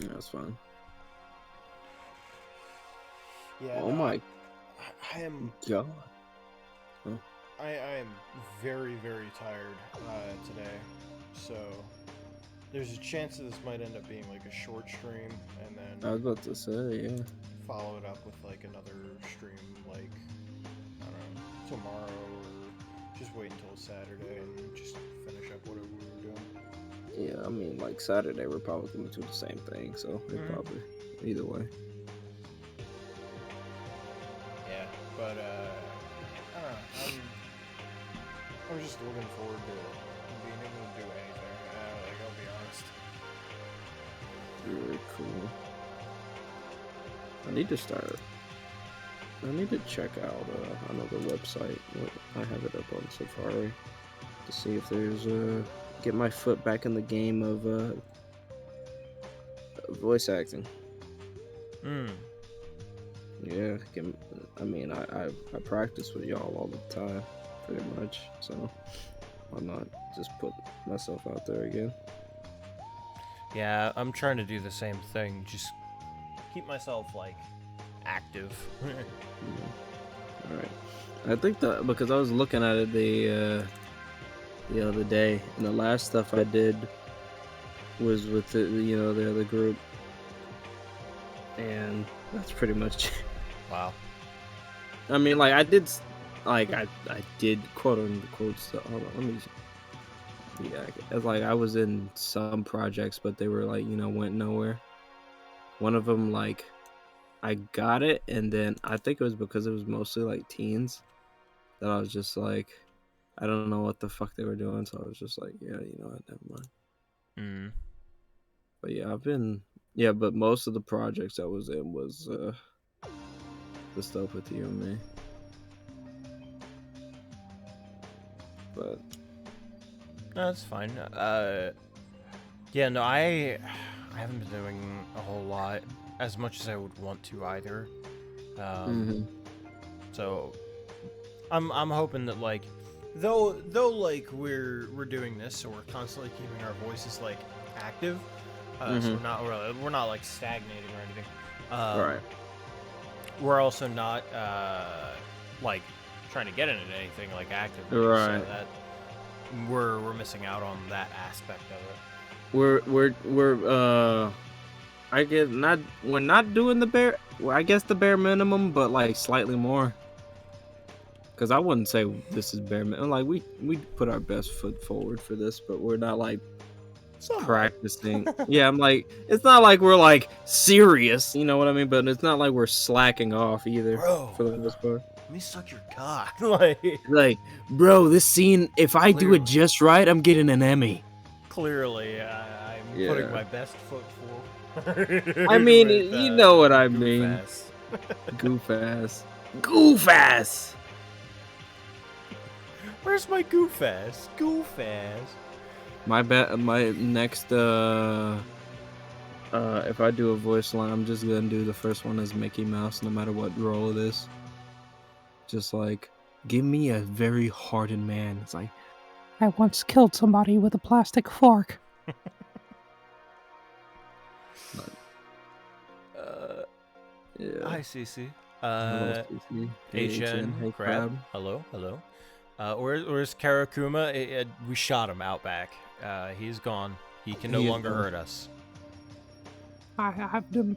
Yeah, that's fine. Yeah, Oh no, my I am god. Oh, I am very, very tired today, so there's a chance that this might end up being like a short stream, and I was then about to say, yeah. follow it up with like another stream, like I don't know, tomorrow, or just wait until Saturday and just finish up whatever we were doing. Yeah, I mean, like Saturday, we're probably gonna do the same thing, so it probably either way. Yeah, but I don't know. I'm just looking forward to being able to do anything. Like I'll be honest. Very cool. I need to start. I need to check out another website. I have it up on Safari to see if there's get my foot back in the game of voice acting. Hmm. Yeah, I mean, I practice with y'all all the time, pretty much. So why not just put myself out there again? Yeah, I'm trying to do the same thing. Just keep myself like active. Yeah. All right. I think that because I was looking at it the other day, and the last stuff I did was with the other group, and that's pretty much. Wow. I mean, like I did quote unquote stuff. Hold on, let me. Yeah, it's like I was in some projects, but they were like went nowhere. One of them like I got it, and then I think it was because it was mostly like teens that I was just like, I don't know what the fuck they were doing, so I was just like, yeah, you know what, never mind. Hmm. But yeah, yeah, but most of the projects I was in was the stuff with you and me. But No, that's fine. Yeah, no, I haven't been doing a whole lot as much as I would want to either. mm-hmm. So I'm hoping that like though like we're doing this, so we're constantly keeping our voices like active. So Mm-hmm. we're not like stagnating or anything. Right. We're also not like trying to get into anything like actively. So Right. that we're missing out on that aspect of it. We're I guess not we're not doing the bare well, I guess the bare minimum, but like slightly more. Cause I wouldn't say this is bare minimum. Like we put our best foot forward for this, but we're not like Somewhat. practicing. Yeah, I'm like it's not like we're like serious, you know what I mean? But it's not like we're slacking off either Bro, for the most part. let me suck your cock. Like Like, bro, this scene, if I do it clearly, just right, I'm getting an Emmy. clearly, I'm putting Yeah. my best foot forward. I mean, With you know what I goof mean. ass. Goof ass. Goof ass! Where's my goof ass? Goof ass. My next if I do a voice line, I'm just gonna do the first one as Mickey Mouse, no matter what role it is. Just like, give me a very hardened man. It's like, I once killed somebody with a plastic fork. But, yeah. Hi, Cece. Hello, CC. HN, Hey, crab. crab. Hello, hello. Where's Karakuma? We shot him out back. He's gone. He can no He is longer gone. hurt us. I have been.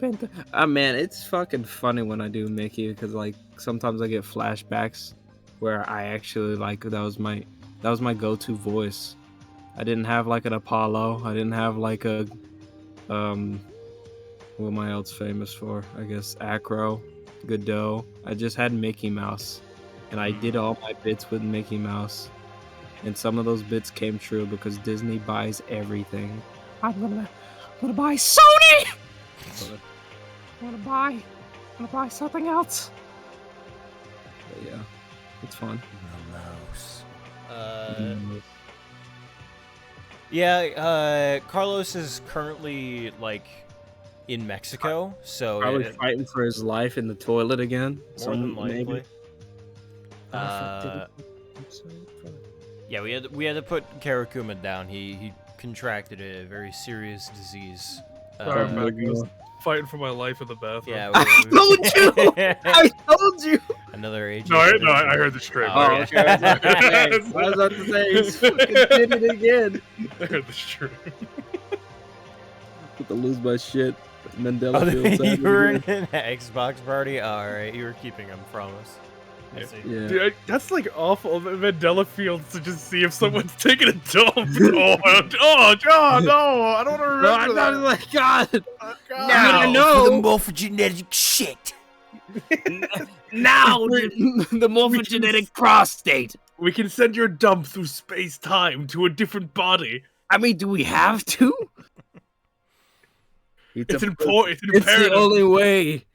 Man, it's fucking funny when I do Mickey because like sometimes I get flashbacks where I actually like that was my go-to voice. I didn't have like an Apollo. I didn't have like a what am I else famous for? I guess Acro, Godot. I just had Mickey Mouse, and I did all my bits with Mickey Mouse. And some of those bits came true because Disney buys everything. I'm gonna buy Sony. I'm gonna buy something else. But yeah, it's fun. The mouse. Mm. Yeah, Carlos is currently like in Mexico, so Probably fighting for his life in the toilet again. more than Maybe. likely. Yeah, we had to put Karakuma down. He contracted a very serious disease Sorry, I'm back. I was Ligma. fighting for my life in the bathroom. Yeah, I told you! I told you! Another agent. No, I heard the stream. Oh, Oh, okay. I was about to say, he's fucking did it again. I heard the stream. Get to lose my shit. Mandela Oh, Field time you were in again. an Xbox party? Alright, you were keeping him from us. I see. Yeah. Dude, that's like awful of Mandela Fields to just see if someone's taking a dump. Oh, no, I don't remember No, I was that. like, God, God. now I know. For the morphogenetic shit. Now the morphogenetic prostate. We can send your dump through space-time to a different body. I mean, do we have to? It's important. It's It's the imperative. only way.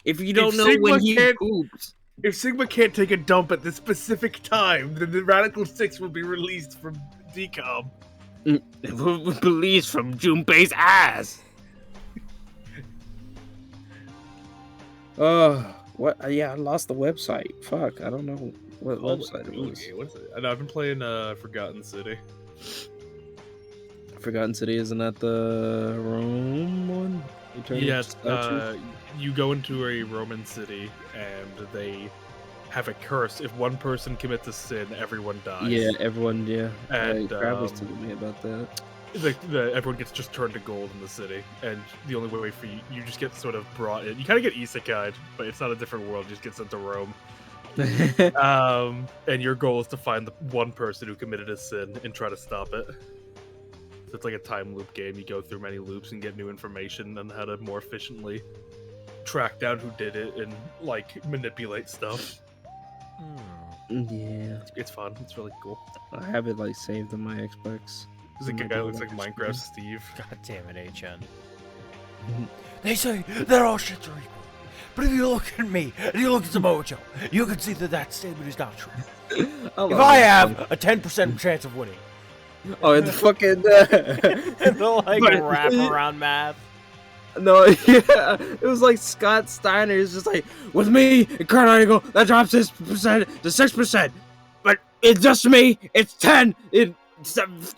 If you don't know Sigma when he can't- poops. If Sigma can't take a dump at this specific time, then the Radical 6 will be released from decom. Released from Junpei's ass. What? Yeah, I lost the website. Fuck, I don't know what website it was. Okay, what's it? I know, I've been playing Forgotten City. Forgotten City, isn't that the Rome one? Eternal Yes, Statues? you go into a Roman city and they have a curse. If one person commits a sin, everyone dies. Yeah, everyone, yeah. And, Crab was telling me about that. Everyone gets just turned to gold in the city, and the only way for you just get sort of brought in. You kind of get isekai'd, but it's not a different world. You just get sent to Rome. And your goal is to find the one person who committed a sin and try to stop it. So it's like a time loop game. You go through many loops and get new information on how to more efficiently track down who did it and like manipulate stuff. Yeah, It's fun. It's really cool. I have it like saved on my Xbox. There's a guy who looks like Minecraft Steve. God damn it, HN. They say that all shits are equal. But if you look at me and you look at the mojo, you can see that that statement is not true. If I have a 10% chance of winning, Oh, it's fucking. and they'll like But- wrap around math. No, yeah, it was like Scott Steiner is just like, with me and Kurt Angle, that drops 6% to 6%, but it's just me, it's 10, it's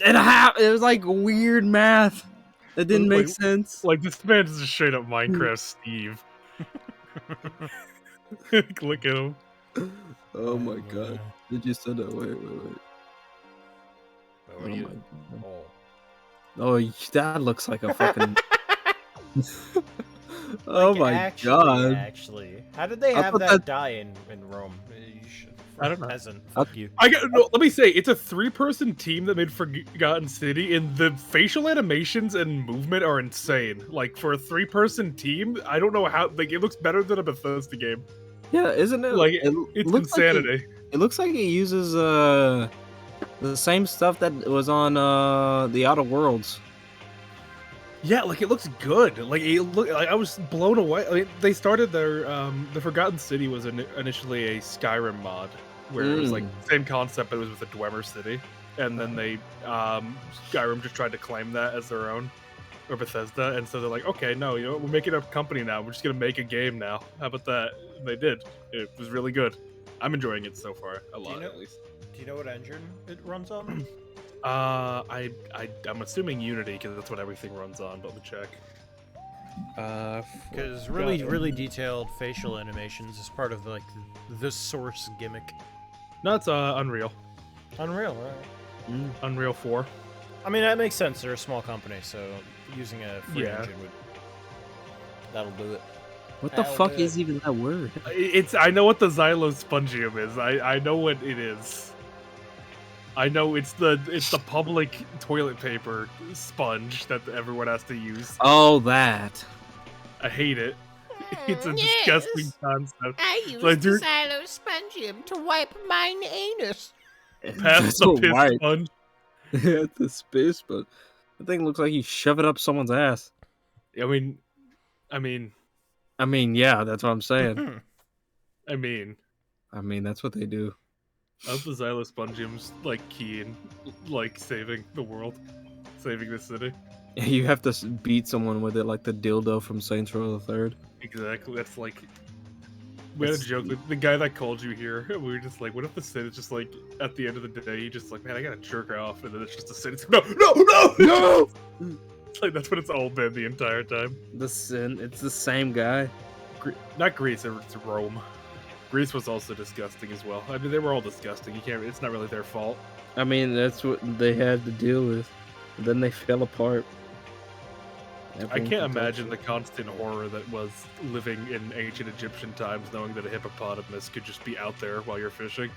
and a half. It was like weird math that didn't make Wait, sense. Like, this man is just straight up Minecraft Steve. Look at him. Oh my god, did you send it? Wait. What are you? Oh, that looks like a fucking. Oh Like, my actually, god. Actually, how did they I have thought that die in Rome? You should, I don't know. Peasant. Fuck you. Let me say, it's a 3-person team that made Forgotten City, and the facial animations and movement are insane. Like, for a 3-person team, I don't know how, like, it looks better than a Bethesda game. Yeah, isn't it? Like, it it's looks like insanity. it looks like it uses the same stuff that was on the Outer Worlds. Yeah, like, it looks good. Like, I was blown away. I mean, they started their, the Forgotten City was initially a Skyrim mod, where it was, like, same concept, but it was with a Dwemer city. And then they, Skyrim just tried to claim that as their own, or Bethesda, and so they're like, okay, no, you know, we're making a company now. We're just gonna make a game now. How about that? And they did. It was really good. I'm enjoying it so far, a lot, at least. Do you know what engine it runs on? I'm assuming Unity, because that's what everything runs on, but let me check. Because really detailed facial animations is part of like the source gimmick. No, it's Unreal. Unreal, right? Unreal 4. I mean, that makes sense. They're a small company, so using a free Yeah. engine that'll do it. What the That'll fuck do is it. even that word? I know what the Xylospongium is. I know what it is. I know it's the public toilet paper sponge that everyone has to use. Oh, that. I hate it. It's a disgusting concept. I use Like, the dude- Xylospongium to wipe mine anus. Pass That's the so piss white. sponge. It's a space, but the thing looks like you shove it up someone's ass. I mean, I mean, yeah, that's what I'm saying. I mean, That's what they do. that's the Xylospongium's like key in like saving the world, saving the city. You have to beat someone with it like the dildo from Saints Row the Third. Exactly. That's like we had a joke with the guy that called you here. We were just like, what if the sin is just like at the end of the day, you just like, man, I gotta jerk off, and then it's just a sin. It's no. No! It's like that's what it's all been the entire time. It's the same guy. Not Greece, it's Rome. Greece was also disgusting as well. I mean, they were all disgusting. You can't. It's not really their fault. I mean, that's what they had to deal with. And then they fell apart. I can't imagine the constant horror that was living in ancient Egyptian times, knowing that a hippopotamus could just be out there while you're fishing.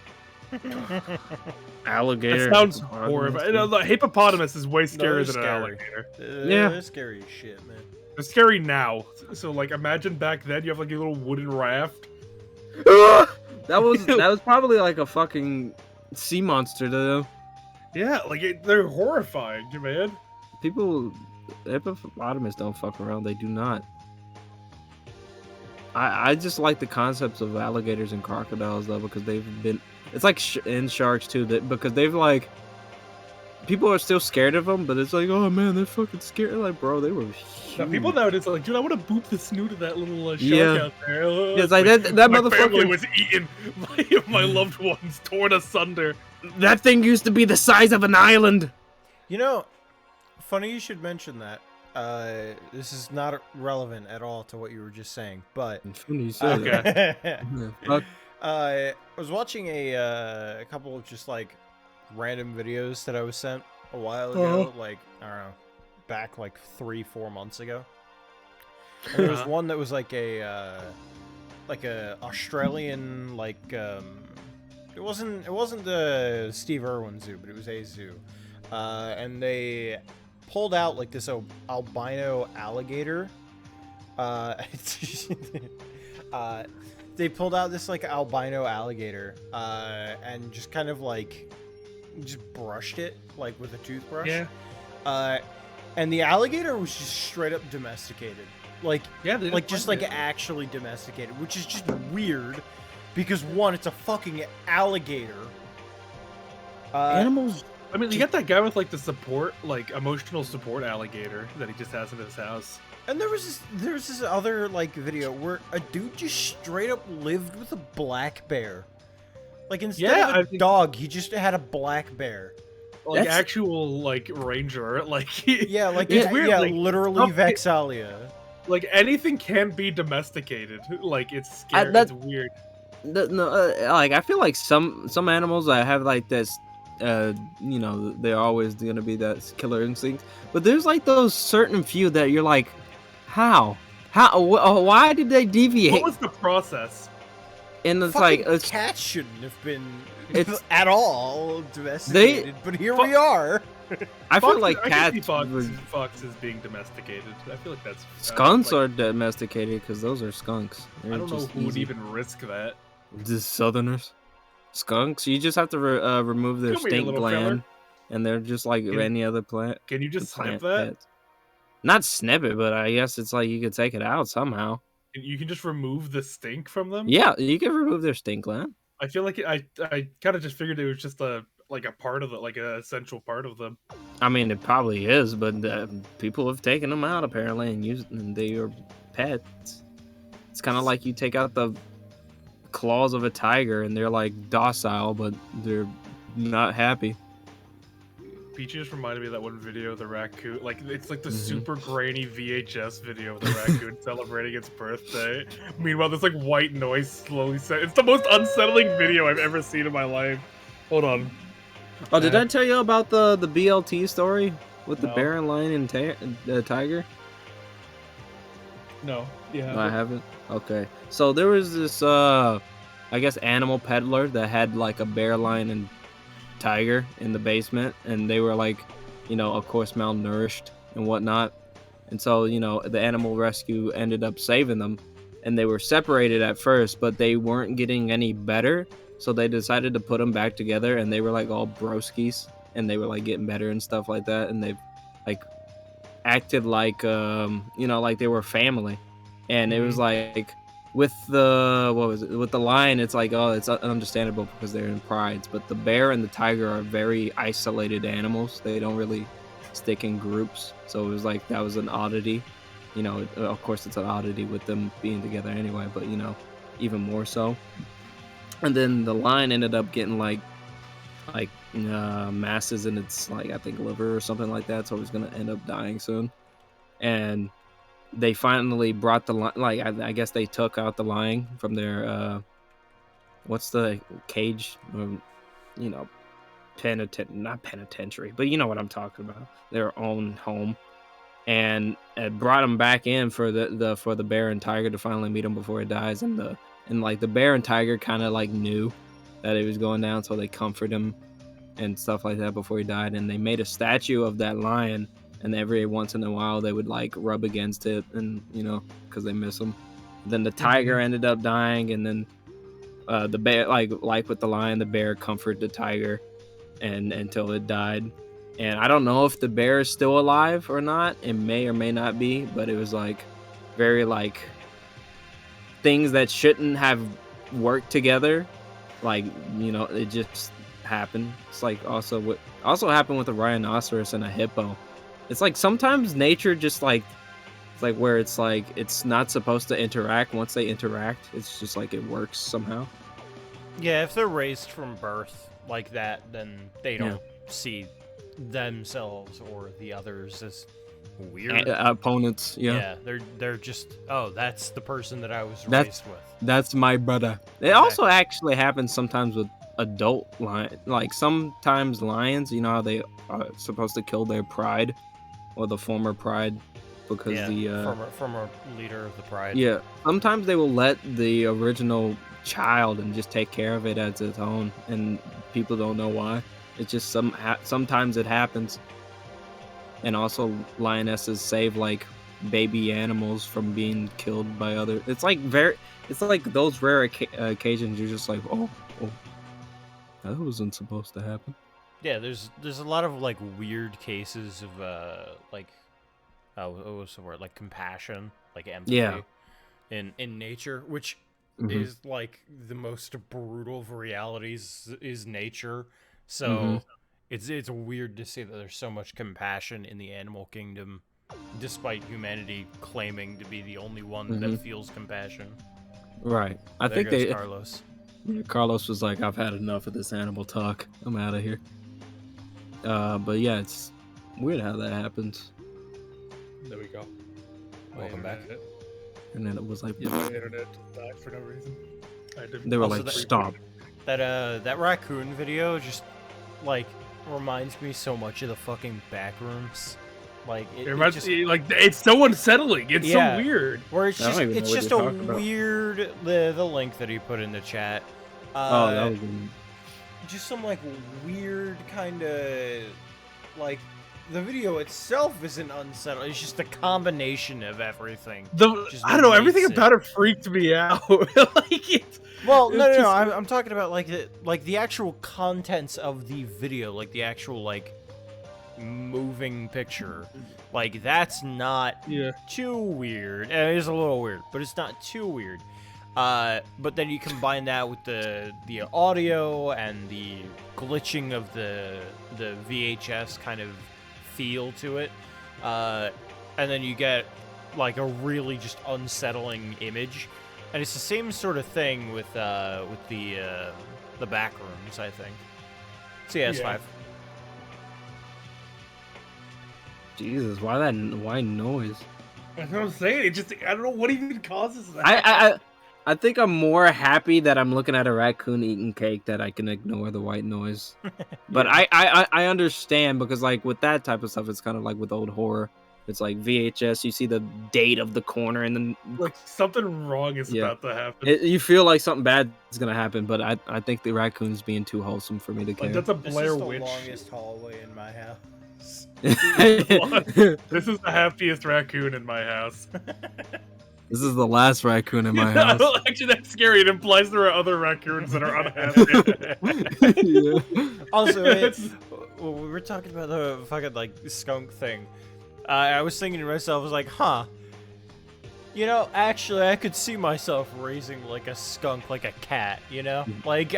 Alligator. That sounds horrible. The hippopotamus is way scarier than an alligator. Yeah, they're scary as shit, man. They're scary now. So, like, imagine back then you have like a little wooden raft. that was probably like a fucking sea monster though. Yeah, like they're horrifying, man. Hippopotamus don't fuck around. They do not. I just like the concepts of alligators and crocodiles though, because they've been. It's like in sharks too, because they've like. People are still scared of them, but it's like, oh man, they're fucking scared. Like, bro, they were huge. Now, people nowadays are like, dude, I want to boop the snoot of that little shark out there. It's like that my motherfucker family was eating my loved ones, torn asunder. That thing used to be the size of an island. You know, funny you should mention that. This is not relevant at all to what you were just saying, but Funny you said that. I was watching a couple of just like random videos that I was sent a while ago, like I don't know, back like 3-4 months ago. And there was one that was like a Australian it wasn't the Steve Irwin zoo, but it was a zoo, and they pulled out like this albino alligator. They pulled out this like albino alligator, and just kind of like just brushed it like with a toothbrush. Yeah. And the alligator was just straight up domesticated. Like, yeah, like just like actually domesticated, which is just weird because one, it's a fucking alligator. Animals. I mean, you got that guy with like the support, like emotional support alligator that he just has in his house. And there was this other like video where a dude just straight up lived with a black bear. Like instead of a dog, he just had a black bear. Like actual like ranger, like yeah, like it's weird. Yeah, like, literally Vexalia. Like anything can be domesticated. Like it's scary. It's weird. Like I feel like some animals that have like this, you know, they're always gonna be that killer instinct. But there's like those certain few that you're like, why did they deviate? What was the process? And it's fucking like cats shouldn't have been at all domesticated, but here we are. I feel like cats. Foxes being domesticated. I feel like that's skunks are domesticated because those are skunks. I don't know who would even risk that. The Southerners, skunks. You just have to remove their stink gland, and they're just like any other plant. Can you just snip that? Pets. Not snip it, but I guess it's like you could take it out somehow. You can just remove the stink from them? Yeah, you can remove their stink gland. I feel like I kind of just figured it was just a part of it, like an essential part of them. I mean, it probably is, but people have taken them out apparently and used them. They are pets. It's kind of like you take out the claws of a tiger and they're like docile, but they're not happy. Peachy just reminded me of that one video of the raccoon. Like, it's like the super grainy VHS video of the raccoon celebrating its birthday. Meanwhile, this like white noise slowly set. It's the most unsettling video I've ever seen in my life. Hold on. Oh, did I tell you about the BLT story with the bear and lion and the tiger? No. Yeah. No, I haven't. Okay. So there was this, I guess, animal peddler that had like a bear, lion, and tiger in the basement, and they were like, you know, of course malnourished and whatnot, and so, you know, the animal rescue ended up saving them, and they were separated at first, but they weren't getting any better, so they decided to put them back together, and they were like all broskies, and they were like getting better and stuff like that, and they like acted like you know, like they were family. And it was like with the lion, it's like, oh, it's understandable because they're in prides, but the bear and the tiger are very isolated animals. They don't really stick in groups, so it was like that was an oddity. You know, of course it's an oddity with them being together anyway, but you know, even more so. And then the lion ended up getting like masses in its, like, I think liver or something like that, so it was gonna end up dying soon. and they finally brought the like I guess they took out the lion from their what's the cage, you know, not penitentiary, but you know what I'm talking about, their own home, and it brought him back in for the bear and tiger to finally meet him before it dies, and like the bear and tiger kind of like knew that it was going down, so they comfort him and stuff like that before he died, and they made a statue of that lion, and every once in a while they would like rub against it, and you know, because they miss him. Then the tiger ended up dying, and then the bear, like with the lion, the bear comforted the tiger and until it died. And I don't know if the bear is still alive or not. It may or may not be, but it was like very like things that shouldn't have worked together, like, you know, it just happened. It's like also happened with a rhinoceros and a hippo. It's like sometimes nature just like, it's like where it's like it's not supposed to interact. Once they interact, it's just like it works somehow. Yeah, if they're raised from birth like that, then they don't see themselves or the others as weird opponents. Yeah, they're just, oh, that's the person that I was raised with. That's my brother. It also actually happens sometimes with adult lion. Like sometimes lions, you know how they are supposed to kill their pride or the former pride because former leader of the pride. Yeah, sometimes they will let the original child and just take care of it as its own, and people don't know why. It's just sometimes it happens. And also lionesses save like baby animals from being killed by other. It's like those rare occasions you're just like, oh, that wasn't supposed to happen. Yeah, there's a lot of like weird cases of like, what was the word, like compassion, like empathy in nature, which is like the most brutal of realities is nature. So it's weird to see that there's so much compassion in the animal kingdom, despite humanity claiming to be the only one that feels compassion. Right. I There think goes Carlos. Yeah, Carlos was like, I've had enough of this animal talk. I'm out of here. But yeah, it's weird how that happens. There we go. Welcome back. And then it was like, my internet died for no reason. They were like, stop. That raccoon video just like reminds me so much of the fucking Backrooms. Like it reminds me, like, it's so unsettling. It's so weird. Where it's just a weird the link that he put in the chat. That was just some like weird kind of like. The video itself isn't unsettling. It's just a combination of everything. I don't know. Everything about it freaked me out. No. I'm talking about like the actual contents of the video, like the actual like moving picture. Like that's not too weird. It is a little weird, but it's not too weird. But then you combine that with the audio and the glitching of the VHS kind of feel to it, and then you get like a really just unsettling image, and it's the same sort of thing with the Backrooms, I think. CS5. Jesus, why noise? That's what I'm saying. I don't know what even causes that. I think I'm more happy that I'm looking at a raccoon eating cake that I can ignore the white noise. But I understand, because like with that type of stuff, it's kind of like with old horror. It's like VHS, you see the date of the corner, and then like something wrong is about to happen. You feel like something bad is gonna happen, but I think the raccoon's being too wholesome for me to care. That's a Blair This is Witch. the longest hallway in my house. This is the happiest raccoon in my house. This is the last raccoon in my house. Actually, that's scary. It implies there are other raccoons that are unhappy. Also, we were talking about the fucking like skunk thing. I was thinking to myself, I was like, huh. You know, actually, I could see myself raising like a skunk, like a cat. You know, like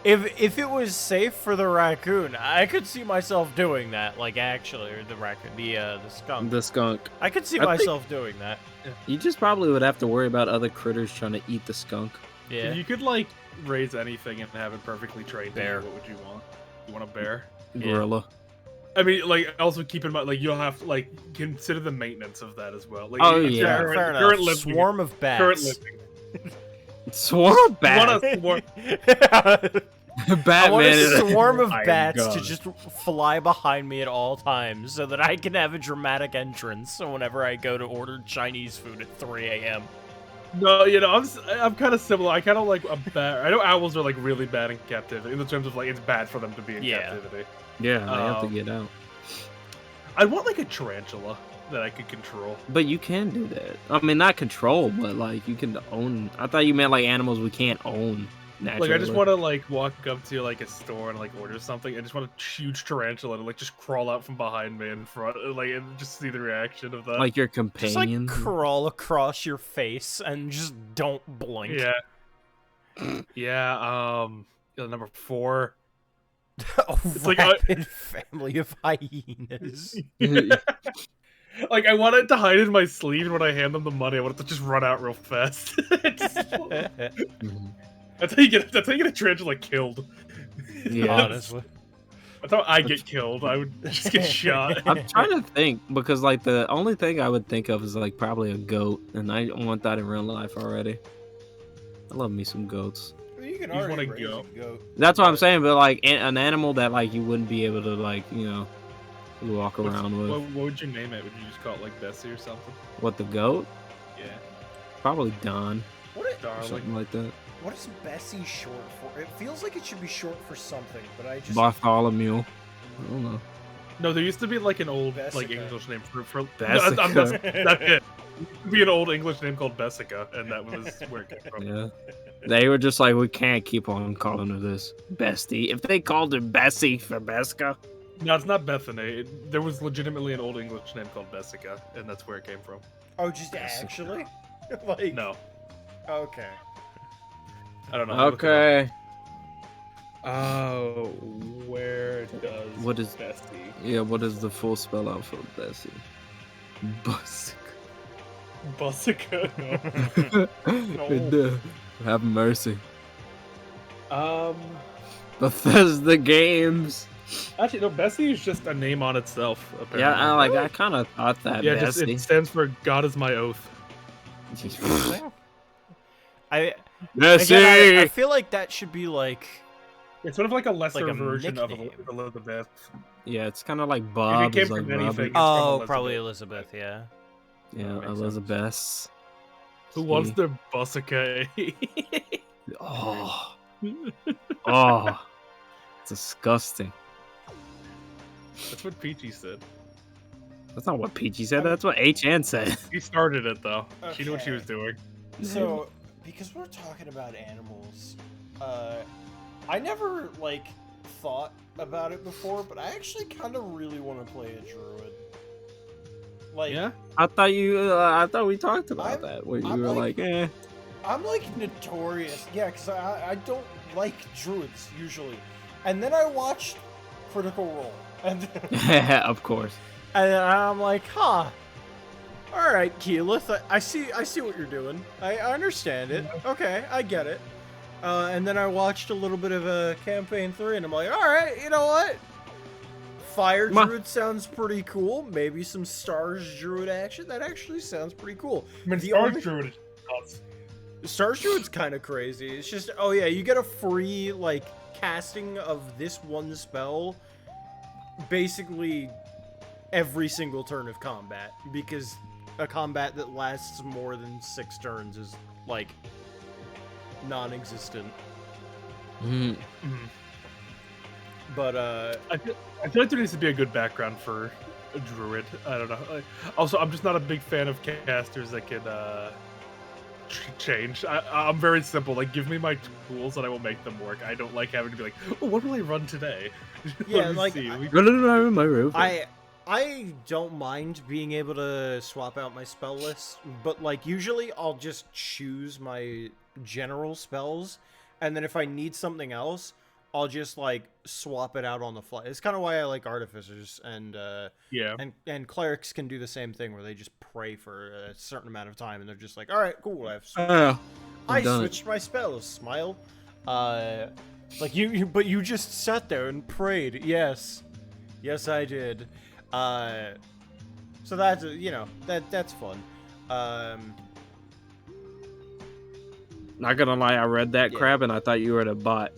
If it was safe for the raccoon, I could see myself doing that. Like, actually, or the raccoon, the skunk. The skunk. I could see myself doing that. You just probably would have to worry about other critters trying to eat the skunk. Yeah. If you could like raise anything and have it perfectly trained. Bear. What would you want? You want a bear? Gorilla. I mean, like, also keep in mind, like, you'll have to, like, consider the maintenance of that as well. Like, Oh, it's yeah. Fair current enough. living, Swarm of current bats. living. Swarm of You want bats. a swarm? I want Batman a is swarm of My bats to God. just fly behind me at all times so that I can have a dramatic entrance whenever I go to order Chinese food at 3 a.m. No, I'm kind of similar. I kind of like a bat. I know owls are like really bad in captivity in the terms of like it's bad for them to be in captivity. Yeah, they have to get out. I want like a tarantula that I could control. But you can do that. I mean, not control, but like you can own. I thought you meant like animals we can't own naturally. Like I just want to like walk up to like a store and like order something. I just want a huge tarantula to like just crawl out from behind me in front, like and just see the reaction of that. like your Just like companion. crawl across your face and just don't blink. Yeah. Yeah. Number 4. A like rabid family of hyenas. Like I want it to hide in my sleeve, and when I hand them the money, I want it to just run out real fast. Mhm. That's how you get a tarantula killed. Yeah. Honestly. That's how I get killed. I would just get shot. I'm trying to think because like the only thing I would think of is like probably a goat, and I want that in real life already. I love me some goats. You can You just already wanna raise go. a goat. That's what I'm saying, but like an animal that like you wouldn't be able to like walk around with. What would you name it? Would you just call it like Bessie or something? What, the goat? Yeah. Probably Don What is, or Darling. something like that. what is Bessie short for? It feels like it should be short for something, but I just... Bartholomew. I don't know. No, there used to be like an old like Bessica. English name for Bessica. that's it. There used to be an old English name called Bessica, and that was where it came from. Yeah. They were just like, we can't keep on calling her this. Bestie. If they called her Bessie for Beska. No, it's not Bethany. There was legitimately an old English name called Bessica, and that's where it came from. Oh, just Bessica. actually? Like... No, Okay. I don't know. Look it up. Okay. Oh, where does What is- Bessie? Yeah, what is the full spell out for Bessie? Busk. Bessica. Have mercy. Um, Bethesda Games. actually, no. Bessie is just a name on itself. Apparently. Yeah, I kind of thought that. Yeah, just, Bessie. it stands for God is my oath. I Bessie. again, I feel like that should be like... It's sort of like a lesser Like a version of nickname. Elizabeth. Yeah, it's kind of like Bob. came is like from anything, Robert. it's from Oh, Elizabeth. probably Elizabeth, yeah. Yeah, That makes Elizabeth. Who wants their Bessica? Oh. Oh. It's disgusting. That's what Peachy said. That's not what Peachy said. That's what HN said. She started it though. She knew what she Okay. was doing. So, because we're talking about animals, I never, like, thought about it before, but I actually kind of really want to play a druid. Like, Yeah. I thought we talked about I'm- that. Where you I'm were like- like, eh. I'm, like, notorious. Yeah, because I don't like druids, usually. And then I watched Critical Role, and Of course. and I'm like, huh. All right, Keyleth, I see what you're doing. I understand it. Okay, I get it. And then I watched a little bit of Campaign 3, and I'm like, all right, you know what? Fire Ma- Druid sounds pretty cool. Maybe some Stars Druid action. That actually sounds pretty cool. I mean, The Star only- Druid is nuts. Stars Druid's kind of crazy. It's just, oh yeah, you get a free, like, casting of this one spell basically every single turn of combat, because a combat that lasts more than 6 turns is, like, non-existent. Mm. Mhm. But, I feel like there needs to be a good background for a druid. I don't know. Also, I'm just not a big fan of casters that can change. I'm very simple. Like, give me my tools and I will make them work. I don't like having to be like, oh, what will I run today? Yeah, Let me like, see. My roof. I don't mind being able to swap out my spell list, but, like, usually I'll just choose my general spells, and then if I need something else, I'll just, like, swap it out on the fly. It's kind of why I like artificers, and Yeah. and clerics can do the same thing, where they just pray for a certain amount of time, and they're just like, all right, cool, Ah, I I've done it. switched my spells. Smile. Like, but you just sat there and prayed. Yes. Yes, I did. So that's that's fun. Not gonna lie, I read that Yeah. crap and I thought you were the bot.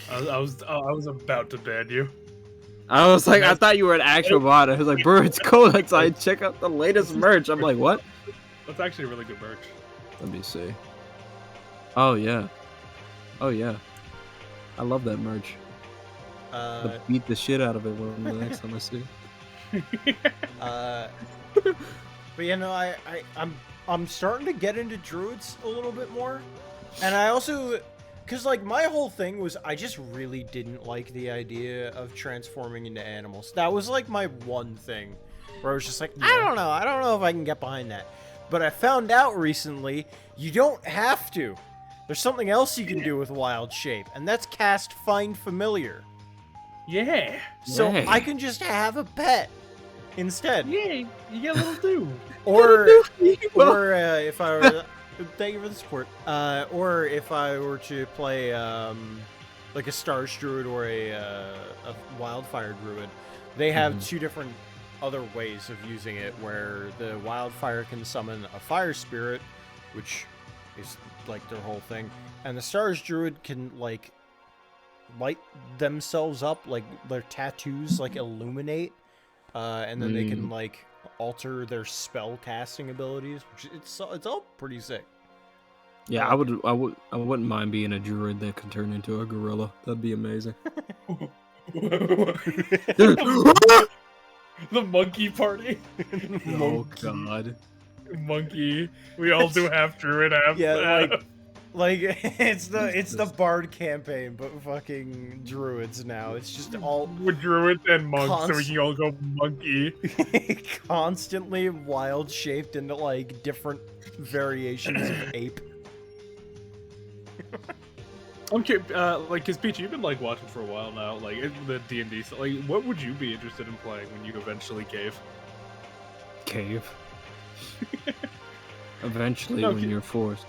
I was about to ban you. I was like, I thought you were an actual bot. I was like, bro, it's cool. That's I check out the latest merch. I'm like, what? That's actually really good merch. Let me see. Oh yeah. Oh yeah. I love that merch. I'll beat the shit out of it when the next time I see it. But you know, I'm starting to get into druids a little bit more, and I also, cause like my whole thing was I just really didn't like the idea of transforming into animals. That was like my one thing, where I was just like, I don't know if I can get behind that. But I found out recently you don't have to. There's something else you can do with wild shape, and that's cast Find Familiar. Yeah. So Yay. I can just have a pet instead. Yeah, you get a little dude. Or if I were, thank you for the support. Or if I were to play like a Stars Druid or a Wildfire Druid, they have two different other ways of using it. Where the Wildfire can summon a Fire Spirit, which is like their whole thing, and the Stars Druid can like light themselves up, like their tattoos like illuminate, and then they can like alter their spell casting abilities, which it's all pretty sick. Yeah, I wouldn't mind being a druid that could turn into a gorilla. That'd be amazing. The monkey party. Oh god. Monkey. We all do half druid, half. Like it's the bard campaign, but fucking druids now. It's just all with druids and monks, so we can all go monkey. Constantly wild shaped into like different variations of ape. I'm curious, like, cause Peach, you've been like watching for a while now, like the D&D. So, like, what would you be interested in playing when you eventually cave? Cave. Eventually, when you're forced.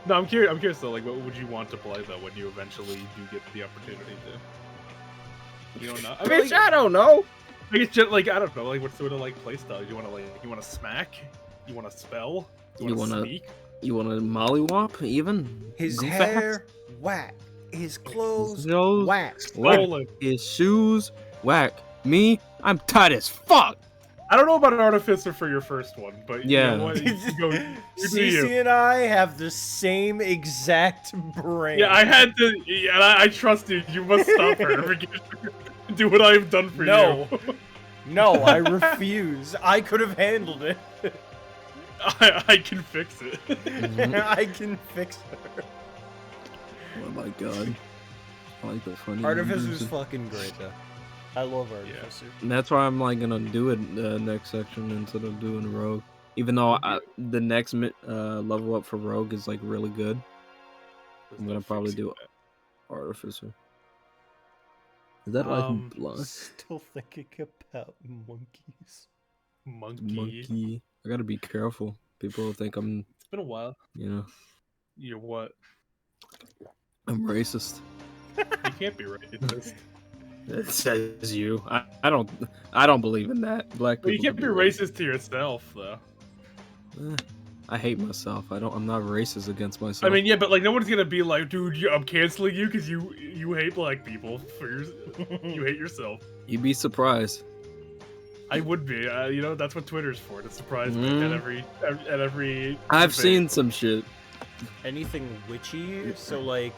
No, I'm curious. I'm curious though. Like, what would you want to play though when you eventually do get the opportunity to? You don't know. I mean, I don't know. Like, it's just like I don't know. Like, what sort of like playstyle you want to like? You want to smack? You want to spell? You want to sneak? You want to mollywop even? His Go hair fast? whack. His clothes nose, whack. whack. His shoes whack. Me, I'm tight as fuck. I don't know about an artificer for your first one, but yeah, you know what? CC and I have the same exact brain. Yeah, I had to. Yeah, I trust you. You must stop her. Do what I've done for you. No, I refuse. I could have handled it. I can fix it. I can fix her. Oh my god. I like the funny Artificer's fucking great though. I love Artificer. And that's why I'm like gonna do it next section instead of doing Rogue. Even though the next level up for Rogue is like really good. I'm gonna probably do Artificer. Is that like blind? Still thinking about monkeys. Monkey. I gotta be careful. People will think I'm. It's been a while. You know. You're what? I'm racist. You can't be racist. It says you. I don't believe in that. Black people. You can't be racist to yourself though. I hate myself. I'm not racist against myself. I mean, yeah, but like no one's gonna be like, dude, I'm canceling you because you hate black people. You hate yourself. You'd be surprised. I would be. You know, that's what Twitter's for, to surprise me at every. I've seen some shit. Anything witchy? So like.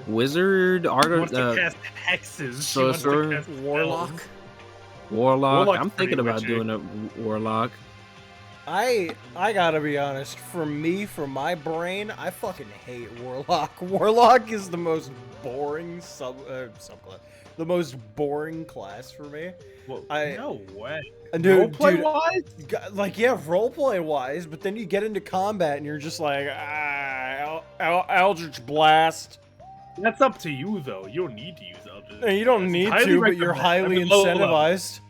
Wizard, wants to cast hexes. Sorcerer, warlock. Warlock. I'm thinking about doing a warlock. I gotta be honest. For my brain, I fucking hate warlock. Warlock is the most boring subclass. The most boring class for me. Well, no way. Roleplay wise, like roleplay wise, but then you get into combat and you're just like, Eldritch Blast. That's up to you, though. You don't need to use Eldritch Blast. You don't need to, but you're highly incentivized.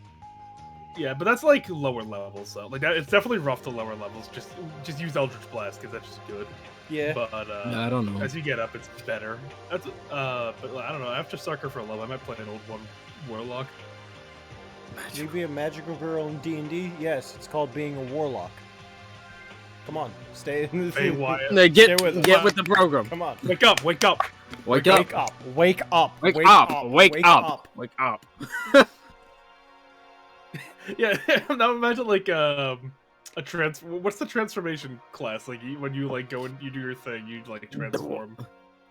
Yeah, but that's like lower levels, so like that. It's definitely rough to lower levels. Just use Eldritch Blast because that's just good. Yeah. But I don't know. As you get up, it's better. That's but I don't know. After Sucker for a level, I might play an old one Warlock. Can you be a magical girl in D&D? Yes, it's called being a warlock. Come on, stay in the Hey, Wyatt. Stay Get with us. get with the program. Come on. Wake up! Wake up! Wake up! Wake up! Wake up! Wake up! Wake up! Wake up! Yeah, now imagine like a what's the transformation class? Like when you like go and you do your thing, you like transform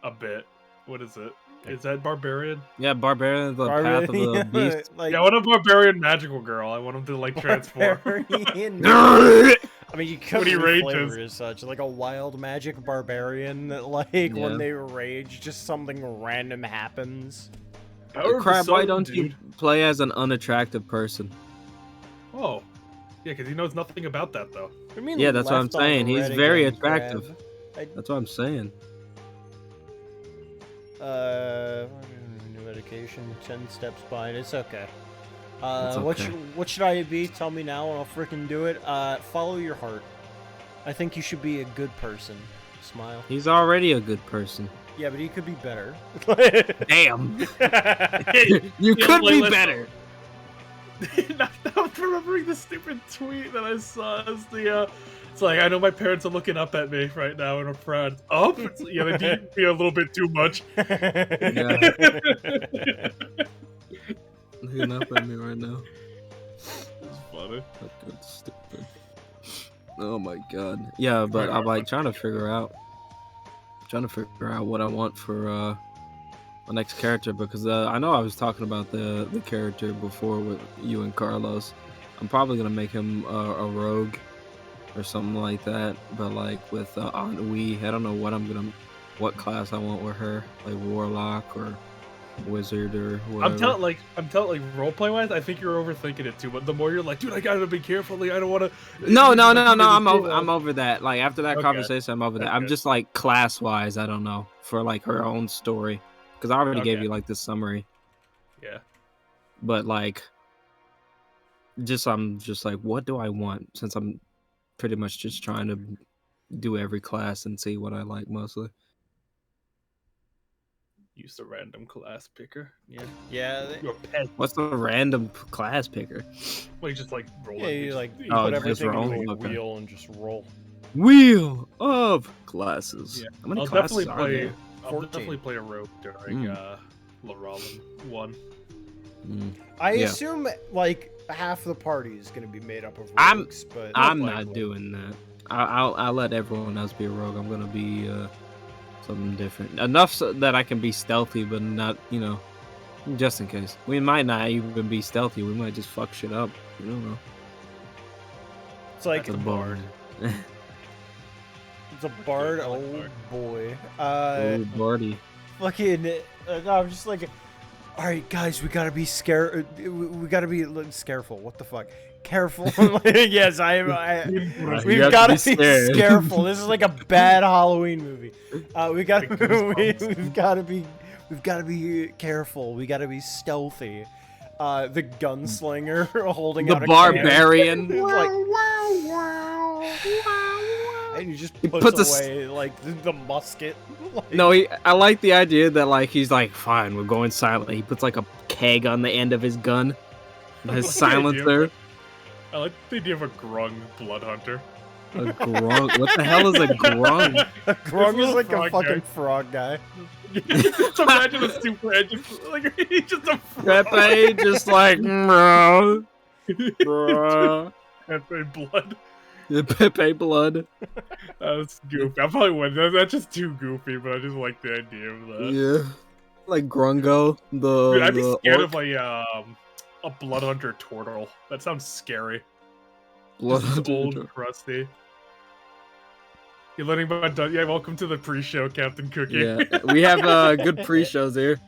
a bit. What is it? Is that barbarian? Yeah, barbarian, the path of the beast. Like, Yeah, I want a barbarian magical girl. I want him to like transform. barbarian. I mean, you could When he flavor rages. it as such, like a wild magic barbarian. That, like Yeah. when they rage, just something random happens. Power of the Crap, why sun, don't you dude. play as an unattractive person? Oh, yeah, because he knows nothing about that though. I mean, Yeah, that's what I'm left on saying. the He's red very again, attractive. Crab. That's what I'm saying. New medication, 10 steps behind. It's okay. It's okay. What should I be? Tell me now and I'll freaking do it. Follow your heart. I think you should be a good person. Smile. He's already a good person. Yeah, but he could be better. Damn. Hey, You yeah, could be let's- better. I'm remembering the stupid tweet that I saw. It's like, I know my parents are looking up at me right now and I'm proud. Up? Yeah, they did me a little bit too much. Yeah. Looking up at me right now. It's funny. Fucking stupid. Oh my god. Yeah, but I'm like trying to figure out what I want for my next character, because I know I was talking about the character before with you and Carlos. I'm probably gonna make him a rogue or something like that, but like with Ennui, I don't know what class I want with her, like warlock or wizard or whatever. I'm telling roleplay wise, I think you're overthinking it too. But the more you're like, dude, I gotta be careful. Like, I don't want to. No, I'm over that. Like after that Okay. conversation, I'm over that. I'm Okay. just like class wise, I don't know, for like her own story, because I already gave Okay. you like the summary. Yeah. But like, I'm just like, what do I want? Since I'm pretty much just trying to do every class and see what I like mostly. Use the random class picker. Yeah. Yeah, You're a pet. What's the random class picker? Well, you just like roll yeah, it. you like Oh, put just everything roll? into a Okay. wheel and just roll. Wheel of classes. Yeah. How many I'll classes definitely are play. there? I'll 14. definitely play a rogue during La Rollin 1. I Yeah. assume like half the party is gonna be made up of I'm- rogues, but I'm likely. not doing that. I'll let everyone else be a rogue. I'm gonna be something different. Enough so that I can be stealthy, but not, just in case. We might not even be stealthy. We might just fuck shit up. You don't know. it's like The bard. it's a bard. I like Oh bard. boy. Oh, Barty. Fucking. No, I'm just like, all right, guys, we gotta be scared. We gotta be scareful. What the fuck? Careful. Yes, You we've have to gotta be be scared. scareful. This is like a bad Halloween movie. We got. Like Goosebumps. We've gotta be careful. We gotta be stealthy. The gunslinger holding The out a barbarian. cannon. Like, and he just He puts puts a s- away like the musket. Like, No, I like the idea that like he's like, fine, we're going silent. He puts like a keg on the end of his gun. His I like the idea of, silencer. I like the idea of a grung blood hunter. A grung. What the hell is a grung? Grung is little like a frog fucking guy. frog guy. Just imagine a super engine. Like he's just a frog. Pepe just like, bruh, bruh. Pepe blood. The Pepe blood. That's goofy. I probably wouldn't. That's just too goofy, but I just like the idea of that. Yeah. Like Grungo, the Dude, I'd be the scared orc. of a blood hunter turtle. That sounds scary. Blood Just hunter old, turtle. crusty. You're learning about yeah. Welcome to the pre-show, Captain Cookie. Yeah, we have good pre-shows here.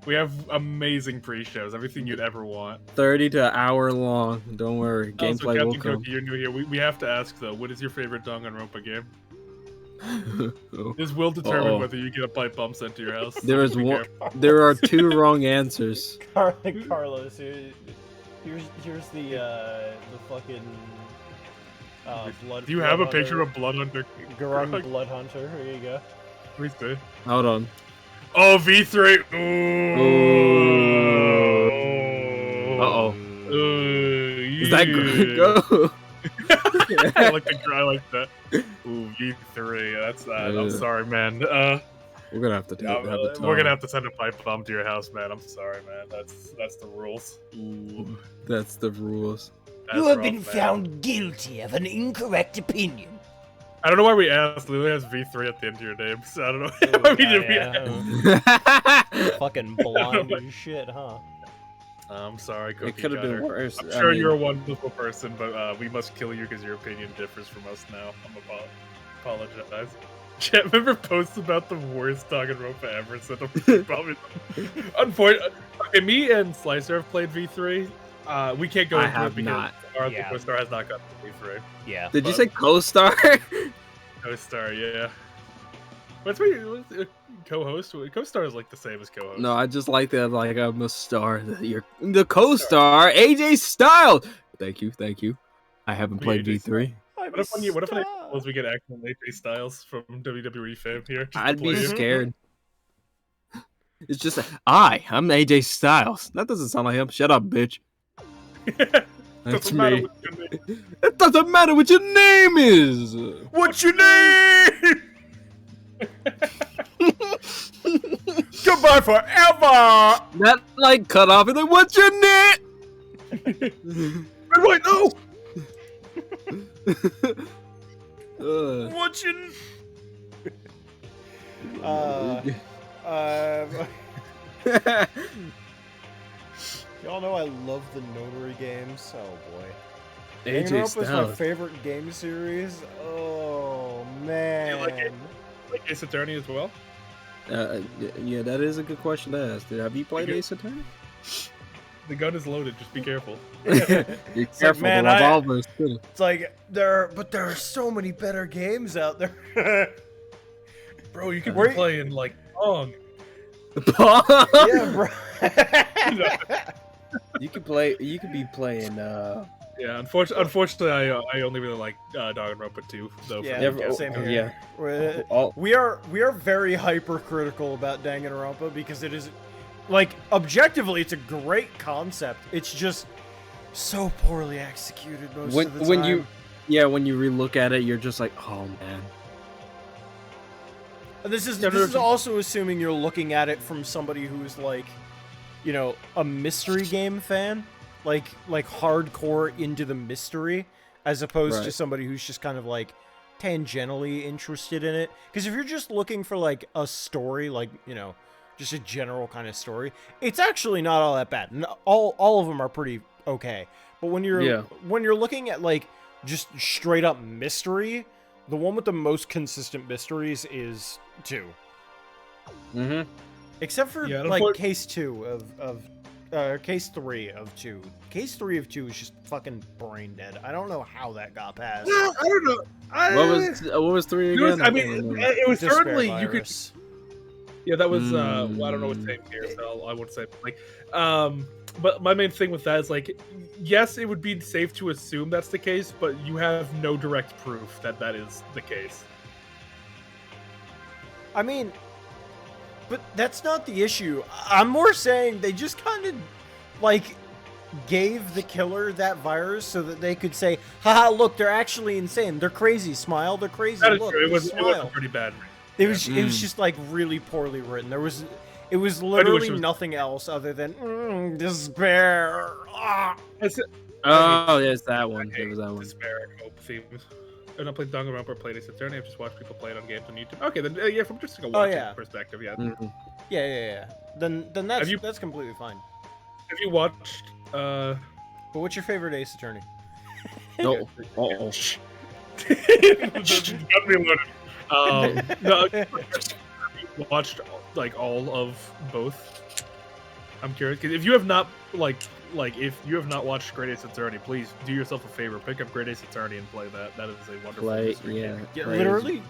We have amazing pre-shows. Everything you'd ever want. 30 to an hour long. Don't worry, Also, gameplay will Captain come. Cookie, you're new here. We have to ask though. What is your favorite Danganronpa game? Oh. This will determine Uh-oh. whether you get a pipe bomb sent to your house. There is Be one. careful. There are 2 wrong answers. Carlos, here's the fucking blood. Do you have a picture of a blood hunter? Grung blood hunter? Here you go. Please do. Hold on. Oh, V3. Ooh. Uh-oh. Ooh. Is that good? Go. I like that. Ooh, V3. That's that. I'm sorry, man. We're gonna have to have a talk. We're gonna have to send a pipe bomb to your house, man. I'm sorry, man. That's the rules. Ooh, that's the rules. That's You have rough, been man. found guilty of an incorrect opinion. I don't know why we asked. Lily has V3 at the end of your name, so I don't know why we did ask. Fucking blind as shit, huh? I'm sorry, Cookie It could have been Cutter. worse. I'm sure you're a wonderful person, but we must kill you because your opinion differs from us now. I'm apologize. Chat member posts about the worst Danganronpa ever. So probably, unfortunately, okay, me and Slicer have played V3. We can't go into it because our co-star has not gotten to V3. Yeah. Did you say co-star? Co-star, yeah. What's my co-host? Co-star is like the same as co-host. No, I just like that. Like I'm a star. You're the co-star, AJ Styles. Thank you. I haven't played V3. What if we get actual AJ Styles from WWE fame here? I'd be scared. It's just I'm AJ Styles. That doesn't sound like him. Shut up, bitch. That's me. It doesn't matter what your name is. What's your name? Goodbye forever. Not like cut off and then what's your name? Wait, no. What's your y'all know I love the Notary games. Oh boy. AJ Styles is my favorite game series. Oh man. Like Ace Attorney as well? Yeah, that is a good question to ask. Have you played Ace Attorney? The gun is loaded. Just be careful. Be careful, man, the revolver is good. It's like there are so many better games out there. Bro, you could be playing like Pong. Yeah, bro. You could be playing. Yeah, unfortunately, I only really like Danganronpa 2 though. Yeah, same here. Yeah. We are very hypercritical about Danganronpa because it is, like, objectively, it's a great concept. It's just so poorly executed most of the time. When you relook at it, you're just like, oh man. And this is also assuming you're looking at it from somebody who's like, you know, a mystery game fan, like hardcore into the mystery, as opposed to somebody who's just kind of like tangentially interested in it. Because if you're just looking for like a story, like, you know, just a general kind of story, it's actually not all that bad. And all of them are pretty okay. But when you're looking at like just straight up mystery, the one with the most consistent mysteries is 2. Mm-hmm. Except for case 2 of case 3 of 2. Case 3 of 2 is just fucking brain dead. I don't know how that got passed. I don't know. What was 3 again? It was certainly you could. Yeah, that was. Well, I don't know what's name here, so I won't say. Like, but my main thing with that is like, yes, it would be safe to assume that's the case, but you have no direct proof that that is the case. I mean, but that's not the issue. I'm more saying they just kind of, like, gave the killer that virus so that they could say, haha, look, they're actually insane. They're crazy. Smile. They're crazy. That is look, true. It was smile. pretty bad. It was just, like, really poorly written. It was literally nothing else other than despair. Oh, yes, that one. It was that one. Despair and hope themes. I've not played Danganronpa or played Ace Attorney. I've just watched people play it on games on YouTube. Okay, then yeah, from just like a watching perspective, yeah. Mm-hmm. Yeah. Then that's completely fine. Have you watched? But what's your favorite Ace Attorney? No. Got me loaded. No, watched like all of both. I'm curious because if you have not if you have not watched Great Ace Attorney, please do yourself a favor, pick up Great Ace Attorney and play that. That is a wonderful game. Yeah, literally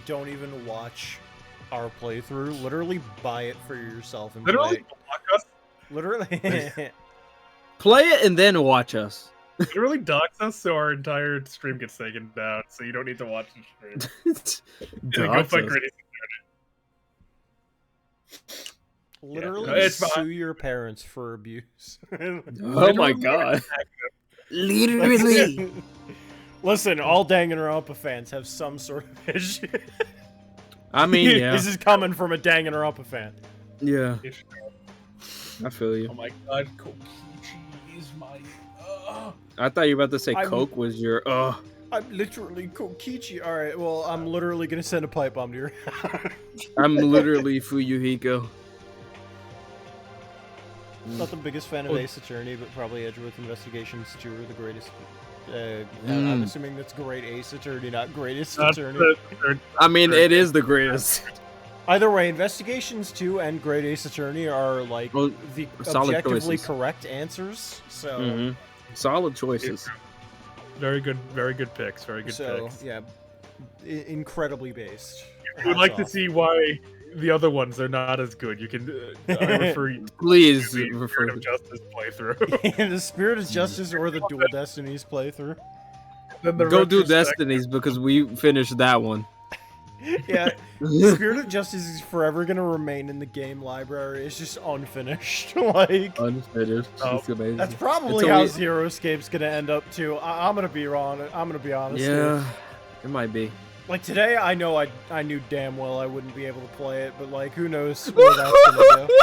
don't even watch our playthrough. Literally buy it for yourself and play it. Block us. Literally play it and then watch us. Literally dox us so our entire stream gets taken down, so you don't need to watch the stream. Go find Great Ace Attorney. Literally sue your parents for abuse. Oh my god. Literally. Listen, all Danganronpa fans have some sort of issue. I mean, yeah. This is coming from a Danganronpa fan. Yeah. I feel you. Oh my god, Kokichi is my. I thought you were about to say Coke was your. I'm literally Kokichi. All right, well, I'm literally gonna send a pipe bomb to your house. I'm literally Fuyuhiko. Not the biggest fan of Ace Attorney, but probably Edgeworth Investigations 2 are the greatest. I'm assuming that's Great Ace Attorney, not Greatest Attorney. I mean, it is the greatest. Either way, Investigations 2 and Great Ace Attorney are like the objectively correct answers. So solid choices. Very good picks. Very good picks. Yeah, incredibly based. I would like to see why the other ones are not as good. You can refer you please to the refer Spirit of Justice playthrough. The Spirit of Justice or the Dual Destinies playthrough. Then the Go do Destinies because we finished that one. Yeah, Spirit of Justice is forever gonna remain in the game library. It's just unfinished. Like unfinished. It's amazing. That's probably how Zero Escape's gonna end up too. I'm gonna be wrong. I'm gonna be honest. Yeah, it might be. Like today, I know I knew damn well I wouldn't be able to play it, but like who knows where that's gonna go.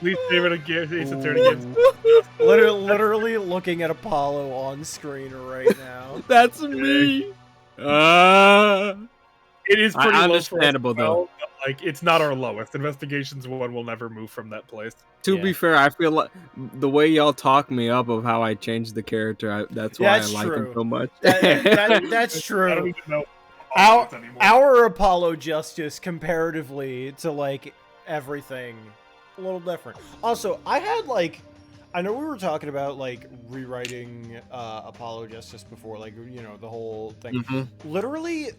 Least favorite of Ace Attorney games. Literally looking at Apollo on screen right now. That's me. It is pretty understandable though. But, like it's not our lowest. Investigations 1 will never move from that place. To be fair, I feel like the way y'all talk me up of how I changed the character, that's why I like him so much. That's true. I don't even know our Apollo Justice comparatively to like everything, a little different. Also, I know we were talking about like rewriting Apollo Justice before, like the whole thing. Literally,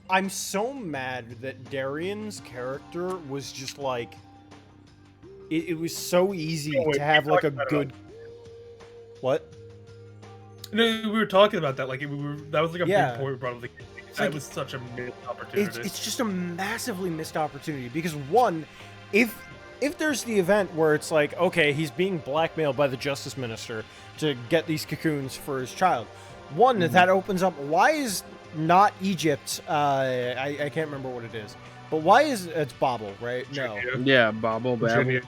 I'm so mad that Darian's character was just like, it was so easy to have like a good. What? No, we were talking about that. Like that was like a big point we brought up. That was such a missed opportunity. It's just a massively missed opportunity because one, if there's the event where it's like, okay, he's being blackmailed by the Justice Minister to get these cocoons for his child. One, that opens up, why is not Egypt, I can't remember what it is, but why is, it's Babel, right? No. Yeah, Babel, Virginia.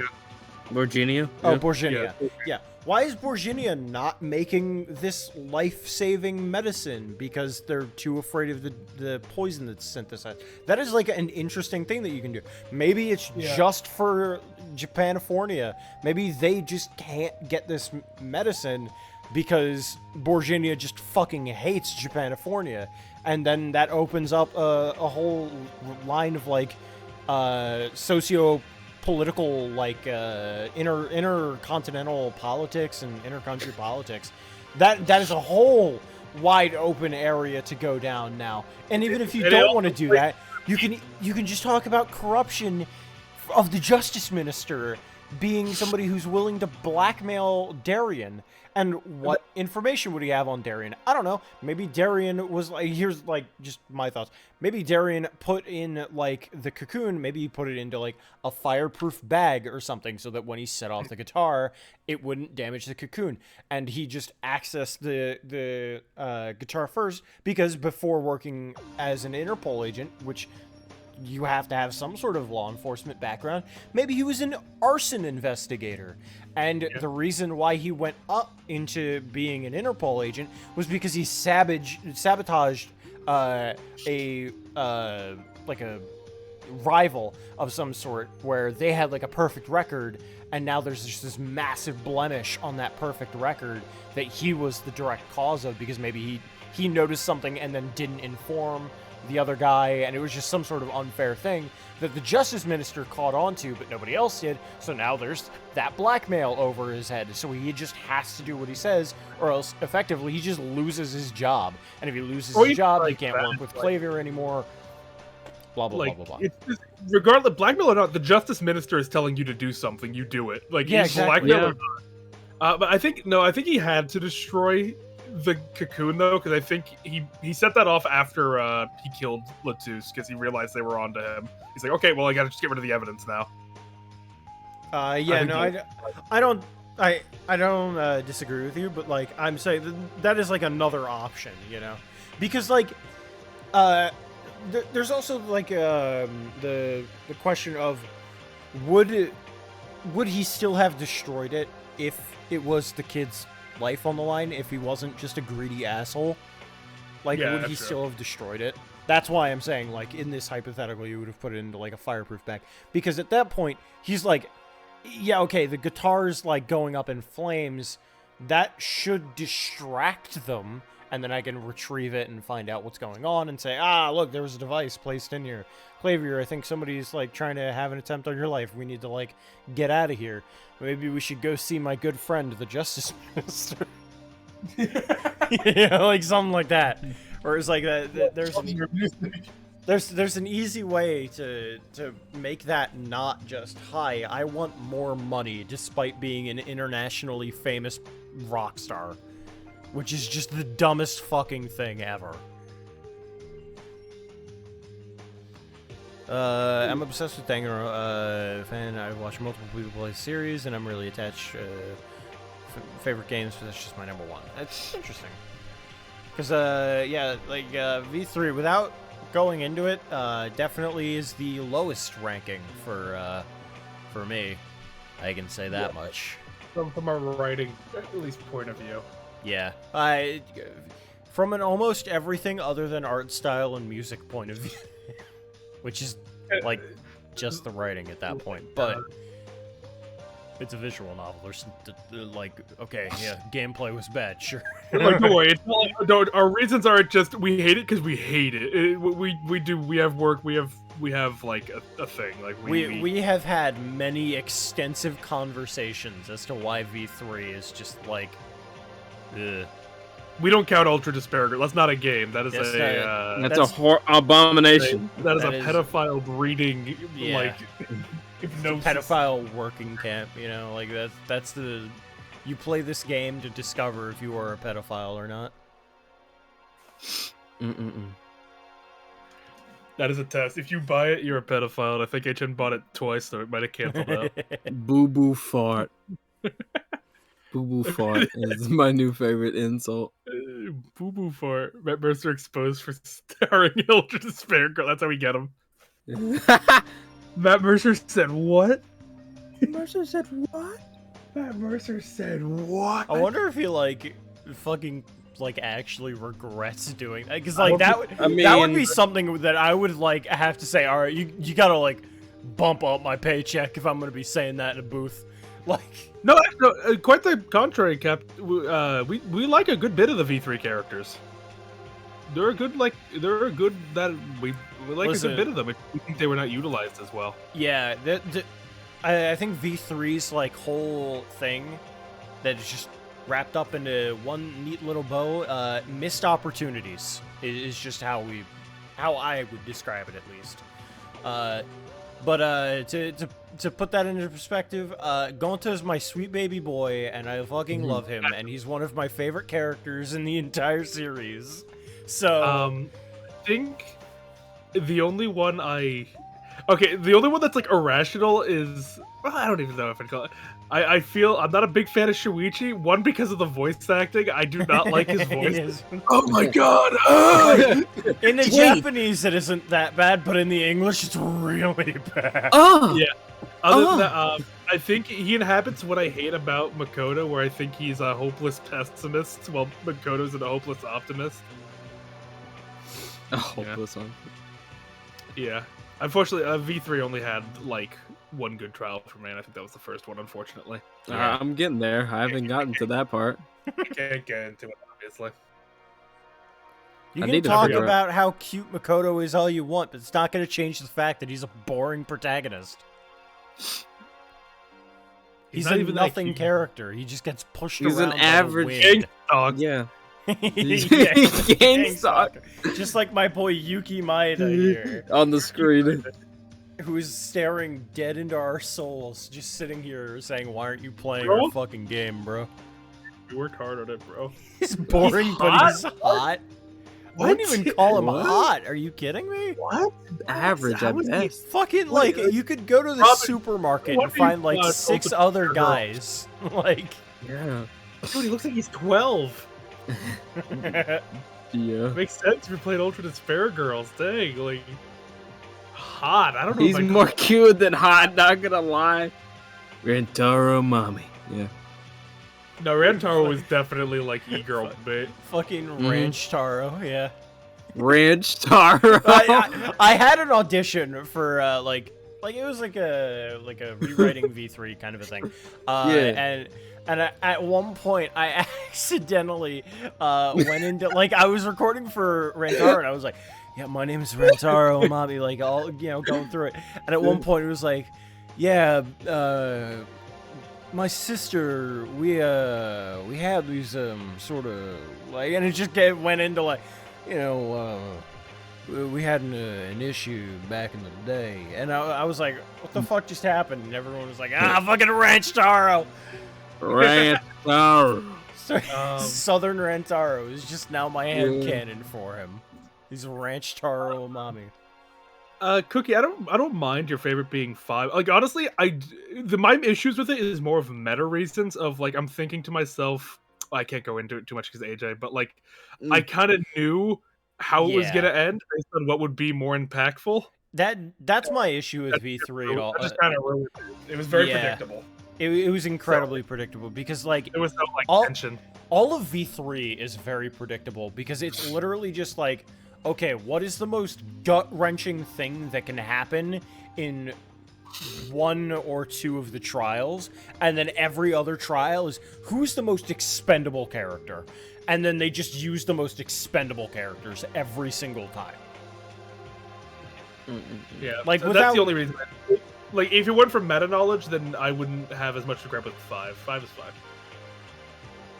Oh, Borginia. Yeah. Why is Borginia not making this life-saving medicine? Because they're too afraid of the poison that's synthesized. That is like an interesting thing that you can do. Maybe it's just for Japanifornia. Maybe they just can't get this medicine because Borginia just fucking hates Japanifornia. And then that opens up a whole line of like socio-political like intercontinental politics and intercountry politics. That is a whole wide open area to go down now. And even if you don't want to do that, you can just talk about corruption of the Justice Minister being somebody who's willing to blackmail Darian. And what information would he have on Darian? I don't know. Maybe Darian was like, here's like just my thoughts. Maybe Darian put in like the cocoon, maybe he put it into like a fireproof bag or something so that when he set off the guitar, it wouldn't damage the cocoon. And he just accessed the guitar first because before working as an Interpol agent, which you have to have some sort of law enforcement background, maybe he was an arson investigator. And the reason why he went up into being an Interpol agent was because he sabotaged a rival of some sort where they had like a perfect record, and now there's just this massive blemish on that perfect record that he was the direct cause of because maybe he noticed something and then didn't inform the other guy, and it was just some sort of unfair thing that the Justice Minister caught on to, but nobody else did, so now there's that blackmail over his head, so he just has to do what he says, or else, effectively, he just loses his job, and if he loses his job, he can't work with Clavier anymore, blah, blah, blah, blah, blah. It's just, regardless, blackmail or not, the Justice Minister is telling you to do something, you do it. Like, yeah, exactly. Blackmail or not. But I think he had to destroy the cocoon though, because I think he set that off after he killed Latus because he realized they were onto him. He's like, okay, well I gotta just get rid of the evidence now. I I don't disagree with you, but like I'm saying that is like another option, you know, because like there's also like the question of would he still have destroyed it if it was the kid's life on the line, if he wasn't just a greedy asshole? Like, Yeah, would he still have destroyed it? That's why I'm saying, like, in this hypothetical, you would have put it into, like, a fireproof bag. Because at that point, he's like, yeah, okay, the guitar's, like, going up in flames. That should distract them, and then I can retrieve it and find out what's going on and say, ah, look, there was a device placed in here. Clavier, I think somebody's, like, trying to have an attempt on your life. We need to, like, get out of here. Maybe we should go see my good friend, the Justice Minister. You know, like something like that. Or it's like that there's an easy way to make that not just, hi, I want more money despite being an internationally famous rock star, which is just the dumbest fucking thing ever. I'm obsessed with Danganronpa, fan. I watch multiple people play the series, and I'm really attached. Favorite games, but that's just my number one. That's interesting. Because, yeah, like, V3, without going into it, definitely is the lowest ranking for me. I can say that much. From a writing, at least, point of view. Yeah. From an almost everything other than art style and music point of view. Which is, like, just the writing at that point. But it's a visual novel. There's, like, okay, yeah, gameplay was bad, sure. Like, don't worry. It's not like, don't, our reasons aren't just we hate it because we hate it. We have work. We have like a thing. Like we have had many extensive conversations as to why V3 is just like, ugh. We don't count Ultra Disparager. That's not a game. That is that's a abomination. That is a pedophile breeding, yeah. like, hypnosis. Pedophile working camp, you know, like that's the, you play this game to discover if you are a pedophile or not. That is a test. If you buy it, you're a pedophile. And I think HN bought it twice, so it might have canceled out. Boo boo fart. Boo boo fart is my new favorite insult. Boo boo fart. Matt Mercer exposed for starring in Ultra Despair Girl. That's how we get him. Matt Mercer said what? Mercer said what? Matt Mercer said what? I wonder if he like fucking like actually regrets doing that, because like that would be something that I would like have to say. All right, you gotta like bump up my paycheck if I'm gonna be saying that in a booth. Like no, quite the contrary, Cap. We like a good bit of the V3 characters. They're a good that we like a good bit of them. We think they were not utilized as well. Yeah, I think V3's like whole thing that is just wrapped up into one neat little bow. Missed opportunities is just how I would describe it, at least. But to put that into perspective, Gonta is my sweet baby boy, and I fucking love him, and he's one of my favorite characters in the entire series. So, I think the only one the only one that's like irrational is, well, I don't even know if I'd call it. I feel I'm not a big fan of Shuichi. One, because of the voice acting. I do not like his voice. Oh my god! In the Japanese, it isn't that bad, but in the English, it's really bad. Yeah. Other than that, I think he inhabits what I hate about Makoto, where I think he's a hopeless pessimist, while Makoto's a hopeless optimist. A hopeless one. Yeah. Unfortunately, V3 only had like one good trial for me, and I think that was the first one, unfortunately. I'm getting there. I haven't gotten to that part. Can't get into it, obviously. You can talk about how cute Makoto is all you want, but it's not going to change the fact that he's a boring protagonist. He's a nothing character. He just gets pushed around. He's an average gang dog. Yeah. Gang stalker. Just like my boy Yuki Maeda here. On the screen. Who is staring dead into our souls, just sitting here saying, why aren't you playing our fucking game, bro? You worked hard on it, bro. He's boring, but he's hot. I wouldn't even call him What? hot. Are you kidding me? What? Average How at is he- best. Fucking What? like you could go to the Robin, supermarket what and do you find like want 6 ultimate other girls? guys. Like, Yeah. Dude, he looks like he's 12. Yeah. Makes sense if you're playing Ultra Despair Girls. Dang, like hot. I don't know. He's if I more cute than hot, not gonna lie. Rentaro mommy. Yeah. No, Rantaro was definitely like e-girl bit. fucking Ranch Taro, yeah. Ranch Taro. I had an audition for like it was like a rewriting V3 kind of a thing. Yeah. And at one point I accidentally went into like I was recording for Rantaro and I was like, yeah, my name is Rantaro, mommy, like all going through it. And at one point it was like, yeah, my sister, we had these sort of like, and it just went into like, we had an issue back in the day, and I was like, what the fuck just happened? And everyone was like, fucking Ranch Taro. Ranch Taro. Southern Rantaro is just now my headcanon for him. He's Ranch Taro Umami. Cookie, I don't mind your favorite being 5. Like honestly, my issues with it is more of meta reasons of like I'm thinking to myself, I can't go into it too much because AJ, but like I kind of knew how it was gonna end based on what would be more impactful. That's my issue with V3 at all. That just kind of ruined it. It was very predictable. It was incredibly predictable because like there was no like tension. All of V3 is very predictable because it's literally just like, okay, what is the most gut-wrenching thing that can happen in 1 or 2 of the trials? And then every other trial is, who's the most expendable character? And then they just use the most expendable characters every single time. Yeah, like so that's the only reason. Like, if it went for meta knowledge, then I wouldn't have as much to grab with 5. 5 is 5.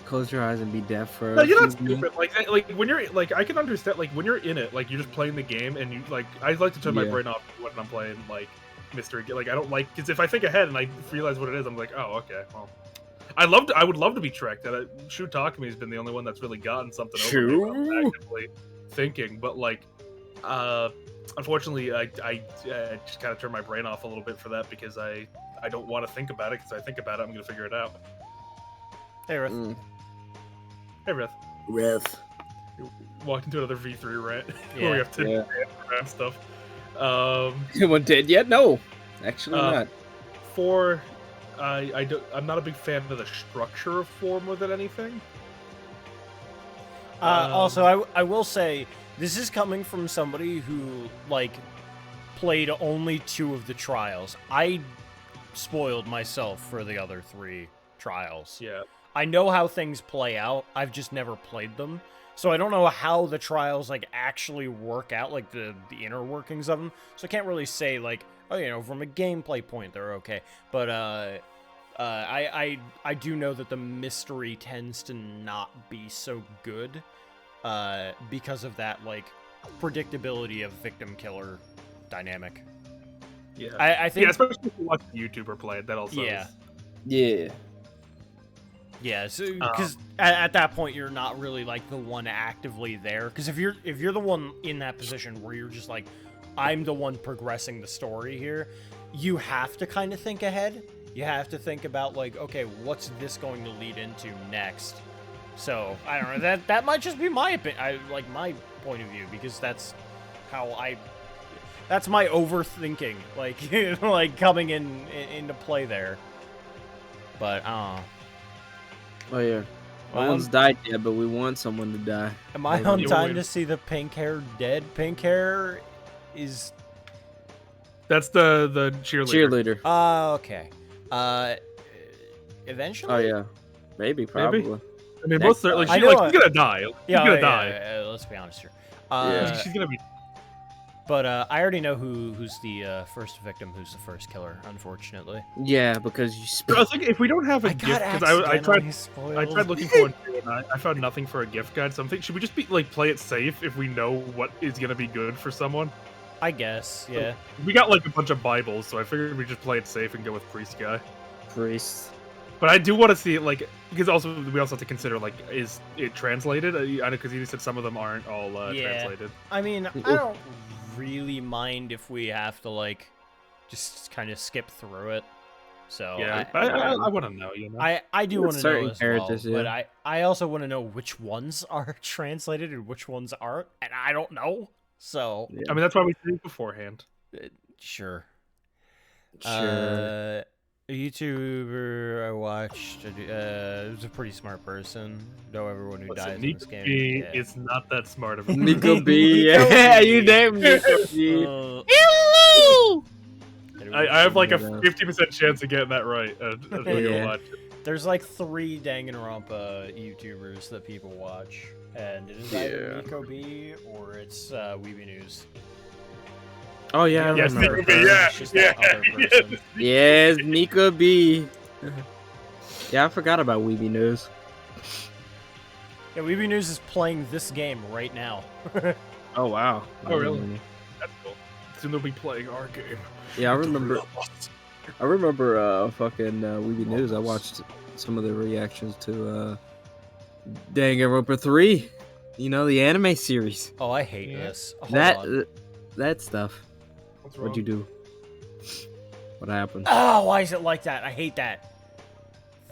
Close your eyes and be deaf for. No, you're not stupid. Like when you're like, I can understand. Like when you're in it, like you're just playing the game, and you like. I like to turn my brain off when I'm playing like mystery. Like I don't like because if I think ahead and I realize what it is, I'm like, oh, okay, well. I would love to be tricked. And Shu Takumi has been the only one that's really gotten something over me when I'm actively thinking. But like, unfortunately, I just kind of turn my brain off a little bit for that because I don't want to think about it because I think about it, I'm gonna figure it out. Hey, Riff. Hey, Riff. Walked into another V3 rant where we have to rant stuff. Anyone dead yet? No, actually not. 4, I'm not a big fan of the structure of 4 more than anything. Also, I will say this is coming from somebody who like played only 2 of the trials. I spoiled myself for the other 3 trials. Yeah. I know how things play out. I've just never played them. So I don't know how the trials like actually work out, like the inner workings of them. So I can't really say like, oh, from a gameplay point they're okay. But I do know that the mystery tends to not be so good because of that like predictability of victim killer dynamic. Yeah. I think especially if you watch a YouTuber play it, that also Yeah. Yeah, so because at that point you're not really like the one actively there. Because if you're the one in that position where you're just like, I'm the one progressing the story here, you have to kind of think ahead. You have to think about like, okay, what's this going to lead into next? So I don't know. That might just be my opinion, like my point of view, because that's how that's my overthinking, like like coming into play there. But Oh yeah. No one's died yet, but we want someone to die. Am I on time to see the pink hair dead? Pink hair is... That's the cheerleader. Oh, okay. Eventually? Oh yeah. Maybe, probably. Maybe? I mean, most certainly, she's gonna die. She's gonna die. Let's be honest here. She's gonna be... But I already know who's the first victim, who's the first killer, unfortunately. Yeah, because you. I was thinking if we don't have a gift, because I tried looking for one too, and I found nothing for a gift guide. So I'm thinking, should we just be like play it safe if we know what is gonna be good for someone? I guess, yeah. So we got like a bunch of Bibles, so I figured we just play it safe and go with priest guy. Priest. But I do want to see it, like, because we also have to consider, like, is it translated? I know because you said some of them aren't all translated. I mean, I don't really mind if we have to like just kind of skip through it. So Yeah, I want to know. You know, I do want to know certain as well, characters, but yeah. I also want to know which ones are translated and which ones aren't, and I don't know. So I mean, that's why we say beforehand. sure. Sure. A YouTuber I watched, was a pretty smart person. Know everyone who dies in this game. Yeah. It's not that smart of a Nico B. Yeah, you named Nico B. Hello! I have like a 50% chance of getting that right. Yeah. There's like 3 Danganronpa YouTubers that people watch, and it is either Nico B or it's Weeby News. Oh yeah, I Yes, remember. Nico B, yeah, It's just that other person. Yes, Nico B. Yeah, I forgot about Weeby News. Yeah, Weeby News is playing this game right now. Oh wow. Oh really? That's cool. Soon they'll be playing our game. Yeah, I remember. Fucking Weeby News. I watched some of the reactions to Danganronpa 3. You know, the anime series. Oh, I hate this. Hold That on. that stuff. What's wrong? What'd you do? What happened? Oh, why is it like that? I hate that.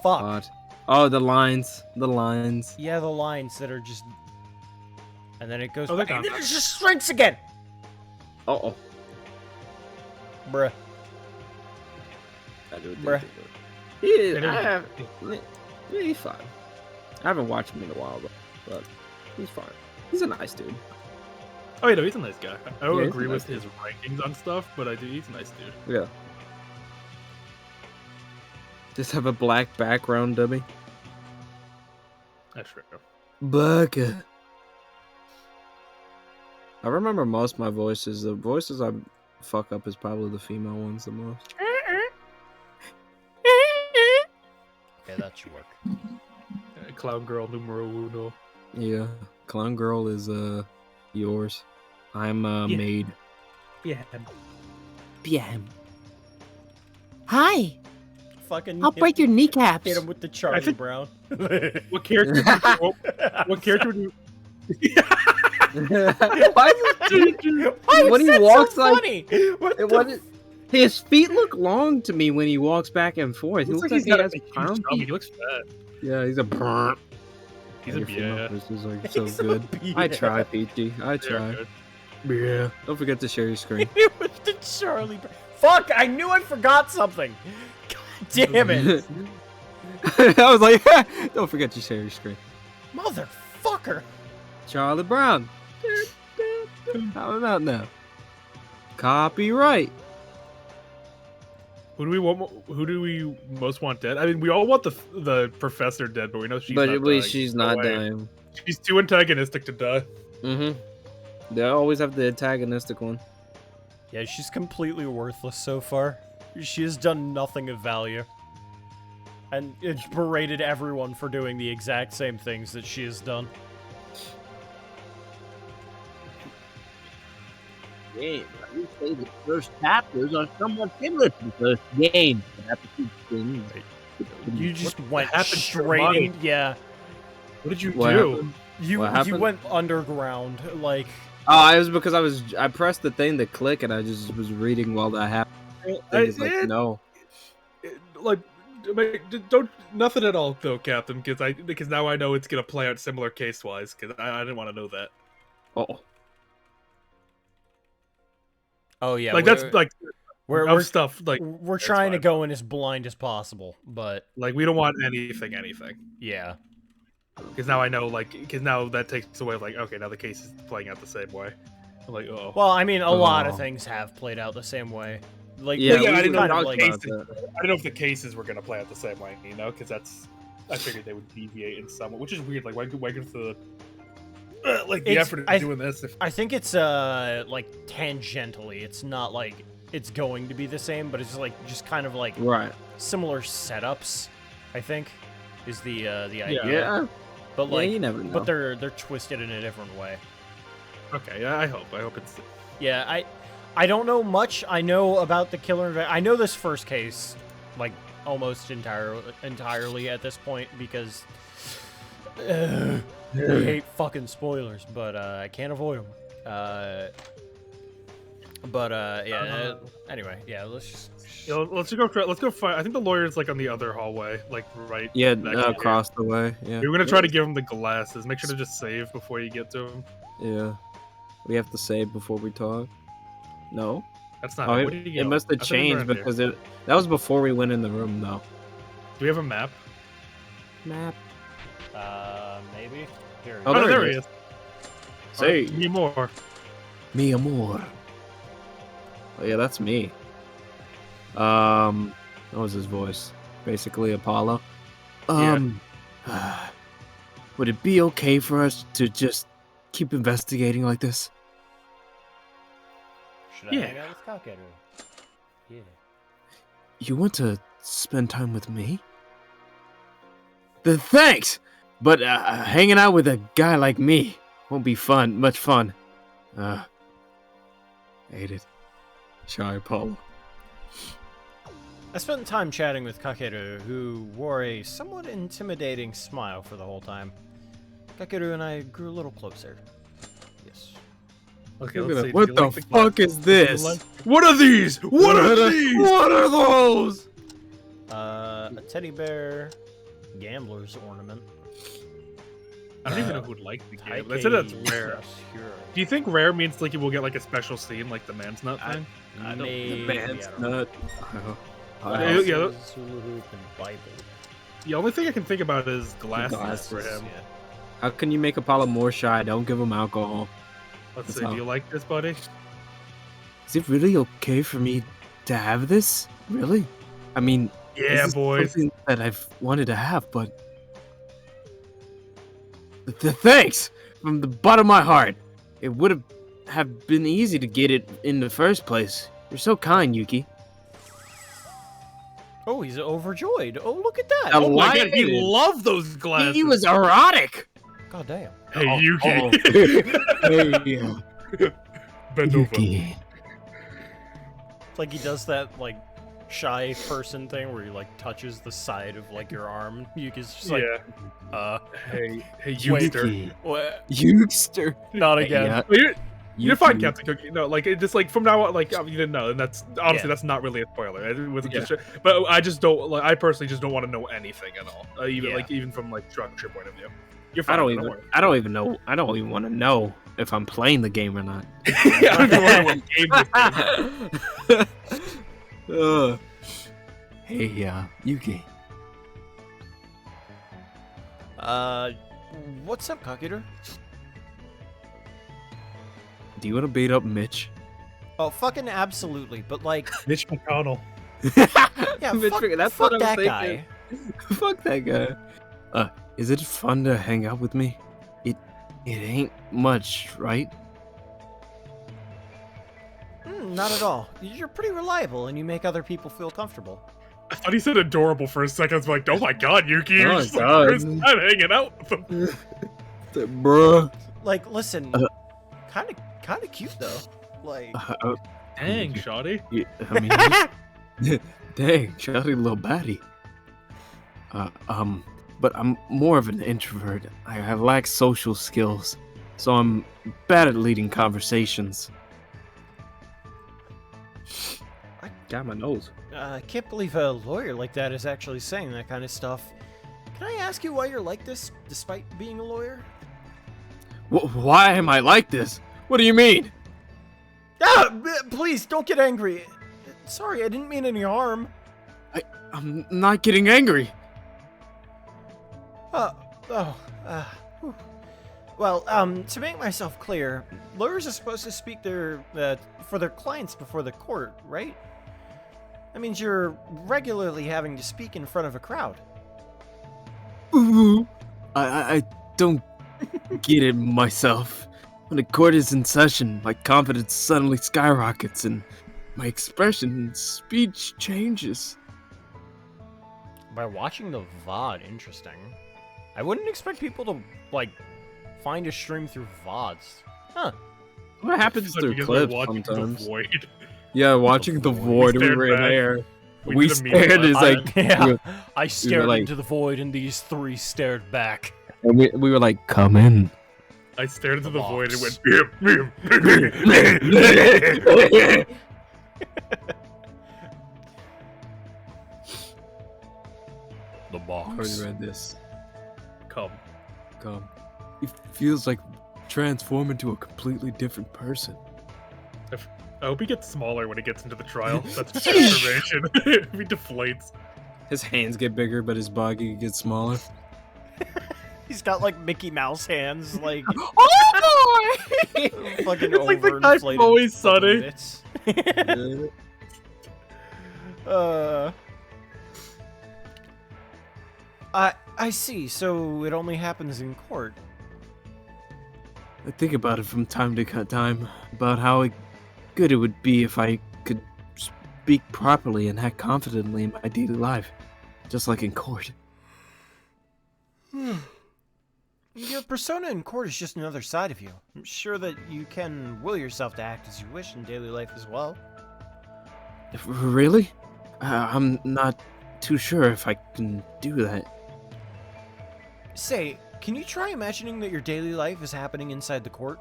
Fuck. What? Oh, the lines. The lines. Yeah, the lines that are just... And then it goes Oh, back, they're and then gone. it just shrinks again! Uh-oh. Bruh. I do it. Bruh. He's fine. I haven't watched him in a while, but he's fine. He's a nice dude. Oh, you know, he's a nice guy. I don't Yeah, he's agree a with nice his rankings on stuff, but he's a nice dude. Yeah. Just have a black background, dummy. That's true. Baka. I remember most of my voices. The voices I fuck up is probably the female ones the most. Okay, that should work. Clown girl numero uno. Yeah. Clown girl is yours. I'm Yeah. maid. Yeah. PM. Hi, Fucking I'll break your kneecaps. hit him with the Charlie think- Brown. What character? What character would you? Why is this Why when is he that walks so like funny? What it the wasn't. His feet look long to me when he walks back and forth. He looks like he's he got a has huge pound tummy. feet. He looks fat. Yeah, he's a burnt. He's a yeah. This is like so He's a good. I BF. try, Peachy. I try. Yeah. Don't forget to share your screen. with the Charlie Brown. Fuck! I knew I forgot something. God damn it, I was like, don't forget to share your screen. motherfucker! Charlie Brown. How about now? Copyright. Who do we want? Who do we most want dead? I mean, we all want the professor dead, but we know she's not dying. She's No not way. dying. She's too antagonistic to die. Mm-hmm. They always have the antagonistic one. Yeah, she's completely worthless so far. She has done nothing of value. And it's berated everyone for doing the exact same things that she has done. Game. I would say the first chapters are somewhat similar to the first game. But after two things, You just went happened to your straight body? in. Yeah. What did you What do? happened? You What happened? went underground. Like, Oh, it was because I pressed the thing to click and I just was reading while that happened. It's like, no. Like, don't nothing at all though, Captain. Because now I know it's gonna play out similar case wise. Because I didn't want to know that. Oh. oh yeah, Like that's like we're stuff. Like we're it's trying to fine. go in as blind as possible, but we don't want anything. yeah. Because now I know. Because now that takes away. Like, okay, now the case is playing out the same way. I'm like, oh. Well, I mean, a lot of Oh. things have played out the same way. Like, Yeah, yeah, we I didn't know kind how of like, cases. that. I don't know if the cases were gonna play out the same way. You know, because I figured they would deviate in some way, which is weird. Like, why go through the the It's- effort of I- doing this? If I think it's like tangentially. It's not like it's going to be the same, but it's like just kind of like Right. similar setups. I think is the idea. Yeah. But like, you never know. but they're twisted in a different way. okay, yeah, I hope it's. Yeah, I don't know much. I know about the killer. I know this first case, like almost entirely at this point because I hate fucking spoilers, but I can't avoid them. Yeah. Anyway, yeah. Let's just. Let's go find. I think the lawyer's like on the other hallway, like right. Yeah, next to across the way. Yeah. We're gonna try to give him the glasses. Make sure to just save before you get to him. Yeah. We have to save before we talk. No. That's not. Oh, What did you it must have changed because that was before we went in the room, though. Do we have a map? Map. Maybe. Here. Oh, Oh, there he he is. Say, Me more. mi amor. Oh, yeah, that's me. What was his voice? Basically, Apollo. Would it be okay for us to just keep investigating like this? Should I hang out with Kakeru? Yeah. You want to spend time with me? Then thanks! But hanging out with a guy like me won't be much fun. Hate it. Sorry, Apollo. I spent time chatting with Kakeru, who wore a somewhat intimidating smile for the whole time. Kakeru and I grew a little closer. Yes. Okay, Look let's at see. it. What the fuck is this? What are these? What are these? What are those? A teddy bear, gambler's ornament. I don't even know who would like the game. They said that's rare. Do you think rare means like you will get like a special scene, like the man's nut thing? I don't The man's nut. Yeah, Bible. the only thing I can think about is glasses, for Glasses, him. Yeah. How can you make Apollo more shy? Don't give him alcohol. Let's That's see. all. Do you like this, buddy? Is it really okay for me to have this? Really? I mean, Yeah, this is boys. something that I've wanted to have, but thanks from the bottom of my heart. It would have been easy to get it in the first place. You're so kind, Yuki. Oh, he's overjoyed. Oh, look at that. Oh my god, he Delighted. loved those glasses. He was erotic. God damn. Hey, Yuki. Hey, Bend over. Yuki. It's like he does that, like, shy person thing where he, like, touches the side of, like, your arm. Yuki's just like, Yeah. Hey, Wait. Yukester. what? Yukester. Not again. Yeah. You're fine, Captain Cookie. No, like it just like from now on, like you didn't know, and that's honestly Yeah. that's not really a spoiler. It wasn't just, but I just don't like. I personally just don't want to know anything at all, even from like structure point of view. You're fine. I don't even know. I don't even want to know if I'm playing the game or not. Yeah, I don't know what game this is. Hey, Yuki. What's up, Kakeru? Do you want to beat up Mitch? Oh, fucking absolutely. But, like, Mitch McConnell. yeah, Mitch, fuck, that's fuck what I'm that guy. thinking. Fuck that guy. Is it fun to hang out with me? It ain't much, right? Not at all. You're pretty reliable, and you make other people feel comfortable. I thought he said adorable for a second. I was like, oh my god, Yuki, you're Oh just my like God. first time hanging out with him. Bruh. Like, listen, kind of cute though. Like, Dang, shoddy. Yeah, I mean, dang, shouty little baddie. But I'm more of an introvert. I lack social skills, so I'm bad at leading conversations. Got my nose. I can't believe a lawyer like that is actually saying that kind of stuff. Can I ask you why you're like this, despite being a lawyer? Why am I like this? What do you mean? Please, don't get angry. Sorry, I didn't mean any harm. I'm not getting angry. Whew. Well, to make myself clear, lawyers are supposed to speak for their clients before the court, right? That means you're regularly having to speak in front of a crowd. Ooh, I don't get it myself. When the court is in session, my confidence suddenly skyrockets and my expression and speech changes. By watching the VOD, interesting. I wouldn't expect people to, like, find a stream through VODs. Huh. What happens Like, through because we're clips watching sometimes? The Void. Yeah, watching the void. We stared were in back. air. We did a meme stared last as night. like, Yeah, I stared like- into the void, and these three stared back. and we were like, come in. I stared into the void and box. went, The box. Already read this. Come. Come. It feels like transform into a completely different person. I hope he gets smaller when he gets into the trial. That's transformation. He deflates. His hands get bigger, but his body gets smaller. He's got like Mickey Mouse hands, like Oh boy! fucking It's like the guy from overinflated Always fucking Sunny. bits. I see. So it only happens in court. I think about it from time to time, about how good it would be if I could speak properly and act confidently in my daily life, just like in court. Your persona in court is just another side of you. I'm sure that you can will yourself to act as you wish in daily life as well. Really? I'm not too sure if I can do that. Say, can you try imagining that your daily life is happening inside the court?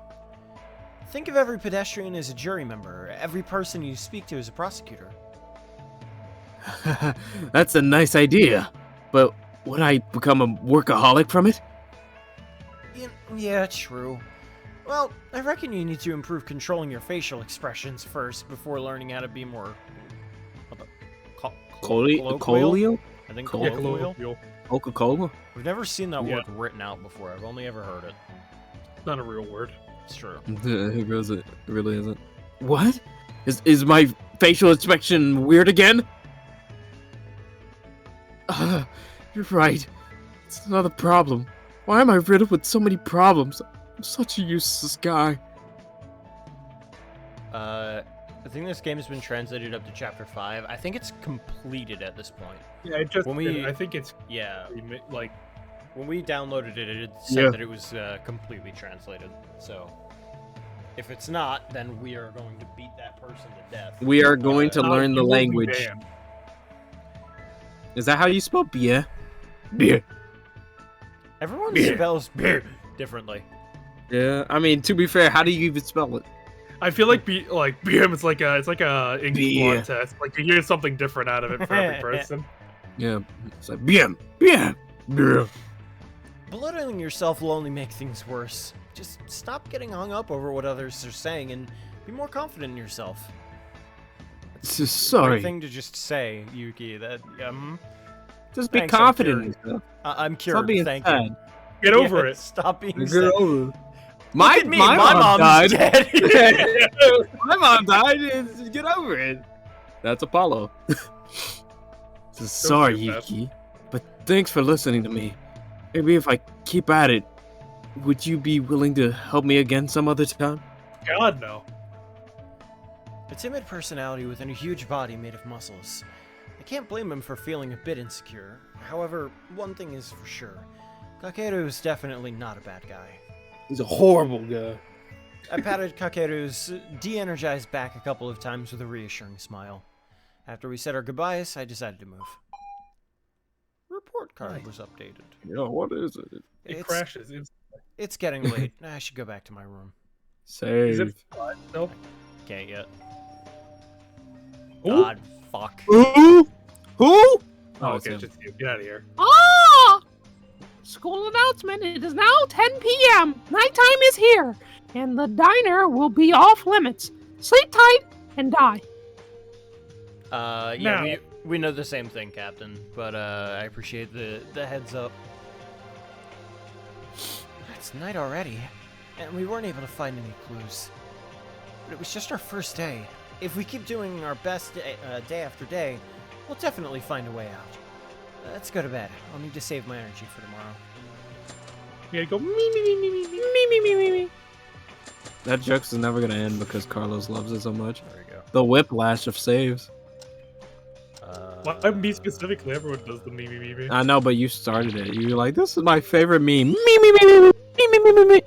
Think of every pedestrian as a jury member, every person you speak to as a prosecutor. That's a nice idea, but would I become a workaholic from it? Yeah, true. Well, I reckon you need to improve controlling your facial expressions first before learning how to be more... colloquial? Colio? I think Yeah, colloquial. Coca-Cola? We've never seen that Yeah. word written out before. I've only ever heard it. Not a real word. It's true. It really isn't. What? Is my facial expression weird again? You're right. It's another problem. Why am I riddled with so many problems? I'm such a useless guy. I think this game has been translated up to chapter 5. I think it's completed at this point. Yeah, it just. When we- I think it's Yeah, like. when we downloaded it, it said Yeah. that it was completely translated. So, if it's not, then we are going to beat that person to death. We are going to Oh, learn the you will be language. banned. Is that how you spell beer? Beer. Everyone Beer. spells beer differently. Yeah, I mean, to be fair, how do you even spell it? I feel like BM it's like a English Beer. blot test. Like you hear something different out of it for every person. Yeah, it's like beer. Beer. Beer. Belittling yourself will only make things worse. Just stop getting hung up over what others are saying and be more confident in yourself. Sorry. Great thing to just say, Yuki. That Just be Thanks, I'm confident in cured. yourself. I'm Stop cured. being Thank sad. you. Get over Yeah, it. Stop being Get sad. over it. Look My at me, my mom's died. dead. My mom died. Just get over it. That's Apollo. Sorry, feel bad. Yuki, but thanks for listening to me. Maybe if I keep at it, would you be willing to help me again some other time? God no. A timid personality within a huge body made of muscles. I can't blame him for feeling a bit insecure. However, one thing is for sure. Kakeru is definitely not a bad guy. He's a horrible guy. I patted Kakeru's de-energized back a couple of times with a reassuring smile. After we said our goodbyes, I decided to move. Report card was updated. Yeah, what is it? It crashes. It's getting late. I should go back to my room. Is Save. it? Nope. Can't yet. Who? God, fuck. Who? Oh, it's okay, him. just you. Get out of here. Ah! School announcement. It is now 10 p.m. Nighttime is here, and the diner will be off limits. Sleep tight and die. Yeah, No. we know the same thing, Captain, but I appreciate the heads up. It's night already, and we weren't able to find any clues. But it was just our first day. If we keep doing our best day after day, we'll definitely find a way out. Let's go to bed. I'll need to save my energy for tomorrow. You gotta go me me me me me me. Me, me, me, me, me. That joke's never gonna end because Carlos loves it so much. There we go. The whiplash of saves. Why me specifically? Everyone does the me me me me. I know, but you started it. You were like, "This is my favorite meme." Me, me, me, me, me, me, me, me, me.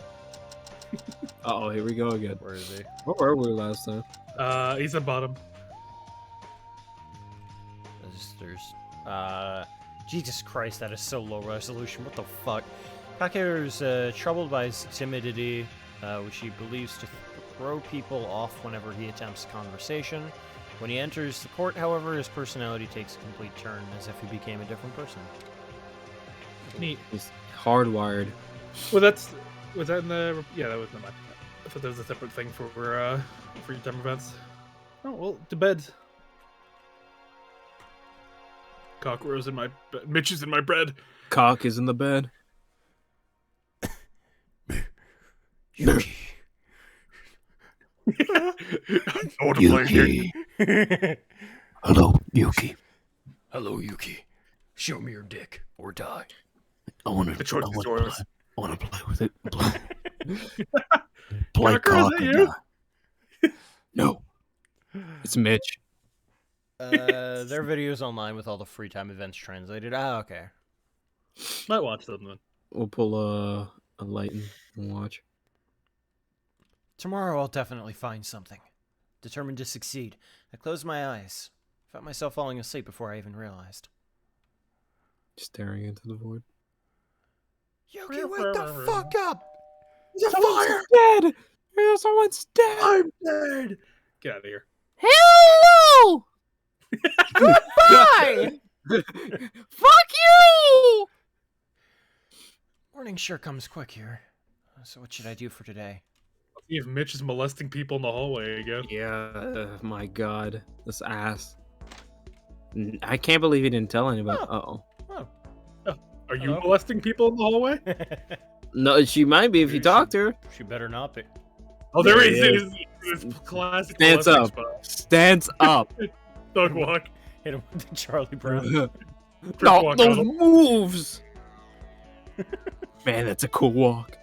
Uh oh, here we go again. Where is he? Where were we last time? He's at bottom. registers. Jesus Christ, that is so low resolution. What the fuck? Kakeru is troubled by his timidity, which he believes to throw people off whenever he attempts conversation. When he enters the court, however, his personality takes a complete turn, as if he became a different person. Neat. He's hardwired. Well, was that in the? Yeah, that was in my. I thought there was a separate thing for your time events. Oh well, to bed. Cockroach in my bed. Mitch is in my bread. Cock is in the bed. Yuki. Yuki. Hello, Yuki. Hello, Yuki. Show me your dick or die. I want The to choice is yours. I want to play with it. Play Tucker, is cock that and you? die. No. It's Mitch. There are videos online with all the free time events translated. Ah, okay. Might watch them then. We'll pull a light and watch. Tomorrow I'll definitely find something. Determined to succeed. I closed my eyes. Found myself falling asleep before I even realized. Staring into the void. Yuki, wake the fuck up! Someone's dead! Yeah, someone's dead! I'm dead. Get out of here. Hello! Goodbye! Fuck you! Morning sure comes quick here. So what should I do for today? See if Mitch is molesting people in the hallway again. Yeah, my god. This ass. I can't believe he didn't tell anybody. Oh. Uh-oh. Are you Hello? molesting people in the hallway? No, she might be if you talk to her. She better not be. Oh, there There he he is. His classic Stands molesting up. spot. Stands up. Dog walk. Hit him with the Charlie Brown. No, walk those out. moves. Man, that's a cool walk.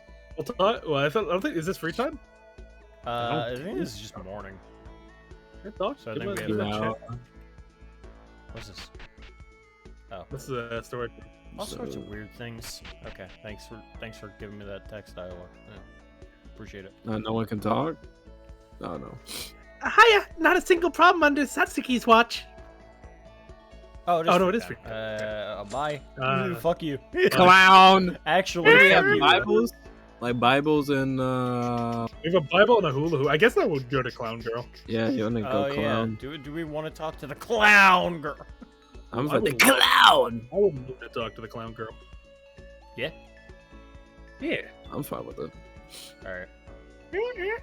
Well, I don't think is this free time? I think this is just morning. Good talk. So I Good think one. we Good have one, Wow. What's this? Oh, This is a story. all sorts of So- weird things. Okay, thanks for giving me that text dialogue. Yeah. Appreciate it. No one can talk? Oh, no. Hiya! Not a single problem under Satsuki's watch. Oh, it is Oh, no, free it is time. free Bye. Fuck you. Clown! Actually, We fuck have you. Bibles? Like Bibles and, We have a Bible and a hula hoop. I guess that would go to Clown Girl. yeah, you want to go Oh clown. yeah. Do we want to talk to the clown girl? I'm I for the would- clown! I would love to talk to the Clown Girl. Yeah. Yeah. I'm fine with it. All right. Sure.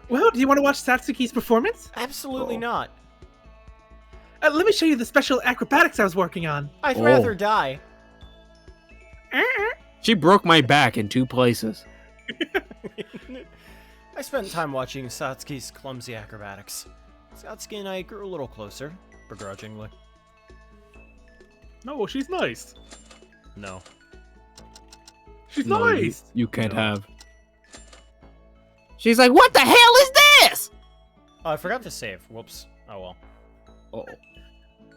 Well, do you want to watch Satsuki's performance? Absolutely Oh. not. Let me show you the special acrobatics I was working on. I'd Oh. rather die. She broke my back in 2 places. I spent time watching Satsuki's clumsy acrobatics. Satsuki and I grew a little closer, begrudgingly. No, she's nice. No. She's No, nice. You can't No. have. She's like, what the hell is this? Oh, I forgot to save. Whoops. Oh well. Oh,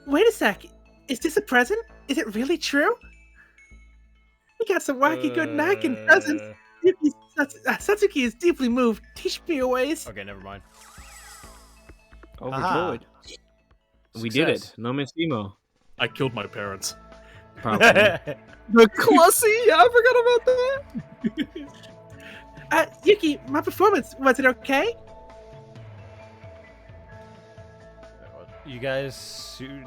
Wait a sec. Is this a present? Is it really true? We got some wacky good knocking presents. Satsuki is deeply moved. Teach me your ways. Okay, never mind. overjoyed. We did it. Success. No missimo. I killed my parents. Probably. The Clussy? I forgot about that. Yuki, my performance, was it okay? You guys sued.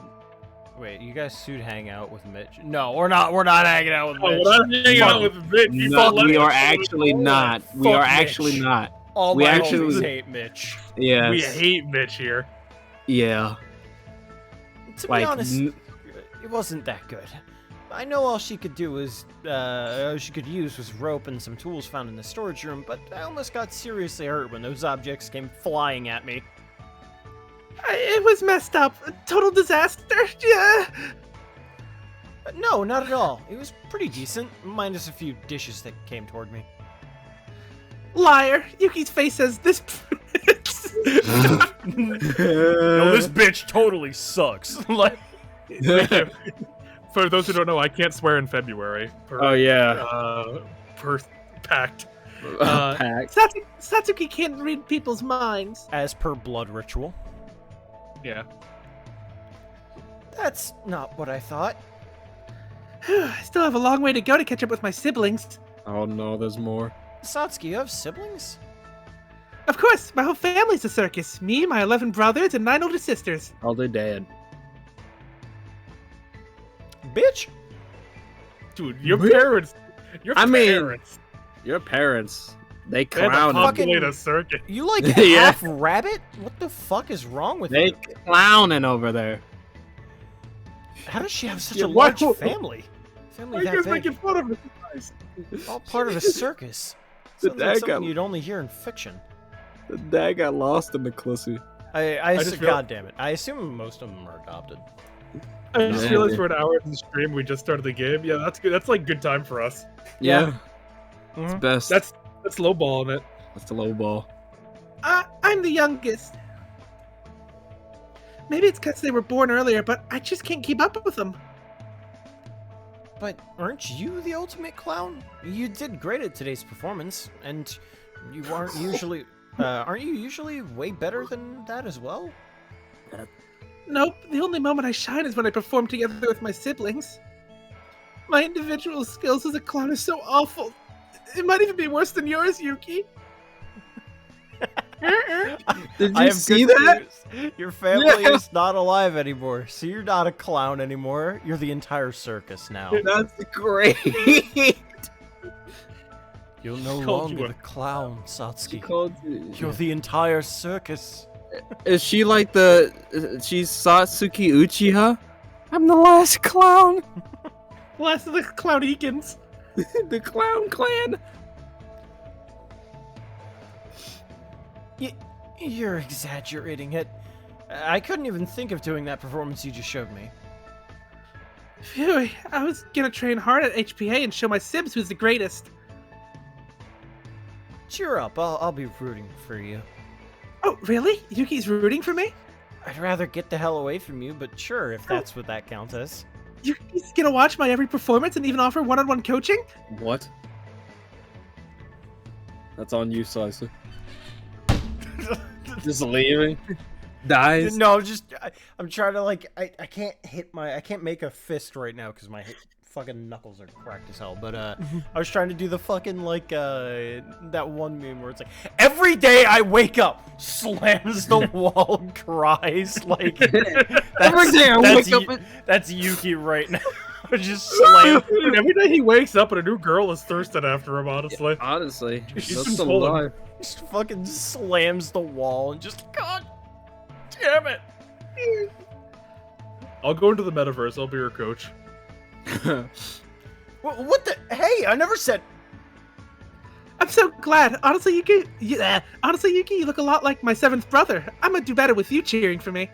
Wait, you guys sued hang out with Mitch? No, we're not. We're not hanging out with Oh, Mitch. when I'm hanging out with Mitch, you No, fall we in are love actually with not. We Fuck are Mitch. actually not. All we my actually- homies hate Mitch. Yes. We hate Mitch here. Yeah. To be Like, honest, it wasn't that good. I know all she could do was, all she could use was rope and some tools found in the storage room, but I almost got seriously hurt when those objects came flying at me. It was messed up. A total disaster. Yeah. No, not at all. It was pretty decent, minus a few dishes that came toward me. Liar. Yuki's face says this. No, this bitch totally sucks. Like, For those who don't know, I can't swear in February. Per, Oh, yeah. per pact. Pack. Satsuki can't read people's minds. as per blood ritual. Yeah. That's not what I thought. I still have a long way to go to catch up with my siblings. Oh no, there's more. Satsuki, you have siblings? Of course, my whole family's a circus. Me, my 11 brothers, and 9 older sisters. Oh, they're dead. Bitch! Dude, your parents. Your parents. Your parents. They They had to clown. populate a circuit. You like Yeah. half rabbit? What the fuck is wrong with They you? clowning over there. How does she have such Yeah, a large why- family? Why Family are you that guys big. making fun of me, guys? All part of a circus. The Sounds like dad something got- you'd only hear in fiction. The dad got lost in the clussy. I just feel- God damn it. I assume most of them are adopted. I just Yeah. realized we're an hour into the stream. We just started the game. Yeah, that's good. That's like good time for us. Yeah. Mhm. It's best. That's low balling it. That's the low ball. I'm the youngest. Maybe it's because they were born earlier, but I just can't keep up with them. But aren't you the ultimate clown? You did great at today's performance, and you aren't usually way better than that as well? Nope, the only moment I shine is when I perform together with my siblings. My individual skills as a clown are so awful. It might even be worse than yours, Yuki. Did I you have see good that? news. Your family Yeah. is not alive anymore, so you're not a clown anymore. You're the entire circus now. That's great. You're no called you longer a- the clown, Satsuki. Called you- You're the entire circus. Is she like the? She's Satsuki Uchiha? I'm the last clown. Last of the Clownekins. The clown clan. You're exaggerating it. I couldn't even think of doing that performance you just showed me. Phew, I was gonna train hard at HPA and show my Sibs who's the greatest. Cheer up, I'll be rooting for you. Oh, really? Yuki's rooting for me? I'd rather get the hell away from you, but sure, if that's what that counts as. Yuki's gonna watch my every performance and even offer one-on-one coaching? What? That's on you, Slicer. Just leaving. Dies. No, I'm trying to I can't make a fist right now because my fucking knuckles are cracked as hell. But I was trying to do the fucking that one meme where it's like every day I wake up, slams the wall, cries like Every day I wake up. That's Yuki right now. Just slam. Dude, every day he wakes up and a new girl is thirsting after him, honestly. Honestly, She's that's been the pulling. life. Just fucking slams the wall and just God damn it. I'll go into the metaverse. I'll be your coach. What the? Hey, I never said. I'm so glad. Honestly, Yuki, you look a lot like my 7th brother. I'm gonna do better with you cheering for me.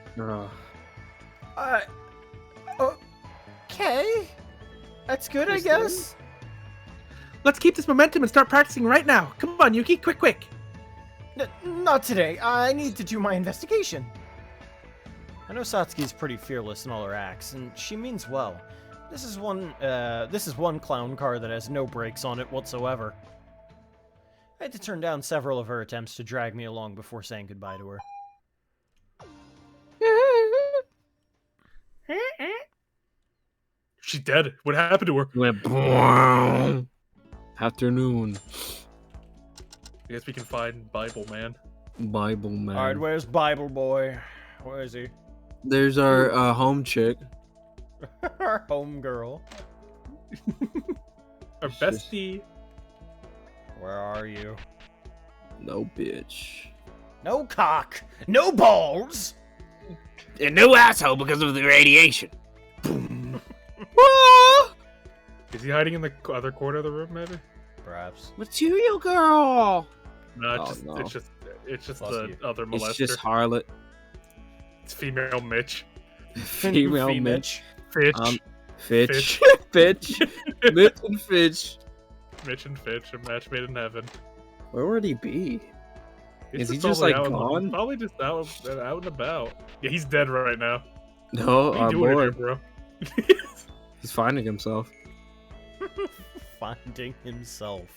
Okay. That's good, I Understand. guess. Let's keep this momentum and start practicing right now. Come on, Yuki, quick. Not today. I need to do my investigation. I know Satsuki's pretty fearless in all her acts, and she means well. This is one clown car that has no brakes on it whatsoever. I had to turn down several of her attempts to drag me along before saying goodbye to her. She's dead. What happened to her? Went boom. Afternoon. I guess we can find Bible Man. Bible man. Alright, where's Bible Boy? Where is he? There's our home chick. Our homegirl. Our bestie. Where are you? No bitch. No cock! No balls! And no asshole because of the radiation. Is he hiding in the other corner of the room, maybe? Perhaps. Material girl. No, Oh, no. it's just Fuck the you. other molester. It's just harlot. It's female Mitch. Female Mitch. Fitch. Fitch. Fitch. Mitch and Fitch. Mitch and Fitch, a match made in heaven. Where would he be? Is he just, probably like, out in the- gone? Probably just out and about. Yeah, he's dead right now. No, What are our you doing boy. here, bro? He's finding himself. Finding himself.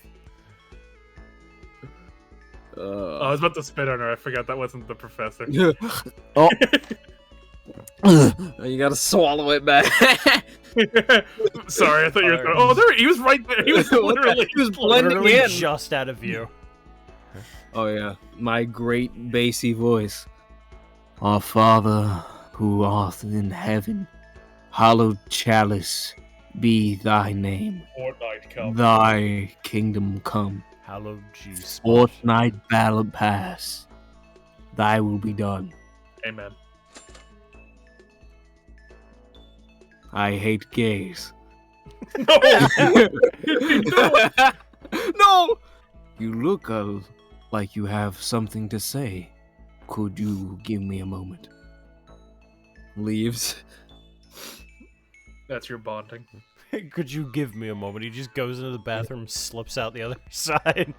Oh, I was about to spit on her. I forgot that wasn't the professor. Oh, You gotta swallow it back. Sorry, I thought you were. Oh, there he was right there. He was literally. He was blending Literally in. just out of view. Oh yeah, my great bassy voice. Our Father, who art in heaven, hallowed chalice be thy name. Fortnite come. Thy kingdom come. Hallowed Jesus. Fortnite battle pass. Thy will be done. Amen. I hate gays. No. No! You look like you have something to say. Could you give me a moment? Leaves. That's your bonding. Could you give me a moment? He just goes into the bathroom, slips out the other side.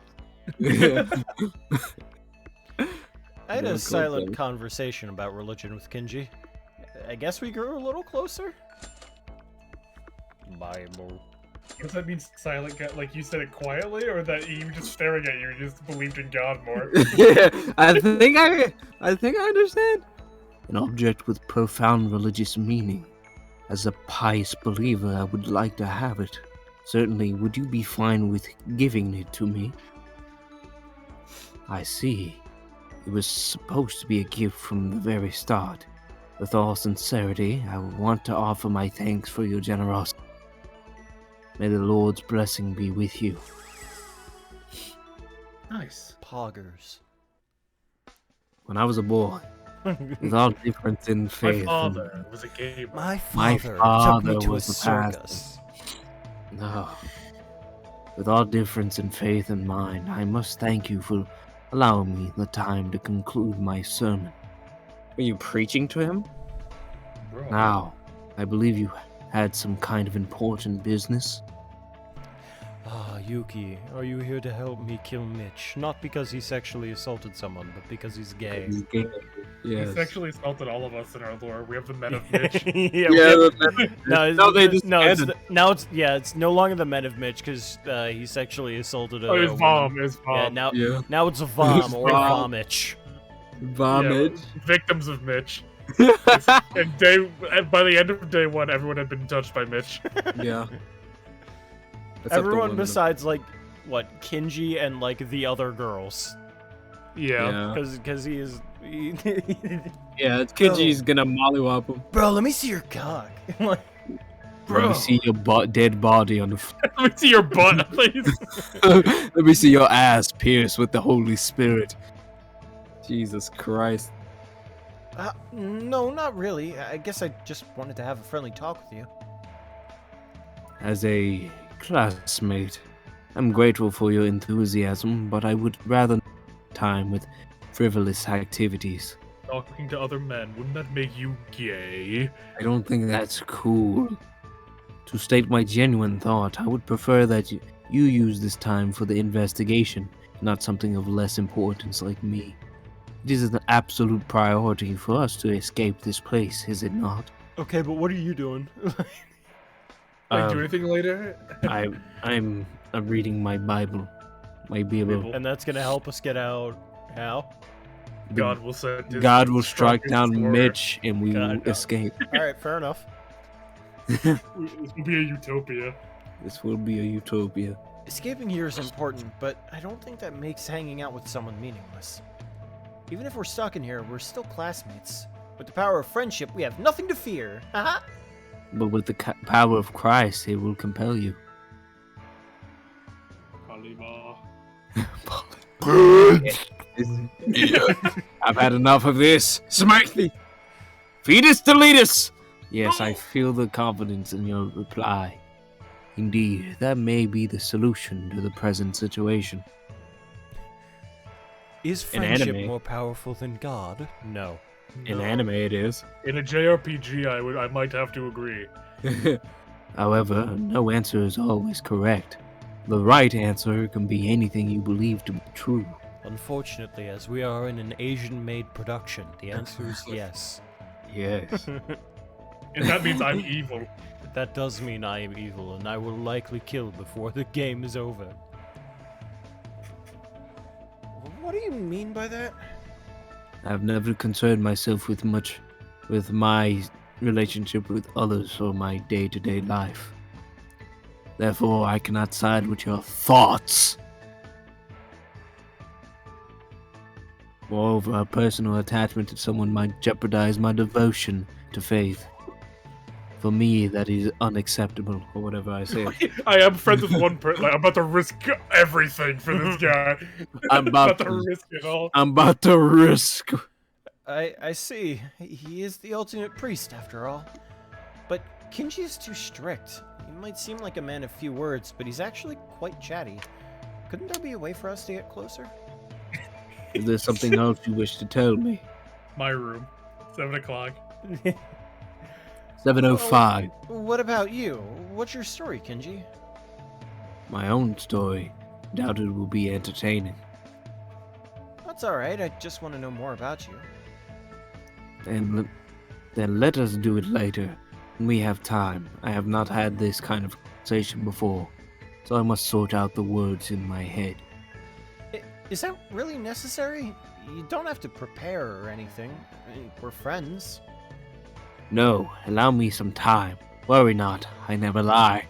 I had a silent conversation about religion with Kinji. I guess we grew a little closer. Bible. Does that mean silent? Like you said it quietly, or that you were just staring at you, just believed in God more? Yeah, I think I understand. An object with profound religious meaning. As a pious believer, I would like to have it. Certainly, would you be fine with giving it to me? I see. It was supposed to be a gift from the very start. With all sincerity, I want to offer my thanks for your generosity. May the Lord's blessing be with you. Nice. Poggers. When I was a boy, without difference in My faith, father was a gamer. My My father took me father to a was a pastor. circus. no, with all difference in faith in mind, I must thank you for allowing me the time to conclude my sermon. Are you preaching to him? Bro. Now, I believe you had some kind of important business. Ah, Yuki, are you here to help me kill Mitch? Not because he sexually assaulted someone, but because he's gay. He's gay. He Yes. sexually assaulted all of us in our lore. We have the men of Mitch. No, they just it's now it's no longer the men of Mitch because he sexually assaulted a Oh, his woman. mom. His mom. Yeah, now it's a vom or Vom. vomich. Vomit. Yeah, victims of Mitch. And by the end of day one, everyone had been touched by Mitch. Yeah. Except the Everyone women. besides like what Kinji and like the other girls, Yeah. because he is. Yeah, it's Kinji's gonna mollywop him. Bro, let me see your cock. Let Bro. me see your dead body on the. Let me see your butt, please. Let me see your ass pierced with the Holy Spirit. Jesus Christ. No, not really. I guess I just wanted to have a friendly talk with you. As a classmate, I'm grateful for your enthusiasm, but I would rather time with frivolous activities. Talking to other men, wouldn't that make you gay? I don't think that's cool. To state my genuine thought, I would prefer that you use this time for the investigation, not something of less importance like me. It is an absolute priority for us to escape this place, is it not? Okay, but what are you doing? Do anything later? I'm reading my Bible, my Bible. And that's gonna help us get out. How? God will send his God will strike strongest down warrior. Mitch, and we will escape. All right, fair enough. This will be a utopia. This will be a utopia. Escaping here is important, but I don't think that makes hanging out with someone meaningless. Even if we're stuck in here, we're still classmates. With the power of friendship, we have nothing to fear. Haha. But with the power of Christ, it will compel you. Kalima. I've had enough of this. Smack me. Fetus deletus. Yes, I feel the confidence in your reply. Indeed, that may be the solution to the present situation. Is In friendship anime. more powerful than God? No. In No. anime, it is. In a JRPG, I might have to agree. However, no answer is always correct. The right answer can be anything you believe to be true. Unfortunately, as we are in an Asian-made production, the answer is yes. Yes. And that means I'm evil. That does mean I am evil, and I will likely kill before the game is over. What do you mean by that? I've never concerned myself with much with my relationship with others or my day-to-day life. Therefore, I cannot side with your thoughts. Moreover, a personal attachment to someone might jeopardize my devotion to faith. For me, that is unacceptable, or whatever I say. I am friends with one person. Like, I'm about to risk everything for this guy. I'm about to risk it all. I'm about to risk. I see. He is the ultimate priest, after all. But Kinji is too strict. He might seem like a man of few words, but he's actually quite chatty. Couldn't there be a way for us to get closer? Is there something else you wish to tell me? My room. 7 o'clock. 7:05. What about you? What's your story, Kinji? My own story. Doubt it will be entertaining. That's alright, I just want to know more about you. And then let us do it later, when we have time. I have not had this kind of conversation before, so I must sort out the words in my head. Is that really necessary? You don't have to prepare or anything. I mean, we're friends. No, allow me some time. Worry not, I never lie.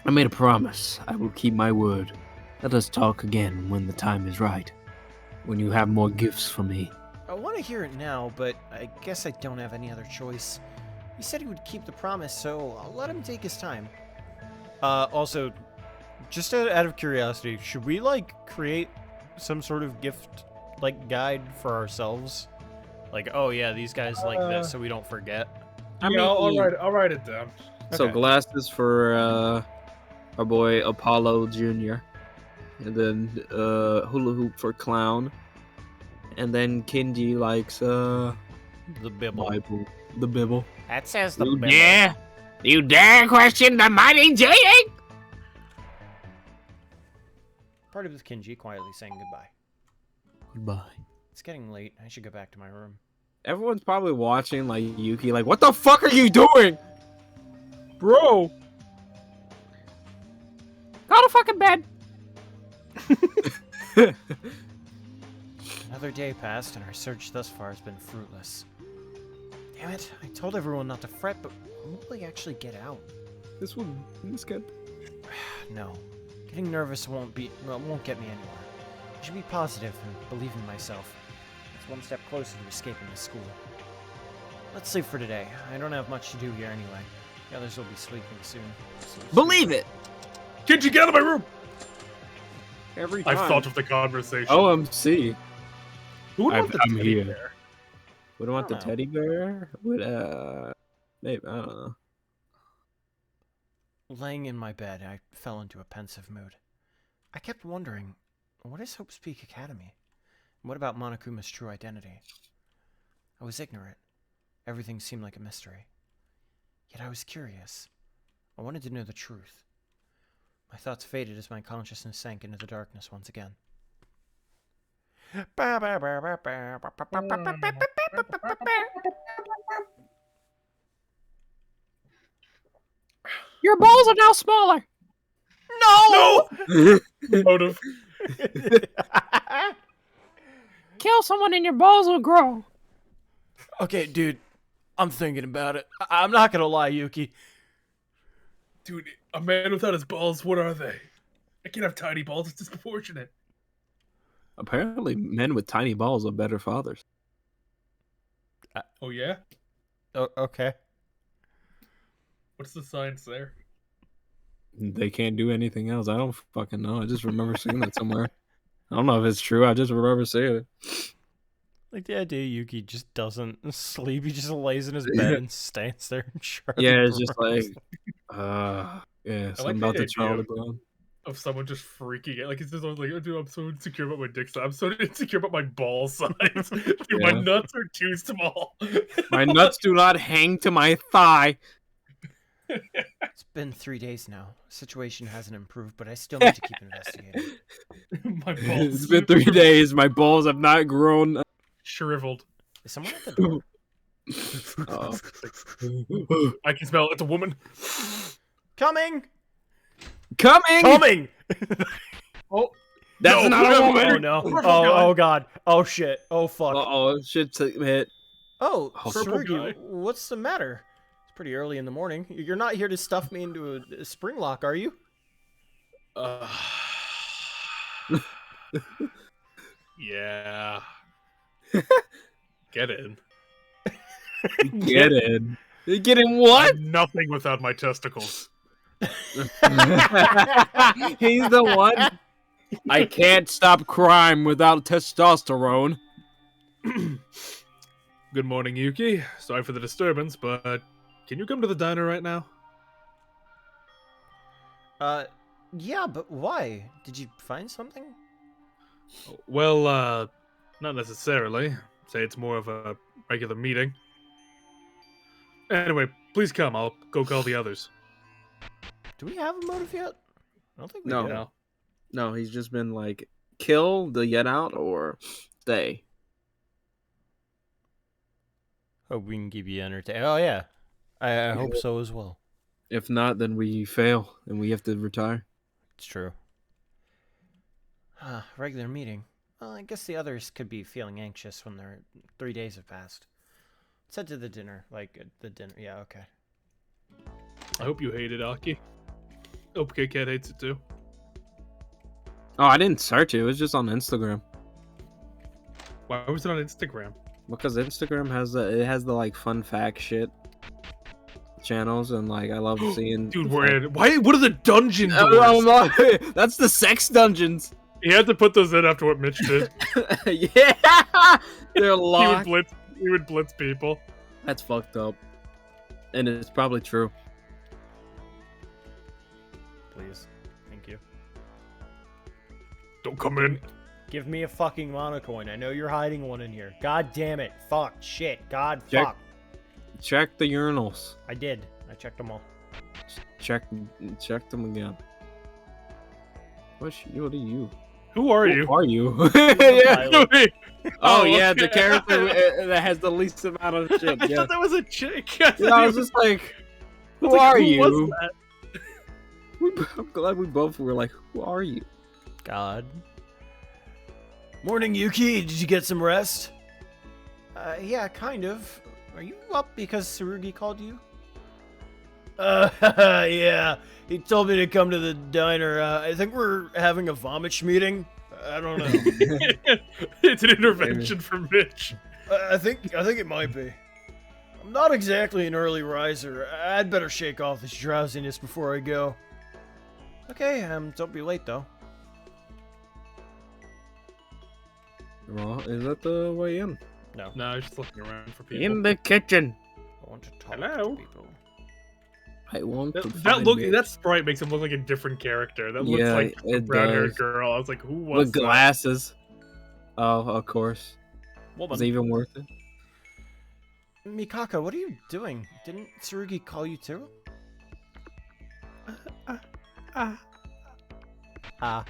I made a promise. I will keep my word. Let us talk again when the time is right. When you have more gifts for me. I want to hear it now, but I guess I don't have any other choice. He said he would keep the promise, so I'll let him take his time. Also, just out of curiosity, should we, like, create some sort of gift, like, guide for ourselves? Like, oh yeah, these guys like this, so we don't forget. I'll write it down. So Okay. glasses for our boy Apollo Jr. And then hula hoop for Clown. And then Kinji likes The Bibble. Bible. The Bible. That says the You Bibble. dare? You dare question the mighty J.A.? Parted with Kinji, quietly saying goodbye. Goodbye. It's getting late. I should go back to my room. Everyone's probably watching like Yuki like, what the fuck are you doing? Bro! Go to fucking bed. Another day passed, and our search thus far has been fruitless. Damn it! I told everyone not to fret, but when will they actually get out? This good. No, getting nervous won't get me anywhere. I should be positive and believe in myself. It's one step closer to escaping the school. Let's sleep for today. I don't have much to do here anyway. The others will be sleeping soon. Believe it. Kinji, get out of my room! Every time. I've thought of the conversation. OMC. Who would want the I'm teddy here. bear? Would I want the I don't know. teddy bear? Would maybe I don't know. Laying in my bed, I fell into a pensive mood. I kept wondering, what is Hope's Peak Academy? What about Monokuma's true identity? I was ignorant. Everything seemed like a mystery. Yet I was curious. I wanted to know the truth. My thoughts faded as my consciousness sank into the darkness once again. Your balls are now smaller. No! Motive. Kill someone and your balls will grow. Okay, dude. I'm thinking about it. I'm not gonna lie, Yuki. Dude, a man without his balls, what are they? I can't have tiny balls, it's disproportionate. Apparently, men with tiny balls are better fathers. Oh yeah? Okay. What's the science there? They can't do anything else. I don't fucking know. I just remember seeing that somewhere. I don't know if it's true. I just remember seeing it. Like the idea Yuki just doesn't sleep. He just lays in his bed and stands there and sharply Yeah, it's just burns. like, yeah, so like I'm the about to idea try of- it down. Of someone just freaking out. Like, it's just like, oh, dude, I'm so insecure about my dick size. I'm so insecure about my ball size. Dude, my Yeah. nuts are too small. My nuts do not hang to my thigh. It's been 3 days now. Situation hasn't improved, but I still need to keep investigating. My balls. It's been 3 days. My balls have not grown. Shriveled. Is someone at the door? Oh. I can smell it. It's a woman. Coming! Coming! Coming! Oh, That's no, not a no, woman! Oh no. Oh, Oh god. Oh shit. Oh fuck. Uh-oh, shit's hit. Oh, Purple guy. Tsurugi, what's the matter? It's pretty early in the morning. You're not here to stuff me into a spring lock, are you? Yeah. Get in. Get in. Get in what? I'm nothing without my testicles. He's the one. I can't stop crime without testosterone. Good morning, Yuki. Sorry for the disturbance, but can you come to the diner right now? Yeah, but why? Did you find something? Well, not necessarily. Say it's more of a regular meeting. Anyway, please come. I'll go call the others. Do we have a motive yet? I don't think we No. do. No. No, he's just been like, kill the get out or stay. Hope we can keep you entertained. Oh, yeah. I hope so as well. If not, then we fail and we have to retire. It's true. Regular meeting. Well, I guess the others could be feeling anxious when 3 days have passed. Let's head to the dinner. The dinner. Yeah, okay. I hope you hate it, Aki. Hope Kit Kat hates it too. Oh, I didn't search it. It was just on Instagram. Why was it on Instagram? Because Instagram has the like fun fact shit channels, and like I love seeing. Dude, we're in. Why? What are the dungeon doors? Oh, that's the sex dungeons. He had to put those in after what Mitch did. Yeah, they're locked. He would blitz people. That's fucked up, and it's probably true. Please. Thank you. Don't come in. Give me a fucking monocoin. I know you're hiding one in here. God damn it. Fuck. Shit. God fuck. Check the urinals. I did. I checked them all. Check them again. What are you? Who are you? Who are you? Yeah. Oh yeah, okay. the character that has the least amount of shit. I Yeah. thought that was a chick. Yeah, I was just like, who are you? I'm glad we both were like, who are you? God. Morning, Yuki. Did you get some rest? Yeah, kind of. Are you up because Tsurugi called you? Yeah. He told me to come to the diner. I think we're having a vomit meeting. I don't know. It's an intervention for Mitch. I think it might be. I'm not exactly an early riser. I'd better shake off this drowsiness before I go. Okay, don't be late though. Well, is that the way in? No. No, I was just looking around for people. In the kitchen. I want to talk Hello? to people. I want to That sprite makes him look like a different character. That looks Yeah, like a it brown-haired does. girl. I was like, who was with that? glasses. Oh, of course. Woman. Is it even worth it? Mikako, what are you doing? Didn't Tsurugi call you too? How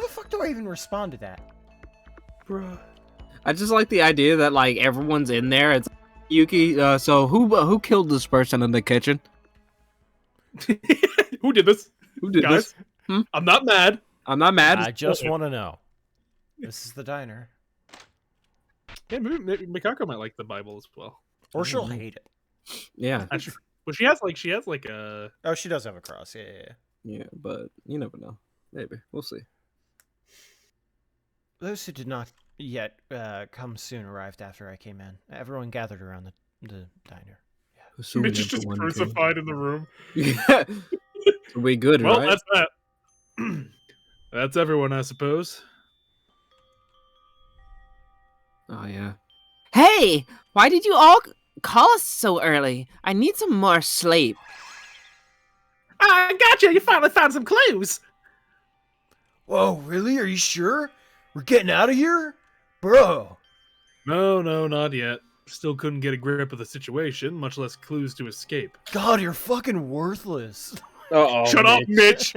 the fuck do I even respond to that? Bruh. I just like the idea that like everyone's in there. It's Yuki. So who killed this person in the kitchen? Who did this? Who did Guys, this? I'm not mad. I'm not mad. I just want to know. This is the diner. Yeah, maybe Mikako might like the Bible as well. Or she'll hate it. Yeah. Actually, well, she has like a. Oh, she does have a cross. Yeah. Yeah, but you never know. Maybe we'll see. Those who did not yet come soon arrived after I came in. Everyone gathered around the diner. Assuming Mitch is just everyone crucified in the room. Yeah. We good, Well, right? that's that. That's everyone, I suppose. Oh yeah. Hey, why did you all call us so early? I need some more sleep. I gotcha! You finally found some clues! Whoa, really? Are you sure? We're getting out of here? Bro. No, not yet. Still couldn't get a grip of the situation, much less clues to escape. God, you're fucking worthless. Uh-oh. Shut up, Mitch!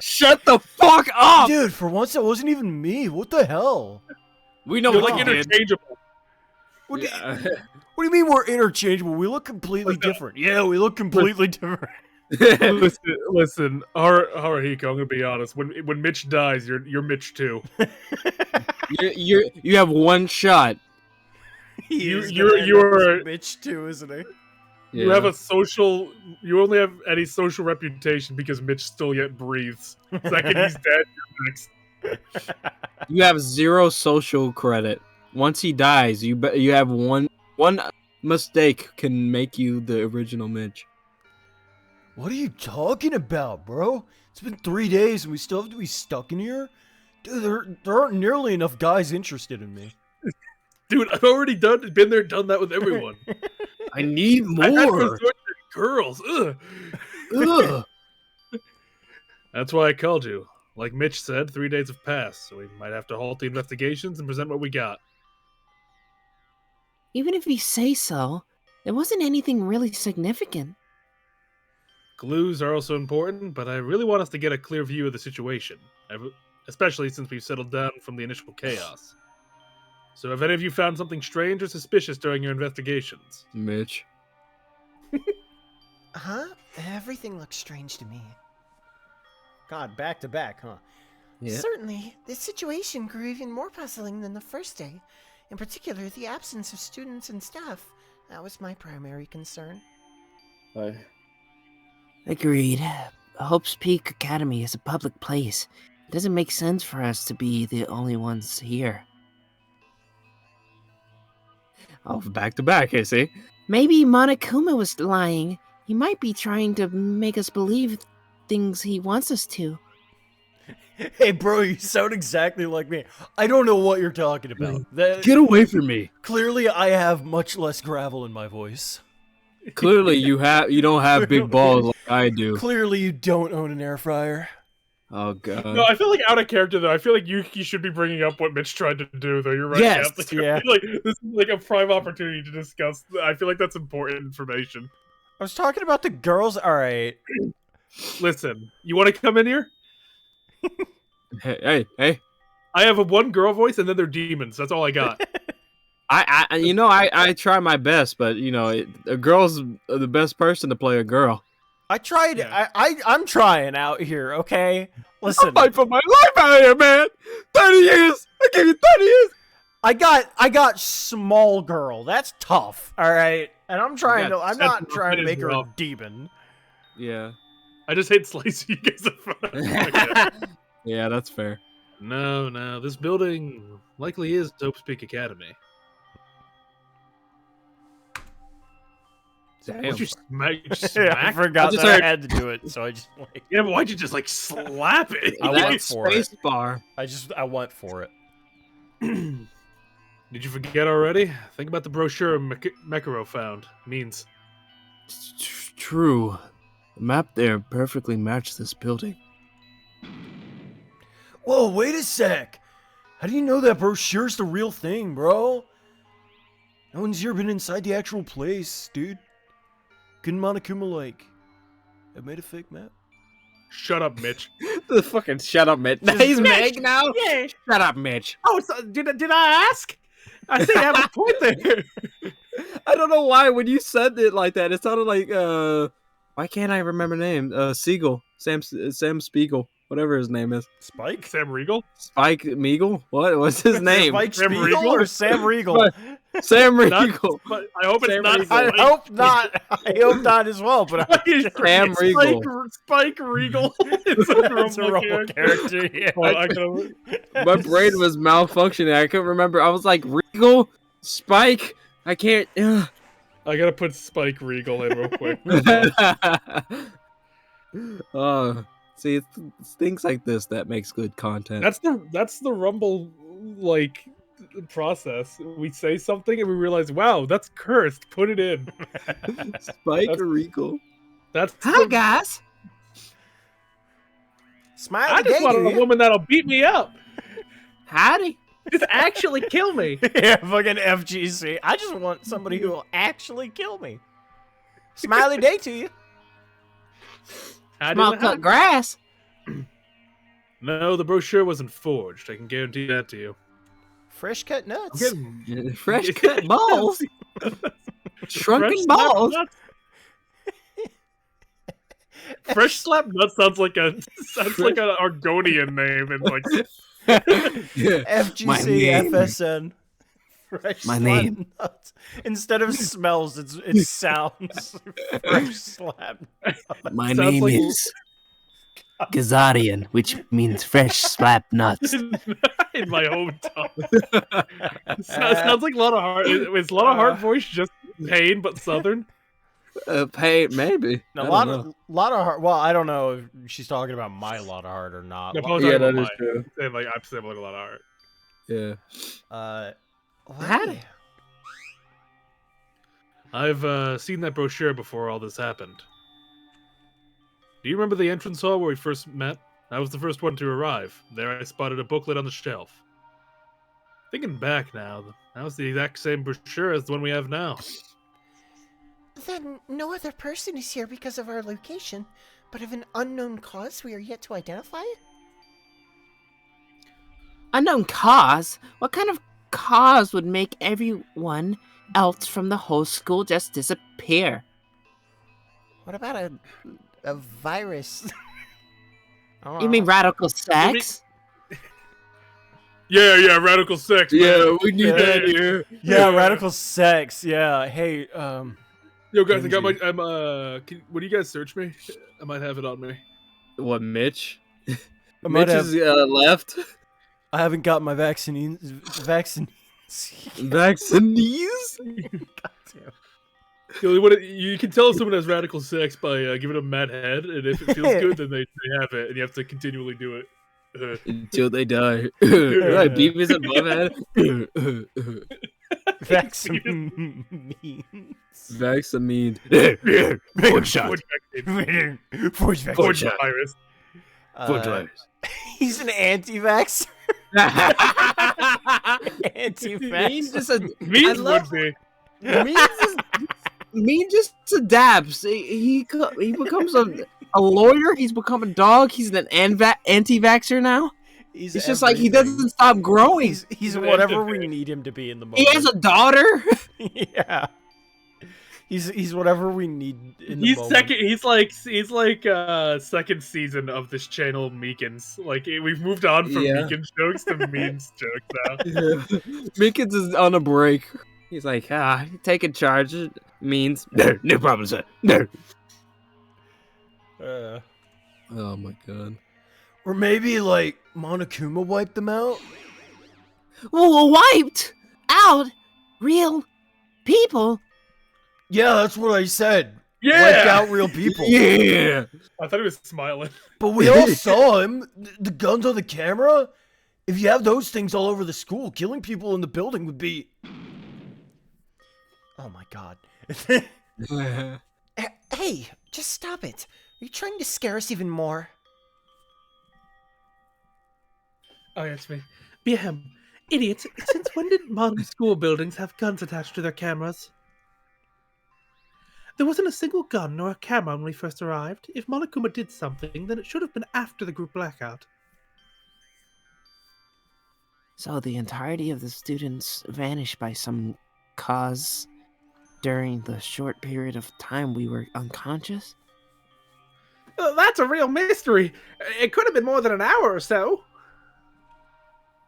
Shut the fuck up! Dude, for once that wasn't even me. What the hell? We know You're what like you did. interchangeable. What, Yeah. what do you mean we're interchangeable? We look completely different. Yeah, we look completely different. listen, Haruhiko, I'm gonna be honest. When Mitch dies, you're Mitch too. You have one shot. You're Mitch too, isn't he? You have a social. You only have any social reputation because Mitch still yet breathes. Second he's dead, you're next. You have 0 social credit. Once he dies, you have one mistake can make you the original Mitch. What are you talking about, bro? It's been 3 days and we still have to be stuck in here? Dude, there aren't nearly enough guys interested in me. Dude, I've already been there, done that with everyone. I need I had more. resort to girls. Ugh. Ugh. That's why I called you. Like Mitch said, 3 days have passed, so we might have to halt the investigations and present what we got. Even if you say so, there wasn't anything really significant. Clues are also important, but I really want us to get a clear view of the situation, especially since we've settled down from the initial chaos. So have any of you found something strange or suspicious during your investigations? Mitch. Huh? Everything looks strange to me. God, back to back, huh? Yeah. Certainly, this situation grew even more puzzling than the first day. In particular, the absence of students and staff. That was my primary concern. Agreed. Hope's Peak Academy is a public place. It doesn't make sense for us to be the only ones here. Oh, back to back, I see. Maybe Monokuma was lying. He might be trying to make us believe things he wants us to. Hey, bro, you sound exactly like me. I don't know what you're talking about. Get away from me. Clearly, I have much less gravel in my voice. Clearly, you don't have big balls like I do. Clearly, you don't own an air fryer. Oh god. No, I feel like out of character though. I feel like Yuki should be bringing up what Mitch tried to do. Though you're right. Yes, Captain. yeah. I feel like this is like a prime opportunity to discuss. I feel like that's important information. I was talking about the girls. All right. Listen, you want to come in here? Hey. I have a one girl voice, and then they're demons. That's all I got. I try my best, but a girl's the best person to play a girl. I tried. Yeah. I'm trying out here. Okay. Listen. I'm fighting for my life out here, man. 30 years. I gave you 30 years. I got small girl. That's tough. All right. And I'm trying to. I'm not trying to make her a demon. Yeah. I just hate slicing you guys are fun. Okay. Yeah, that's fair. No. This building likely is Hope's Peak Academy. Damn. Why'd you smack? I forgot that I had to do it, so I just like. Yeah, but why'd you just like slap it? I That went for it. space bar. I went for it. Did you forget already? Think about the brochure Mekaro found. Means. It's true. The map there perfectly matched this building. Whoa, wait a sec. How do you know that brochure's the real thing, bro? No one's ever been inside the actual place, dude. Couldn't Monokuma, have made a fake map? Shut up, Mitch. The fucking shut up, Mitch. He's Meg now. Yeah. Shut up, Mitch. Oh, so did I ask? I think I have a point there. I don't know why when you said it like that, it sounded like why can't I remember the name? Siegel, Sam Spiegel, whatever his name is. Spike? Sam Regal? Spike Meagle? What's his name? Spike Sam Spiegel Regal? or Sam Regal? Sam Not- Regal. But I hope it's Sam not. Regal. I hope not. I hope not as well, but Sam Regal. Spike Regal. It's a That's a Rumble Rumble character. character. Yeah. Oh, I gotta- My brain was malfunctioning. I couldn't remember. I was like, Regal? Spike? I can't. I gotta put Spike Regal in real quick. See, it's things like this that makes good content. That's the Rumble process. We say something and we realize, wow, that's cursed. Put it in. Spike that's- or Regal? That's Hi, guys. Smiley I just day, want do a you? woman that'll beat me up. Howdy. Just actually kill me. Yeah, fucking FGC. I just want somebody who will actually kill me. Smiley day to you. How do Small it cut happen? grass. No, the brochure wasn't forged. I can guarantee that to you. Fresh cut I'm nuts. getting Fresh cut balls. Shrunken fresh balls. nuts. Fresh Slap Nut sounds like an Argonian name, and like FGC name. FSN. Fresh My Slap name. Nuts. Instead of smells, it sounds. Fresh Slap Nuts. My Sounds name like- is Gazarian, which means fresh slap nuts. in my hometown. Sounds like a lot of heart. Is a lot of heart voice just Pain but Southern? Pay maybe. No, I a don't lot know. of heart. Well, I don't know if she's talking about my lot of heart or not. No, I was Yeah, talking about that is mine. true. Saying, like I'm saying like a lot of heart. Yeah. Why? I've seen that brochure before all this happened. Do you remember the entrance hall where we first met? I was the first one to arrive. There I spotted a booklet on the shelf. Thinking back now, that was the exact same brochure as the one we have now. Then no other person is here because of our location, but of an unknown cause we are yet to identify? Unknown cause? What kind of cause would make everyone else from the whole school just disappear? What about a virus? You mean radical sex? Yeah, radical sex. Man. Yeah, we need Yeah. that here. Yeah, radical sex. Yeah. Hey, Yo, guys, I got my. Kenji. When you guys search me, I might have it on me. What, Mitch? I might Mitch have. is left. I haven't got my vaccines. Vaccines? You can tell if someone has radical sex by giving them mad head, and if it feels good, then they have it, and you have to continually do it. Until they die. Right, Beavis and Butthead. Vaccines. Vaccine. Forge shot. Forge Forge shot. virus. He's an anti-vax. Mean just a Means love- would be. Mean just adapts. He becomes a lawyer. He's become a dog. He's an anti-vaxxer now. He's It's just like he everything. doesn't stop growing. He's whatever we need him to be in the moment. He has a daughter. Yeah. He's whatever we need in the He's moment. second. He's like second season of this channel, Meekins. Like we've moved on from Yeah. Meekins jokes to Means jokes now. Mickens is on a break. He's like, taking charge means no problem, sir. No. Oh my god. Or maybe like Monokuma wiped them out. Well, wiped out real people. Yeah, that's what I said. Yeah. Wiped out real people. Yeah. I thought he was smiling. But we all saw him. The guns on the camera. If you have those things all over the school, killing people in the building would be. Oh my god. Hey, just stop it. Are you trying to scare us even more? Oh, yes, me. Behem. Idiots, since when did modern school buildings have guns attached to their cameras? There wasn't a single gun nor a camera when we first arrived. If Monokuma did something, then it should have been after the group blackout. So the entirety of the students vanished by some cause during the short period of time we were unconscious? That's a real mystery. It could have been more than an hour or so.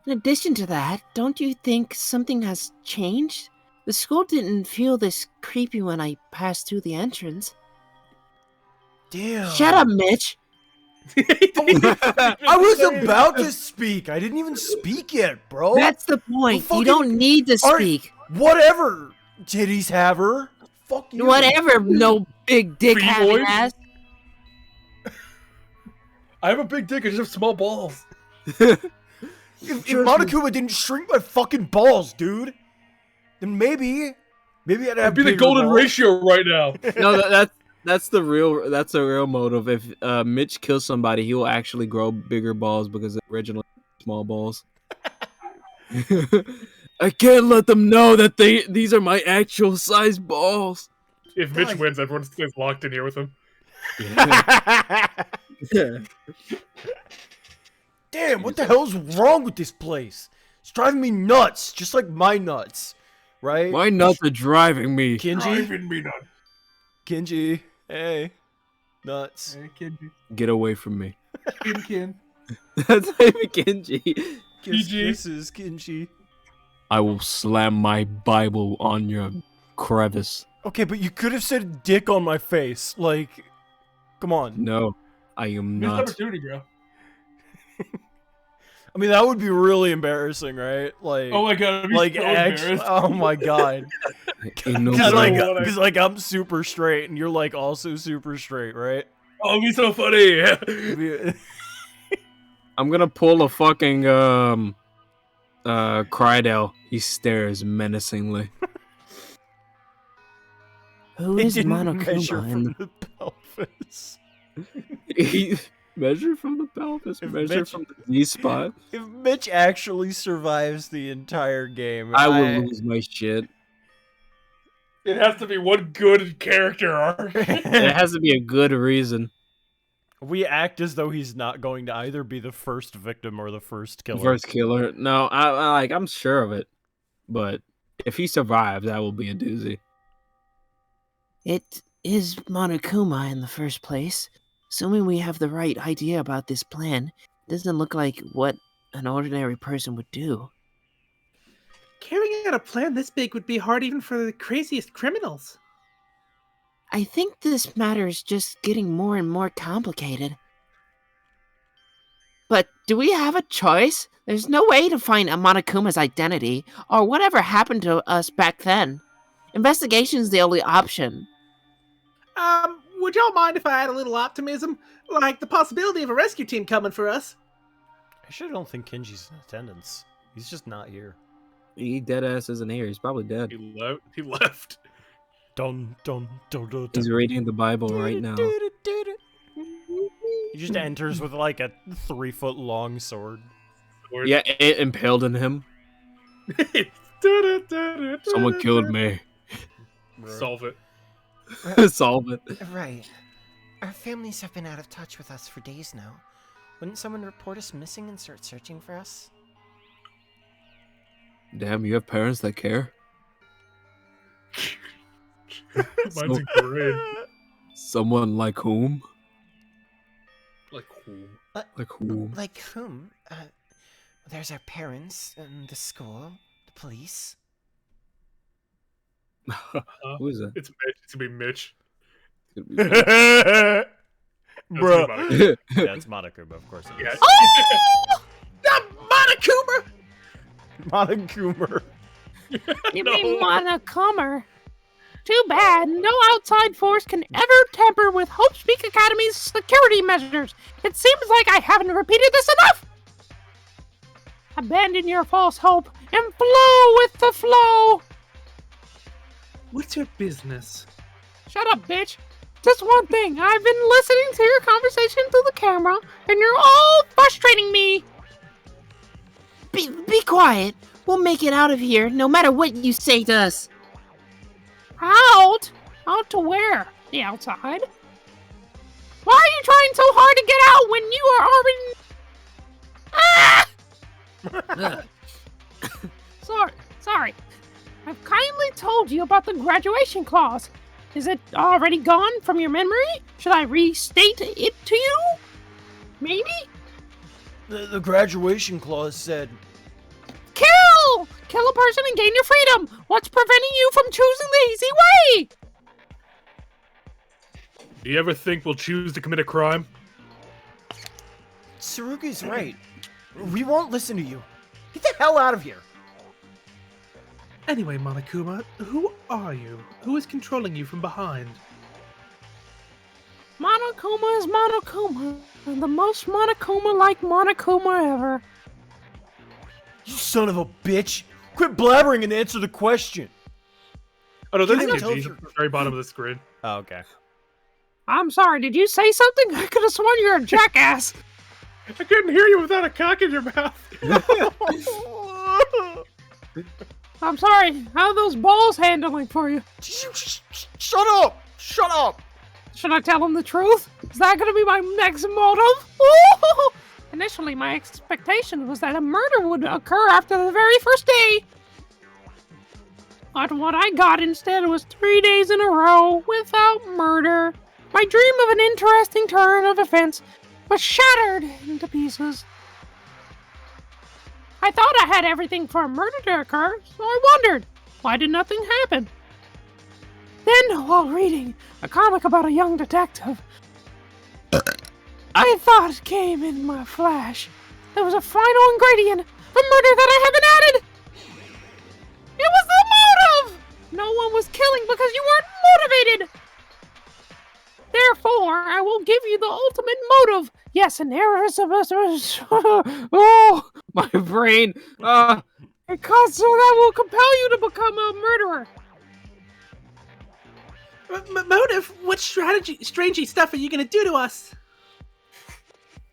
In addition to that, don't you think something has changed? The school didn't feel this creepy when I passed through the entrance. Damn. Shut up, Mitch! I was about to speak. I didn't even speak yet, bro. That's the point. Well, You don't need to Alright, speak. Whatever, titties haver. Fuck you. Whatever, no big dick having B-boy? ass. I have a big dick. I just have small balls. If Monokuma didn't shrink my fucking balls, dude, then maybe I'd have I'd be the bigger golden balls. ratio right now. No, that's the real motive. If Mitch kills somebody, he will actually grow bigger balls because the original small balls. I can't let them know that these are my actual size balls. If Mitch wins, everyone stays locked in here with him. Yeah. Damn, what the hell's wrong with this place? It's driving me nuts, just like my nuts, right? My nuts are driving me. Kenji, Driving me nuts. Kenji, hey. Nuts. Kenji. Get away from me. Kin. That's not even Genji. Kisses, Kinji. I will slam my Bible on your crevice. Okay, but you could have said dick on my face. Like, come on. No, I am Missed not. opportunity, bro. I mean, that would be really embarrassing, right? Like, Oh my god, I'd be like so actually, embarrassed. oh my god. Ain't no Because way. like I'm super straight and you're like also super straight, right? Oh, it'd be so funny. I'm gonna pull a fucking Crydell. He stares menacingly. Who It is didn't measure Monokuma? from And the pelvis. He measure from the pelvis, If measure Mitch- from the G spot. If Mitch actually survives the entire game, I will lose my shit. It has to be one good character arc. It has to be a good reason. We act as though he's not going to either be the first victim or the first killer. First killer. No, I'm sure of it. But if he survives, that will be a doozy. it is Monokuma in the first place. Assuming we have the right idea about this plan, it doesn't look like what an ordinary person would do. Carrying out a plan this big would be hard even for the craziest criminals. I think this matter is just getting more and more complicated. But do we have a choice? There's no way to find Monokuma's identity, or whatever happened to us back then. Investigation's the only option. Would y'all mind if I had a little optimism? Like the possibility of a rescue team coming for us? I sure don't think Kinji's in attendance. He's just not here. He dead ass isn't here. He's probably dead. He left. Dun dun dun dun. He's reading the Bible right now. He just enters with like a 3-foot long sword. Yeah, it impaled in him. Someone killed me. Solve it. Solve it. Right. Our families have been out of touch with us for days now. Wouldn't someone report us missing and start searching for us? Damn, you have parents that care? Mine's a grid. Someone like whom? Like who? Like whom? Like whom? There's our parents, and the school, the police. Who is that? It's Mitch. It's gonna be Mitch. Bruh. Monokuma. Yeah, it's Monokuma, of course it is. Yeah. Oh! The Monokuma! Monokuma. You No. mean Monokuma? Too bad. No outside force can ever tamper with Hope Speak Academy's security measures. It seems like I haven't repeated this enough. Abandon your false hope and flow with the flow. What's your business? Shut up, bitch. Just one thing. I've been listening to your conversation through the camera, and you're all frustrating me. Be quiet. We'll make it out of here, no matter what you say to us. Out? Out to where? The outside? Why are you trying so hard to get out when you are already... Ah! Sorry. I've kindly told you about the graduation clause. Is it already gone from your memory? Should I restate it to you? Maybe? The graduation clause said, Kill! Kill a person and gain your freedom! What's preventing you from choosing the easy way? Do you ever think we'll choose to commit a crime? Tsurugi's right. We won't listen to you. Get the hell out of here. Anyway, Monokuma, who are you? Who is controlling you from behind? Monokuma is Monokuma. The most Monokuma-like Monokuma ever. You son of a bitch. Quit blabbering and answer the question. Oh no, there's I don't Kenji. know. At the very bottom of the screen. Oh, okay. I'm sorry, did you say something? I could have sworn you're a jackass. I couldn't hear you without a cock in your mouth. I'm sorry. How are those balls handling for you? Shut up! Shut up! Should I tell him the truth? Is that going to be my next motive? Ooh! Initially, my expectation was that a murder would occur after the very first day. But what I got instead was 3 days in a row without murder. My dream of an interesting turn of events was shattered into pieces. I thought I had everything for a murder to occur, so I wondered, why did nothing happen? Then, while reading a comic about a young detective, I thought came in my flash. There was a final ingredient for murder that I haven't added. It was the motive! No one was killing because you weren't motivated. Therefore, I will give you the ultimate motive. Yes, an error is oh, my brain. Because so that will compel you to become a murderer. Motive? What strangey stuff are you gonna do to us?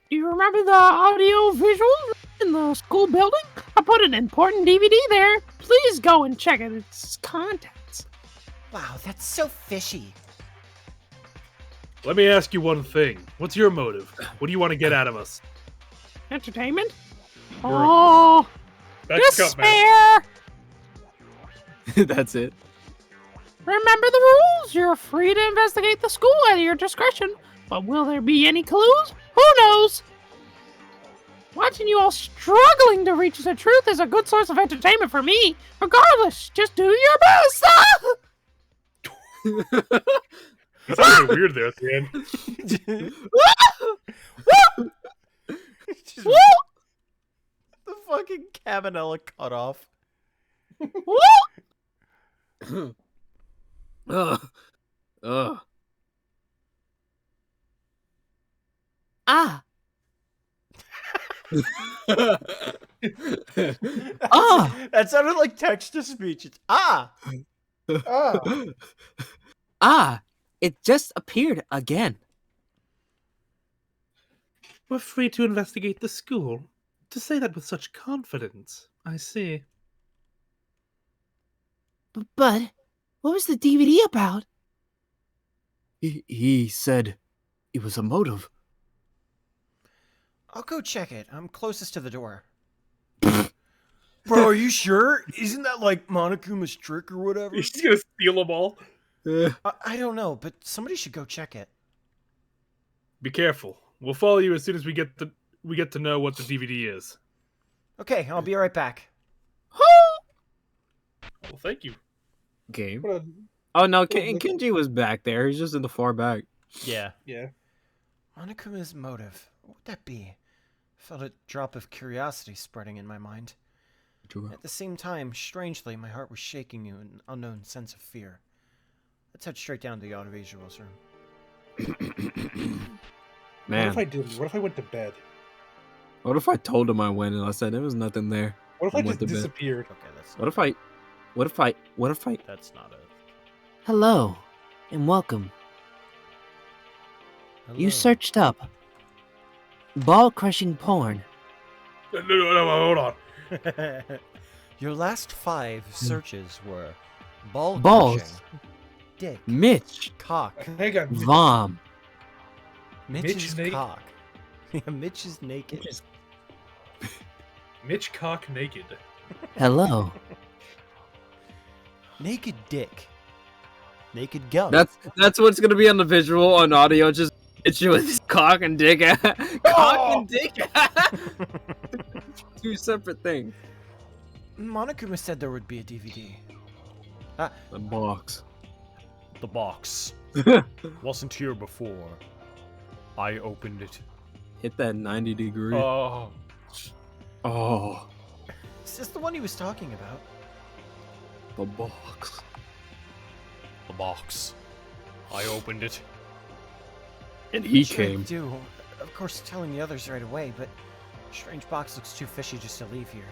Do you remember the audio visual in the school building? I put an important DVD there. Please go and check it. Its contents. Wow, that's so fishy. Let me ask you one thing. What's your motive? What do you want to get out of us? Entertainment? You're Oh, Back up, man. despair! That's it. Remember the rules. You're free to investigate the school at your discretion. But will there be any clues? Who knows? Watching you all struggling to reach the truth is a good source of entertainment for me. Regardless, just do your best. It sounded weird there at the end. Just the fucking Cabanella cut off. Ah. That sounded like text to speech. It's It just appeared again. We're free to investigate the school. To say that with such confidence, I see. But what was the DVD about? He said it was a motive. I'll go check it. I'm closest to the door. Bro, are you sure? Isn't that like Monokuma's trick or whatever? He's gonna steal them all. I don't know, but somebody should go check it. Be careful. We'll follow you as soon as we get to know what the DVD is. Okay, I'll be right back. Well, thank you. Game. What a- Oh no, Kenji was back there. He's just in the far back. Yeah. Yeah. Monokuma's motive. What would that be? I felt a drop of curiosity spreading in my mind. At the same time, strangely, my heart was shaking in an unknown sense of fear. Let's head straight down to the audiovisuals room. Man, What if I didn't? What if I went to bed? what if I told him I went and I said there was nothing there? What if I I went just to bed. disappeared? Okay, that's What if I? that's not it. Hello, and welcome. Hello. You searched up ball-crushing porn. No, hold on. Your last 5 searches were ball Balls. crushing, dick, Mitch, cock, Hang on. Vom. Mitch's naked? cock. Yeah, Mitch is naked. Mitch cock naked. Hello. Naked dick. Naked gum. That's what's gonna be on the visual on audio. Just it's you with his cock and dick. Cock and dick. 2 separate things. Monokuma said there would be a DVD. The box. The box wasn't here before. I opened it. Hit that 90 degree. Oh. Oh, Is this the one he was talking about? the box. The box. I opened it. And he Sure I came. do. Of course, telling the others right away, but strange box looks too fishy just to leave here.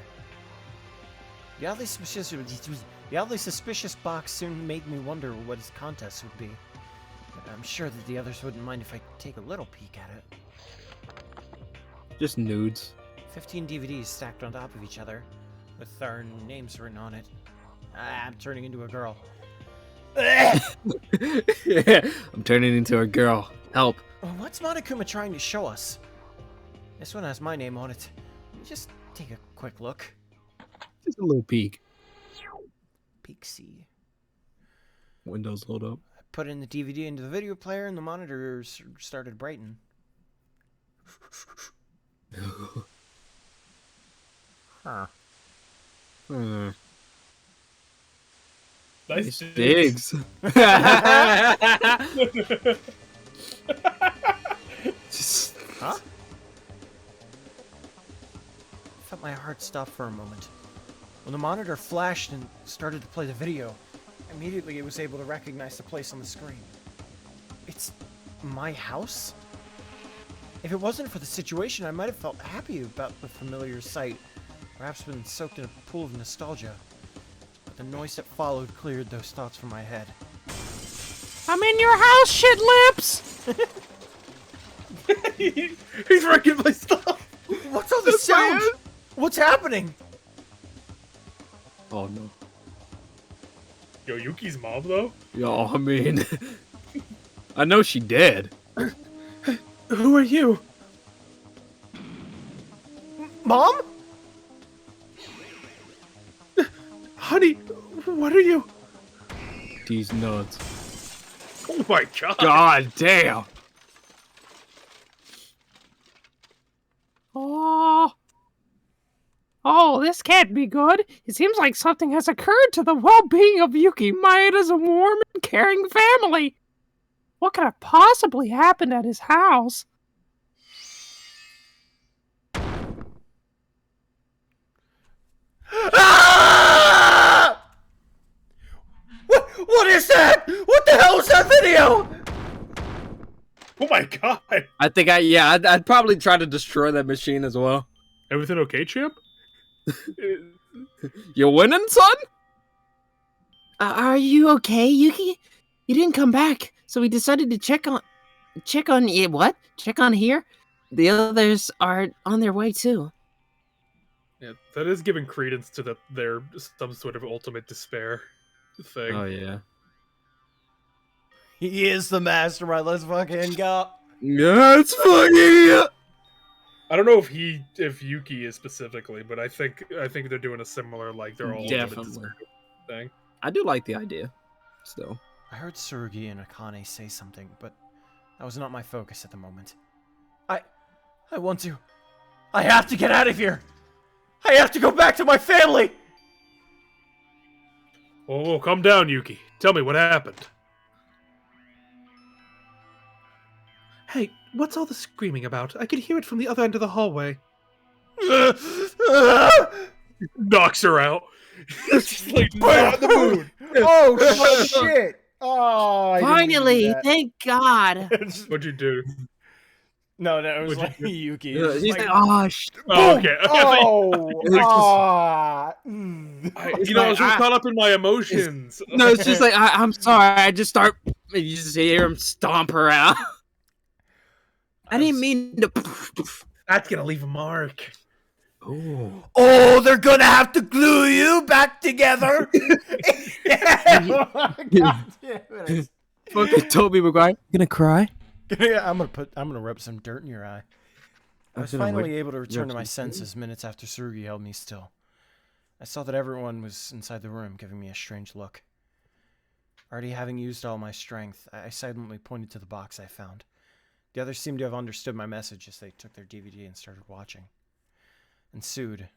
The oddly suspicious box soon made me wonder what its contents would be. But I'm sure that the others wouldn't mind if I take a little peek at it. Just nudes. 15 DVDs stacked on top of each other, with our names written on it. I'm turning into a girl. I'm turning into a girl. Help. What's Monokuma trying to show us? This one has my name on it. Let me just take a quick look. Just a little peek. Peek see. Windows load up. put in the DVD into the video player, and the monitors started brightening. Huh. Nice digs. Huh? Felt my heart stop for a moment. When the monitor flashed and started to play the video, immediately it was able to recognize the place on the screen. It's my house? If it wasn't for the situation, I might have felt happy about the familiar sight, perhaps been soaked in a pool of nostalgia. But the noise that followed cleared those thoughts from my head. I'm in your house, shit lips! He's wrecking my stuff. What's all the sound? What's happening? Oh no. Yo, Yuki's mom though? Yo, I mean, I know she dead. Who are you? Mom? Honey, what are you? These nuts. Oh my god. God damn. Oh, this can't be good. It seems like something has occurred to the well-being of Yuki, Maeda's a warm and caring family. What could have possibly happened at his house? Ah! What is that? What the hell is that video? Oh my god. I think I'd probably try to destroy that machine as well. Everything okay, champ? You winning, son? Are you okay, Yuki? You didn't come back, so we decided to check on what? Check on here? The others are on their way too. Yeah, that is giving credence to their some sort of ultimate despair thing. Oh yeah. He is the mastermind. Let's fucking go. Yeah, it's funny. I don't know if Yuki is specifically, but I think they're doing a similar like they're all ultimate Definitely. despair thing. I do like the idea, still. I heard Tsurugi and Akane say something, but that was not my focus at the moment. I want to. I have to get out of here. I have to go back to my family. Oh, calm down, Yuki. Tell me what happened. Hey, what's all the screaming about? I could hear it from the other end of the hallway. Knocks her out. Just like right on the moon. Oh shit! Oh, I didn't mean to do Finally, that. thank God. What'd you do? No, it was What'd like you do? Yuki. Yeah, It was he's like, like, oh, Oh, okay. I was just caught up in my emotions. No, it's just like, I'm sorry. I just start, you just hear him stomp her out. I didn't mean to. That's gonna leave a mark. Oh. Oh, they're gonna have to glue you back together. God damn it. Fucking Toby Maguire. Gonna cry? Yeah, I'm gonna rub some dirt in your eye. I was gonna finally rub- able to return to rub my some dirt? senses minutes after Tsurugi held me still. I saw that everyone was inside the room, giving me a strange look. Already having used all my strength, I silently pointed to the box I found. The others seemed to have understood my message as they took their DVD and started watching. And Sood,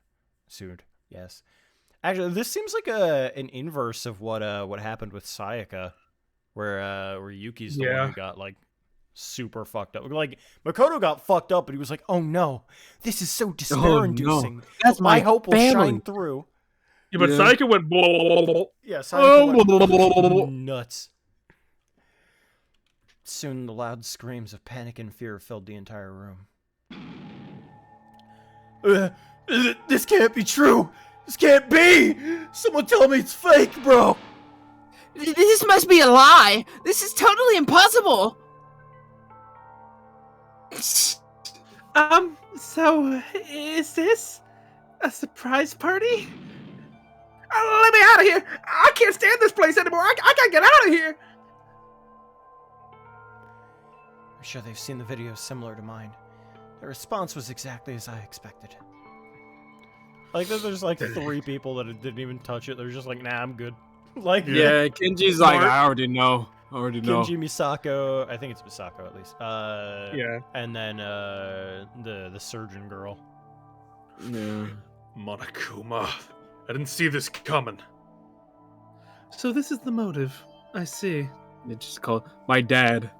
yes. Actually, this seems like an inverse of what happened with Sayaka, where Yuki's the one who got like super fucked up. Like Makoto got fucked up, but he was like, "Oh no, this is so despair-inducing. No. That's my my hope will family." shine through." Yeah, but Yeah. Sayaka went blah, blah, blah, blah. Yeah, Sayaka went nuts. Soon, the loud screams of panic and fear filled the entire room. This can't be true! This can't be! Someone tell me it's fake, bro! This must be a lie. This is totally impossible. So, is this a surprise party? Let me out of here! I can't stand this place anymore! I gotta get out of here! I'm sure they've seen the videos similar to mine. The response was exactly as I expected. Like, there's like 3 people that didn't even touch it. They're just like, nah, I'm good. Like, Yeah, Kenji's like, I already know. I already know. Kenji, Misako. I think it's Misako at least. Yeah. And then the surgeon girl. Yeah. Monokuma. I didn't see this coming. So this is the motive. I see. They just call my dad.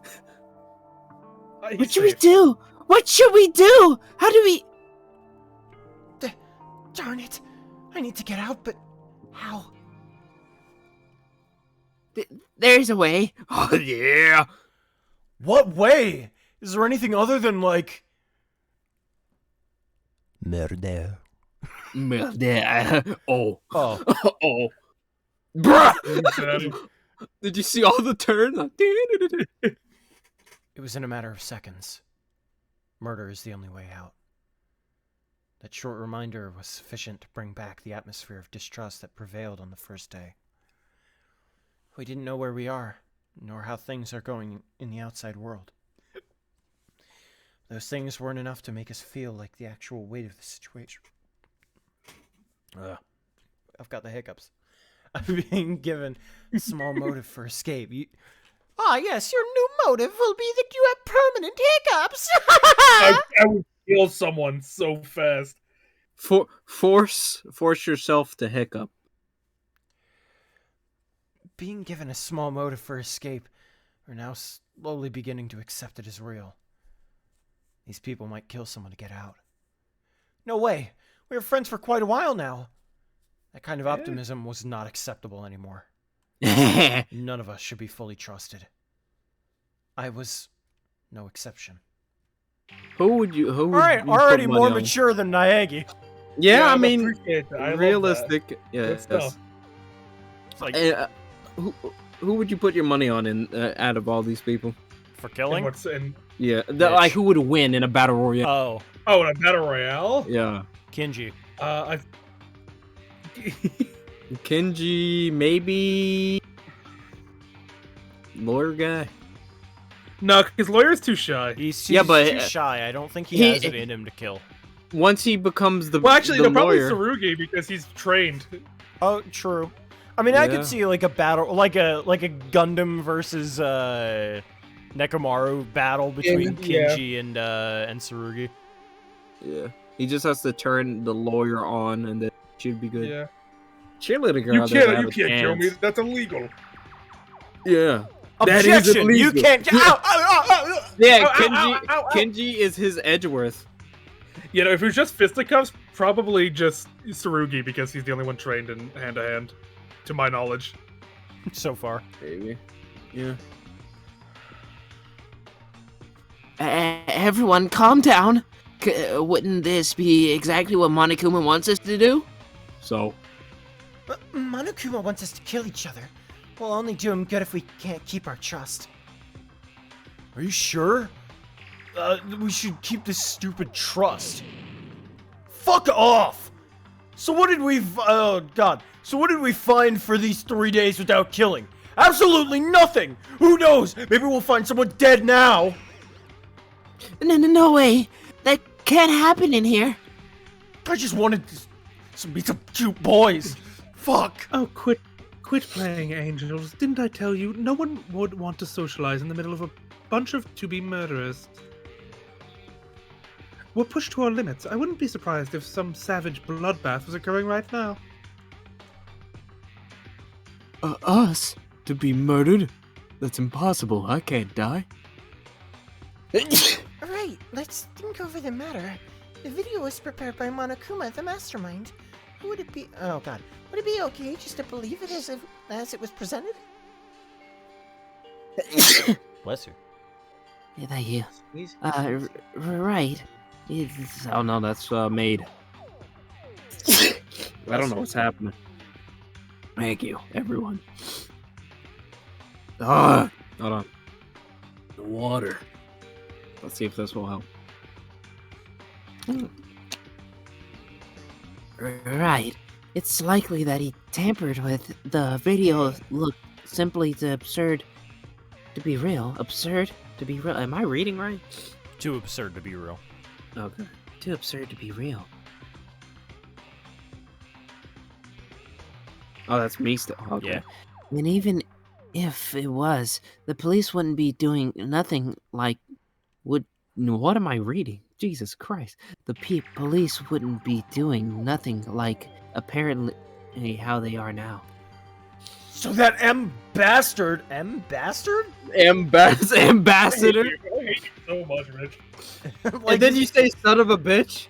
What should we do? What should we do? How do we... Darn it. I need to get out, but how? There's a way. Oh yeah. What way? Is there anything other than like murder? Oh. Oh, Oh. Bruh! Did you see all the turns? it was in a matter of seconds. Murder is the only way out. That short reminder was sufficient to bring back the atmosphere of distrust that prevailed on the first day. We didn't know where we are, nor how things are going in the outside world. Those things weren't enough to make us feel like the actual weight of the situation. I've got the hiccups. I'm being given a small motive for escape. Yes, your new motive will be that you have permanent hiccups. I would kill someone so fast. Force yourself to hiccup. Being given a small motive for escape, we're now slowly beginning to accept it as real. These people might kill someone to get out. No way! We were friends for quite a while now. That kind of optimism was not acceptable anymore. None of us should be fully trusted. I was no exception. Who would you Alright, put already money more on? mature than Naegi. Yeah, I I mean, appreciate that. I love realistic. that. Yeah. Good stuff. It's like, Who would you put your money on in out of all these people? for And killing? what's in? Yeah, like who would win in a battle royale? Oh, Oh, in a battle royale. Yeah, Kenji. I. Kenji, maybe lawyer guy. No, because lawyer's too shy. He's Yeah, but, too shy. I don't think he he- has it in him to kill. Once he becomes the Well, actually, the no, probably lawyer, Tsurugi because he's trained. Oh, true. I mean, I Yeah. could see like a battle, like a Gundam versus Nekomaru battle between Yeah. Kenji and Tsurugi. yeah, he just has to turn the lawyer on, and then should be good. Yeah. Cheerleader girl. You doesn't have can't a kill me. chance. That's illegal. Yeah. That is Objection! You illegal. can't. Ow, ow, ow, ow. Yeah, Ow, ow, Kenji. ow, ow, ow. Kenji is his Edgeworth. You know, if it was just fisticuffs, probably just Tsurugi because he's the only one trained in hand-to-hand, to my knowledge. So far. Maybe. Yeah. Everyone, calm down. Wouldn't this be exactly what Monokuma wants us to do? So. Monokuma wants us to kill each other. We'll only do him good if we can't keep our trust. Are you sure? We should keep this stupid trust. Fuck off! So what did we... Oh, God. So what did we find for these 3 days without killing? Absolutely nothing! Who knows? Maybe we'll find someone dead now! No way. That can't happen in here. I just wanted to meet some cute boys. Fuck. Oh, quit playing angels. Didn't I tell you? No one would want to socialize in the middle of a bunch of to-be murderers. We're pushed to our limits. I wouldn't be surprised if some savage bloodbath was occurring right now. Us? To be murdered? That's impossible. I can't die. Alright, let's think over the matter. The video was prepared by Monokuma, the mastermind. Would it be... Oh, God. Would it be okay just to believe it as it was presented? Bless you. Yeah, thank you. Right. Oh no, that's made. I don't know what's happening. Thank you, everyone. Hold on. The water. Let's see if this will help. Right. It's likely that he tampered with the video. Look, simply too absurd to be real. Absurd to be real. Am I reading right? Too absurd to be real. Okay. Too absurd to be real. Oh, that's me still. Okay. Yeah. And even If it was, the police wouldn't be doing nothing like what am I reading? Jesus Christ. The police wouldn't be doing nothing like apparently how they are now. So that ambassador? Ambassador? I hate you so much, Rich. And then you say son of a bitch?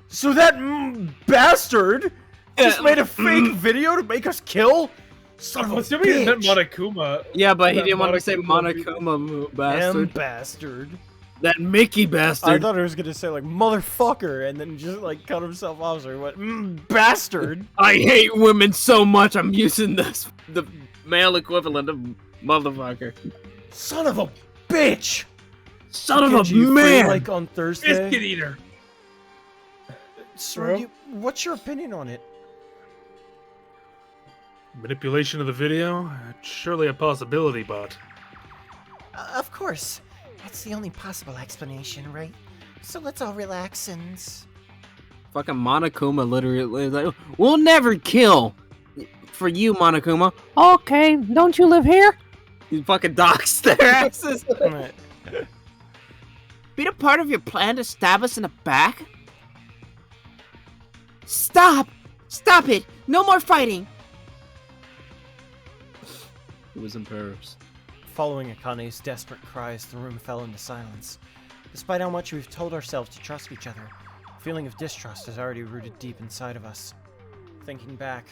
So that bastard just made a fake video to make us kill? Son of a assuming it meant bitch. Monokuma. Yeah, but he That didn't want to say Monokuma Monokuma, bastard. Bastard. That Mickey I bastard. thought he was gonna say like motherfucker and then just like cut himself off, so he went bastard. I hate women so much I'm using the male equivalent of motherfucker. Son of a bitch. Son of Get a you free, man! like on Thursday. Biscuit eater. So what's your opinion on it? Manipulation of the video? Surely a possibility, but Of course. That's the only possible explanation, right? So let's all relax and... Fucking Monokuma literally is like, we'll never kill for you, Monokuma. Okay, don't you live here? You fucking doxed their asses. Be a part of your plan to stab us in the back? Stop! Stop it! No more fighting! It was in Paris. Following Akane's desperate cries, the room fell into silence. Despite how much we've told ourselves to trust each other, a feeling of distrust is already rooted deep inside of us. Thinking back,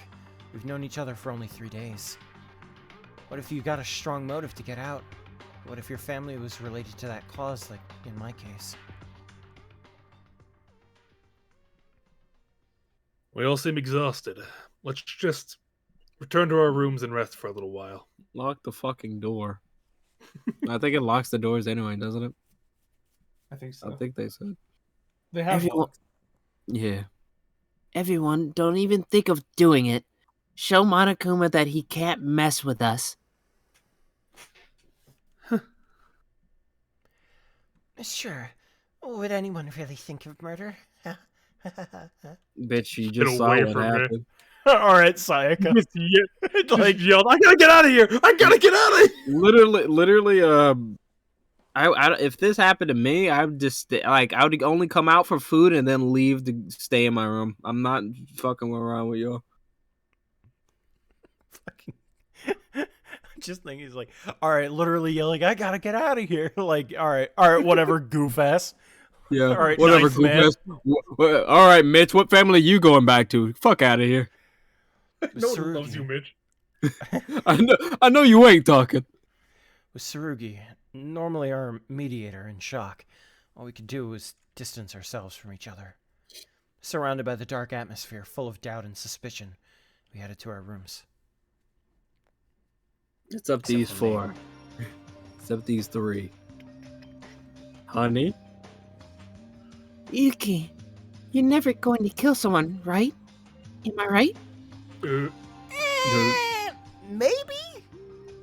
we've known each other for only 3 days. What if you got a strong motive to get out? What if your family was related to that cause, like in my case? we all seem exhausted. Let's just return to our rooms and rest for a little while. Lock the fucking door. I think it locks the doors anyway, doesn't it? I think so. I think they said. They have Everyone, Yeah. everyone, don't even think of doing it. Show Monokuma that he can't mess with us. Sure. Would anyone really think of murder? Bitch, you Get just saw away what from me. happened. Alright, Sayaka. Like yelled, I gotta get out of here! I gotta get out of here! Literally, I if this happened to me, I would just like I would only come out for food and then leave to stay in my room. I'm not fucking around with y'all. Just think he's like, alright, literally yelling, I gotta get out of here. Like, alright, whatever, goof ass. Yeah, All right, whatever. nice, man. All right, Mitch. What family you going back to? Fuck out of here. No one loves you, Mitch. I know you ain't talking. With Tsurugi, normally our mediator, in shock, all we could do was distance ourselves from each other. Surrounded by the dark atmosphere, full of doubt and suspicion, we headed to our rooms. It's up to these four. It's up to these three. Honey? Yuki, you're never going to kill someone, right? Am I right? Maybe?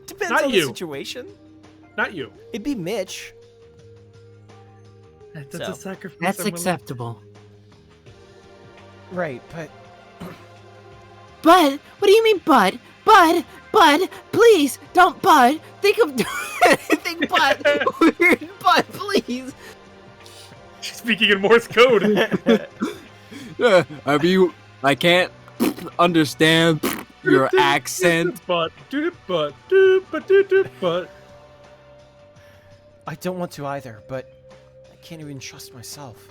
Depends Not on you. the situation. Not you. It'd be Mitch. That's So, a sacrifice. That's I'm willing- acceptable. Right, but But, what do you mean, bud? Bud, please, don't bud. Think of anything but. Weird, bud, please. Speaking in Morse code. I can't understand your accent. But. I don't want to either, but I can't even trust myself.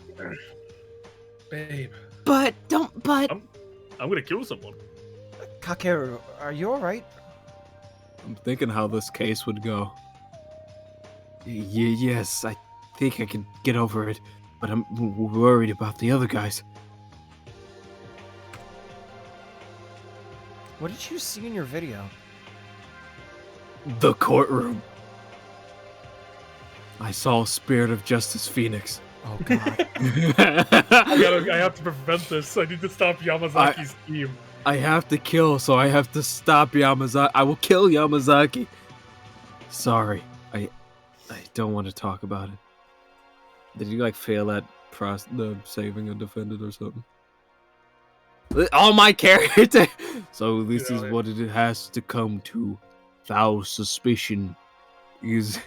Babe, But, don't, but. I'm gonna kill someone. Kakeru, are you alright? I'm thinking how this case would go. Yes, I think I can get over it, but I'm worried about the other guys. What did you see in your video? The courtroom. I saw Spirit of Justice Phoenix. Oh god. I have to prevent this. I need to stop Yamazaki's scheme. I have to kill, so I have to stop Yamazaki. I will kill Yamazaki. Sorry, I don't want to talk about it. Did you like fail at the saving a defendant or something? All my character. So this is what it has to come to. foul suspicion. His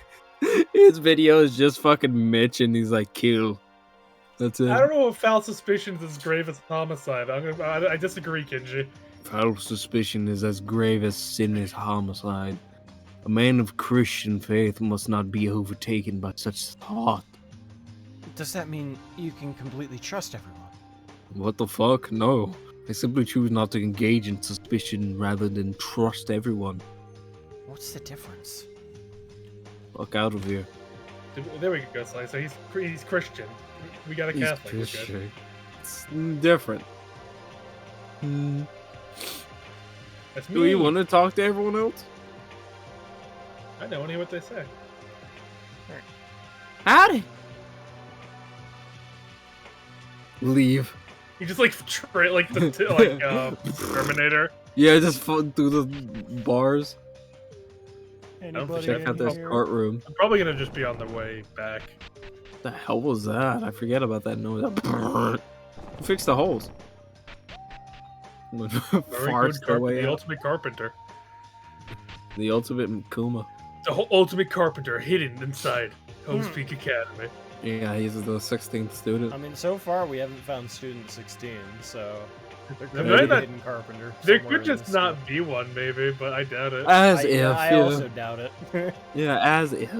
video is just fucking Mitch, and he's like, kill. That's it. I don't know if foul suspicion is as grave as homicide. I disagree, Kenji. Foul suspicion is as grave as sin is homicide. A man of Christian faith must not be overtaken by such thought. Does that mean you can completely trust everyone? What the fuck? No. I simply choose not to engage in suspicion rather than trust everyone. What's the difference? Fuck out of here. There we go, Slicer. He's Christian. We got a He's Catholic. We're good. Christian. It's different. That's Do me. you want to talk to everyone else? I know. I want to hear what they say. Howdy. Leave. You just like Terminator. Yeah, just through the bars. Anybody Check out in this here? courtroom. I'm probably gonna just be on the way back. The hell was that? I forget about that noise. Fix the holes. Very Farts good the way the out. ultimate carpenter. The ultimate Kuma. The ultimate carpenter hidden inside Hope's Peak Academy. Yeah, he's the 16th student. I mean, so far we haven't found student 16, so there could Maybe be a that- hidden carpenter. There somewhere could in just this not stuff. be one, maybe, but I doubt it. As I, if. I also doubt it. Yeah, as if.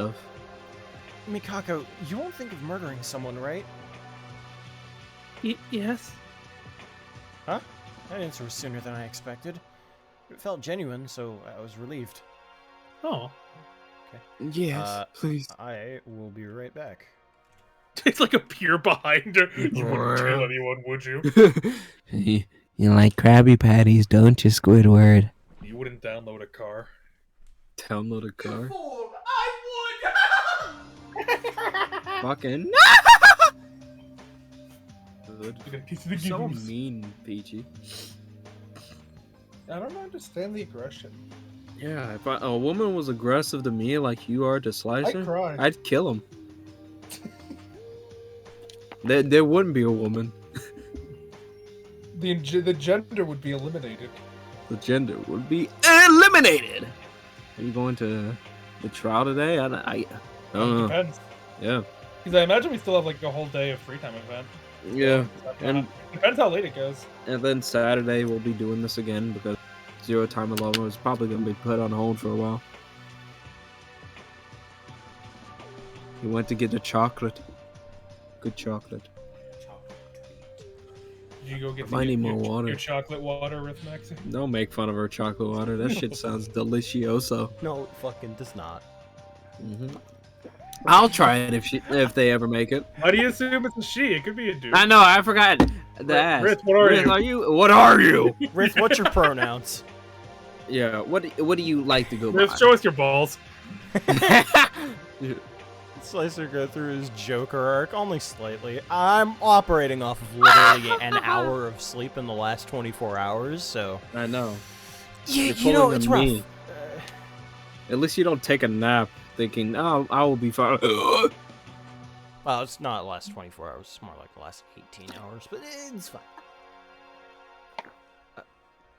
Mikako, you won't think of murdering someone, right? Yes. Huh? That answer was sooner than I expected. It felt genuine, so I was relieved. Oh. Yes, please. I will be right back. It's like a peer behind her. You wouldn't tell anyone, would you? You like Krabby Patties, don't you, Squidward? You wouldn't download a car. Download a car. I Fucking. Good. You got a piece of the So goose. mean, Peachy. I don't understand the aggression. Yeah, if a woman was aggressive to me like you are to Slicer, cry. I'd kill him. There wouldn't be a woman. The gender would be eliminated. The gender would be eliminated. Are you going to the trial today? I don't know. Depends. Yeah. Because I imagine we still have like a whole day of free time event. Yeah. And Depends how late it goes. then Saturday we'll be doing this again because Zero Time Alone is probably going to be put on hold for a while. He went to get the chocolate. Good chocolate. Did you go get I need more your water. chocolate water with Maxie? Don't make fun of her chocolate water. That shit sounds delicioso. No, it fucking does not. I'll try it if they ever make it. Why do you assume it's a she? It could be a dude. I know. I forgot to ask. Rith, what are Rith, you? What are you? Rith, what's your pronouns? Yeah. What do you like to go by? Rith, show us your balls. Slicer go through his Joker arc only slightly. I'm operating off of literally an hour of sleep in the last 24 hours, so I know. yeah, You're you know pulling it's a rough. me. At least you don't take a nap thinking, "Oh, I will be fine." Well, it's not the last 24 hours. It's more like the last 18 hours, but it's fine.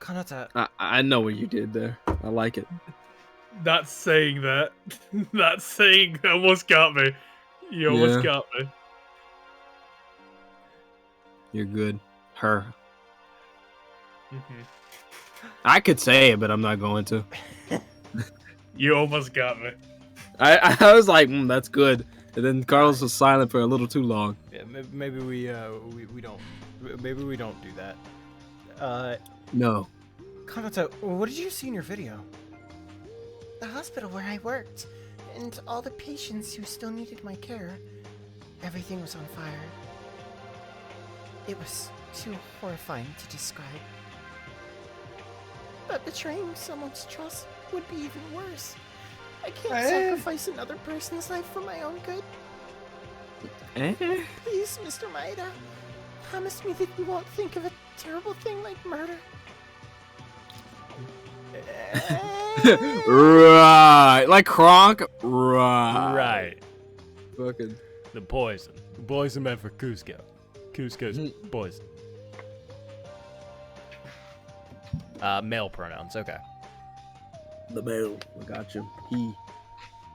Kanata, I know what you did there. I like it. Not saying that. Not saying that almost got me. You almost Yeah. got me. You're good. Her. Mhm. I could say it, but I'm not going to. You almost got me. I was like, that's good. And then Carlos was silent for a little too long. yeah, maybe we don't do that. No. Kanata, what did you see in your video? The hospital where I worked, and all the patients who still needed my care. Everything was on fire. It was too horrifying to describe. But betraying someone's trust would be even worse. I can't sacrifice another person's life for my own good. Please, Mr. Maeda, promise me that you won't think of a terrible thing like murder. Right. Like Kronk. Right. Right. Fucking. The poison. The poison meant for Cusco. Cusco's poison. Male pronouns, okay. The male. I got you. He,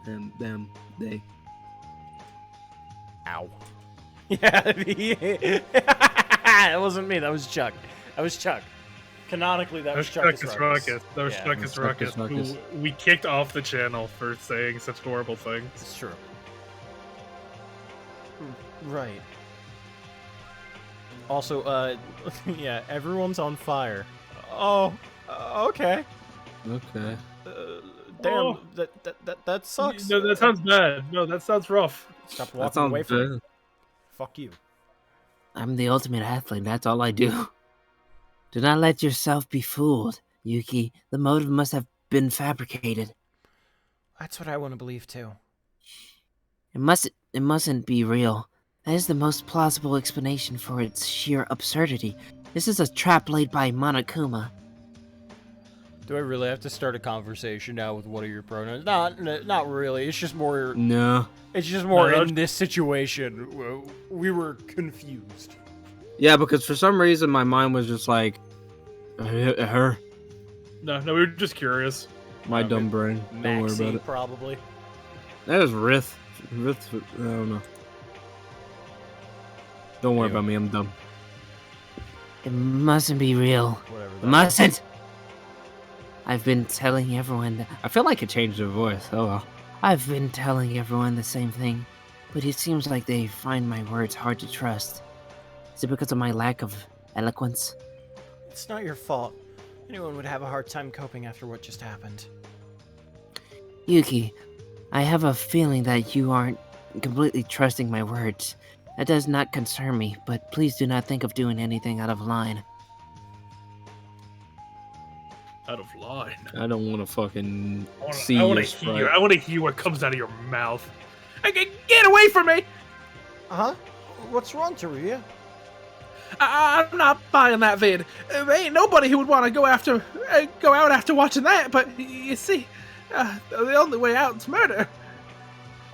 him, them, they. Ow. Yeah, that wasn't me. That was Chuck. That was Chuck. Canonically, that was Chuckus Ruckus. That was Yeah. Chuckus Ruckus, who we kicked off the channel for saying such horrible things. It's true. Right. Also, yeah, everyone's on fire. Oh, okay. Okay. Damn, Oh. that sucks. No, that sounds bad. No, that sounds rough. Stop That walking sounds away from good. me. Fuck you. I'm the ultimate athlete, that's all I do. Do not let yourself be fooled, Yuki. The motive must have been fabricated. That's what I want to believe too. It mustn't be real. That is the most plausible explanation for its sheer absurdity. This is a trap laid by Monokuma. Do I really have to start a conversation now with one of your pronouns? Not really. It's just more. No. It's just more No, in this situation. We were confused. Yeah, because for some reason my mind was just like, her. No, we were just curious. My Okay. dumb brain. Don't worry Maxie, about it. probably. That was Rith. Rith. I don't know. Don't worry Anyway. about me. I'm dumb. It mustn't be real. Whatever. It mustn't! I've been telling everyone that. I feel like it changed her voice. Oh well. I've been telling everyone the same thing, but it seems like they find my words hard to trust. Is it because of my lack of eloquence? It's not your fault. Anyone would have a hard time coping after what just happened. Yuki, I have a feeling that you aren't completely trusting my words. That does not concern me, but please do not think of doing anything out of line. Out of line. I don't want to fucking see I want your to sprite. hear. I want to hear what comes out of your mouth. Get away from me! Uh-huh. What's wrong, Taria? I'm not buying that vid. There ain't nobody who would want to go out after watching that. But you see, the only way out is murder.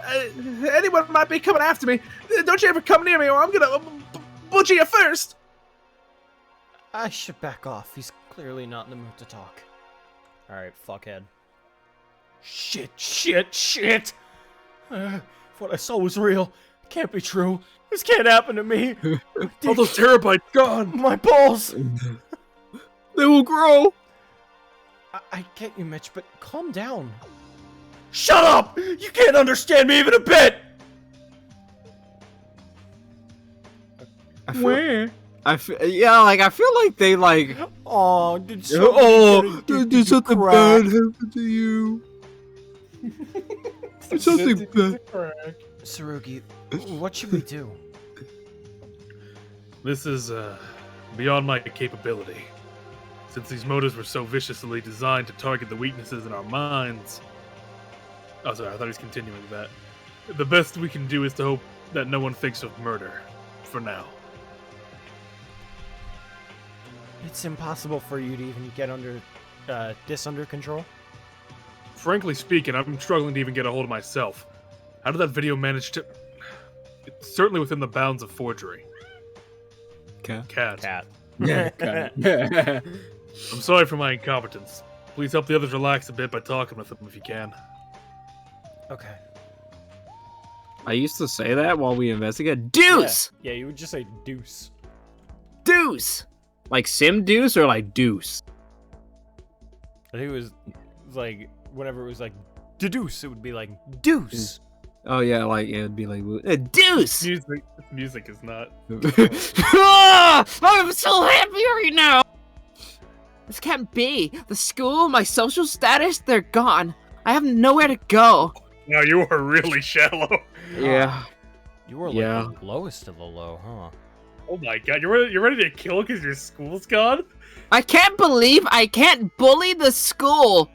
Anyone might be coming after me. Don't you ever come near me, or I'm gonna butcher you first. I should back off. He's clearly not in the mood to talk. Alright, fuckhead. Shit! If what I saw was real, it can't be true. This can't happen to me. All those terabytes gone. My balls! They will grow. I get you, Mitch, but calm down. Shut up! You can't understand me even a bit! Where? I feel like they like. Oh, did Did something bad happen to you? Did something bad. Tsurugi, what should we do? This is beyond my capability. Since these motives were so viciously designed to target the weaknesses in our minds. Oh, sorry, I thought he was continuing with that. The best we can do is to hope that no one thinks of murder. For now. It's impossible for you to even get this under control. Frankly speaking, I'm struggling to even get a hold of myself. How did that video manage to... It's certainly within the bounds of forgery. Cat. Yeah. Okay. I'm sorry for my incompetence. Please help the others relax a bit by talking with them if you can. Okay. I used to say that while we investigate. Deuce. Yeah, you would just say deuce. Deuce. Like Sim Deuce or like Deuce? I think it was like whenever it was like deuce, it would be like deuce. Oh yeah, it'd be like Deuce. Music is not. Ah! I'm so happy right now! This can't be. The school, my social status, they're gone. I have nowhere to go. Now you are really shallow. Yeah. You were like Yeah. the lowest of the low, huh? Oh my god, you're ready to kill because your school's gone? I can't believe I can't bully the school.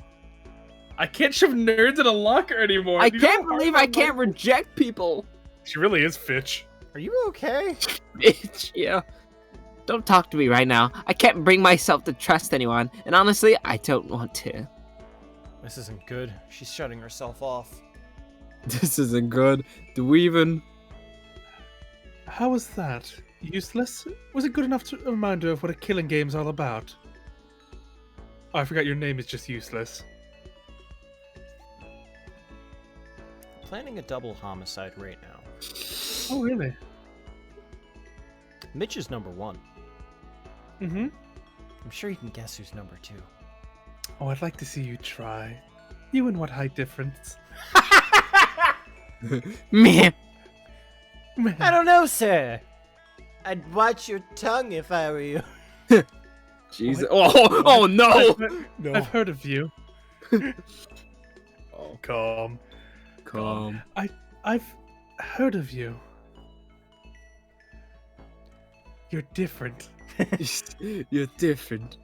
I can't shove nerds in a locker anymore. I You know can't how hard believe I that can't was? reject people. She really is Fitch. Are you okay? Bitch, yeah. Don't talk to me right now. I can't bring myself to trust anyone, and honestly, I don't want to. This isn't good. She's shutting herself off. This isn't good. Do we even? How was that? Useless? Was it good enough to remind her of what a killing game's all about? Oh, I forgot your name is just useless. planning a double homicide right now. Oh, really? Mitch is number 1. Mm-hmm. I'm sure you can guess who's number 2. Oh, I'd like to see you try. You and what height difference? Man. I don't know, sir. I'd watch your tongue if I were you. Jesus. Oh no. I've heard of you. Oh, Calm. calm. I've heard of you. You're different. You're different.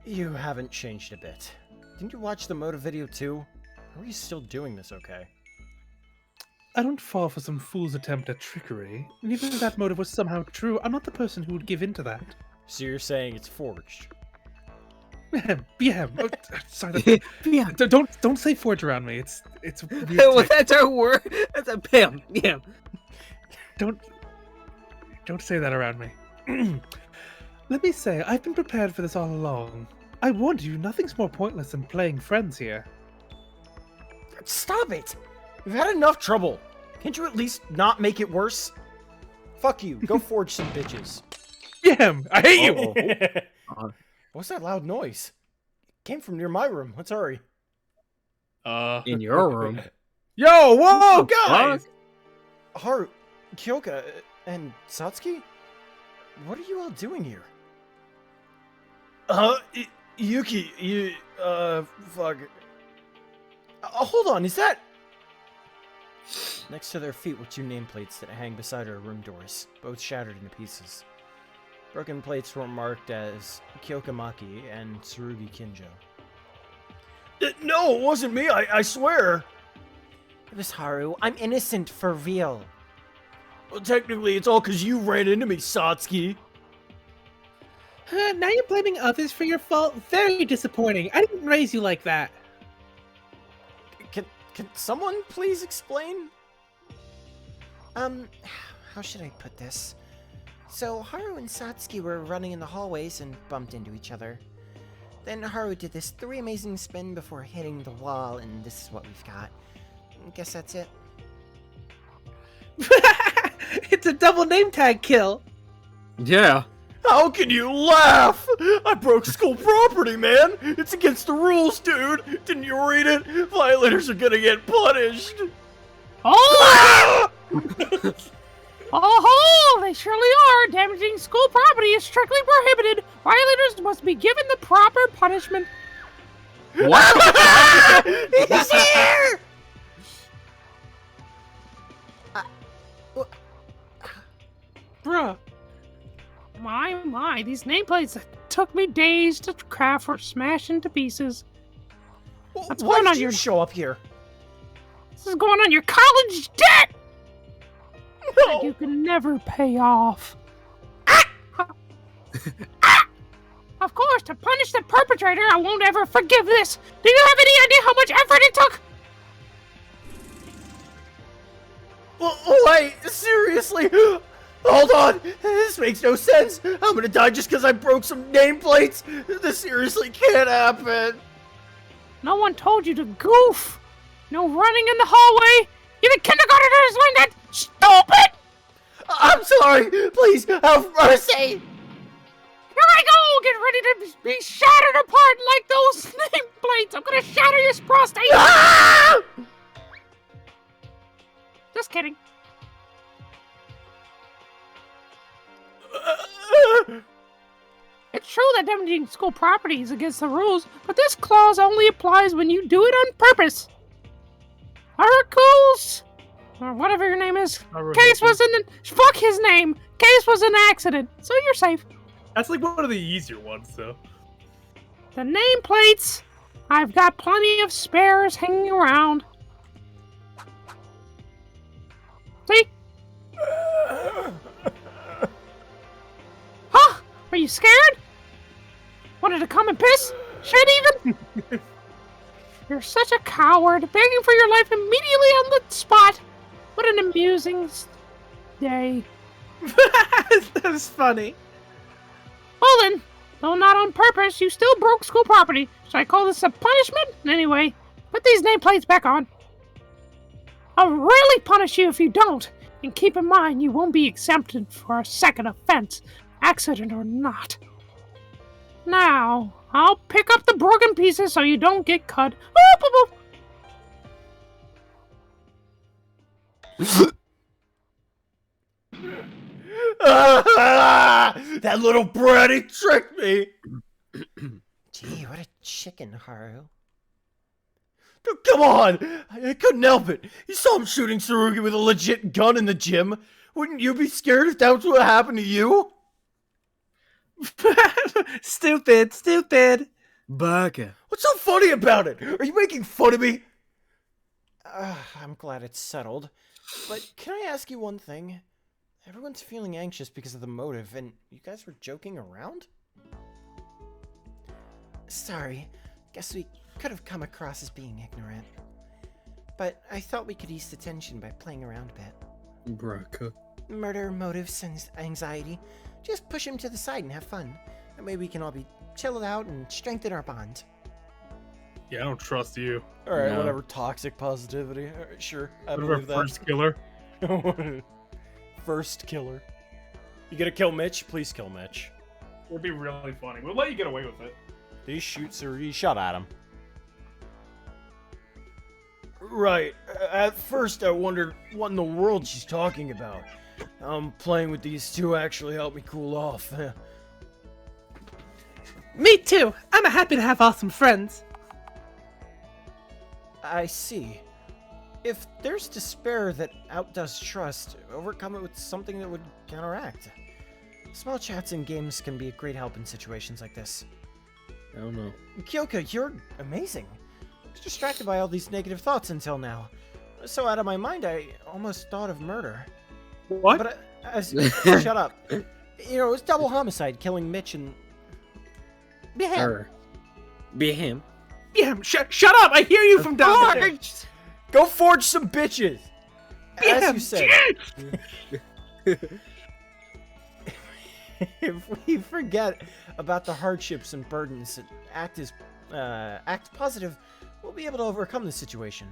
You haven't changed a bit. Didn't you watch the motive video too? How are you still doing this okay? I don't fall for some fool's attempt at trickery. And even if that motive was somehow true, I'm not the person who would give in to that. So you're saying it's forged? BM. Oh, sorry. Yeah. Don't say forge around me. It's weird Well, type. that's our word. That's a bam. Yeah. Don't say that around me. Let me say, I've been prepared for this all along. I warned you, nothing's more pointless than playing friends here. Stop it! We've had enough trouble. Can't you at least not make it worse? Fuck you. Go forge some bitches. BM, I hate you. What's that loud noise? It came from near my room. Let's hurry. In your room. Yo, whoa, What the guys! Haru, Kyoka, and Satsuki? What are you all doing here? Yuki, you, fuck. Hold on, is that... Next to their feet were 2 nameplates that hang beside our room doors, both shattered into pieces. Broken plates were marked as Kyoka Maki and Tsurugi Kinjo. No, it wasn't me, I swear! It was Haru. I'm innocent for real. Well, technically, it's all because you ran into me, Satsuki. Now you're blaming others for your fault? Very disappointing. I didn't raise you like that. Can someone please explain? How should I put this? So Haru and Satsuki were running in the hallways and bumped into each other. Then Haru did this 3 amazing spin before hitting the wall, and this is what we've got. Guess that's it. It's a double name tag kill. Yeah. How can you laugh? I broke school property, man! It's against the rules, dude! Didn't you read it? Violators are gonna get punished! Oh! Oh, they surely are. Damaging school property is strictly prohibited. Violators must be given the proper punishment. What? He's here! Bruh. My, these nameplates that took me days to craft were smashed into pieces. What's Why going on did you your... show up here? This is going on your college debt! No! That you can never pay off. Of course, to punish the perpetrator, I won't ever forgive this. Do you have any idea how much effort it took? Wait, seriously? Hold on! This makes no sense! I'm gonna die just because I broke some nameplates! This seriously can't happen! No one told you to goof. No running in the hallway. Even kindergartners learn that. Stupid! I'm sorry! Please, have mercy! Here I go! Get ready to be shattered apart like those nameplates! I'm gonna shatter your prostate! Ah! Just kidding. It's true that damaging school property is against the rules, but this clause only applies when you do it on purpose. Hercules, or whatever your name is. Case was an... Fuck his name! Case was an accident, so you're safe. That's like one of the easier ones, though. The nameplates, I've got plenty of spares hanging around. See? Huh? Are you scared? Wanted to come and piss? Shit even? You're such a coward, begging for your life immediately on the spot. What an amusing day. That's funny. Well then, though not on purpose, you still broke school property. Should I call this a punishment? Anyway, put these nameplates back on. I'll really punish you if you don't. And keep in mind, you won't be exempted for a second offense, accident or not. Now, I'll pick up the broken pieces so you don't get cut. That little brat, he tricked me! Gee, what a chicken, Haru. Dude, come on! I couldn't help it. You saw him shooting Tsurugi with a legit gun in the gym. Wouldn't you be scared if that was what happened to you? Stupid, stupid. Baka. What's so funny about it? Are you making fun of me? I'm glad it's settled. But can I ask you one thing? Everyone's feeling anxious because of the motive, and you guys were joking around? Sorry. Guess we could have come across as being ignorant. But I thought we could ease the tension by playing around a bit. Braka. Murder, motives, and anxiety. Just push him to the side and have fun. That way we can all be chilled out and strengthen our bond. Yeah, I don't trust you. Alright, No. whatever. Toxic positivity. Alright, sure. I What believe about first killer? that. First killer. You gonna kill Mitch? Please kill Mitch. It'd be really funny. We'll let you get away with it. Did he shoot Tsurugi? He shot at him. Right. At first, I wondered what in the world she's talking about. Playing with these two actually helped me cool off. Me too. I'm happy to have awesome friends. I see. If there's despair that outdoes trust, overcome it with something that would counteract. Small chats and games can be a great help in situations like this. I don't know. Kyoka, you're amazing. I was distracted by all these negative thoughts until now. So out of my mind, I almost thought of murder. What? But shut up. You know, it was double homicide, killing Mitch and... Beham. Her. Be him. Yeah, shut up! I hear you from down there. Go forge some bitches! As Yeah, you said. If we forget about the hardships and burdens and act positive, we'll be able to overcome the situation.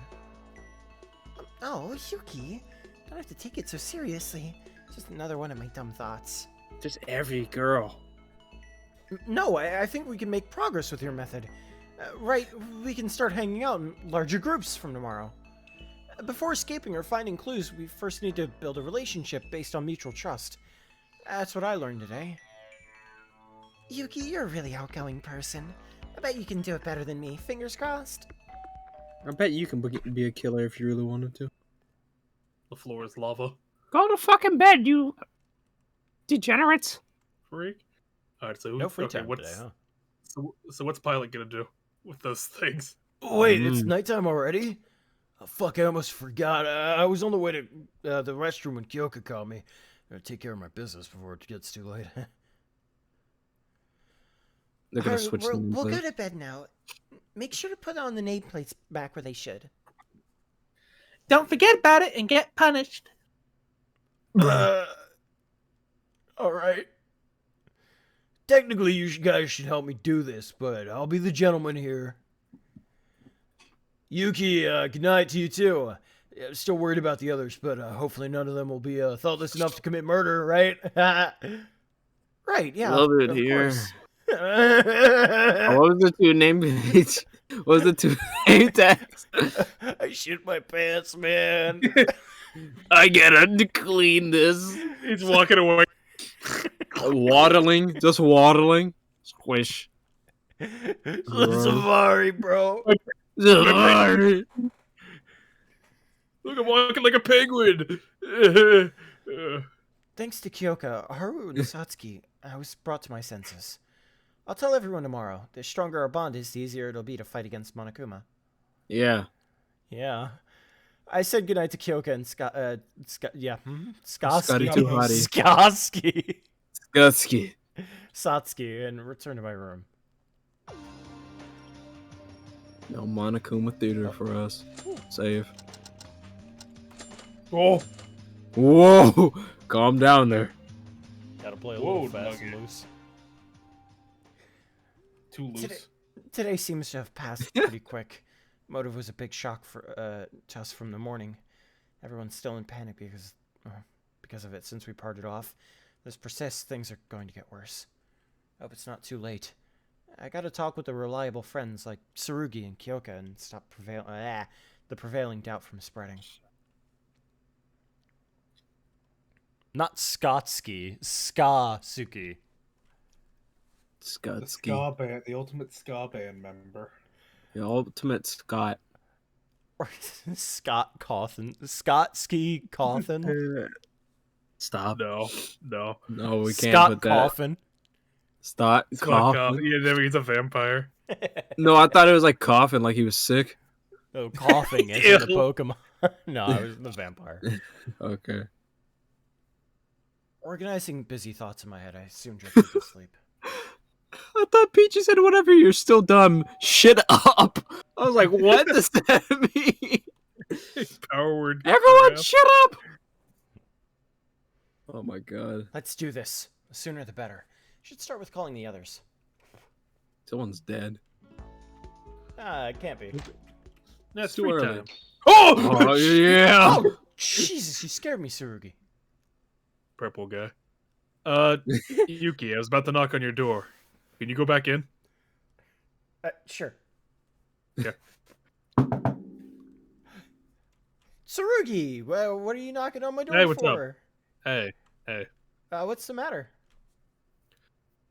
Oh, Yuki, don't have to take it so seriously. Just another one of my dumb thoughts. Just every girl. No, I think we can make progress with your method. Right, we can start hanging out in larger groups from tomorrow. Before escaping or finding clues, we first need to build a relationship based on mutual trust. That's what I learned today. Yuki, you're a really outgoing person. I bet you can do it better than me. Fingers crossed. I bet you can be a killer if you really wanted to. The floor is lava. Go to fucking bed, you degenerates. Freak. Alright, so No free okay, time what's today, huh? so what's Pilot gonna do with those things? Wait, it's nighttime already? Oh, fuck, I almost forgot. I was on the way to the restroom when Kyoka called me. Gotta take care of my business before it gets too late. They're gonna switch them. We'll go to bed now. Make sure to put on the nameplates back where they should. Don't forget about it and get punished. Alright. Technically, you guys should help me do this, but I'll be the gentleman here. Yuki, good night to you too. Yeah, still worried about the others, but hopefully none of them will be thoughtless enough to commit murder, right? Right, yeah. Love it of here. course. What was the two name page? What was the two name tags? I shit my pants, man. I gotta clean this. He's walking away. Waddling, just waddling. Squish. Safari, bro. Sorry. Look, I'm walking like a penguin. Thanks to Kyoka, Haru, and Satsuki, I was brought to my senses. I'll tell everyone tomorrow. The stronger our bond is, the easier it'll be to fight against Monokuma. Yeah. Yeah. I said goodnight to Kyoka and Scotty too hotty. Skoski. Gutsky. Satsuki, and returned to my room. No Monokuma Theater for us. Save. Oh, Whoa! Calm down there. Gotta play a Whoa, little fast and Nugget. loose. too loose. Today seems to have passed pretty quick. Motive was a big shock for to us from the morning. Everyone's still in panic because of it since we parted off. This persists, things are going to get worse. Hope it's not too late. I gotta talk with the reliable friends like Tsurugi and Kyoka and stop the prevailing doubt from spreading. Not Skotsky, Ska-suki. The Skotsky. ska band, the ultimate ska band member. The ultimate Scott. Scott Cawthon. Scott-ski Cawthon? Stop. No. No, we can't Scott put that. Coffin. Scott Coffin. Yeah, never he's a vampire. No, I thought it was like coughing, like he was sick. Oh, coughing as in the Pokemon. No, I was the vampire. Okay. Organizing busy thoughts in my head, I soon drifted to sleep. I thought Peachy said whatever, you're still dumb. Shit up. I was like, what does that mean? Power word. Everyone crap. shut up! Oh my god. Let's do this. The sooner the better. Should start with calling the others. Someone's dead. It can't be. That's too free early. time. Oh! Oh yeah. Oh, Jesus, you scared me, Tsurugi. Purple guy. Yuki, I was about to knock on your door. Can you go back in? Sure. Yeah. Tsurugi, well, what are you knocking on my door Hey, what's up? for? Hey. What's the matter?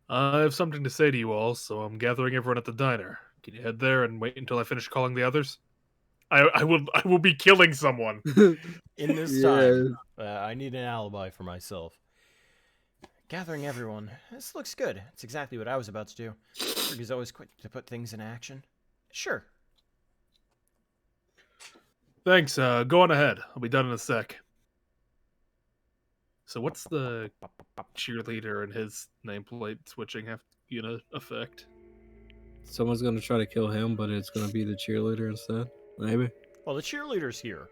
I have something to say to you all, so I'm gathering everyone at the diner. Can you head there and wait until I finish calling the others? I will be killing someone. In this time, I need an alibi for myself. Gathering everyone. This looks good. It's exactly what I was about to do. Tsurugi's always quick to put things in action. Sure. Thanks, go on ahead. I'll be done in a sec. So what's the cheerleader and his nameplate switching effect? Someone's gonna try to kill him, but it's gonna be the cheerleader instead. Maybe. Well, the cheerleader's here.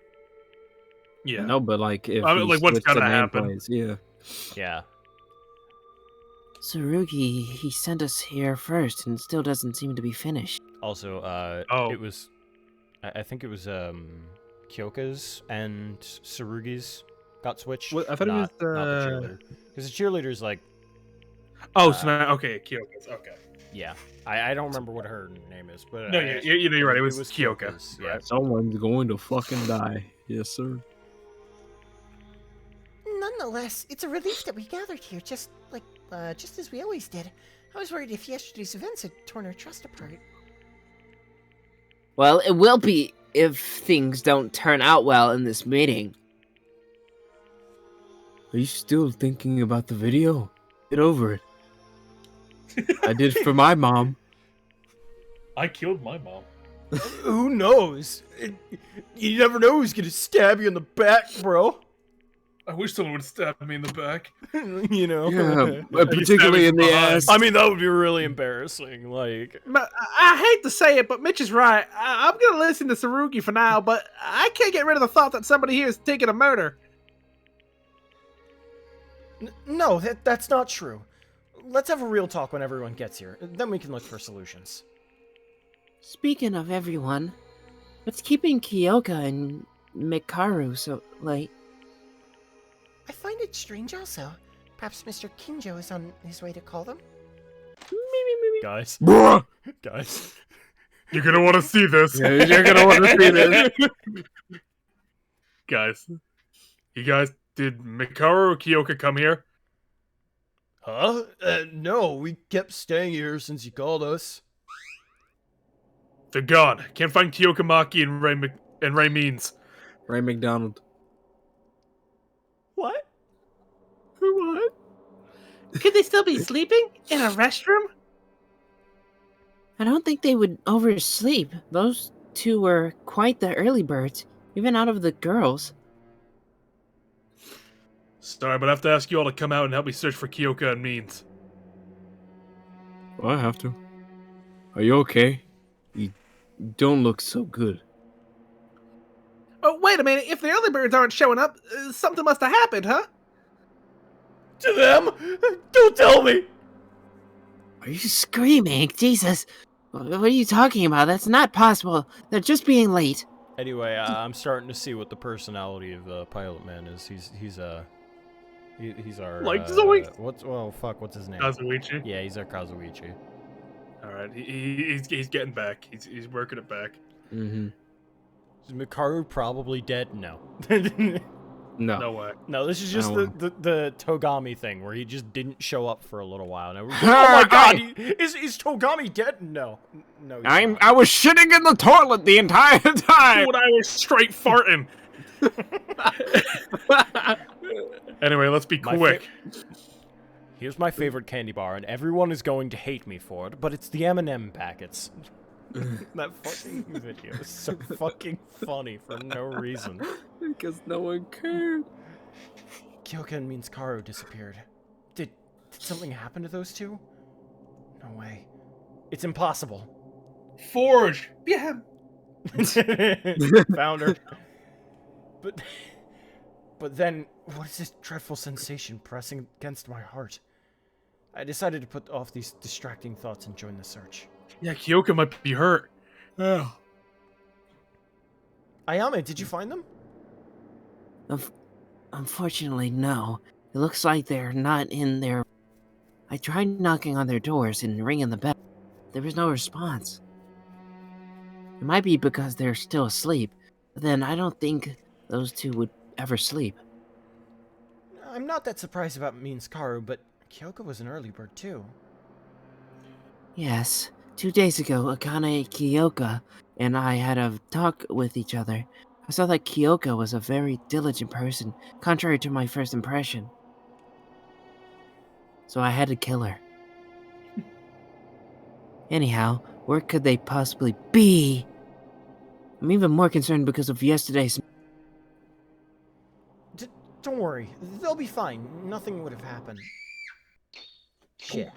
Yeah. No, but like if I mean, we like, what's switch the gonna happen? nameplates, yeah. Yeah. Tsurugi, he sent us here first and still doesn't seem to be finished. Also, it was... I think it was, Kyoka's and Tsurugi's got switched. What, I thought it was not the cheerleader. Because the cheerleader's like... Oh, so now, okay, Kyoka's, okay. Yeah. I don't remember what her name is, but... No, you're right, it was Kyoka. Kyoka's, yeah. Someone's going to fucking die. Yes, sir. Nonetheless, it's a relief that we gathered here, just as we always did. I was worried if yesterday's events had torn our trust apart. Well, it will be if things don't turn out well in this meeting. Are you still thinking about the video? Get over it. I did for my mom. I killed my mom. Who knows? You never know who's gonna stab you in the back, bro. I wish someone would stab me in the back. You know? Yeah, particularly in the ass. I mean, that would be really embarrassing. Like, I hate to say it, but Mitch is right. I'm gonna listen to Tsurugi for now, but I can't get rid of the thought that somebody here is thinking of murder. no, that's not true. Let's have a real talk when everyone gets here. Then we can look for solutions. Speaking of everyone, what's keeping Kyoka and Mikaru so late? I find it strange also. Perhaps Mr. Kinjo is on his way to call them? Guys. Bruh! Guys. You're gonna want to see this. Yeah, you're gonna want to see this. Guys. You guys, did Mikaru or Kyoka come here? Huh? No, we kept staying here since you called us. They're gone. Can't find Kyoka Maki and Ray Means. Ray McDonald. What? What? Could they still be sleeping in a restroom? I don't think they would oversleep. Those two were quite the early birds, even out of the girls. Sorry, but I have to ask you all to come out and help me search for Kyoka and Means. Well, I have to. Are you okay? You don't look so good. Oh, wait a minute. If the early birds aren't showing up, something must have happened, huh? To them? Don't tell me! Are you screaming? Jesus. What are you talking about? That's not possible. They're just being late. Anyway, I'm starting to see what the personality of Pilot Man is. He's our Like Zoe. what's his name? Kazuichi. Yeah, he's our Kazuichi. All right, he's getting back. He's working it back. Mm-hmm. Is Mikaru probably dead? No. No. No way. No, this is just Oh. the Togami thing where he just didn't show up for a little while. Now, oh my god, is Togami dead? No, no. I was shitting in the toilet the entire time. Dude, I was straight farting. Anyway, let's be quick. Here's my favorite candy bar, and everyone is going to hate me for it, but it's the M&M packets. That fucking video is so fucking funny for no reason. Because no one cared. Kyoka and Minskaru disappeared. Did something happen to those two? No way. It's impossible. Forge. Yeah. Found her. But then, what is this dreadful sensation pressing against my heart? I decided to put off these distracting thoughts and join the search. Yeah, Kyoka might be hurt. Oh. Ayame, did you find them? Unfortunately, no. It looks like they're not in their... I tried knocking on their doors and ringing the bell. There was no response. It might be because they're still asleep, but then I don't think those two would ever sleep. I'm not that surprised about Minskaru, but Kyoka was an early bird too. Yes. 2 days ago, Akane Kyoka and I had a talk with each other. I saw that Kyoka was a very diligent person, contrary to my first impression. So I had to kill her. Anyhow, where could they possibly be? I'm even more concerned because of yesterday's... Don't worry, they'll be fine. Nothing would have happened. Shit.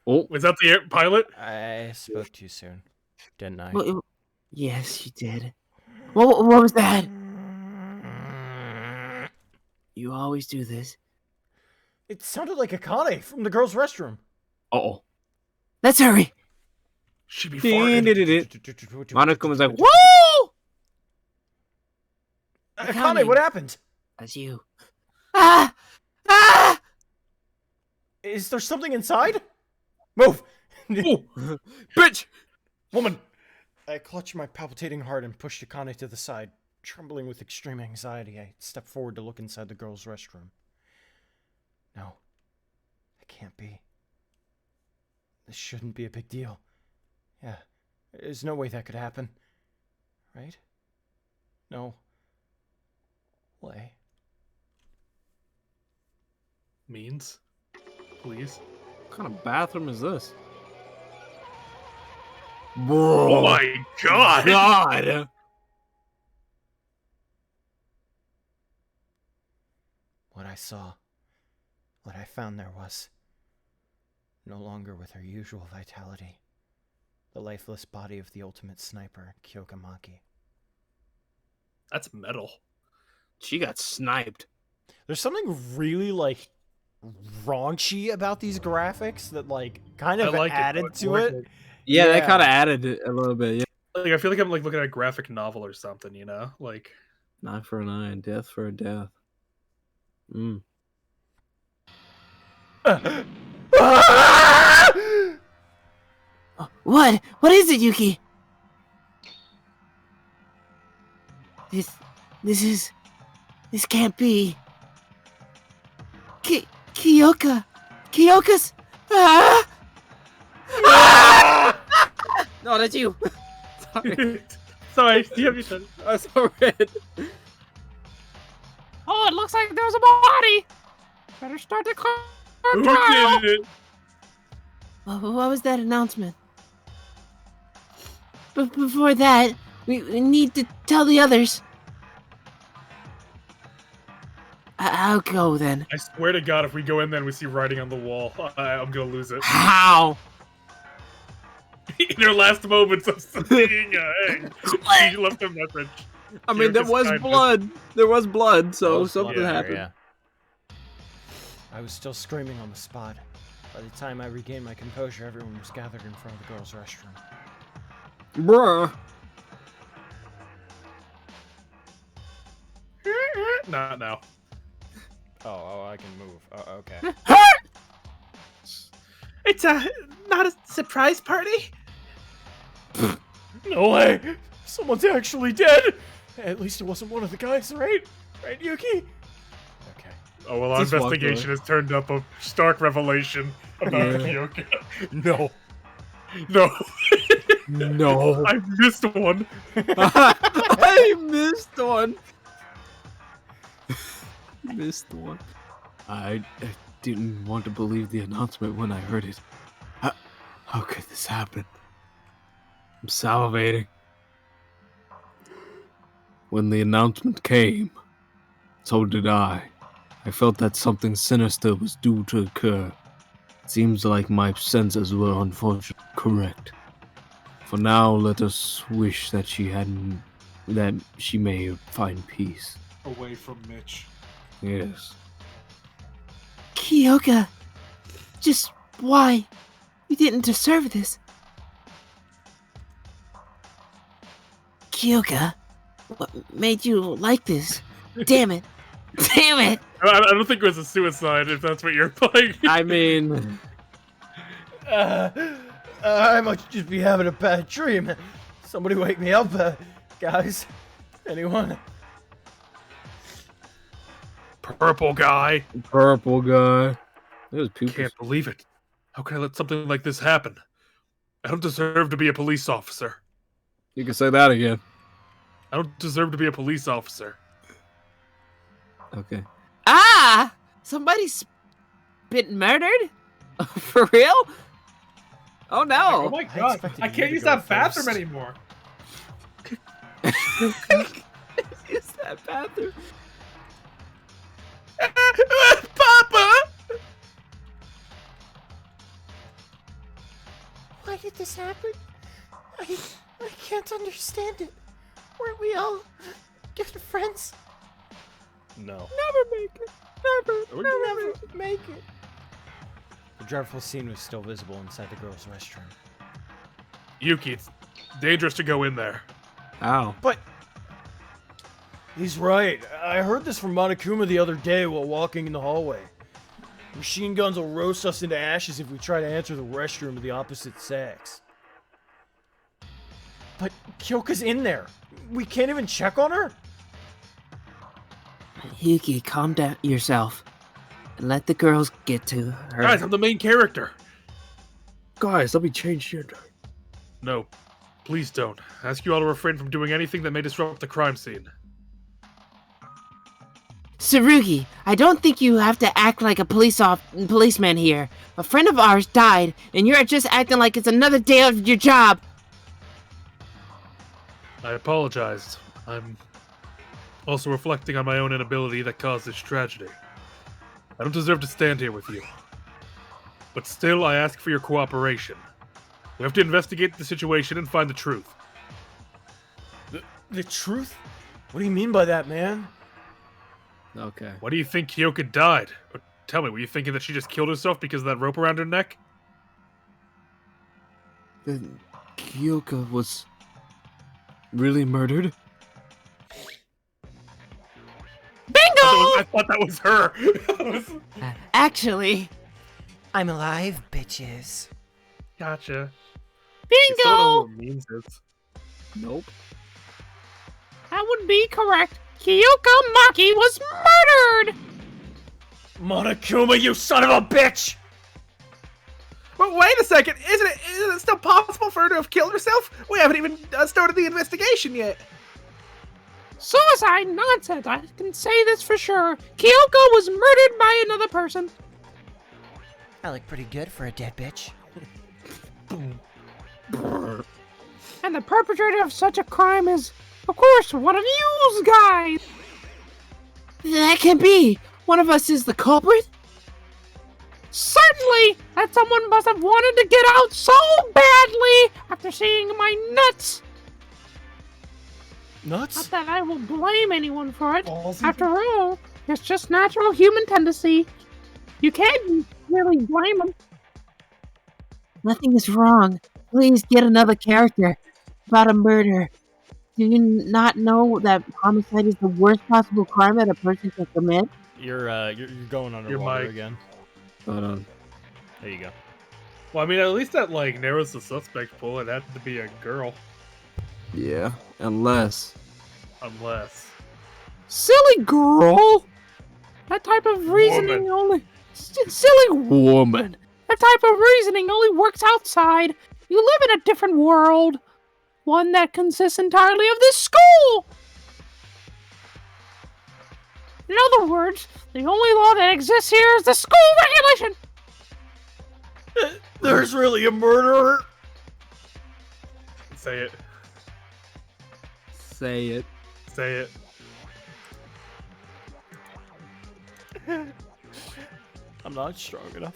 Oh. Was that the pilot? I spoke too soon, didn't I? Well, yes, you did. What was that? You always do this. It sounded like Akane from the girls' restroom. Uh-oh. Let's hurry! Should be farting. Monica was like, Woo! Akane, what happened? That's you. Ah! Ah! Is there something inside? Move! Bitch! Woman! I clutched my palpitating heart and pushed Akane to the side. Trembling with extreme anxiety, I stepped forward to look inside the girls' restroom. No. It can't be. This shouldn't be a big deal. Yeah. There's no way that could happen. Right? No. Way. Means? Please? what kind of bathroom is this? Oh my god! God! What I saw, what I found there was no longer with her usual vitality, the lifeless body of the ultimate sniper, Kyoka Maki. That's metal. She got sniped. There's something really, like, raunchy about these graphics that, like, kind of added to it. Yeah, they kind of added it a little bit, yeah. Like, I feel like I'm like looking at a graphic novel or something, you know? Like, An eye for an eye, and death for a death. Mm. What? What is it, Yuki? This can't be. Kyoka. Kyoka's. Ah! Ah! No, that's you. sorry. Sorry, you have your turn. I saw red. Oh, it looks like there's a body. Better start the Who trial. did it? What was that announcement? But before that, we need to tell the others. I'll go then. I swear to God, if we go in there and we see writing on the wall, I'm gonna lose it. How? In her last moments of seeing she left a message. I mean, there was blood. There was blood, so something happened. Yeah. I was still screaming on the spot. By the time I regained my composure, everyone was gathered in front of the girls' restroom. Bruh. Not now. Oh, I can move. Okay. It's not a surprise party. No way! Someone's actually dead! At least it wasn't one of the guys, right? Right, Yuki? Okay. Oh, well, our Just walk investigation away. has turned up a stark revelation about Yeah. Kyoka. No. No. No. I missed one. I missed one. Missed one. I didn't want to believe the announcement when I heard it. How could this happen? I'm salivating. When the announcement came, so did I. I felt that something sinister was due to occur. It seems like my senses were unfortunately correct. For now, let us wish that she may find peace. Away from Mitch. Yes. Kyoka, just why? You didn't deserve this. Kyoka, what made you like this? Damn it. Damn it! I don't think it was a suicide, if that's what you're playing. I mean, I might just be having a bad dream. Somebody wake me up, guys. Anyone? Purple guy. purple guy. It was pupils. Can't believe it. How can I let something like this happen? I don't deserve to be a police officer. You can say that again. I don't deserve to be a police officer. Okay. Ah! Somebody's been murdered? For real? Oh Oh no! my I god, expected I you can't to use go that bathroom first. anymore. Use that bathroom. Papa! Why did this happen? I can't understand it. Weren't we all good friends? No. Never make it. Never make it. The dreadful scene was still visible inside the girls' restroom. Yuki, it's dangerous to go in there. Ow. But he's right. I heard this from Monokuma the other day while walking in the hallway. Machine guns will roast us into ashes if we try to enter the restroom of the opposite sex. But Kyoka's in there. We can't even check on her? Yuki, calm down yourself. And let the girls get to her. Guys, I'm the main character. Guys, let me change your. No, please don't. I ask you all to refrain from doing anything that may disrupt the crime scene. Tsurugi, I don't think you have to act like a policeman here. A friend of ours died, and you're just acting like it's another day of your job. I apologized. I'm also reflecting on my own inability that caused this tragedy. I don't deserve to stand here with you. But still, I ask for your cooperation. We have to investigate the situation and find the truth. The truth? What do you mean by that, man? Okay. Why do you think Kyoka died? Or tell me, were you thinking that she just killed herself because of that rope around her neck? Then Kyoka was really murdered? Bingo! I thought that was her. Actually, I'm alive, bitches. Gotcha. You still don't know bingo! what it means is. Nope. That would be correct. Kyoka Maki was murdered! Monokuma, you son of a bitch! But wait a second, isn't it still possible for her to have killed herself? We haven't even started the investigation yet. Suicide nonsense, I can say this for sure. Kyoko was murdered by another person. I look pretty good for a dead bitch. And the perpetrator of such a crime is, of course, one of you guys. That can be. One of us is the culprit? Certainly! That someone must have wanted to get out so badly after seeing my nuts. Not Nuts? that I will blame anyone for it. Ballsy. After all, it's just natural human tendency. You can't really blame them. Nothing is wrong. Please get another character about a murder. Do you not know that homicide is the worst possible crime that a person can commit? You're going underwater mic. again. Hold on. There you go. Well, I mean, at least that like narrows the suspect pool. It had to be a girl, Yeah, unless. Silly girl! That type of reasoning only... Silly woman! That type of reasoning only works outside. You live in a different world. One that consists entirely of this school! In other words, the only law that exists here is the school regulation! There's really a murderer. Say it. Say it. Say it. I'm not strong enough.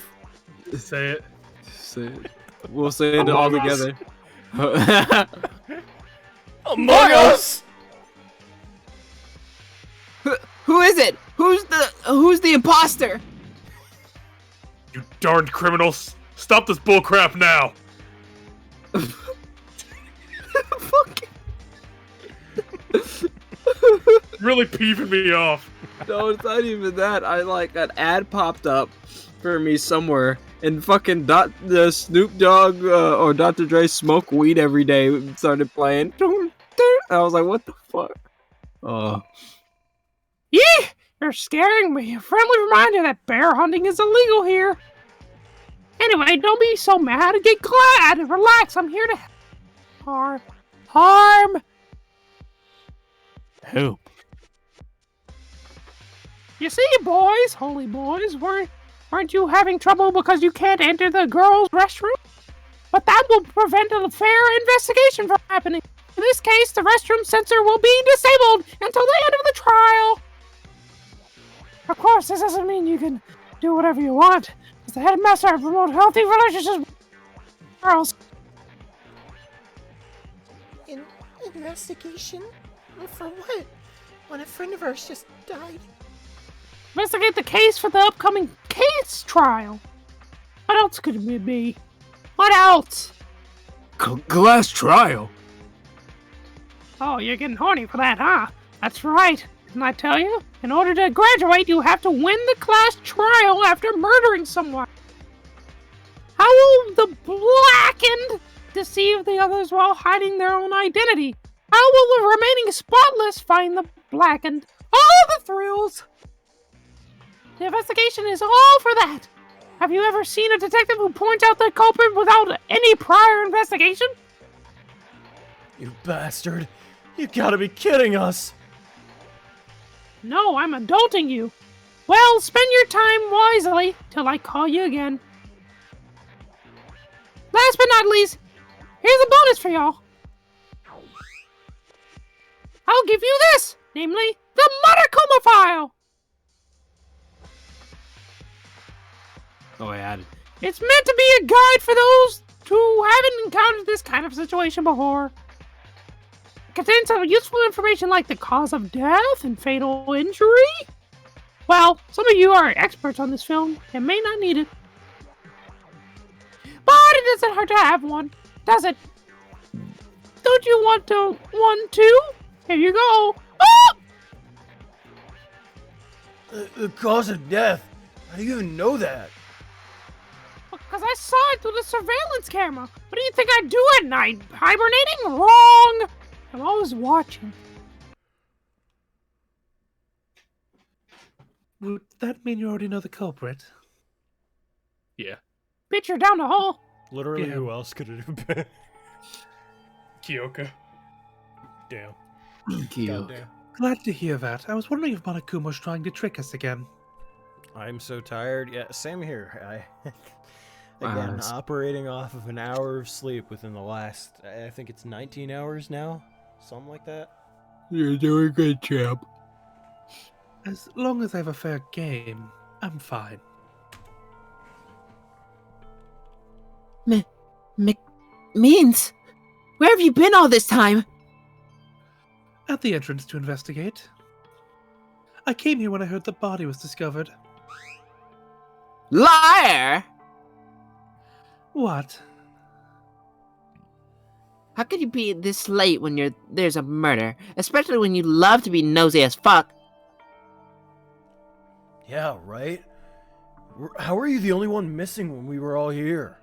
Say it. Say it. We'll say it all Among Us. together. Among Us. Who is it? Who's the imposter? You darned criminals! Stop this bullcrap now! Really peeving me off. No, it's not even that. An ad popped up for me somewhere, and fucking the Snoop Dogg or Dr. Dre smoke weed every day. It started playing. I was like, what the fuck? Oh. Yeah, you're scaring me. A friendly reminder that bear hunting is illegal here. Anyway, don't be so mad and get glad and relax. I'm here to harm. Who? You see, boys, holy boys, weren't you having trouble because you can't enter the girls' restroom? But that will prevent a fair investigation from happening. In this case, the restroom sensor will be disabled until the end of the trial. Of course, this doesn't mean you can do whatever you want. As the headmaster, I promote healthy relationships with girls. Investigation? For what? When a friend of ours just died. Investigate the case for the upcoming case trial. What else could it be? What else? Glass trial. Oh, you're getting horny for that, huh? That's right. Didn't I tell you? In order to graduate, you have to win the class trial after murdering someone. How will the blackened deceive the others while hiding their own identity? How will the remaining spotless find the blackened? All the thrills! The investigation is all for that. Have you ever seen a detective who points out the culprit without any prior investigation? You bastard! You gotta be kidding us! No, I'm adulting you. Well, spend your time wisely till I call you again. Last but not least, here's a bonus for y'all. I'll give you this, namely, the Monocoma file. Oh, I had it. It's meant to be a guide for those who haven't encountered this kind of situation before. It contains some useful information like the cause of death and fatal injury. Well, some of you are experts on this film and may not need it. But it doesn't hurt to have one, does it? Don't you want one too? Here you go. Oh! The cause of death? How do you even know that? Because I saw it through the surveillance camera. What do you think I do at night? Hibernating? Wrong! I'm always watching. Would that mean you already know the culprit? Yeah. Picture down the hall. Literally, Yeah. who else could it have been? Kyoka. Damn. Goddamn. Glad to hear that. I was wondering if Monokuma was trying to trick us again. I'm so tired. Yeah, same here. Wow, Again, that's- operating off of an hour of sleep within the last, I think it's 19 hours now? Something like that? You're doing good, champ. As long as I have a fair game, I'm fine. Means? Where have you been all this time? At the entrance to investigate. I came here when I heard the body was discovered. Liar! What? How could you be this late when there's a murder? Especially when you love to be nosy as fuck. Yeah, right? How are you the only one missing when we were all here?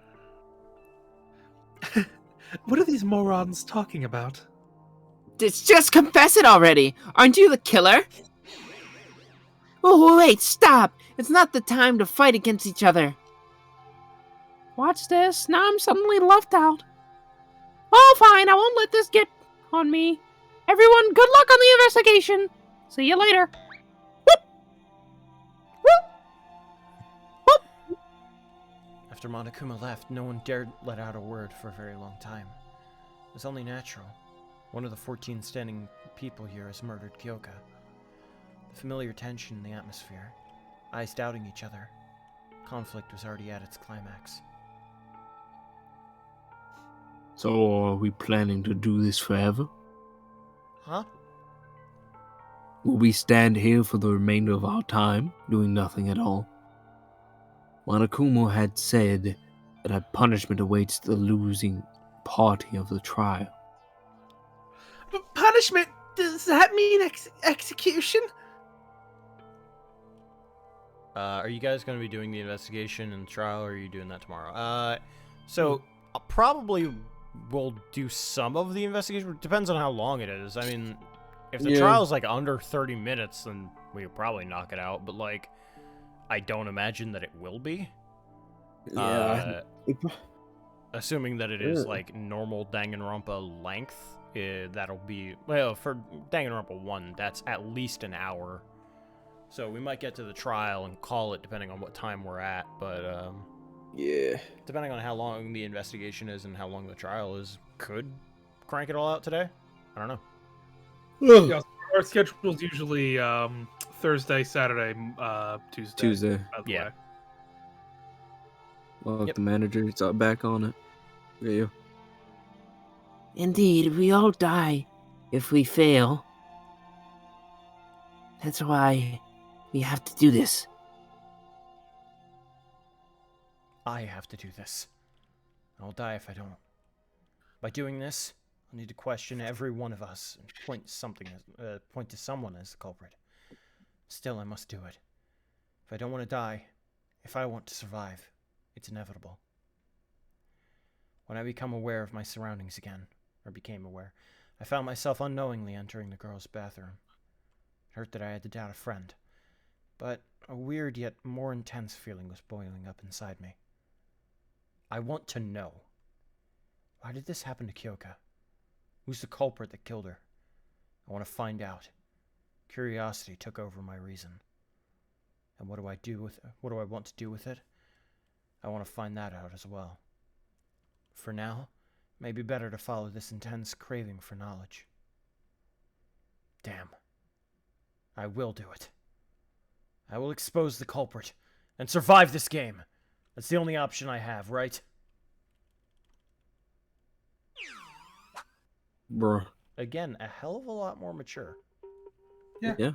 What are these morons talking about? Just confess it already. Aren't you the killer? Oh, wait, stop. It's not the time to fight against each other. Watch this. Now I'm suddenly left out. Oh, fine. I won't let this get on me. Everyone, good luck on the investigation. See you later. After Monokuma left, no one dared let out a word for a very long time. It was only natural. One of the 14 standing people here has murdered Kyoka. The familiar tension in the atmosphere, eyes doubting each other. Conflict was already at its climax. So are we planning to do this forever? Huh? Will we stand here for the remainder of our time, doing nothing at all? Monokuma had said that a punishment awaits the losing party of the trial. Punishment? Does that mean execution? Are you guys going to be doing the investigation and trial, or are you doing that tomorrow? So probably we'll do some of the investigation. It depends on how long it is. I mean, if the trial's like under 30 minutes, then we could probably knock it out. But like, I don't imagine that it will be. Yeah. Assuming that it is like normal Danganronpa length, that'll be, well, for Danganronpa 1, that's at least an hour. So we might get to the trial and call it depending on what time we're at, but yeah. depending on how long the investigation is and how long the trial is, could crank it all out today. I don't know. Yeah, our schedule's usually Thursday, Saturday, Tuesday. By the Yeah. way. Well, the manager's back on it. Look at you. Indeed, we all die if we fail. That's why we have to do this. I have to do this. I'll die if I don't. By doing this, I'll need to question every one of us and point to someone as the culprit. Still, I must do it. If I don't want to die, if I want to survive, it's inevitable. When I become aware of my surroundings again, or became aware, I found myself unknowingly entering the girl's bathroom. It hurt that I had to doubt a friend, but a weird yet more intense feeling was boiling up inside me. I want to know. Why did this happen to Kyoka? Who's the culprit that killed her? I want to find out. Curiosity took over my reason. And what do I want to do with it? I want to find that out as well. For now, it may be better to follow this intense craving for knowledge. Damn. I will do it. I will expose the culprit and survive this game. That's the only option I have, right? Bruh. Again, a hell of a lot more mature. Yeah.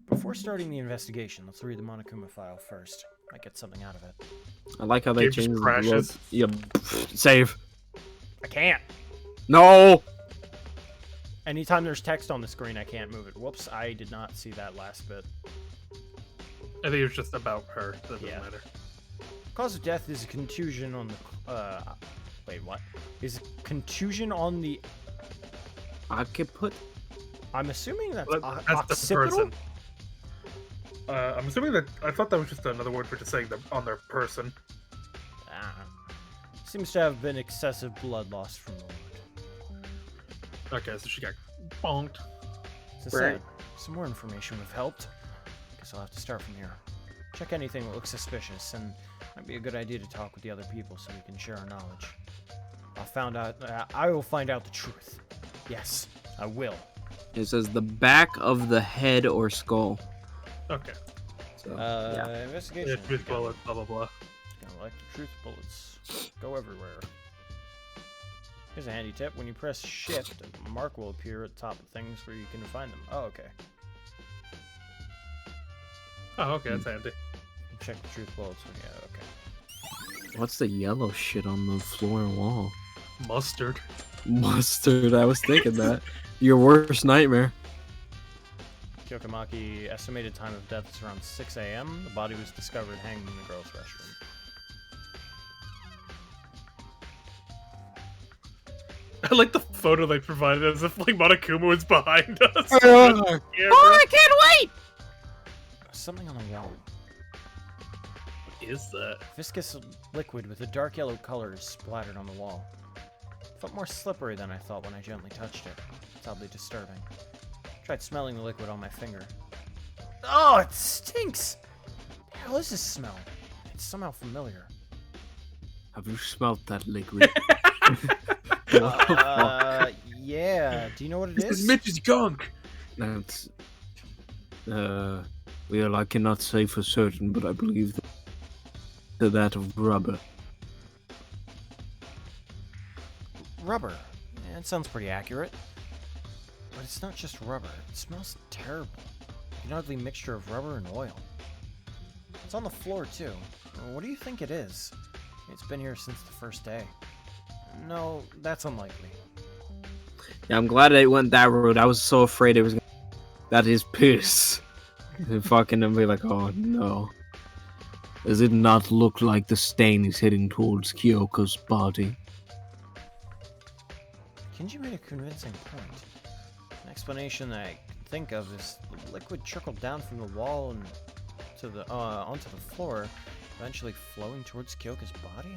Before starting the investigation, let's read the Monokuma file first. Might get something out of it. I like how they Game just changed the crashes. look. Yeah. Save. I can't! No! Anytime there's text on the screen, I can't move it. Whoops, I did not see that last bit. I think it was just about her. That doesn't Yeah. matter. Cause of death is a contusion on the... wait, what? Is contusion on the... Occiput? I'm assuming that's, That's the occipital? person. I'm assuming that... I thought that was just another word for just saying on their person. Seems to have been excessive blood loss from the wound. Okay, so she got bonked. As I said, some more information would have helped. Guess I'll have to start from here. Check anything that looks suspicious, and might be a good idea to talk with the other people so we can share our knowledge. I will find out the truth. Yes, I will. It says the back of the head or skull. Okay. So, yeah. Investigation. Yeah, truth bullets, blah, blah, blah. Gonna like the truth bullets. Go everywhere. Here's a handy tip. When you press shift, a mark will appear at the top of things where you can find them. Oh, okay. Oh, okay, that's handy. Check the truth bullets when okay. What's the yellow shit on the floor and wall? Mustard. Mustard, I was thinking that. Your worst nightmare. Kyokamaki estimated time of death is around 6 a.m. The body was discovered hanging in the girls' restroom. I like the photo they provided as if like Monokuma was behind us. Oh, I can't wait! Something on the wall. What is that? Viscous liquid with a dark yellow color is splattered on the wall. It felt more slippery than I thought when I gently touched it. It's oddly disturbing. I tried smelling the liquid on my finger. Oh, it stinks! The hell is this smell? It's somehow familiar. Have you smelt that liquid? Yeah. Do you know what it This is? is Mitch's gunk. That's... Well, I cannot say for certain, but I believe that of rubber. Rubber. Yeah, it sounds pretty accurate. But it's not just rubber. It smells terrible. An ugly mixture of rubber and oil. It's on the floor, too. What do you think it is? It's been here since the first day. No, that's unlikely. Yeah, I'm glad they went that route. I was so afraid it was gonna... That is piss. And fucking and be like, oh no. Does it not look like the stain is heading towards Kyoko's body? Kinji made a convincing point. An explanation that I can think of is the liquid trickled down from the wall and to the onto the floor, eventually flowing towards Kyoko's body.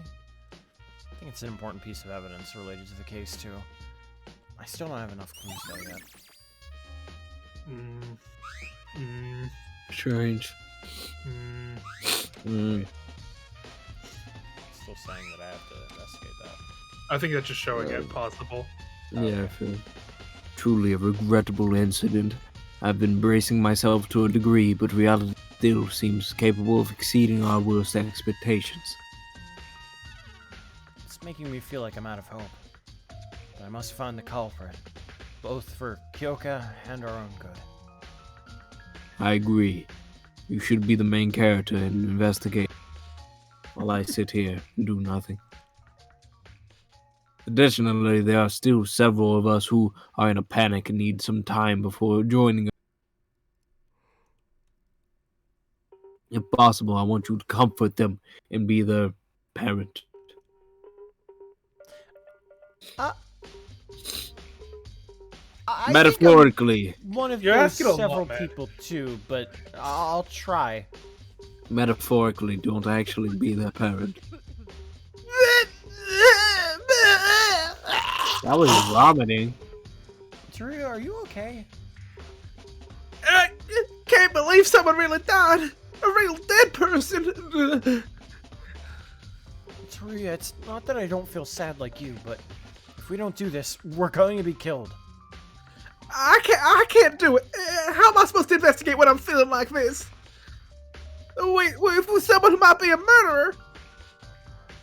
I think it's an important piece of evidence related to the case too. I still don't have enough clues though yet. Strange. Still saying that I have to investigate that. I think that's just showing it possible. Yeah, I feel truly a regrettable incident. I've been bracing myself to a degree, but reality still seems capable of exceeding our worst expectations. It's making me feel like I'm out of hope. But I must find the culprit, both for Kyoka and our own good. I agree. You should be the main character and investigate, while I sit here and do nothing. Additionally, there are still several of us who are in a panic and need some time before joining us. If possible, I want you to comfort them and be their parent. Metaphorically. One of You're those asking a lot, several man. people too, but I'll try. Metaphorically, don't actually be their parent. That was vomiting. Teruya, are you okay? I can't believe someone really died. A real dead person. Teruya, it's not that I don't feel sad like you, but if we don't do this, we're going to be killed. I can't do it. How am I supposed to investigate when I'm feeling like this? Wait, if someone who might be a murderer.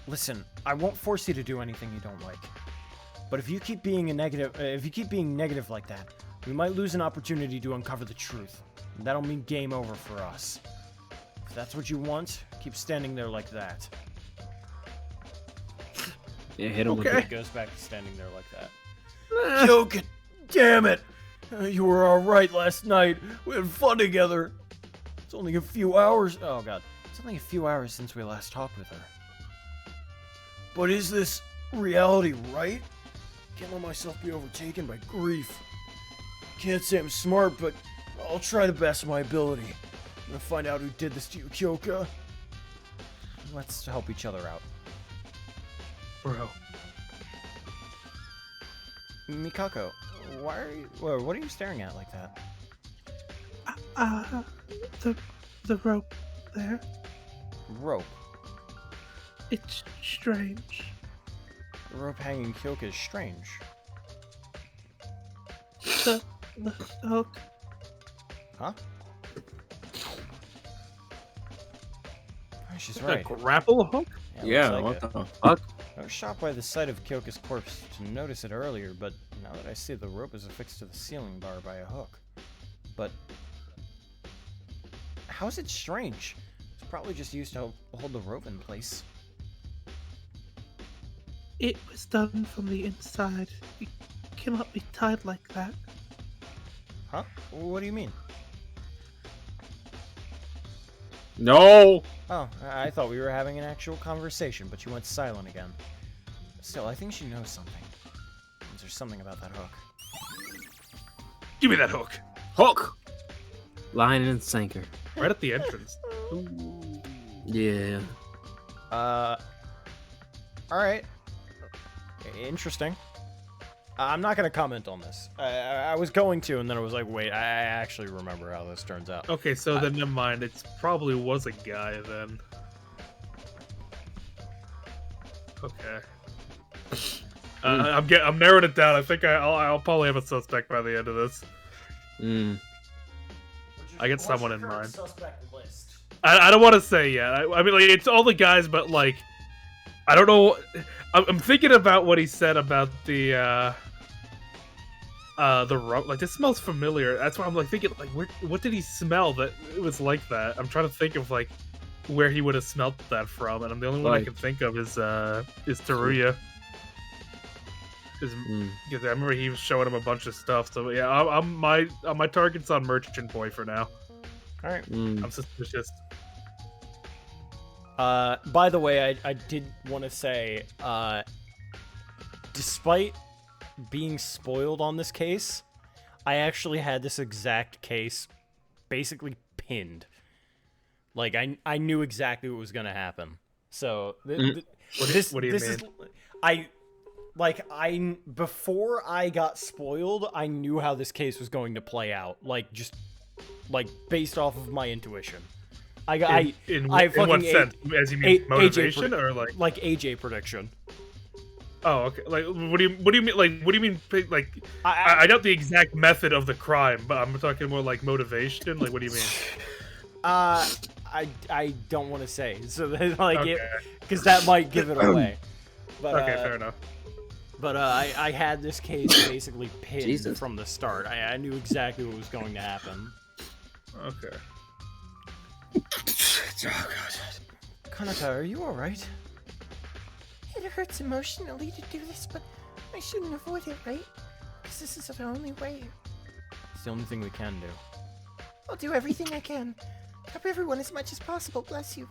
Listen, I won't force you to do anything you don't like. But if you keep being negative like that, we might lose an opportunity to uncover the truth. And that'll mean game over for us. If that's what you want, keep standing there like that. Yeah, hit him with He it. goes back to standing there like that. Kyoka, Damn it! You were alright last night. We had fun together. It's only a few hours. Oh god. It's only a few hours since we last talked with her. But is this reality, right? Can't let myself be overtaken by grief. Can't say I'm smart, but I'll try the best of my ability. I'm gonna find out who did this to you, Kyoka. Let's help each other out. Bro. Mikako, what are you staring at like that? the rope there. Rope. It's strange. The rope hanging Kyoka is strange. The hook. Huh? She's A right. grapple hook? Yeah, looks what like the fuck? I was shocked by the sight of Kyoka's corpse to notice it earlier, but now that I see the rope is affixed to the ceiling bar by a hook. But how is it strange? It's probably just used to hold the rope in place. It was done from the inside. You cannot be tied like that. Huh? What do you mean? No. Oh, I thought we were having an actual conversation, but you went silent again. Still, I think she knows something. There's something about that hook. Give me that hook. Hook. Line and sinker. Right at the entrance. Yeah. Alright. Interesting. I'm not gonna comment on this. I was going to, and then I was like, wait, I actually remember how this turns out. Okay, so then never mind. It probably was a guy then. Okay. I'm narrowing it down. I think I'll probably have a suspect by the end of this. I get someone in mind. I don't want to say yet. I mean, like, it's all the guys, but like, I don't know. I'm thinking about what he said about the rope. Like, this smells familiar. That's why I'm like thinking, like, what did he smell that it was like that? I'm trying to think of like where he would have smelt that from, and the only one I can think of is Teruya. Because I remember he was showing him a bunch of stuff. So yeah, my target's on Merchant Boy for now. All right, I'm suspicious. By the way, I did want to say, despite being spoiled on this case, I actually had this exact case basically pinned. Like, I knew exactly what was gonna happen. So what do you mean? Before I got spoiled, I knew how this case was going to play out. Like, just based off of my intuition. In what sense? As you mean motivation or like AJ prediction? Oh, okay. Like, what do you mean? Like, what do you mean? Like, I doubt the exact method of the crime, but I'm talking more like motivation. Like, what do you mean? I don't want to say. So like, okay. because that might give it away. But, okay, fair enough. But I had this case basically pinned from the start. I knew exactly what was going to happen. Okay. Oh god. Kanata, are you alright? It hurts emotionally to do this, but I shouldn't avoid it, right? Because this is the only way. It's the only thing we can do. I'll do everything I can. Help everyone as much as possible, bless you.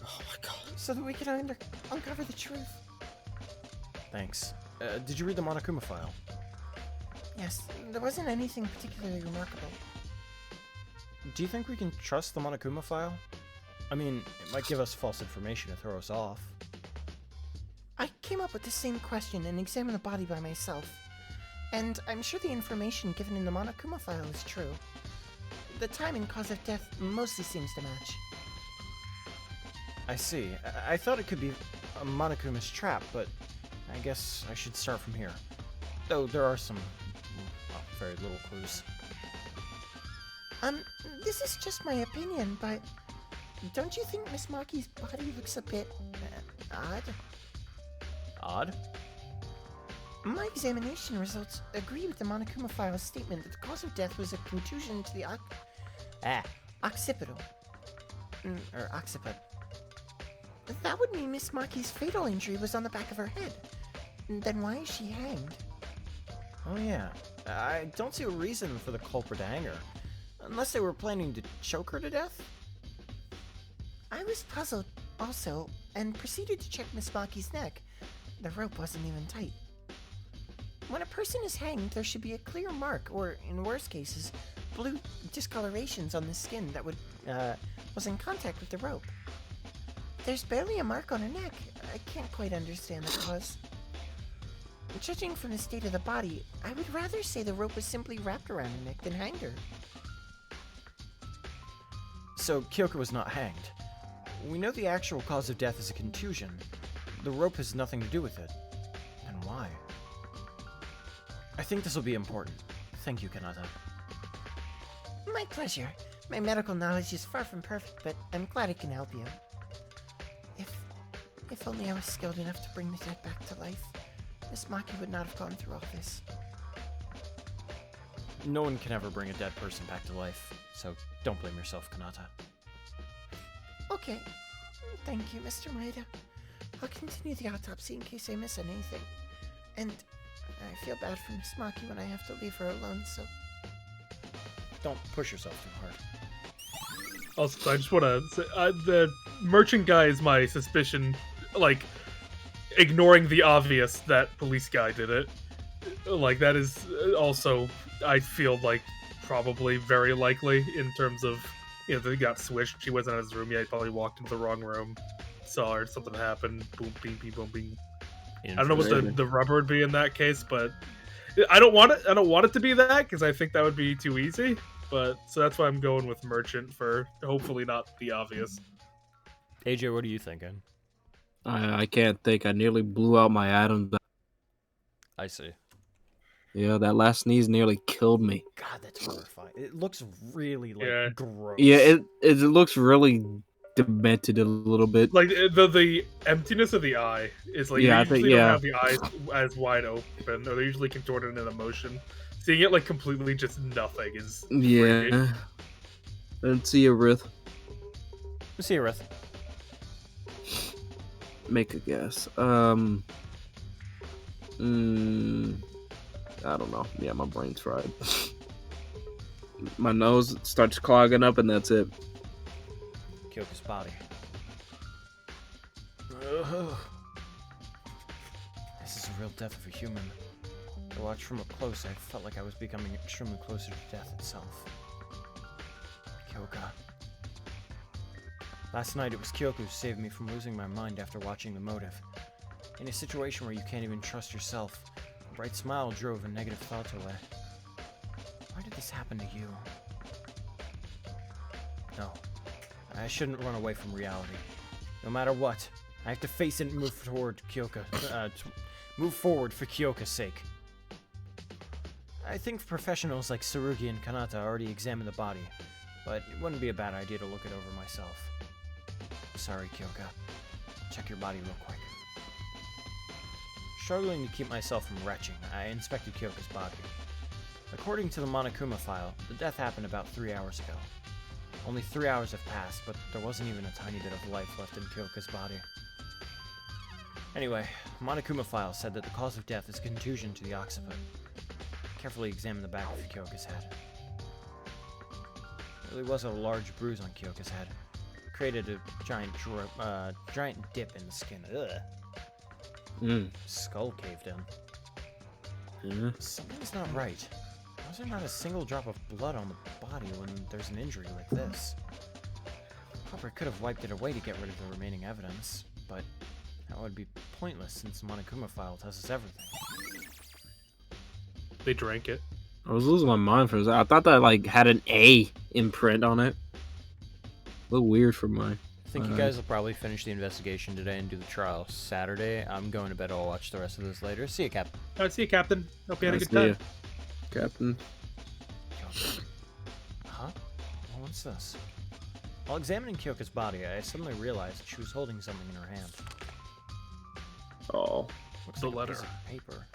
Oh my god. So that we can uncover the truth. Thanks. Did you read the Monokuma file? Yes, there wasn't anything particularly remarkable. Do you think we can trust the Monokuma file? I mean, it might give us false information to throw us off. I came up with the same question and examined the body by myself. And I'm sure the information given in the Monokuma file is true. The time and cause of death mostly seems to match. I see. I thought it could be a Monokuma's trap, but I guess I should start from here. Though there are some, well, very little clues. This is just my opinion, but don't you think Miss Maki's body looks a bit odd? Odd? My examination results agree with the Monokuma file's statement that the cause of death was a contusion to the occipital. Or occiput. That would mean Miss Maki's fatal injury was on the back of her head. Then why is she hanged? Oh yeah. I don't see a reason for the culprit to hang her. Unless they were planning to choke her to death? I was puzzled, also, and proceeded to check Miss Maki's neck. The rope wasn't even tight. When a person is hanged, there should be a clear mark, or, in worst cases, blue discolorations on the skin that was in contact with the rope. There's barely a mark on her neck. I can't quite understand the cause. Judging from the state of the body, I would rather say the rope was simply wrapped around her neck than hanged her. So Kyoko was not hanged. We know the actual cause of death is a contusion. The rope has nothing to do with it. Then why? I think this will be important. Thank you, Kanata. My pleasure. My medical knowledge is far from perfect, but I'm glad I can help you. If only I was skilled enough to bring the dead back to life, Miss Maki would not have gone through all this. No one can ever bring a dead person back to life, so don't blame yourself, Kanata. Okay. Thank you, Mr. Maeda. I'll continue the autopsy in case I miss anything. And I feel bad for Miss Maki when I have to leave her alone, so... Don't push yourself too hard. Also, I just want to say, the merchant guy is my suspicion, like, ignoring the obvious that police guy did it. Like, that is also, I feel like, probably very likely in terms of, you know, they got switched. He wasn't in his room yet. He probably walked into the wrong room, saw her, something happened, boom, bing, bing, boom, bing. I don't know what the rubber would be in that case, but I don't want it to be that, because I think that would be too easy. But so that's why I'm going with merchant for hopefully not the obvious. AJ, what are you thinking? I can't think. I nearly blew out my atoms. I see. Yeah, that last sneeze nearly killed me. God, that's horrifying. It looks really gross. Yeah, it looks really demented a little bit. Like the emptiness of the eye is like, Yeah, they I think, usually don't yeah. have the eyes as wide open, or they're usually contorted in emotion. Seeing it like completely just nothing is Yeah. freaky. Let's see a Rith. Let's see a Rith. Make a guess. I don't know. Yeah, my brain's fried. My nose starts clogging up, and that's it. Kyoko's body. This is a real death of a human. To watch from up close, I felt like I was becoming extremely closer to death itself. Kyoka. Last night, it was Kyoko who saved me from losing my mind after watching the motive. In a situation where you can't even trust yourself, a bright smile drove a negative thought away. Why did this happen to you? No. I shouldn't run away from reality. No matter what, I have to face it and move toward Kyoka. Move forward for Kyoka's sake. I think professionals like Tsurugi and Kanata already examined the body, but it wouldn't be a bad idea to look it over myself. Sorry, Kyoka. Check your body real quick. Struggling to keep myself from retching, I inspected Kyoka's body. According to the Monokuma file, the death happened about 3 hours ago. Only 3 hours have passed, but there wasn't even a tiny bit of life left in Kyoka's body. Anyway, Monokuma file said that the cause of death is contusion to the occiput. Carefully examined the back of Kyoka's head. There really was a large bruise on Kyoka's head. It created a giant dip in the skin. Ugh. Skull caved in. Something's not right. Why is there not a single drop of blood on the body when there's an injury like this? Proper could have wiped it away to get rid of the remaining evidence, but that would be pointless since the Monokuma file tells us everything. They drank it. I was losing my mind for a second. I thought that like had an A imprint on it. A little weird for mine. I think you guys will probably finish the investigation today and do the trial Saturday. I'm going to bed. I'll watch the rest of this later. See you, Captain. All right, see you, Captain. Hope you had a Nice good time. to you, Captain. Huh? Well, what's this? While examining Kyoka's body, I suddenly realized that she was holding something in her hand. Oh. Looks The like a piece letter. of paper.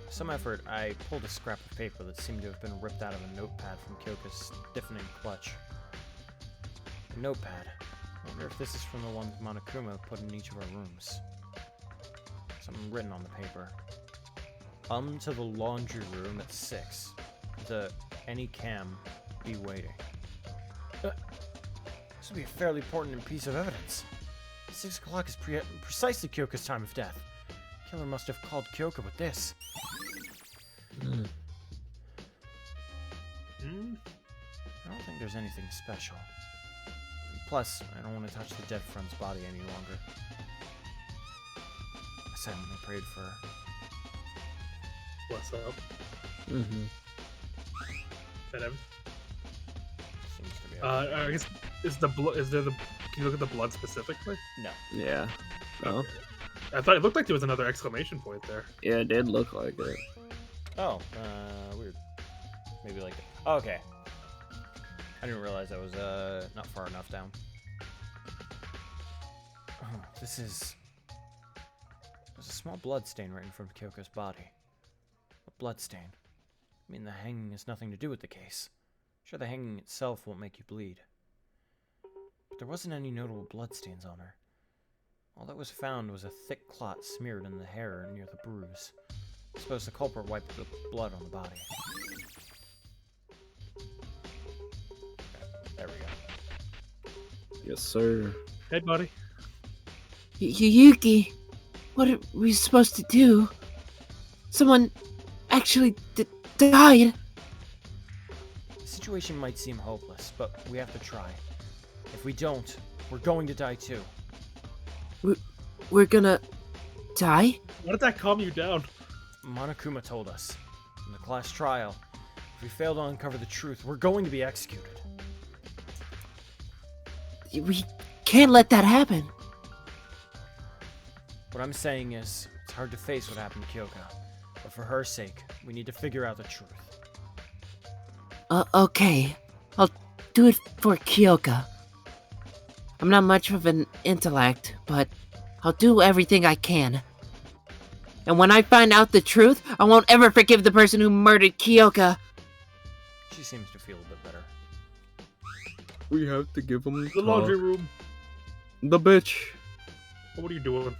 With some effort, I pulled a scrap of paper that seemed to have been ripped out of a notepad from Kyoka's stiffening clutch. A notepad. I wonder if this is from the ones Monokuma put in each of our rooms. Something written on the paper. To the laundry room at 6. The any cam be waiting. This would be a fairly important piece of evidence. 6 o'clock is precisely Kyoka's time of death. Killer must have called Kyoka with this. I don't think there's anything special. Plus, I don't want to touch the dead friend's body any longer. I silently prayed for her. What's up? Mm-hmm. Is that everything? Seems to be. I guess can you look at the blood specifically? No. Yeah. Oh. I thought it looked like there was another exclamation point there. Yeah, it did look like it. Oh, weird. Maybe like. Oh, okay. I didn't realize I was not far enough down. Oh, there's a small blood stain right in front of Kyoko's body. A blood stain. I mean, the hanging has nothing to do with the case. Sure, the hanging itself won't make you bleed. But there wasn't any notable blood stains on her. All that was found was a thick clot smeared in the hair near the bruise. I suppose the culprit wiped the blood on the body. Okay, there we go. Yes, sir. Hey, buddy. Yuki, what are we supposed to do? Someone actually died. The situation might seem hopeless, but we have to try. If we don't, we're going to die too. We're gonna die? Why did that calm you down? Monokuma told us. In the class trial, if we fail to uncover the truth, we're going to be executed. We can't let that happen. What I'm saying is, it's hard to face what happened to Kyoka. But for her sake, we need to figure out the truth. Okay. I'll do it for Kyoka. I'm not much of an intellect, but I'll do everything I can. And when I find out the truth, I won't ever forgive the person who murdered Kyoka. She seems to feel a bit better. We have to give him The laundry room. The bitch. What are you doing?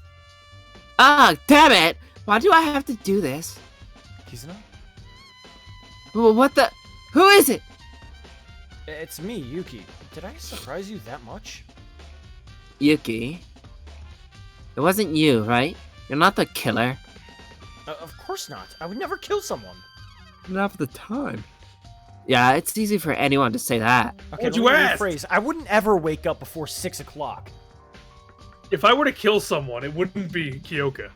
Ah, damn it! Why do I have to do this? Kizuna? What the? Who is it? It's me, Yuki. Did I surprise you that much? Yuki. It wasn't you, right? You're not the killer. Of course not. I would never kill someone. Not the time. Yeah, it's easy for anyone to say that. Okay, What'd let you me ask? rephrase. I wouldn't ever wake up before 6 o'clock. If I were to kill someone, it wouldn't be Kyoka.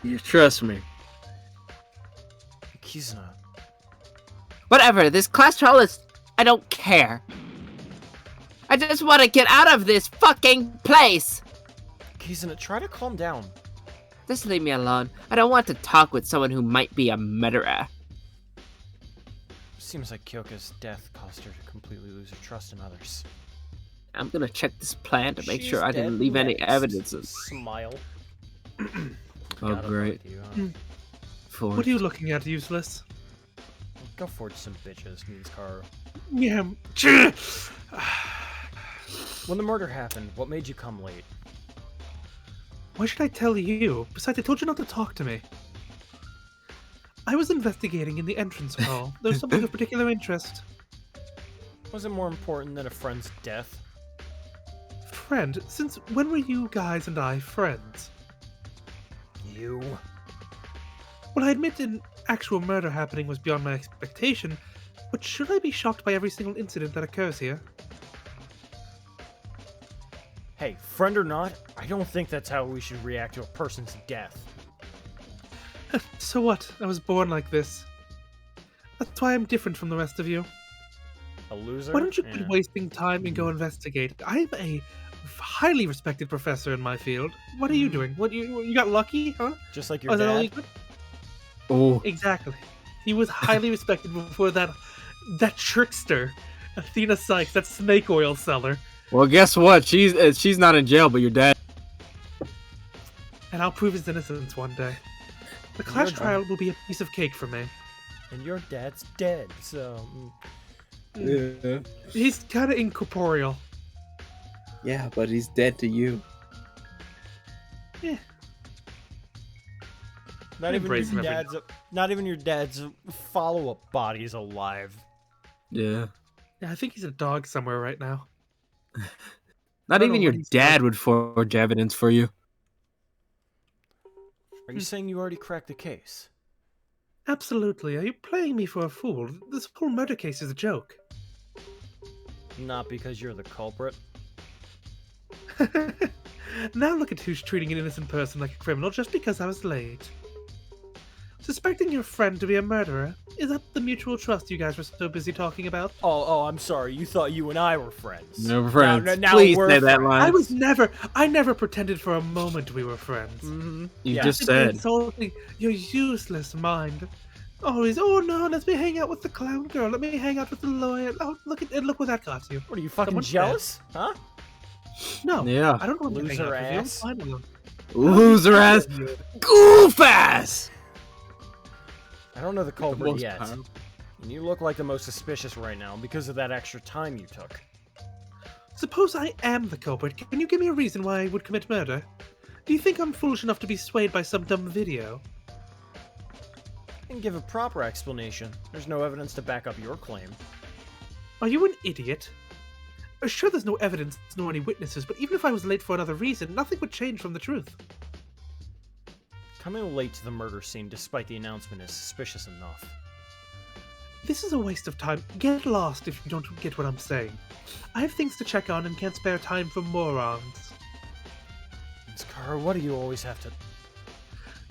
You trust me. Kizuna. Whatever, this class trial is... I don't care. I just want to get out of this fucking place! Kizuna, try to calm down. Just leave me alone. I don't want to talk with someone who might be a murderer. Seems like Kyoka's death caused her to completely lose her trust in others. I'm gonna check this plan to make She's sure I didn't dead leave any next. evidences. Smile. Oh, Gotta great. fuck you, huh? For What are you looking at, useless? Go forge some bitches, means Karu. Yeah. When the murder happened, what made you come late? Why should I tell you? Besides, I told you not to talk to me. I was investigating in the entrance hall. There was something of particular interest. Was it more important than a friend's death? Friend? Since when were you guys and I friends? You. Well, I admit an actual murder happening was beyond my expectation, but should I be shocked by every single incident that occurs here? Hey, friend or not, I don't think that's how we should react to a person's death. So what? I was born like this. That's why I'm different from the rest of you. A loser? Why don't you Yeah. quit wasting time and go investigate? I'm a highly respected professor in my field. What are you doing? What you got lucky, huh? Just like Oh, your is that all dad? you got? Oh, Exactly. He was highly respected before that trickster, Athena Sykes, that snake oil seller. well, guess what? She's not in jail, but you're dead. And I'll prove his innocence one day. The class You're trial will be a piece of cake for me. And your dad's dead, so... Yeah. He's kind of incorporeal. Yeah, but he's dead to you. Yeah. Not even Embrace your him every dad's... Not even your dad's follow-up body's alive. Yeah. Yeah, I think he's a dog somewhere right now. Not don't even know your what he's dad would forge evidence for you. Are you saying you already cracked the case? Absolutely. Are you playing me for a fool? This whole murder case is a joke. Not because you're the culprit? Now look at who's treating an innocent person like a criminal just because I was late. Suspecting your friend to be a murderer? Is that the mutual trust you guys were so busy talking about? Oh, I'm sorry. You thought you and I were friends. No friends. Now Please we're say that friends. line. I never pretended for a moment we were friends. Mm-hmm. You Yeah. just It's said. insulting your useless mind. Always, oh no, let me hang out with the clown girl. Let me hang out with the lawyer. Oh, look what that got you. What are you, fucking Someone's jealous? Huh? No, Yeah. I don't want to hang out Loser with you. I'm ass. fine alone. Loser ass. Goof ass. I don't know the culprit most yet. powerful. And you look like the most suspicious right now because of that extra time you took. Suppose I am the culprit. Can you give me a reason why I would commit murder? Do you think I'm foolish enough to be swayed by some dumb video? And give a proper explanation. There's no evidence to back up your claim. Are you an idiot? Sure, there's no evidence nor any witnesses, but even if I was late for another reason, nothing would change from the truth. Coming late to the murder scene despite the announcement is suspicious enough. This is a waste of time. Get lost if you don't get what I'm saying. I have things to check on and can't spare time for morons. Miss Kara, what do you always have to...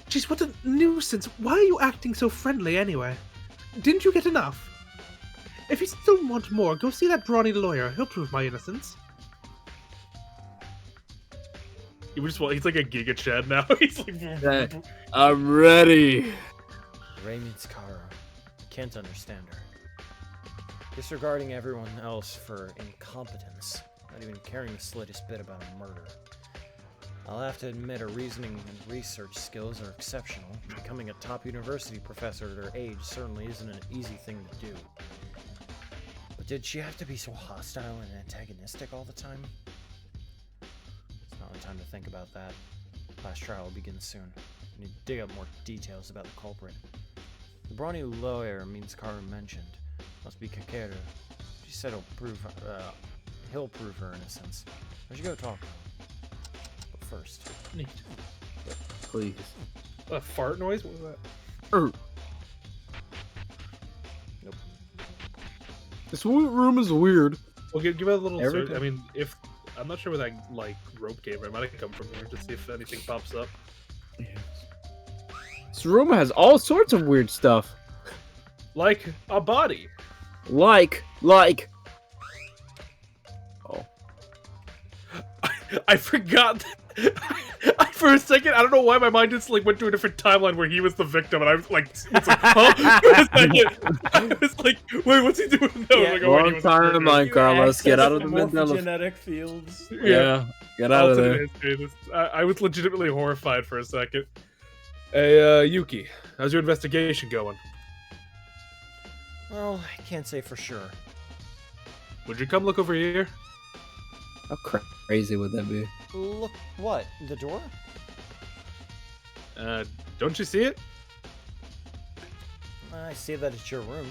Jeez, what a nuisance. Why are you acting so friendly anyway? Didn't you get enough? If you still want more, go see that brawny lawyer. He'll prove my innocence. He's like a Giga Chad now. He's like, I'm ready. Ray means Kara. Can't understand her. Disregarding everyone else for incompetence, not even caring the slightest bit about a murder. I'll have to admit her reasoning and research skills are exceptional. Becoming a top university professor at her age certainly isn't an easy thing to do. But did she have to be so hostile and antagonistic all the time? It's not the time to think about that. Class trial will begin soon. I need to dig up more details about the culprit. The brawny lawyer means Kara mentioned. Must be Kakera. She said he'll prove her innocence. I should go talk to him. But first. neat. Please. A fart noise? What was that? Nope. This room is weird. Well, give it a little search. Everything. I mean, if I'm not sure where that like rope came from. I might come from here to see if anything pops up. This room has all sorts of weird stuff. Like a body. Like. Oh. I forgot. For a second, I don't know why my mind just like went to a different timeline where he was the victim, and I was like, huh? For a second, I was like, wait, what's he doing? No, Yeah, like, oh, he Long was timeline, Carlos. Get out of the Mandela. Genetic fields. Yeah, get out of there. I was legitimately horrified for a second. Hey, Yuki, how's your investigation going? Well, I can't say for sure. Would you come look over here? How crazy would that be? Look, what? The door? Don't you see it? I see that it's your room.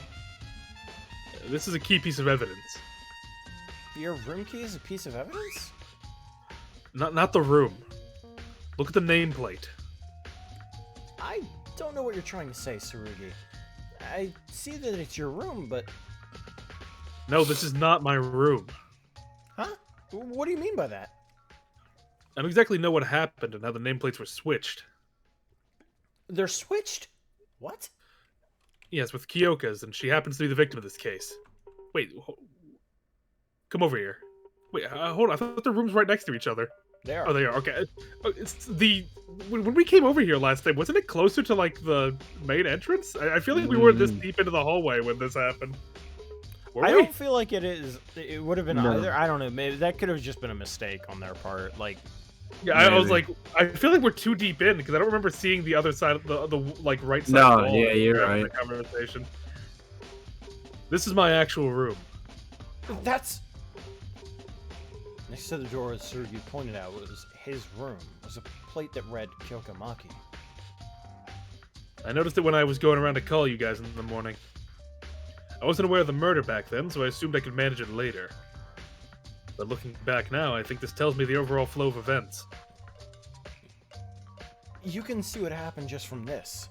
This is a key piece of evidence. Your room key is a piece of evidence? Not the room. Look at the nameplate. I don't know what you're trying to say, Tsurugi. I see that it's your room, but... No, this is not my room. Huh? What do you mean by that? I don't exactly know what happened and how the nameplates were switched. They're switched? What? Yes, with Kyoka's, and she happens to be the victim of this case. Wait, come over here. Wait, hold on. I thought the rooms right next to each other. They are. Oh, they are. Okay. It's the when we came over here last time, wasn't it closer to like the main entrance? I feel like we were this deep into the hallway when this happened. Were I we? don't feel like it is. It would have been No. either. I don't know. Maybe that could have just been a mistake on their part. Like, Yeah, I was Maybe. like, I feel like we're too deep in because I don't remember seeing the other side of the like right side. No, of the wall yeah, you're during right. the conversation. This is my actual room. that's next to the door. As Tsurugi pointed out, was his room. Was a plate that read Kyokamaki. I noticed it when I was going around to call you guys in the morning. I wasn't aware of the murder back then, so I assumed I could manage it later. But looking back now, I think this tells me the overall flow of events. You can see what happened just from this.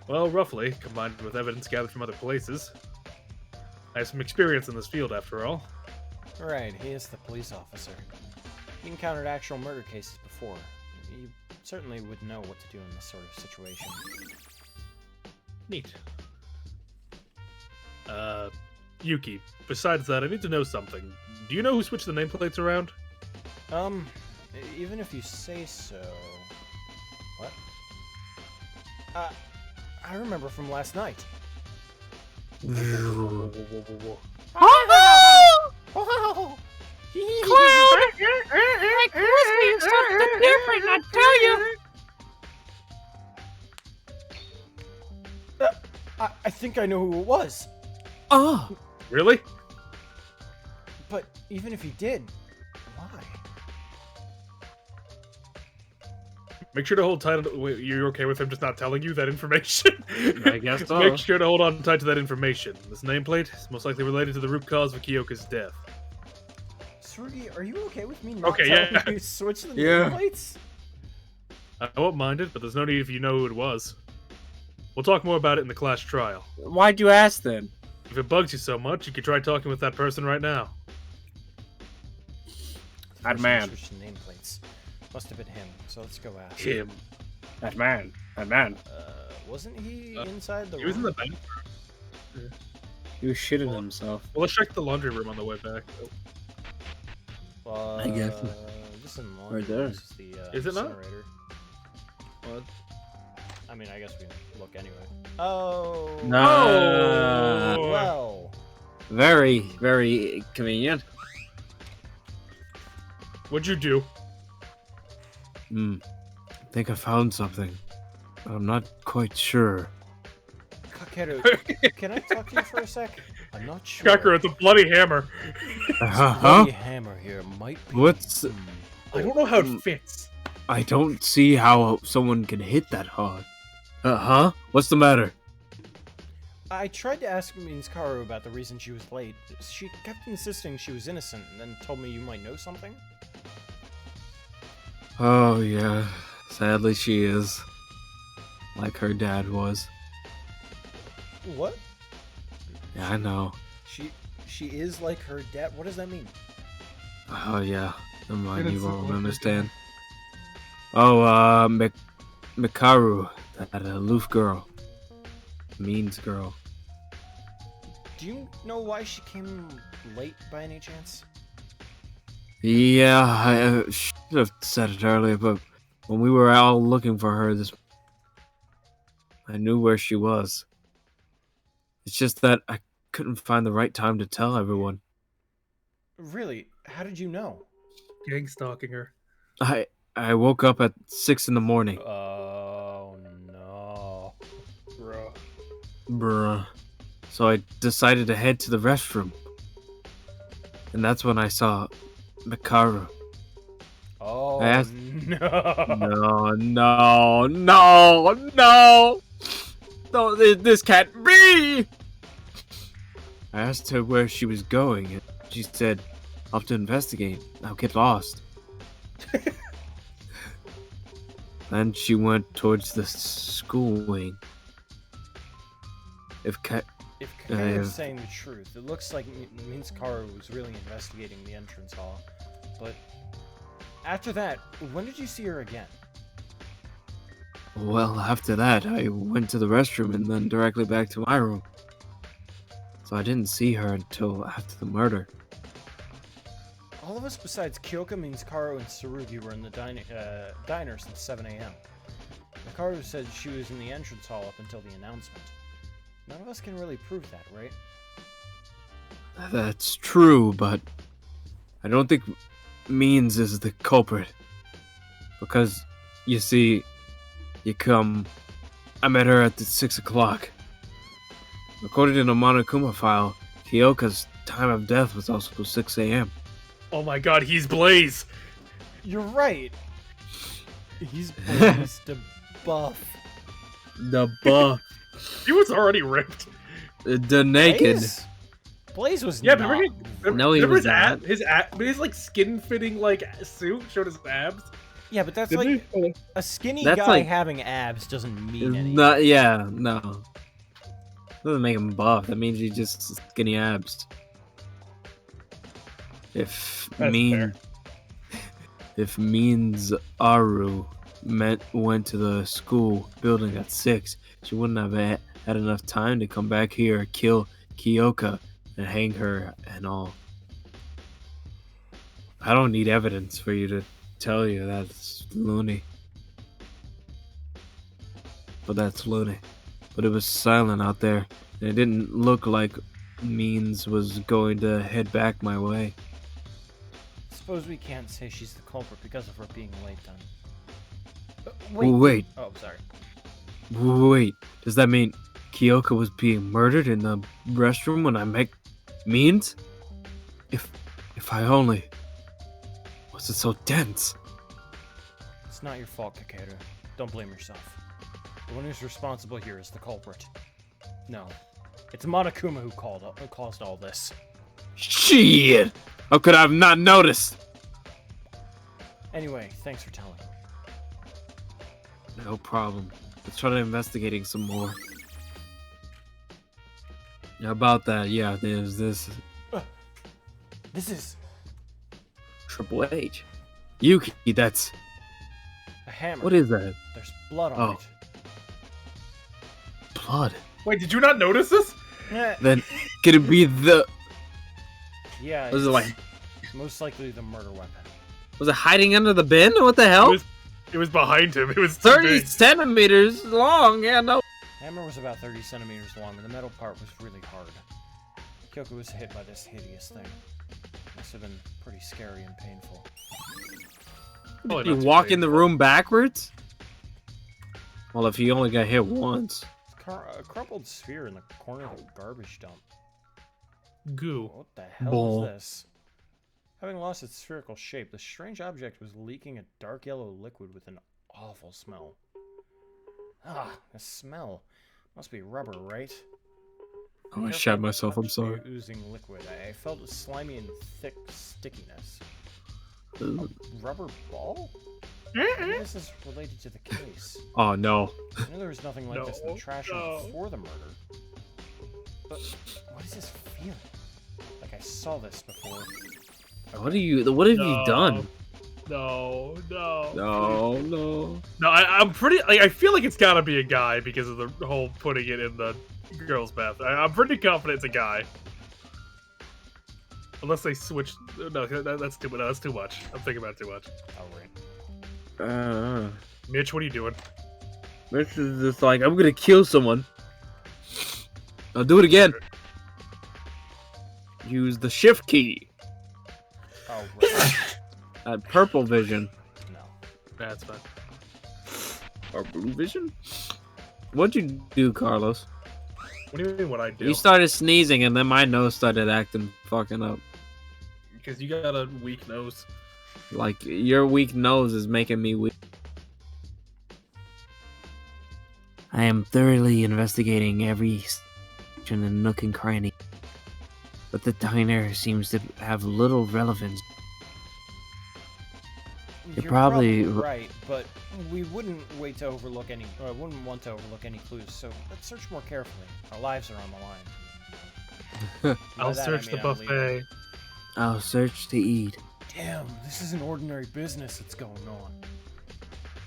Well, roughly, combined with evidence gathered from other places. I have some experience in this field, after all. Right, he is the police officer. He encountered actual murder cases before. You certainly would know what to do in this sort of situation. Neat. Yuki, besides that, I need to know something. Do you know who switched the nameplates around? Even if you say so... What? I remember from last night. Oh! Cloud! My crispy is something different, I tell you! I think I know who it was. Oh, Really? But even if he did, why? Make sure to hold tight. Wait, you're okay with him just not telling you that information? I guess so. Make sure to hold on tight to that information. This nameplate is most likely related to the root cause of Kyoka's death. Tsurugi, are you okay with me not Okay, telling yeah. you to switch the Yeah. nameplates? I won't mind it, but there's no need if you know who it was. We'll talk more about it in the class trial. Why'd you ask then? If it bugs you so much, you could try talking with that person right now. That First man. we switched the nameplates. Must have been him. So let's go ask. Him. That man. That man. Wasn't he inside the He was in room? the bank. He was shitting himself. Well, let's check the laundry room on the way back. I guess. This in the Right there. This is the Is it not? incinerator. What? I mean, I guess we can look anyway. Oh. No. Well. Very, very convenient. What'd you do? I think I found something. I'm not quite sure. Kakeru, can I talk to you for a sec? I'm not sure. Kakeru, it's a bloody hammer. Huh? Bloody hammer here might be. What's... I don't know how it fits. I don't see how someone can hit that hard. Huh? What's the matter? I tried to ask Means Karu about the reason she was late. She kept insisting she was innocent, and then told me you might know something. Oh, yeah. Sadly, she is. Like her dad was. What? Yeah, I know. She is like her dad. What does that mean? Oh, yeah. Never mind, you Innocent won't like her understand. Oh, Mikaru. That aloof girl. Means girl. Do you know why she came late by any chance? Yeah, I should have said it earlier, but when we were all looking for her, I knew where she was. It's just that I couldn't find the right time to tell everyone. Really? How did you know? Gang stalking her. I woke up at 6 in the morning. Oh no. Bro. Bruh. So I decided to head to the restroom. And that's when I saw Mikaru. Oh I asked- no. No, this can't be! I asked her where she was going, and she said, off to investigate. I'll get lost. Then she went towards the school wing. If Kakeru is saying the truth, it looks like Means Karu was really investigating the entrance hall. But after that, when did you see her again? Well, after that, I went to the restroom and then directly back to my room. So I didn't see her until after the murder. All of us besides Kyoka, Means Karu, and Tsurugi were in the diner since 7 a.m. Mikaru said she was in the entrance hall up until the announcement. None of us can really prove that, right? That's true, but I don't think Means is the culprit. Because, you see, I met her at the 6 o'clock. According to the Monokuma file, Kyoka's time of death was also 6 a.m. Oh my god, he's Blaze! You're right! He's Blaze the buff. The buff. He was already ripped. The naked. Blaze was Yeah, not. No, he remember was his like skin-fitting like suit showed his abs. Yeah, but that's Didn't like he? a skinny That's guy like- having abs doesn't mean It's anything. not, yeah, no. Doesn't make him buff. That means he's just skinny abs. If That's if Means Aru went to the school building at 6, she wouldn't have had enough time to come back here, kill Kyoka, and hang her and all. I don't need evidence for you to tell you that's loony. But that's loony. But it was silent out there, and it didn't look like Means was going to head back my way. Suppose we can't say she's the culprit because of her being late then. Wait. Oh, sorry. Wait, does that mean Kyoka was being murdered in the restroom when I met Means? If I only... Was it so dense? It's It's not your fault, Kakeru. Don't blame yourself. The one who's responsible here is the culprit. No. It's Monokuma who caused all this. Shit! How could I have not noticed? Anyway, thanks for telling. No problem. Let's try investigating some more. How about that? Yeah, there's this. This is Triple H. Yuki, that's... a hammer. What is that? There's blood on it. Blood. Wait, did you not notice this? Then, could it be the... Yeah, Was it like... most likely the murder weapon. Was it hiding under the bin? What the hell? It was behind him. It was too 30 big. centimeters long. Yeah, no. Hammer was about 30 centimeters long, and the metal part was really hard. Kyoko was hit by this hideous thing. Must have been pretty scary and painful. Probably You not too walk in the painful. room backwards? Well, if he only got hit once. A crumpled sphere in the corner of a garbage dump. Goo. What the hell Bull. is this? Having lost its spherical shape, the strange object was leaking a dark yellow liquid with an awful smell. Ah, the smell. Must be rubber, right? Oh, I shat myself. I'm sorry. Oozing liquid. I felt a slimy and thick stickiness. Ooh. A rubber ball? Maybe this is related to the case. Oh, no. I know there was nothing like this in the trash room No. before the murder. But what is this feeling? Like I saw this before. What have you done? No. No. No, I'm pretty. Like, I feel like it's gotta be a guy because of the whole putting it in the girl's bath. I'm pretty confident it's a guy. Unless they switch. No, that's too. No, that's too much. I'm thinking about it too much. Oh, right. Mitch, what are you doing? This is just like, I'm gonna kill someone. I'll do it again. Use the shift key. Oh, right. That purple vision. No. That's fine. Or blue vision? What'd you do, Carlos? What do you mean? What I do? You started sneezing and then my nose started acting fucking up. Because you got a weak nose. Like, your weak nose is making me weak. I am thoroughly investigating every section and nook and cranny. But the diner seems to have little relevance. You're probably right, but we wouldn't want to overlook any clues. So let's search more carefully. Our lives are on the line. By I'll that, search I the mean I'm leaving. buffet. I'll search to eat. Damn, this isn't ordinary business that's going on.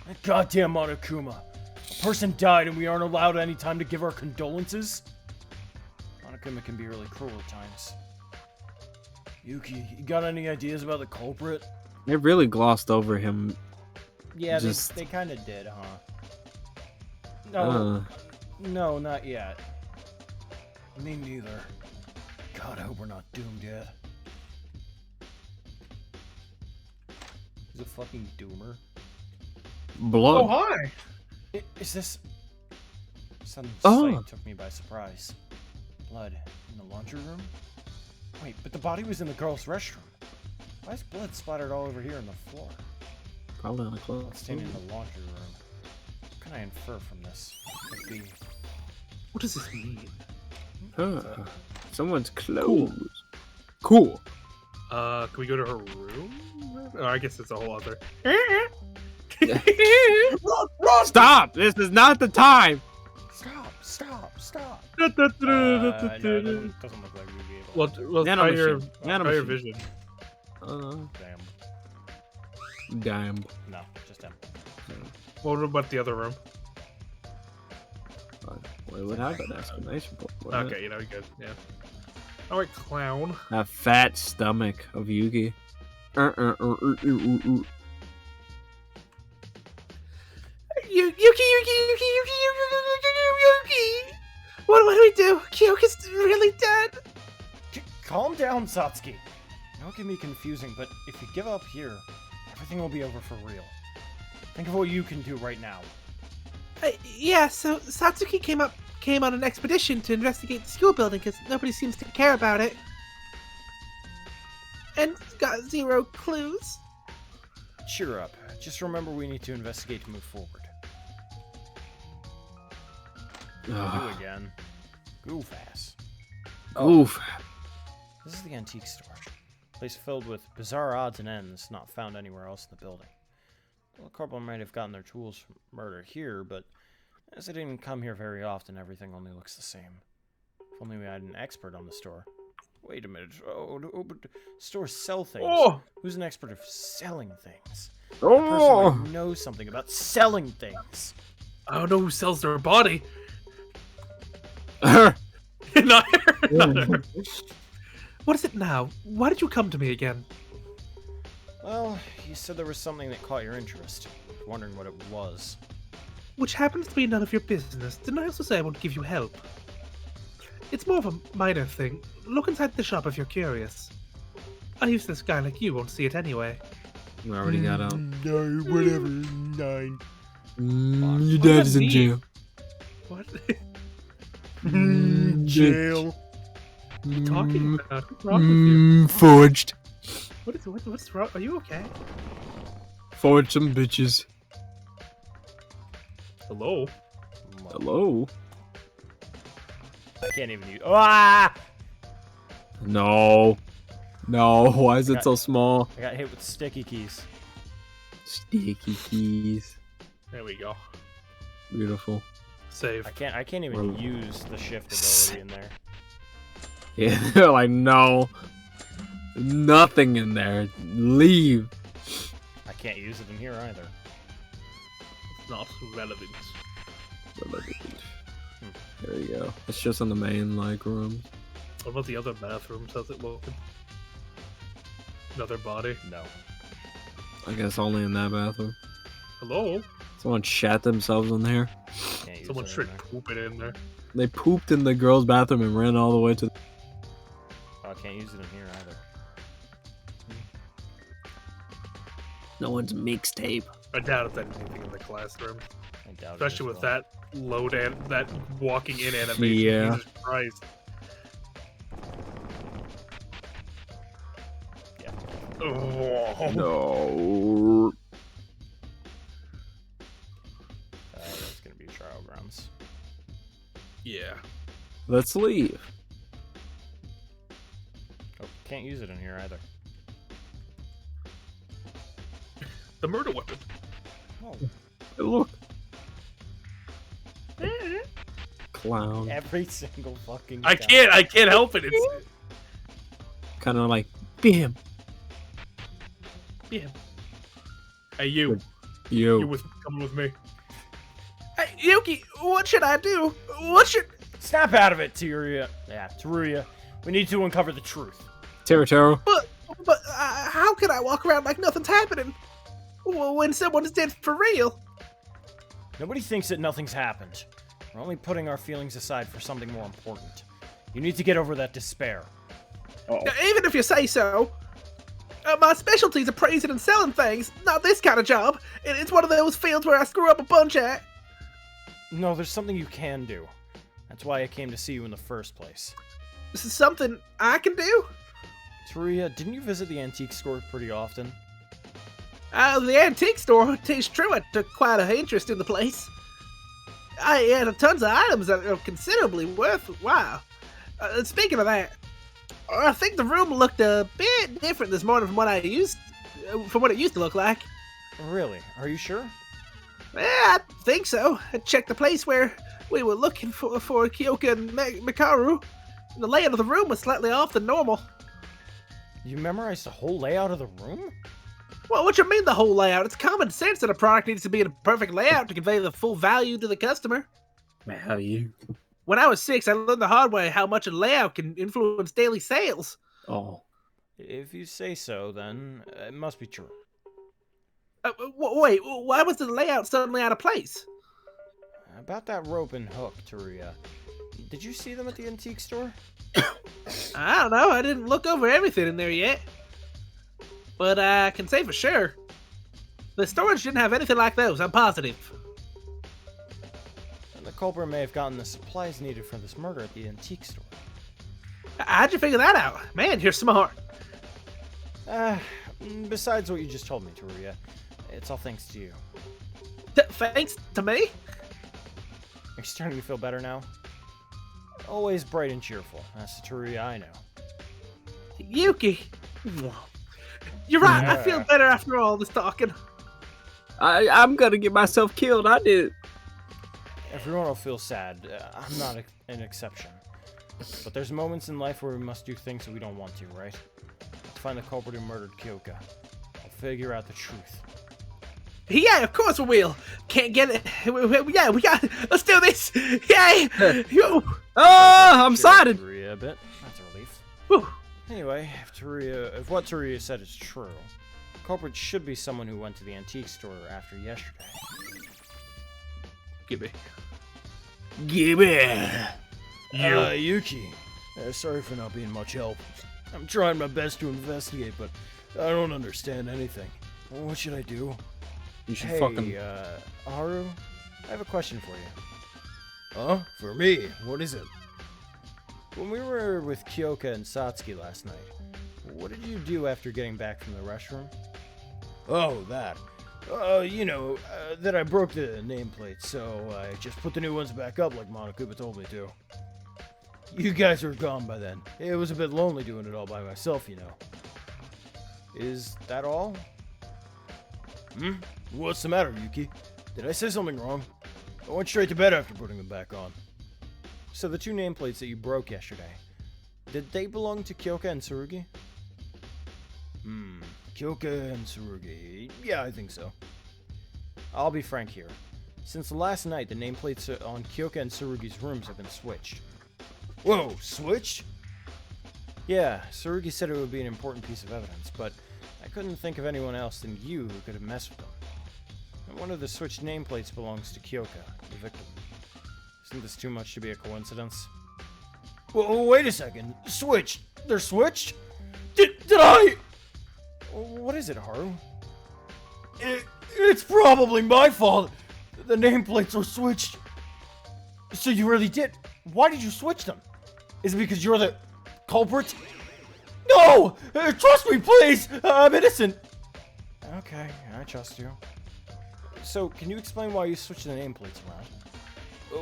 That goddamn Monokuma. A person died and we aren't allowed any time to give our condolences? Monokuma can be really cruel at times. Yuki, you got any ideas about the culprit? They really glossed over him. Yeah, Just- they kind of did, huh? No, no, not yet. Me neither. God, I hope we're not doomed yet. He's a fucking doomer. Blood. Oh, hi! Is this... Some Oh. sight took me by surprise. Blood in the laundry room? Wait, but the body was in the girl's restroom. Why is blood splattered all over here on the floor? Probably on the clothes. Blood stained in the laundry room. What can I infer from this? Could be... What does this mean? Huh. Someone's clothes. Cool. Can we go to her room? Oh, I guess it's a whole other. Stop! This is not the time! Stop! No, No, it doesn't look like we'd be able to. Well, try your, Nanomachine. try your vision. Damn. Damn. No, just him. What about the other room? What would have an exclamation point? wouldn't Okay, you know, you're good. Yeah. All right, clown. it? That fat stomach of Yugi. Yuki! What do we do? Kyoko's really dead. Calm down, Satsuki. I know it can be confusing, but if you give up here, everything will be over for real. Think of what you can do right now. Yeah, so Satsuki came on an expedition to investigate the school building because nobody seems to care about it. And got 0 clues. cheer up. Just remember we need to investigate to move forward. You again. Goof ass. Oof. This is the antique store. A place filled with bizarre odds and ends not found anywhere else in the building. Well, a couple might have gotten their tools from murder here, but as I didn't come here very often, everything only looks the same. If only we had an expert on the store. Wait a minute. But stores sell things. Oh! Who's an expert of selling things? Oh! A person who knows something about selling things. I don't know who sells their body. Her. Not her. Not her. What is it now? Why did you come to me again? Well, you said there was something that caught your interest. Wondering what it was. Which happens to be none of your business. Didn't I also say I would give you help? It's more of a minor thing. Look inside the shop if you're curious. A useless guy like you won't see it anyway. We already got out. No, whatever. 9. Your dad is in jail. What? Jail. What are you talking about? What's wrong with you? Forged. What's wrong? Are you okay? Forged some bitches. Hello? Hello? I can't even use. Ah! No. No, why is it so small? I got hit with sticky keys. Sticky keys. There we go. Beautiful. Save. I can't even use the shift ability in there. Yeah, they're like, no. Nothing in there. Leave. I can't use it in here either. It's not relevant. There you go. It's just in the main, like, room. What about the other bathrooms? How's it looking? Another body? No. I guess only in that bathroom. Hello? Someone shat themselves in there. Can't use Someone it in straight there. poop it in there. They pooped in the girl's bathroom and ran all the way to the... Oh, I can't use it in here either. No one's mixtape. I doubt it's anything in the classroom. I doubt it Especially as with well. that walking in animation. Yeah. Jesus Christ. Yeah. Oh. No. That's gonna be trial grounds. Yeah. Let's leave. Oh, can't use it in here either. The murder weapon. Oh. Hey, look. Clown. Every single fucking I time. can't help it. It's Kind of like, bam. yeah. Hey you. Yo. You're coming with me. Hey, Yuki, what should I do? What should... Snap out of it, Teruya. Yeah, Teruya. We need to uncover the truth. Taro. But how can I walk around like nothing's happening when someone's dead for real? Nobody thinks that nothing's happened. We're only putting our feelings aside for something more important. You need to get over that despair. Even if you say so. My specialty's appraising and selling things, not this kind of job. It's one of those fields where I screw up a bunch at. No, there's something you can do. That's why I came to see you in the first place. This is something I can do? Teruya, didn't you visit the antique store pretty often? The antique store, it's true, I took quite an interest in the place. I had tons of items that are considerably worthwhile. Speaking of that, I think the room looked a bit different this morning from what it used to look like. Really? Are you sure? Yeah, I think so. I checked the place where we were looking for Kyoka and Mikaru, and the layout of the room was slightly off than normal. You memorized the whole layout of the room? Well, what you mean the whole layout? It's common sense that a product needs to be in a perfect layout to convey the full value to the customer. Value. When I was 6, I learned the hard way how much a layout can influence daily sales. Oh. If you say so, then it must be true. Wait, why was the layout suddenly out of place? About that rope and hook, Teruya. Did you see them at the antique store? I don't know, I didn't look over everything in there yet. But I can say for sure, the storage didn't have anything like those, I'm positive. And the culprit may have gotten the supplies needed for this murder at the antique store. How'd you figure that out? Man, you're smart. Besides what you just told me, Teruya, it's all thanks to you. Thanks to me? Are you starting to feel better now? Always bright and cheerful. That's the Teruya I know. Yuki! You're right, I feel better after all this talking. I'm gonna get myself killed. I did. Everyone will feel sad. I'm not an exception. But there's moments in life where we must do things that we don't want to, right? Let's find the culprit who murdered Kyoka. I'll figure out the truth. Yeah, of course we will. Can't get it. Yeah, we got. Let's do this. Yay! Oh, I'm excited. Teruya a bit. That's a relief. Whew. Anyway, if what Teruya said is true, the culprit should be someone who went to the antique store after yesterday. Gimme. Yuki. Sorry for not being much help. I'm trying my best to investigate, but I don't understand anything. What should I do? You should Hey, fucking. Haru, I have a question for you. Huh? For me? What is it? When we were with Kyoka and Satsuki last night, what did you do after getting back from the restroom? Oh, that. That I broke the nameplate, so I just put the new ones back up like Monokuma told me to. You guys were gone by then. It was a bit lonely doing it all by myself, you know. Is that all? What's the matter, Yuki? Did I say something wrong? I went straight to bed after putting them back on. So the two nameplates that you broke yesterday, did they belong to Kyoka and Tsurugi? Kyoka and Tsurugi. Yeah, I think so. I'll be frank here. Since last night, the nameplates on Kyoka and Tsurugi's rooms have been switched. Whoa, switched? Yeah, Tsurugi said it would be an important piece of evidence, but I couldn't think of anyone else than you who could have messed with them. And one of the switched nameplates belongs to Kyoka, the victim. Isn't this too much to be a coincidence? Well, wait a second. Switched? They're switched? Did I? What is it, Haru? It's probably my fault. The nameplates were switched. So you really did? Why did you switch them? Is it because you're the culprit? No! Trust me, please! I'm innocent! Okay, I trust you. So, can you explain why you switched the nameplates around?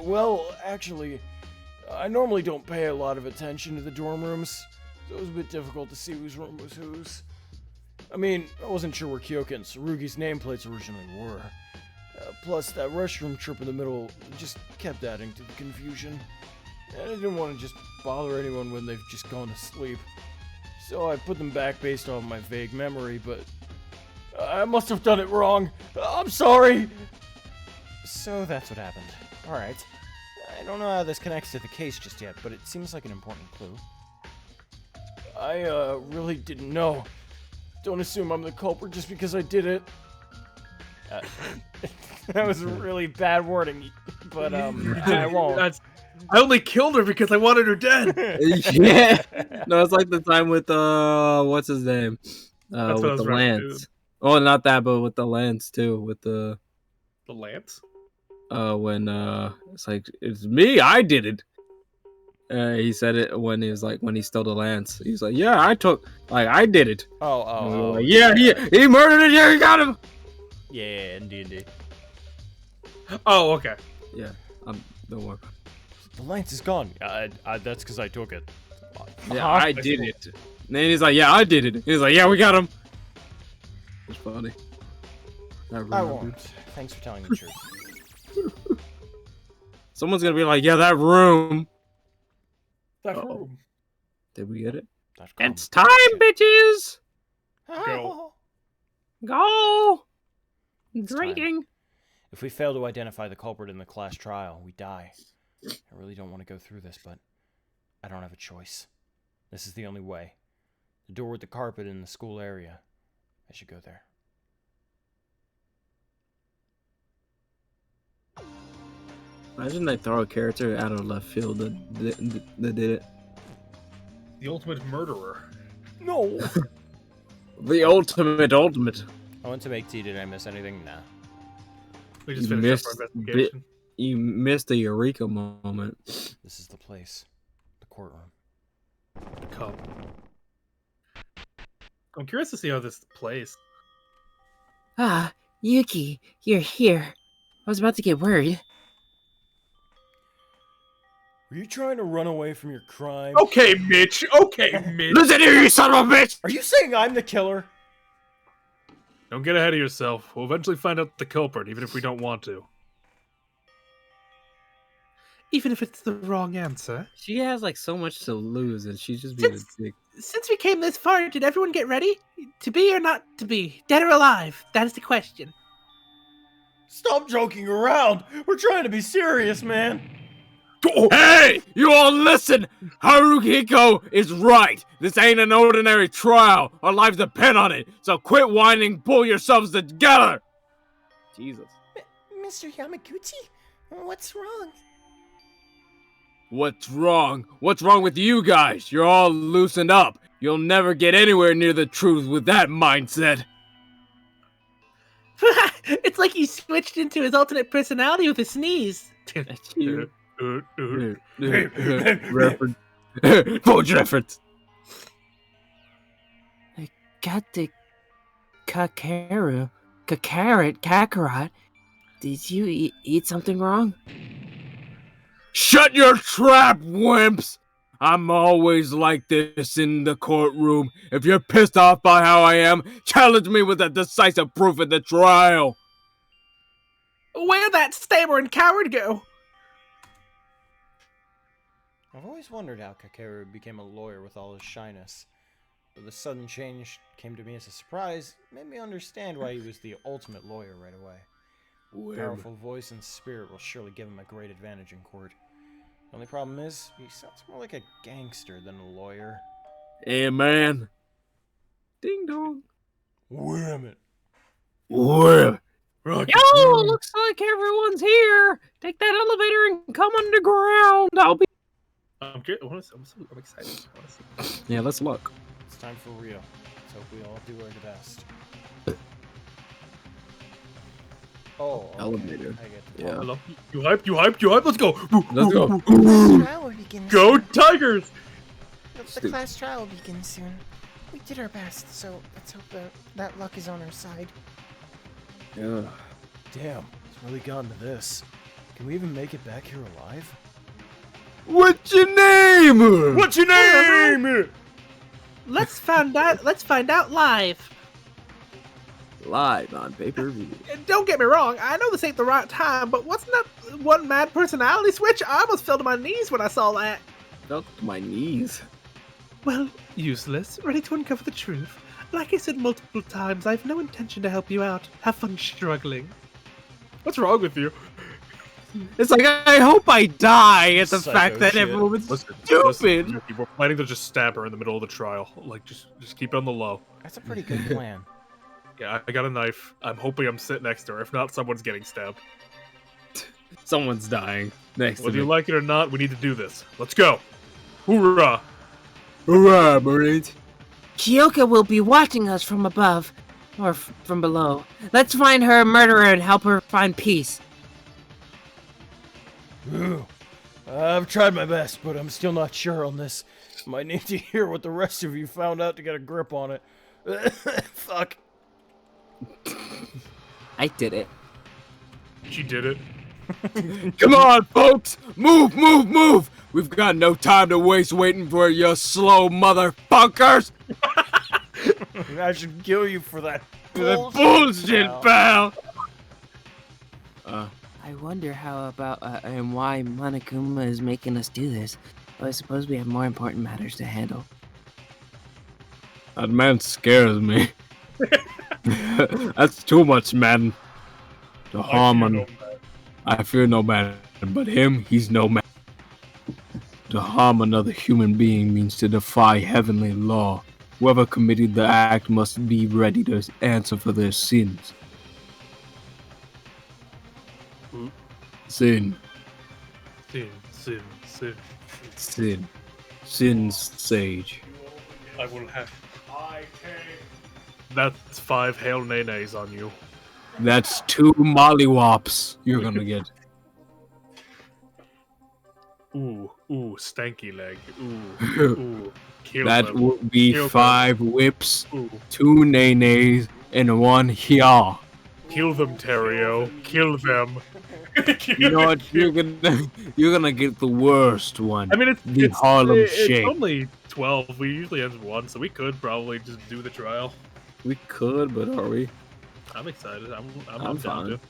Well, actually, I normally don't pay a lot of attention to the dorm rooms, so it was a bit difficult to see whose room was whose. I mean, I wasn't sure where Kyoka and Tsurugi's nameplates originally were. Plus, that restroom trip in the middle just kept adding to the confusion. And I didn't want to just bother anyone when they've just gone to sleep. So I put them back based on my vague memory, but I must have done it wrong. I'm sorry! So that's what happened. Alright. I don't know how this connects to the case just yet, but it seems like an important clue. I really didn't know. Don't assume I'm the culprit just because I did it. That was really bad wording, but I won't. I only killed her because I wanted her dead. Yeah. No, it's like the time with what's his name? That's with the lance. Oh, not that, but with the lance too. With the lance. When it's like it's me, I did it. He said it when he stole the lance. He's like, yeah, I did it. Like, yeah, he murdered it. Yeah, he got him. Yeah, indeed. Oh, okay. Yeah, don't worry. The lance is gone. That's because I took it. Yeah, I did it. And then he's like, yeah, I did it. He's like, yeah, we got him. It's funny. I won't. Thanks for telling the truth. Someone's gonna be like, yeah, that room. That room. Did we get it? It's time, bitches! Go. Go! It's Drinking. time. If we fail to identify the culprit in the class trial, we die. I really don't want to go through this, but I don't have a choice. This is the only way. The door with the carpet in the school area. I should go there. Imagine they throw a character out of left field that did it. The ultimate murderer. No! The ultimate. I went to make tea. Did I miss anything? Nah. We just finished up our investigation. You missed the eureka moment. This is the place. The courtroom. Come. I'm curious to see how this plays. Ah, Yuki, you're here. I was about to get worried. Were you trying to run away from your crime? Okay, Mitch. Okay, Mitch. Listen here, you son of a bitch! Are you saying I'm the killer? Don't get ahead of yourself. We'll eventually find out the culprit, even if we don't want to. Even if it's the wrong answer. She has like so much to lose, and she's just being a dick. Since we came this far, did everyone get ready? To be or not to be? Dead or alive? That is the question. Stop joking around. We're trying to be serious, man. Hey, you all listen! Haruhiko is right. This ain't an ordinary trial. Our lives depend on it. So quit whining, pull yourselves together! Jesus. Mr. Yamaguchi, what's wrong? What's wrong? What's wrong with you guys? You're all loosened up. You'll never get anywhere near the truth with that mindset. It's like he switched into his alternate personality with a sneeze. That's you. Reference. Forge reference. Got the Kakarot. Did you eat something wrong? Shut your trap, wimps! I'm always like this in the courtroom. If you're pissed off by how I am, challenge me with a decisive proof at the trial. Where'd that stammering coward go? I've always wondered how Kakeru became a lawyer with all his shyness. But the sudden change came to me as a surprise, made me understand why he was the ultimate lawyer right away. Powerful voice and spirit will surely give him a great advantage in court. The only problem is, he sounds more like a gangster than a lawyer. Hey, man. Ding dong. Wham it. Wham. Yo, looks like everyone's here. Take that elevator and come underground. I'll be. I'm excited. Yeah, let's look. It's time for real. Let's hope we all do our best. Oh, okay. Elevator. I get the Yeah. Hello? You hyped? You hyped? You hyped? Let's go! Let's go. Class trial will begin Go soon. Tigers! The class trial will begin soon. We did our best, so let's hope that luck is on our side. Yeah. Damn, it's really gotten to this. Can we even make it back here alive? What's your name? What's your name? Let's find out live. Live on pay-per-view. And don't get me wrong, I know this ain't the right time, but wasn't that one mad personality switch? I almost fell to my knees when I saw that. Felt to my knees. Well, useless. Ready to uncover the truth. Like I said multiple times, I have no intention to help you out. Have fun struggling. What's wrong with you? It's like, I hope I die at the Psycho fact that shit. everyone's Listen, stupid. Yuki, we're planning to just stab her in the middle of the trial. Like, just keep it on the low. That's a pretty good plan. Yeah, I got a knife. I'm hoping I'm sitting next to her. If not, someone's getting stabbed. Someone's dying next to Whether me. you like it or not, we need to do this. Let's go! Hoorah! Hurrah, Marines. Kyoka will be watching us from above, or from below. Let's find her murderer and help her find peace. Ooh. I've tried my best, but I'm still not sure on this. Might need to hear what the rest of you found out to get a grip on it. Fuck. I did it. She did it. Come on, folks! Move, move, move! We've got no time to waste waiting for you slow motherfuckers! I should kill you for that Bullshit, pal! I wonder how about and why Monokuma is making us do this. But I suppose we have more important matters to handle. That man scares me. That's too much, man. To harm him. I fear no man, but him, he's no man. To harm another human being means to defy heavenly law. Whoever committed the act must be ready to answer for their sins. Sin. Sin. Sin's sage. I will have. That's 5 Hail Nenes on you. That's 2 mollywops you're gonna get. Ooh, stanky leg. Ooh. Kill That them. would be Kill them. 5 whips, Ooh. 2 nays, and 1 yaw. Kill them, Terrio. Kill them. You know what? You're gonna get the worst one. I mean, the Harlem it's Shake. only 12. We usually end with 1, so we could probably just do the trial. We could, but are we? I'm excited. I'm I'm down fine. to.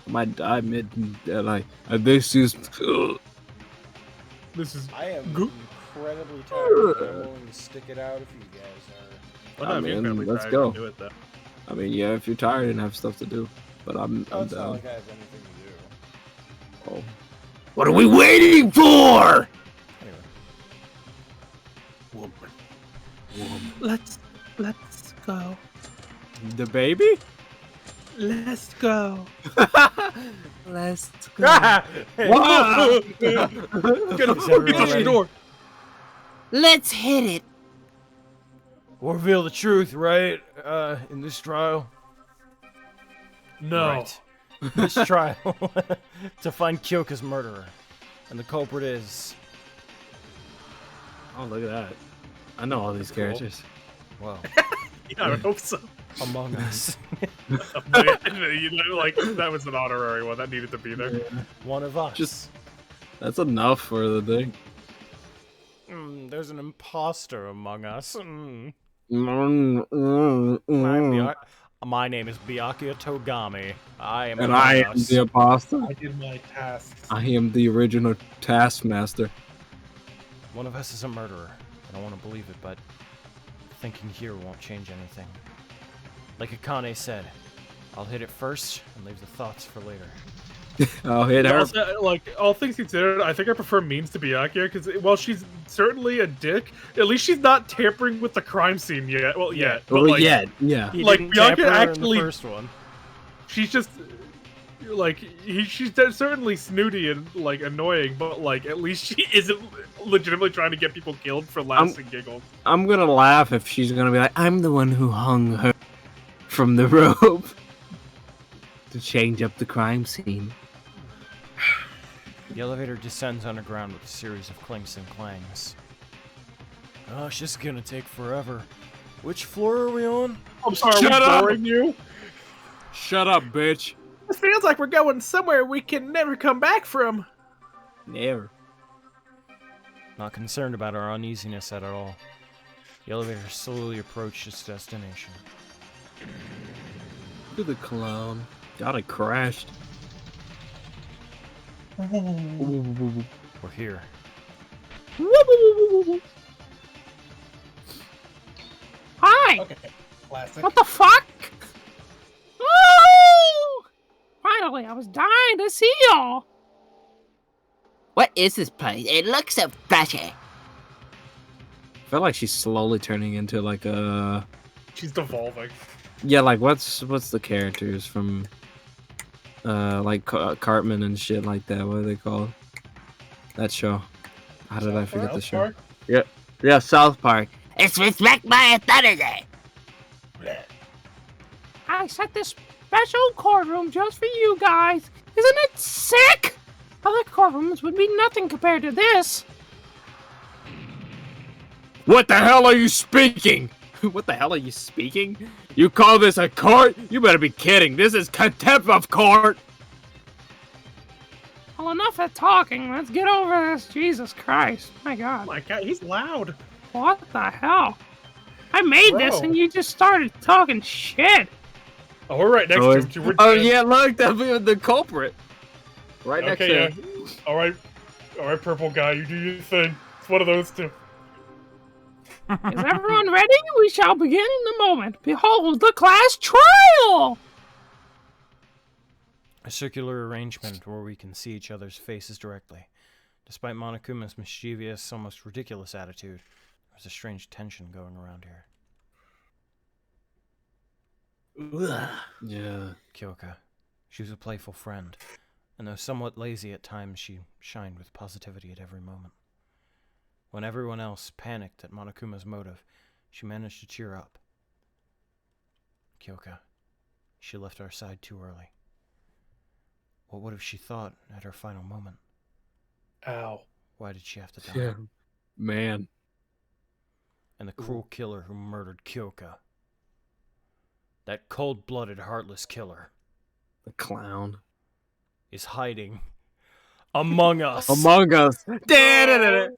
I might die mid. Like this is. This is. I am Go- incredibly tired, but I'm willing to stick it out if you guys are. Well, no, I if you're mean, incredibly let's tired, go. you can do it, though. I mean, yeah, if you're tired and have stuff to do, but I'm Oh, it's not down. like I have anything to do. Oh. What are we waiting for? Anyway. Let's go. The baby? Let's go. Let's Wow. Get Is everyone the ready? door. Let's hit it. We'll reveal the truth, right? In this trial. No. Right. This trial to find Kyoka's murderer, and the culprit is. Oh, look at that. I know all these Cool. characters. Well, Yeah, I hope so. Among Us. You know, like, that was an honorary one. That needed to be there. One of us. Just- That's enough for the thing. There's an imposter among us. And My name is Byakuya Togami. I am And among I am us. the imposter. I did my tasks. I am the original Taskmaster. One of us is a murderer. I don't want to believe it, but thinking here won't change anything. Like Akane said, I'll hit it first and leave the thoughts for later. I'll hit her. Also, like, all things considered, I think I prefer Means to Byakuya, because while she's certainly a dick, at least she's not tampering with the crime scene yet. Well, yet. But, Well, like, yeah, yeah. He Like, didn't Byakuya tamper in actually- the first one. she's just, like, she's certainly snooty and, like, annoying, but, like, at least she isn't legitimately trying to get people killed for laughs and giggles. I'm gonna laugh if she's gonna be like, I'm the one who hung her from the rope to change up the crime scene. The elevator descends underground with a series of clinks and clangs. Gosh, this is gonna take forever. Which floor are we on? I'm sorry, Shut are we up! boring you? Shut up, bitch. It feels like we're going somewhere we can never come back from. Never. Not concerned about our uneasiness at all. The elevator slowly approached its destination. Look at the clown. God, it crashed. We're here. Hi. Okay, classic. What the fuck? Oh! Finally, I was dying to see y'all. What is this place? It looks so flashy. I feel like she's slowly turning into like a. She's devolving. Yeah, like what's the characters from, like Cartman and shit like that? What are they called? That show. How did I forget the show? Yeah, South Park. It's respect my authority. I set this special courtroom just for you guys. Isn't it sick? Other courtrooms would be nothing compared to this. What the hell are you speaking? What the hell are you speaking? You call this a court? You better be kidding. This is contempt of court. Well, enough of talking. Let's get over this. Jesus Christ. My God. Oh my god, he's loud. What the hell? I made this Bro. and you just started talking shit. Oh, we're right next Oh, to it's- him. Too. We're oh dead. yeah, look, that'd be the culprit. Right next Okay, to yeah. him. All right, purple guy, you do your thing. It's one of those two. Is everyone ready? We shall begin in a moment. Behold the class trial! A circular arrangement where we can see each other's faces directly. Despite Monokuma's mischievous, almost ridiculous attitude, there's a strange tension going around here. Yeah. Kyoka. She was a playful friend, and though somewhat lazy at times, she shined with positivity at every moment. When everyone else panicked at Monokuma's motive, she managed to cheer up. Kyoka. She left our side too early. What would have she thought at her final moment? Ow. Why did she have to die? Yeah. Man. And the cruel killer who murdered Kyoka. That cold-blooded, heartless killer The clown. is hiding among us. Among Us. Da-da-da-da.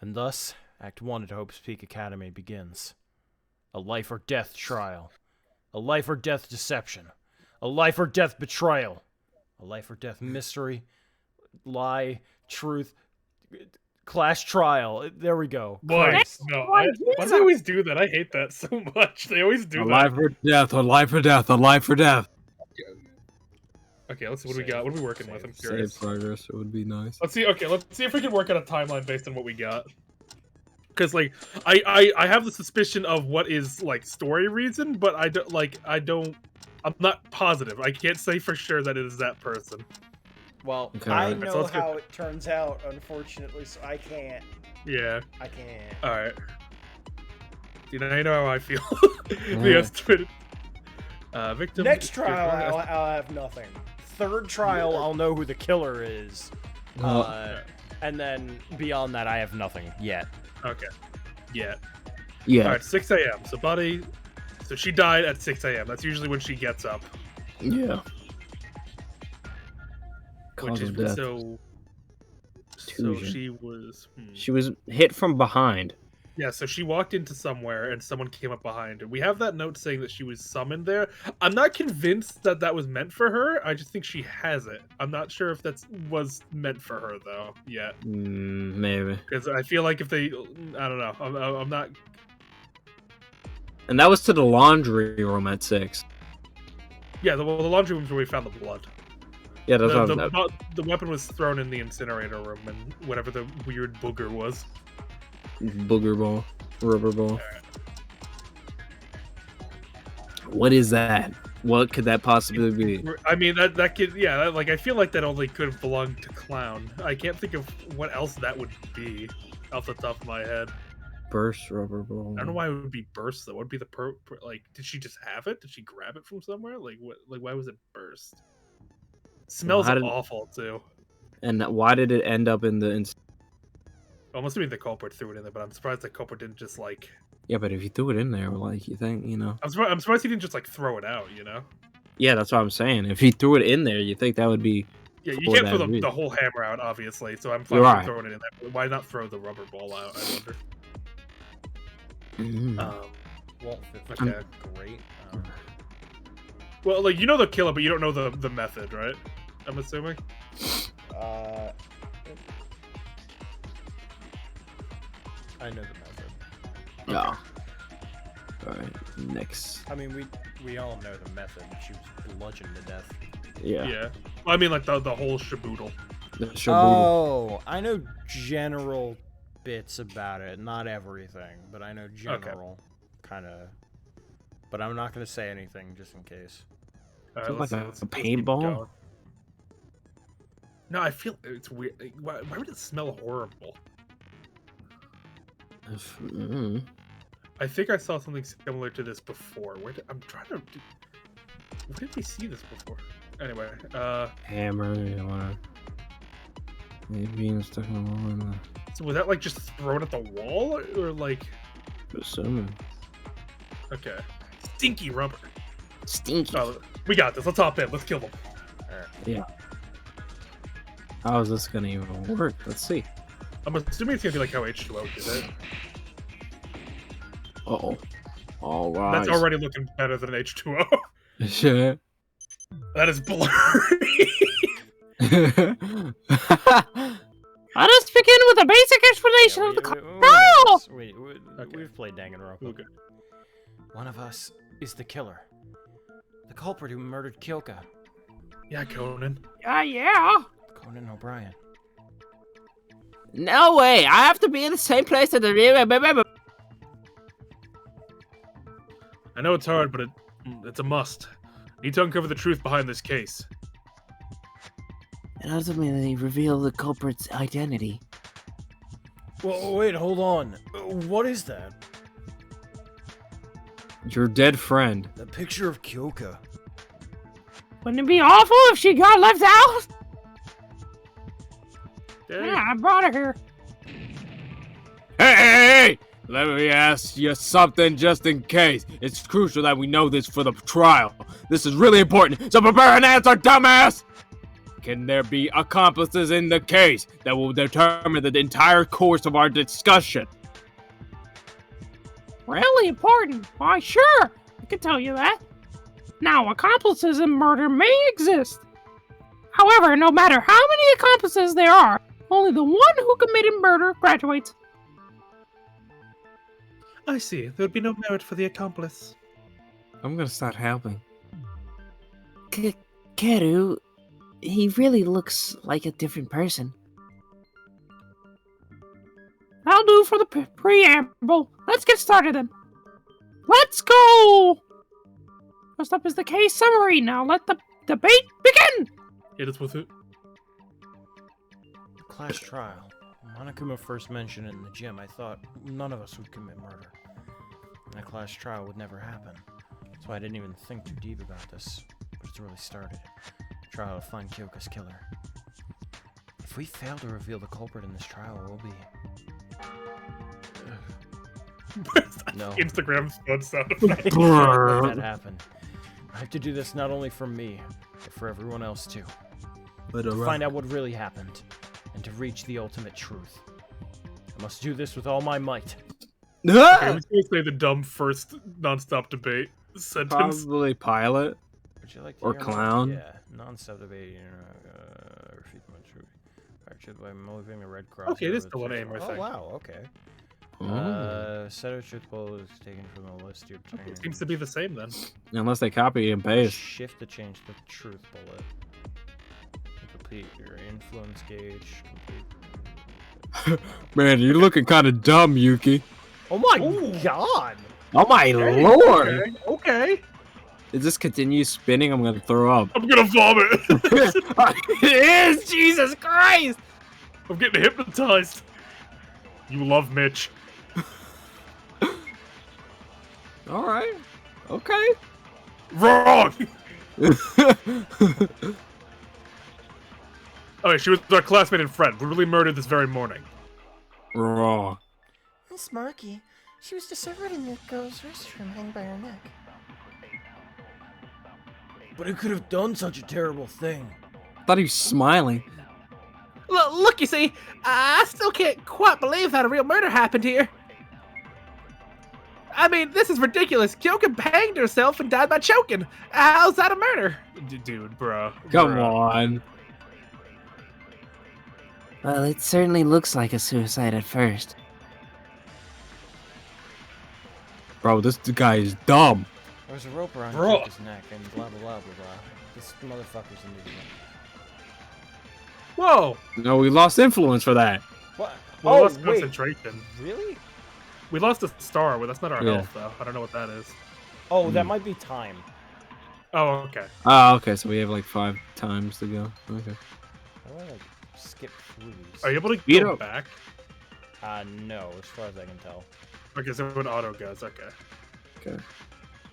And thus, Act 1 at Hope's Peak Academy begins. A life or death trial. A life or death deception. A life or death betrayal. A life or death mystery. Lie. Truth. Clash trial. There we go. Boy, Christ. no. Why do they always do that? I hate that so much. They always do A that. life or death. A life or death. A life or death. Okay, let's see what do we got. What are we working with? I'm curious. Save progress. It would be nice. Let's see. Okay, let's see if we can work out a timeline based on what we got. Because like, I have the suspicion of what is like story reason, but I don't. I'm not positive. I can't say for sure that it is that person. Well, Okay. I Alright, so know let's go. how it turns out, unfortunately, so I can't. Yeah. I can't. All right. You know how I feel. Yeah. The estimated victim. Next trial, I'll have nothing. Third trial, I'll know who the killer is. And then beyond that, I have nothing yet. Okay. Yeah. Yeah. All right. 6 a.m. So, buddy. So she died at 6 a.m. That's usually when she gets up. Yeah. Which Cause is of death. so. Contusion. She was. She was hit from behind. Yeah, so she walked into somewhere and someone came up behind her. We have that note saying that she was summoned there. I'm not convinced that that was meant for her. I just think she has it. I'm not sure if that was meant for her, though, yet. Maybe. Because I feel like if they... I don't know. I'm not... And that was to the laundry room at 6. Yeah, the laundry room's where we found the blood. Yeah, that's what I'm... The weapon was thrown in the incinerator room and whatever the weird booger was. Booger ball. Rubber ball. What is that? What could that possibly be? I mean, that could... Yeah, like, I feel like that only could have belonged to Clown. I can't think of what else that would be off the top of my head. Burst rubber ball. I don't know why it would be burst though. What would be the like? Did she just have it? Did she grab it from somewhere? Like what? Like why was it burst? Smells awful too. And why did it end up in the? Well, must be the culprit threw it in there, but I'm surprised the culprit didn't just like. Yeah, but if you threw it in there, like you think, you know. I'm surprised he didn't just like throw it out. You know. Yeah, that's what I'm saying. If he threw it in there, you think that would be. Yeah, you can't throw the whole hammer out, obviously. So I'm fine with throwing it in there. Why not throw the rubber ball out? I wonder. Well, okay. Great. Well, like you know the killer, but you don't know the method, right? I'm assuming. I know the method. Yeah. All right. Next. I mean, we all know the method. She was bludgeoned to death. Yeah. Yeah. Well, I mean, like the whole shaboodle. Oh, I know general bits about it, not everything, but I know general, kind of. But I'm not gonna say anything just in case. Right, like a paintball? No, I feel it's weird. Why would it smell horrible? I think I saw something similar to this before. I'm trying to. Where did we see this before? Anyway, hammer. Maybe being stuck in the wall. So was that like just thrown at the wall, or like? Assuming. Okay. Stinky rubber. Stinky. Oh, we got this. Let's hop in. Let's kill them. Yeah. How is this gonna even work? Let's see. I'm assuming it's gonna be like how H2O did it. Uh-oh. All right. That's already looking better than H2O. Shit. That is blurry. Let us begin with a basic explanation of the trial. We've played Danganronpa. Okay. One of us is the killer. The culprit who murdered Kyoka. Yeah, Conan. Yeah. Conan O'Brien. No way. I have to be in the same place at the... I know it's hard, but it's a must. Need to uncover the truth behind this case. And ultimately reveal the culprit's identity. Well, wait, hold on. What is that? Your dead friend. The picture of Kyoka. Wouldn't it be awful if she got left out? Dang. Yeah, I brought her here. Hey! Let me ask you something just in case. It's crucial that we know this for the trial. This is really important, so prepare an answer, dumbass! Can there be accomplices in the case that will determine the entire course of our discussion? Really important? Why, sure, I can tell you that. Now, accomplices in murder may exist. However, no matter how many accomplices there are, only the one who committed murder graduates. I see. There would be no merit for the accomplice. I'm gonna start helping. Keru, he really looks like a different person. I'll do for the preamble. Let's get started then. Let's go! First up is the case summary. Now let the debate begin! Hit us with it. Class trial. When Monokuma first mentioned it in the gym, I thought none of us would commit murder. And a class trial would never happen. So I didn't even think too deep about this. But it's really started. A trial to find Kyoka's killer. If we fail to reveal the culprit in this trial, we'll be... No. Instagram phone sound effect. Let that happen. I have to do this not only for me, but for everyone else too. To find out what really happened, and to reach the ultimate truth. I must do this with all my might. Okay, I'm just gonna say the dumb first non-stop debate sentence. Probably pilot. Would you like to Or hear clown. Yeah, non-stop debate. Refute my truth. Actually, by moving the red cross. Okay, it is over the one truth. aim, I Oh think. wow, okay. Set of truth poll is taken from the list you're turning. It seems to be the same then. Unless they copy and paste. Shift to change the truth bullet. Complete your influence gauge. Complete. Man, you're looking kind of dumb, Yuki. Oh my god! Oh my lord! Okay. If this continues spinning, I'm gonna throw up. I'm gonna vomit. It is! Jesus Christ! I'm getting hypnotized. You love Mitch. Alright. Okay. Wrong! Okay, she was our classmate and friend. Brutally murdered this very morning. Raw. Miss Marky, she was discovered in the girl's restroom hanging by her neck. But who could have done such a terrible thing? Thought he was smiling. Look, you see, I still can't quite believe that a real murder happened here. I mean, this is ridiculous. Kyoka banged herself and died by choking. How's that a murder? Dude, bro. Come on. Well, it certainly looks like a suicide at first. Bro, this guy is dumb. There was a rope around Bro. his neck and blah blah blah blah blah. This motherfucker's an idiot. Whoa! No, we lost influence for that. What? We Oh, lost wait. concentration. Really? We lost a star, but that's not our Yeah. health, though. I don't know what that is. Oh, that might be time. Oh, okay. Oh, okay, so we have like 5 times to go. Okay. I want to like, skip through these. Are you able to Beat go up. back? No, as far as I can tell. Okay, so when auto goes, okay. Okay.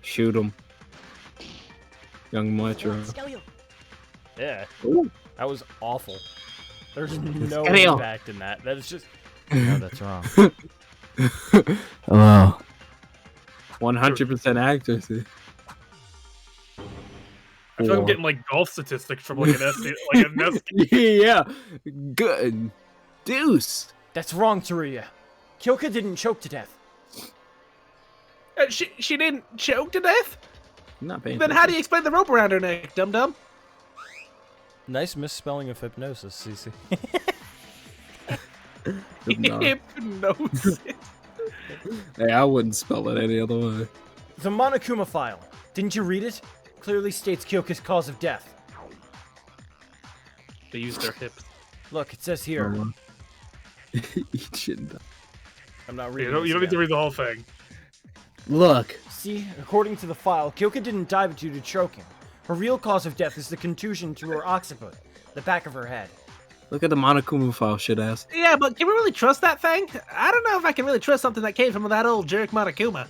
Shoot him. Young Metro. Yeah. Ooh. That was awful. There's no Scale. impact in that. That is just. No, that's wrong. Hello. 100% accuracy. I feel like I'm getting like golf statistics from like an essay, like an essay. Yeah. Good. Deuce. That's wrong, Taria. Kyoka didn't choke to death. She didn't choke to death? Not paying Then how do you explain the rope around her neck, dum-dum? Nice misspelling of hypnosis, Cece. Hypnosis. Hey, I wouldn't spell it any other way. The Monokuma file. Didn't you read it? Clearly states Kyoka's cause of death. They use their hips. Look, it says here. Eat shit and die. I'm not You reading. don't this need to again. read the whole thing. Look, See, according to the file, Kyoka didn't die due to choking. Her real cause of death is the contusion to her occiput, the back of her head. Look at the Monokuma file, shit ass. Yeah, but can we really trust that thing? I don't know if I can really trust something that came from that old jerk Monokuma.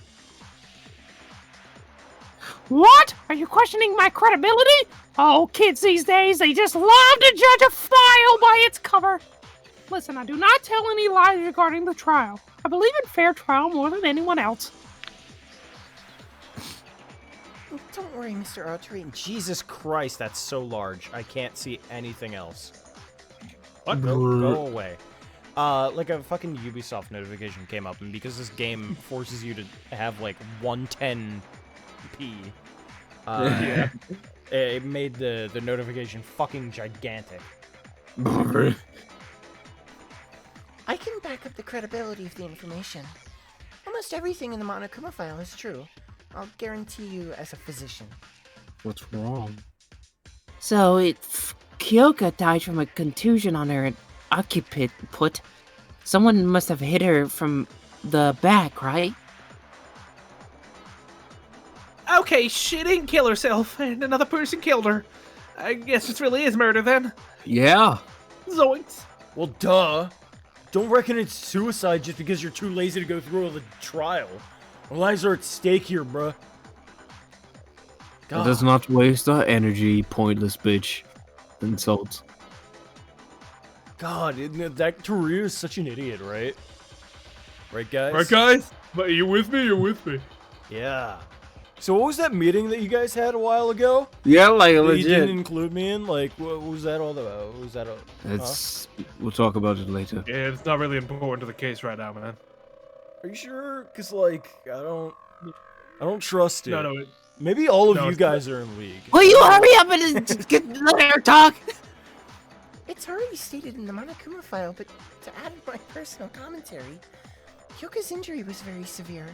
What? Are you questioning my credibility? Oh, kids these days, they just love to judge a file by its cover. Listen, I do not tell any lies regarding the trial. I believe in fair trial more than anyone else. Don't worry, Mr. Autry. Jesus Christ, that's so large. I can't see anything else. What? Go away. Like a fucking Ubisoft notification came up, and because this game forces you to have like 110p, Yeah. it made the notification fucking gigantic. I can back up the credibility of the information. Almost everything in the Monokuma file is true. I'll guarantee you as a physician. What's wrong? So, Kyoka died from a contusion on her occiput. Someone must have hit her from the back, right? Okay, she didn't kill herself, and another person killed her. I guess this really is murder then. Yeah. Zoinks. Well, duh. Don't reckon it's suicide just because you're too lazy to go through the trial. Our lives are at stake here, bruh. Let us not waste our energy, pointless bitch. Insults. God, that Tarir is such an idiot, right? Right, guys? Right, guys? But are you with me? You're with me. Yeah. So what was that meeting that you guys had a while ago? Yeah, like that legit. you didn't include me in? Like, what was that all about? What was that all... It's. We'll talk about it later. Yeah, it's not really important to the case right now, man. Are you sure? Cause like, I don't trust it. No, Maybe all of No, you it's guys are in league. Will you hurry up and let her talk? It's already stated in the Monokuma file, but to add my personal commentary, Kyoka's injury was very severe.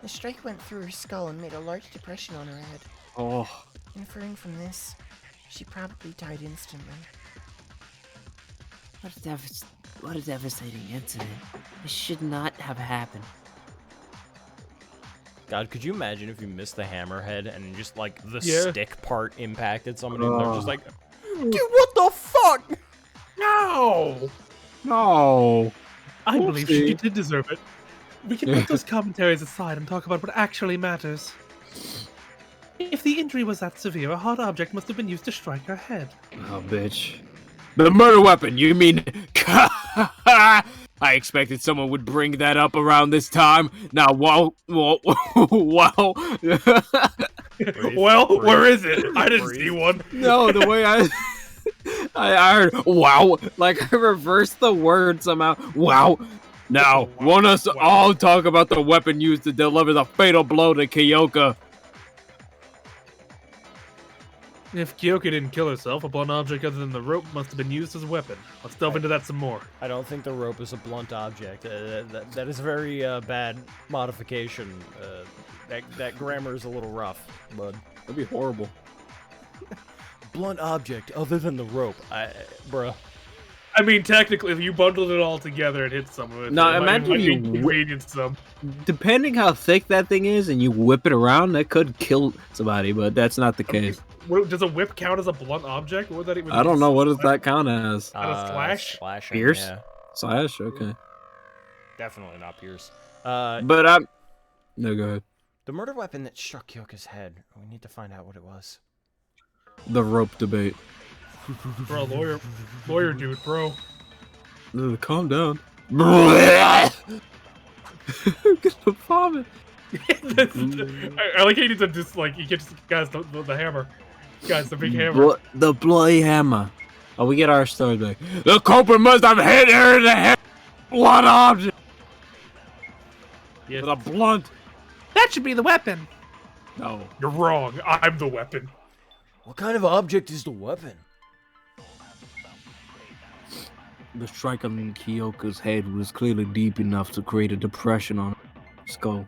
The strike went through her skull and made a large depression on her head. Oh. Inferring from this, she probably died instantly. What a devastating incident. This should not have happened. God, could you imagine if you missed the hammerhead and just like the Yeah. stick part impacted someone and they're just like, dude, what the fuck? No! No. I believe she Oopsie. did deserve it. We can put those commentaries aside and talk about what actually matters. If the injury was that severe, a hard object must have been used to strike her head. Oh, bitch. The murder weapon, you mean? I expected someone would bring that up around this time. Now, whoa. Well, where is it? I didn't see one. No, the way I heard wow, like I reversed the word somehow. Wow. Now, want us to all talk about the weapon used to deliver the fatal blow to Kyoka. If Kyoka didn't kill herself, a blunt object other than the rope must have been used as a weapon. Let's delve into that some more. I don't think the rope is a blunt object. That is a very bad modification. That grammar is a little rough, bud. That'd be horrible. Blunt object other than the rope. Bruh. I mean, technically, if you bundled it all together and hit someone, No, it might imagine you inconvenience them. Depending how thick that thing is and you whip it around, that could kill somebody, but that's not the case. Does a whip count as a blunt object? What would that even? I don't know. What does that count as? And a slash? Slashing, Pierce? yeah. Slash? Okay. Definitely not Pierce. But I'm... No, go ahead. The murder weapon that struck Kyoka's head. We need to find out what it was. The rope debate. Bro, lawyer dude, bro. Calm down. Gonna vomit. I like how he needs to just like he gets guys the hammer, guys the big hammer. The bloody hammer. Oh, we get our story back. The culprit must have hit her in the head. Blunt object. Yes. With a blunt. That should be the weapon. No. You're wrong. I'm the weapon. What kind of object is the weapon? The strike on Kyoka's head was clearly deep enough to create a depression on her skull.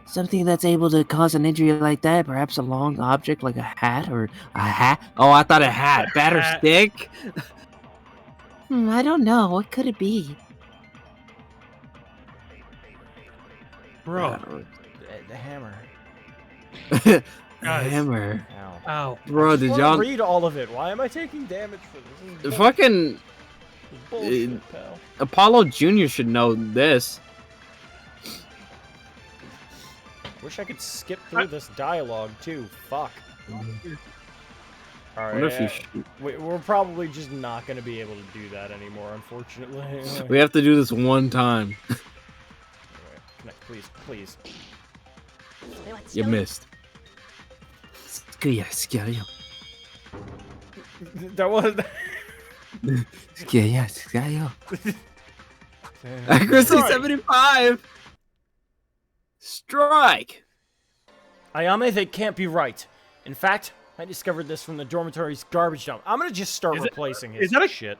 Something that's able to cause an injury like that, perhaps a long object like a hat or a hat? Oh, I thought a hat. Bat or stick? I don't know. What could it be? Bro. The hammer. A Guys. hammer. Ow. Ow. Bro, did y'all... read all of it. Why am I taking damage for this? This is Fucking... bullshit, pal. Apollo Jr. should know this. Wish I could skip through this dialogue too. Fuck. All Wonder if you right. We're probably just not gonna be able to do that anymore, unfortunately. We have to do this one time. Connect, please, please. You missed. That was. Accuracy 75. Strike. Ayame, they can't be right. In fact, I discovered this from the dormitory's garbage dump. I'm gonna just start replacing his shit.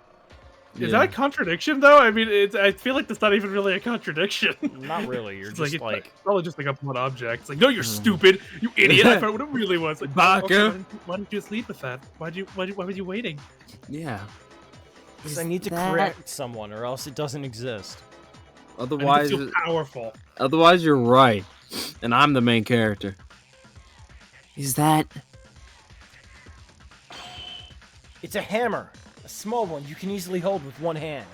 Is that a contradiction, though? I mean, I feel like that's not even really a contradiction. Not really. You're just it's probably just like a blood object. It's like, no, you're stupid, you idiot. I found what it really was. Like, Baka. Why didn't you just leave with that? Why were you waiting? Yeah. Because I need to correct someone, or else it doesn't exist. Otherwise, I feel powerful. Otherwise, you're right, and I'm the main character. Is that... It's a hammer. A small one you can easily hold with one hand.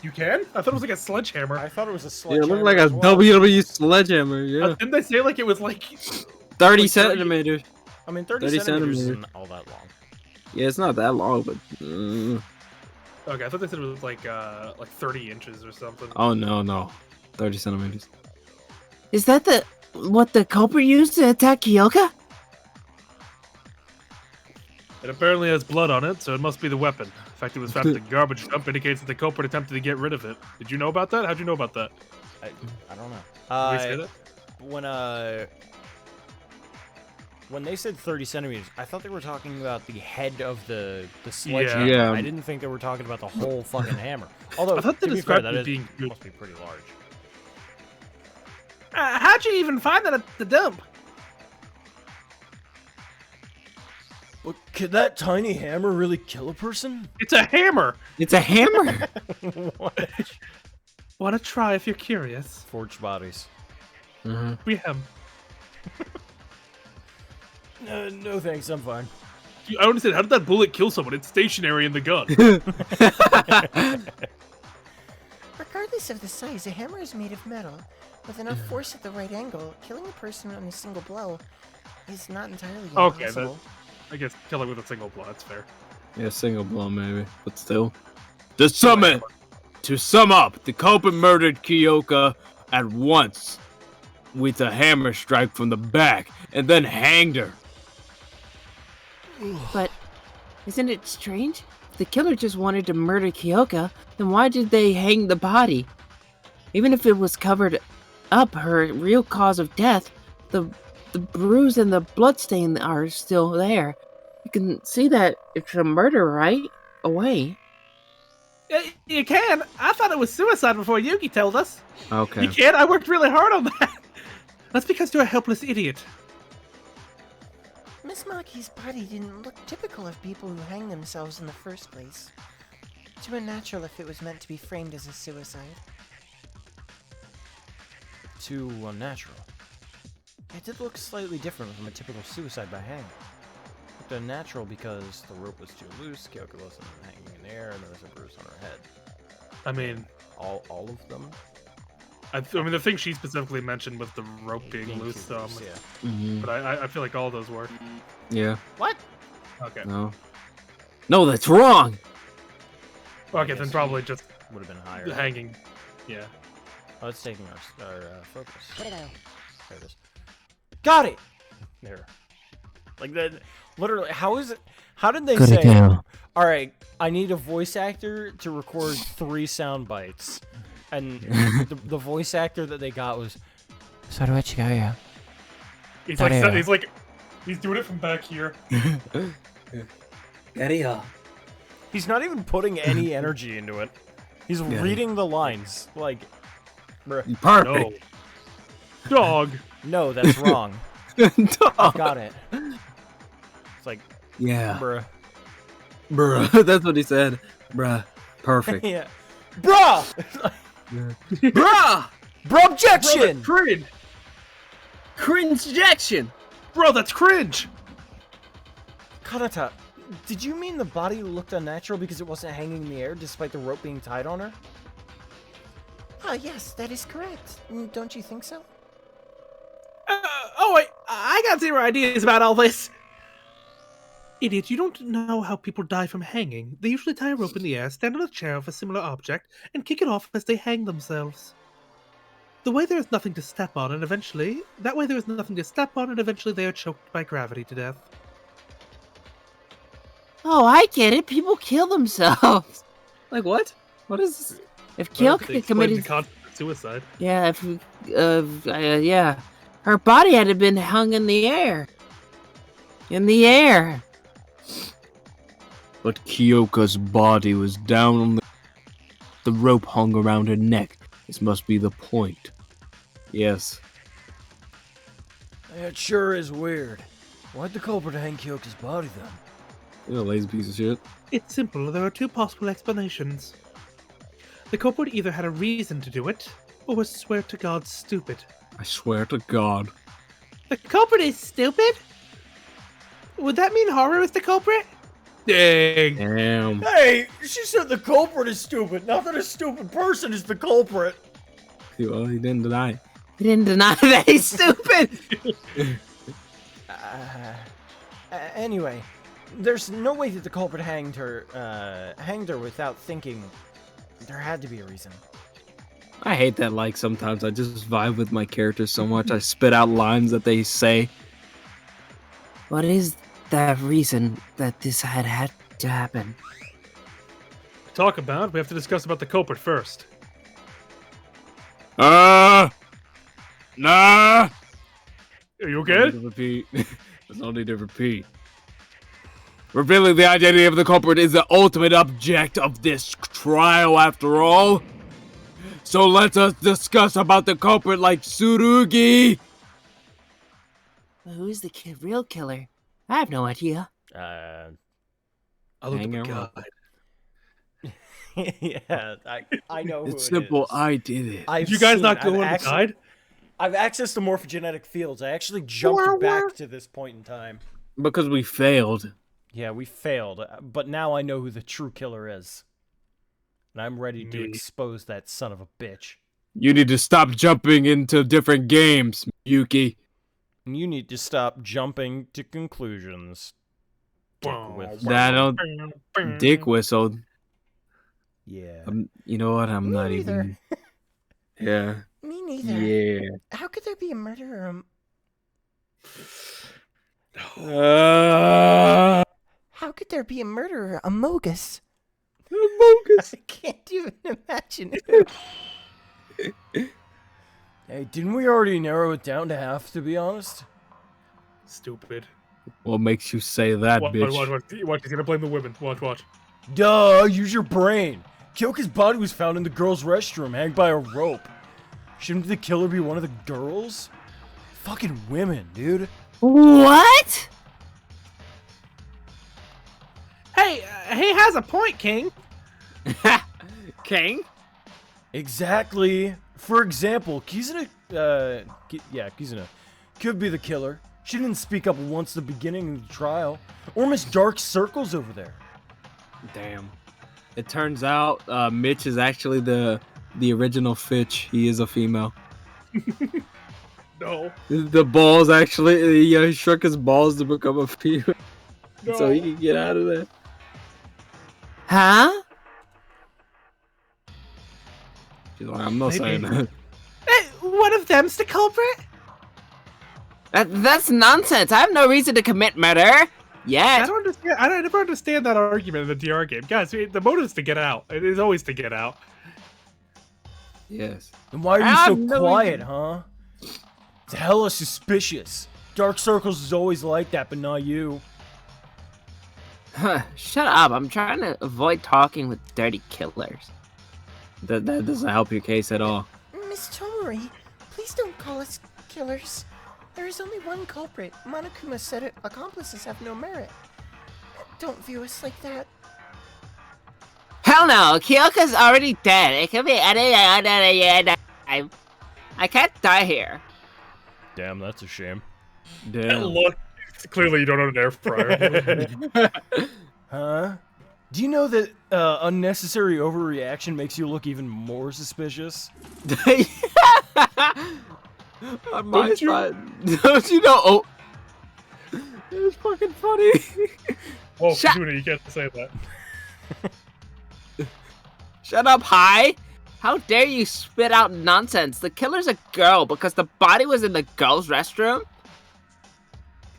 You can? I thought it was like a sledgehammer. I thought it was a Yeah, it sledgehammer. looked like a WWE sledgehammer. Yeah, Didn't they say like it was like 30 like centimeters. I mean, 30 centimeters isn't all that long. Yeah, it's not that long, but. Okay, I thought they said it was like 30 inches or something. Oh no, 30 centimeters. Is that what the culprit used to attack Kyoka? It apparently has blood on it, so it must be the weapon. The fact it was found at the garbage dump indicates that the culprit attempted to get rid of it. Did you know about that? How'd you know about that? I don't know. Did they say that? When they said 30 centimeters, I thought they were talking about the head of the sledgehammer. Yeah. I didn't think they were talking about the whole fucking hammer. Although, I thought to they be fair, described that it being good. must be pretty large. How'd you even find that at the dump? But could that tiny hammer really kill a person? It's a hammer! It's a hammer. What? Wanna try if you're curious? Forged bodies. We have. No thanks, I'm fine. I don't understand. How did that bullet kill someone? It's stationary in the gun. Regardless of the size, a hammer is made of metal. With enough force at the right angle, killing a person on a single blow is not entirely Okay, impossible. I guess kill it with a single blow. That's fair. Yeah, single blow maybe, but still. To sum up, the culprit murdered Kyoka at once with a hammer strike from the back and then hanged her. But isn't it strange? If the killer just wanted to murder Kyoka, then why did they hang the body? Even if it was covered up, her real cause of death, the bruise and the bloodstain are still there. You can see that it's a murder, right? Away. You can. I thought it was suicide before Yuki told us. Okay. You can? I worked really hard on that. That's because you're a helpless idiot. Miss Maki's body didn't look typical of people who hang themselves in the first place. Too unnatural if it was meant to be framed as a suicide. Too unnatural. It did look slightly different from a typical suicide by hanging. It looked unnatural because the rope was too loose, Kyoka wasn't hanging in the air, and there was a bruise on her head. I mean, All of them? I mean, the thing she specifically mentioned was the rope being loose. too loose, yeah. But I feel like all those were. Yeah. What? Okay. No, that's wrong. Okay, then probably just Would have been higher. the hanging. Yeah. Oh, it's taking our focus. There it is. Got it! There. Like that, literally, how is it? How did they say, alright, I need a voice actor to record 3 sound bites. And the voice actor that they got was... He's doing it from back here. He's not even putting any energy into it. He's reading the lines. Like, bruh. Perfect. No. Dog. No, that's wrong. I've got it. It's like, Yeah. bruh. Bruh. That's what he said. Bruh. Perfect. Yeah. Bruh! Bruh! Bro, objection! Cringe. Cringe ejection. Bro, that's cringe. Kanata, did you mean the body looked unnatural because it wasn't hanging in the air despite the rope being tied on her? Ah, yes, that is correct. Don't you think so? got zero ideas about all this. Idiot, you don't know how people die from hanging. They usually tie a rope in the air, stand on a chair of a similar object, and kick it off as they hang themselves. The way there is nothing to step on, and eventually they are choked by gravity to death. Oh, I get it. People kill themselves. Like what? What is this? If Well, Kyoka they explained the committed, concept of suicide. yeah, yeah, her body had to been hung in the air. In the air. But Kyoka's body was down on the rope hung around her neck. This must be the point. Yes. It sure is weird. Why'd the culprit hang Kyoka's body then? You're a lazy piece of shit. It's simple. There are two possible explanations. The culprit either had a reason to do it, or was swear to God stupid. I swear to God. The culprit is stupid? Would that mean Haru is the culprit? Dang. Damn. Hey, she said the culprit is stupid, not that a stupid person is the culprit. Well, he didn't deny it. He didn't deny that he's stupid. Anyway, there's no way that the culprit hanged her without thinking. There had to be a reason. I hate that, like, sometimes I just vibe with my characters so much, I spit out lines that they say. What is the reason that this had to happen? Talk about. We have to discuss about the culprit first. Nah. Are you okay? Repeat. There's no need to repeat. Revealing the identity of the culprit is the ultimate object of this trial, after all. So let us discuss about the culprit like Tsurugi. Who is the real killer? I have no idea. I looked Hang at the around. guide. Yeah, I know who It's it simple. is. I did it. I've Did you guys seen- not go I've on the actually- guide? I've accessed the morphogenetic fields. I actually jumped back to this point in time. Because we failed. Yeah, we failed, but now I know who the true killer is. And I'm ready to Me. expose that son of a bitch. You need to stop jumping into different games, Yuki. And you need to stop jumping to conclusions. Dick whistle. That don't dick whistled. Yeah. You know what? I'm Me not neither. even. Yeah. Me neither. Yeah. How could there be a murderer? How could there be a murderer? A Mogus? I can't even imagine who. Hey, didn't we already narrow it down to half, to be honest? Stupid. What makes you say that, bitch? Watch. He's gonna blame the women. Watch. Duh, use your brain. Kyoka's body was found in the girls' restroom, hanged by a rope. Shouldn't the killer be one of the girls? Fucking women, dude. What? Hey, he has a point, King. King? Exactly. For example, Kizuna, Kizuna could be the killer. She didn't speak up once at the beginning of the trial. Or Miss Dark Circle's over there. Damn. It turns out Mitch is actually the original Fitch. He is a female. No. The balls actually, he shrunk his balls to become a female. No. So he can get out of there. Huh? She's like, I'm not saying that. Hey, one of them's the culprit? That's nonsense. I have no reason to commit murder. I Yet. don't understand. I never understand that argument in the DR game. Guys, the motive is to get out. It is always to get out. Yes. Then why are you I so have no quiet, huh? It's hella suspicious. Dark Circles is always like that, but not you. Shut up. I'm trying to avoid talking with dirty killers. That doesn't help your case at all. Miss Tomori, please don't call us killers. There is only one culprit. Monokuma said it. Accomplices have no merit. Don't view us like that. Hell no. Kyoka's already dead. It could be any other time. I can't die here. Damn, that's a shame. Damn. Look, clearly you don't own an air fryer. Huh? Do you know that unnecessary overreaction makes you look even more suspicious? On my Don't you- side, don't you know? was fucking funny. Whoa, Shut- Kazuna, you can't say that. Shut up, Hi! How dare you spit out nonsense? The killer's a girl because the body was in the girls' restroom?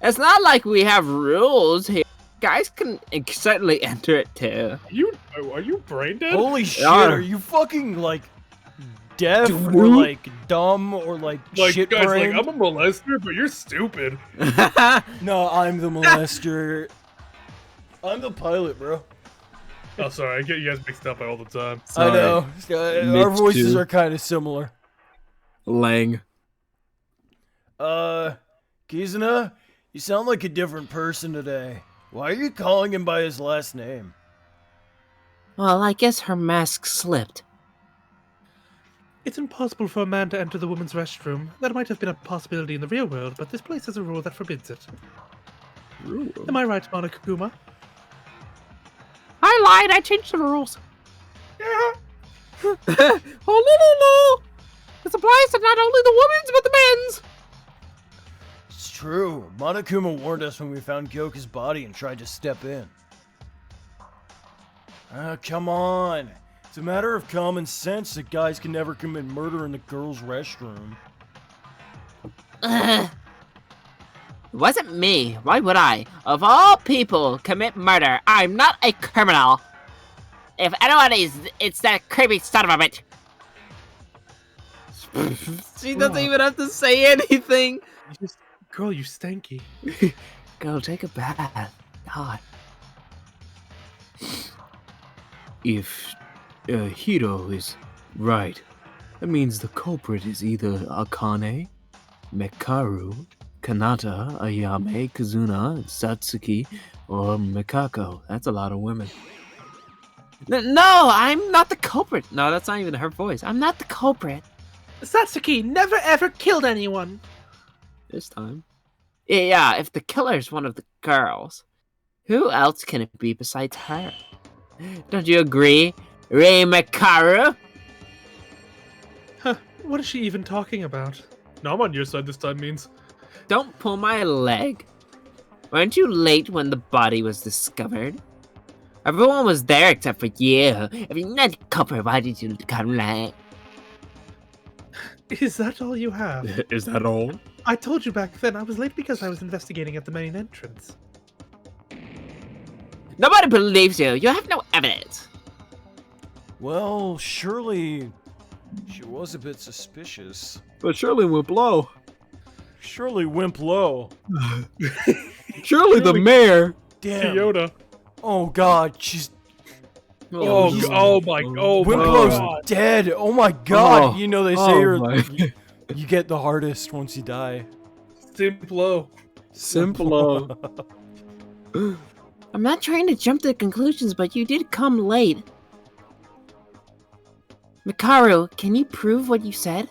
It's not like we have rules here. Guys can certainly enter it too. Are you brain dead? Holy shit, Yeah. are you fucking, like, deaf or, Dude. like, dumb or, like shit guys, brain? I'm a molester, but you're stupid. No, I'm the molester. I'm the pilot, bro. Oh, sorry, I get you guys mixed up all the time. I know. Me Our voices too. are kind of similar. Lang. Kizuna, you sound like a different person today. Why are you calling him by his last name? Well, I guess her mask slipped. It's impossible for a man to enter the women's restroom. That might have been a possibility in the real world, but this place has a rule that forbids it. Am I right, Monokuma? I lied, I changed the rules. Yeah. Oh, no. This applies to not only the women's, but the men's. It's true. Monokuma warned us when we found Gyoka's body and tried to step in. Come on. It's a matter of common sense that guys can never commit murder in the girls' restroom. It wasn't me. Why would I? Of all people, commit murder. I'm not a criminal. If anyone is, it's that creepy son of a bitch. She doesn't even have to say anything. Girl, you stanky. Go take a bath. God. If Hiro is right, that means the culprit is either Akane, Mekaru, Kanata, Ayame, Kazuna, Satsuki, or Mikako. That's a lot of women. No, I'm not the culprit. No, that's not even her voice. I'm not the culprit. Satsuki never ever killed anyone. This time. Yeah, if the killer's one of the girls, who else can it be besides her? Don't you agree, Rei Mekaru? Huh, what is she even talking about? No, I'm on your side this time, Means. Don't pull my leg. Weren't you late when the body was discovered? Everyone was there except for you. If you're not the culprit, why did you come late? Is that all you have? Is that all? I told you back then I was late because I was investigating at the main entrance. Nobody believes you. You have no evidence. Well, surely she was a bit suspicious. But surely went blow. Surely wimp low. Surely the mayor. Damn. Toyota. Oh god, she's Oh he's- my Wimplow's god. dead. Oh my god. Oh. You know they say you get the hardest once you die. Simplo. Simple. I'm not trying to jump to conclusions, but you did come late. Mikaru, can you prove what you said?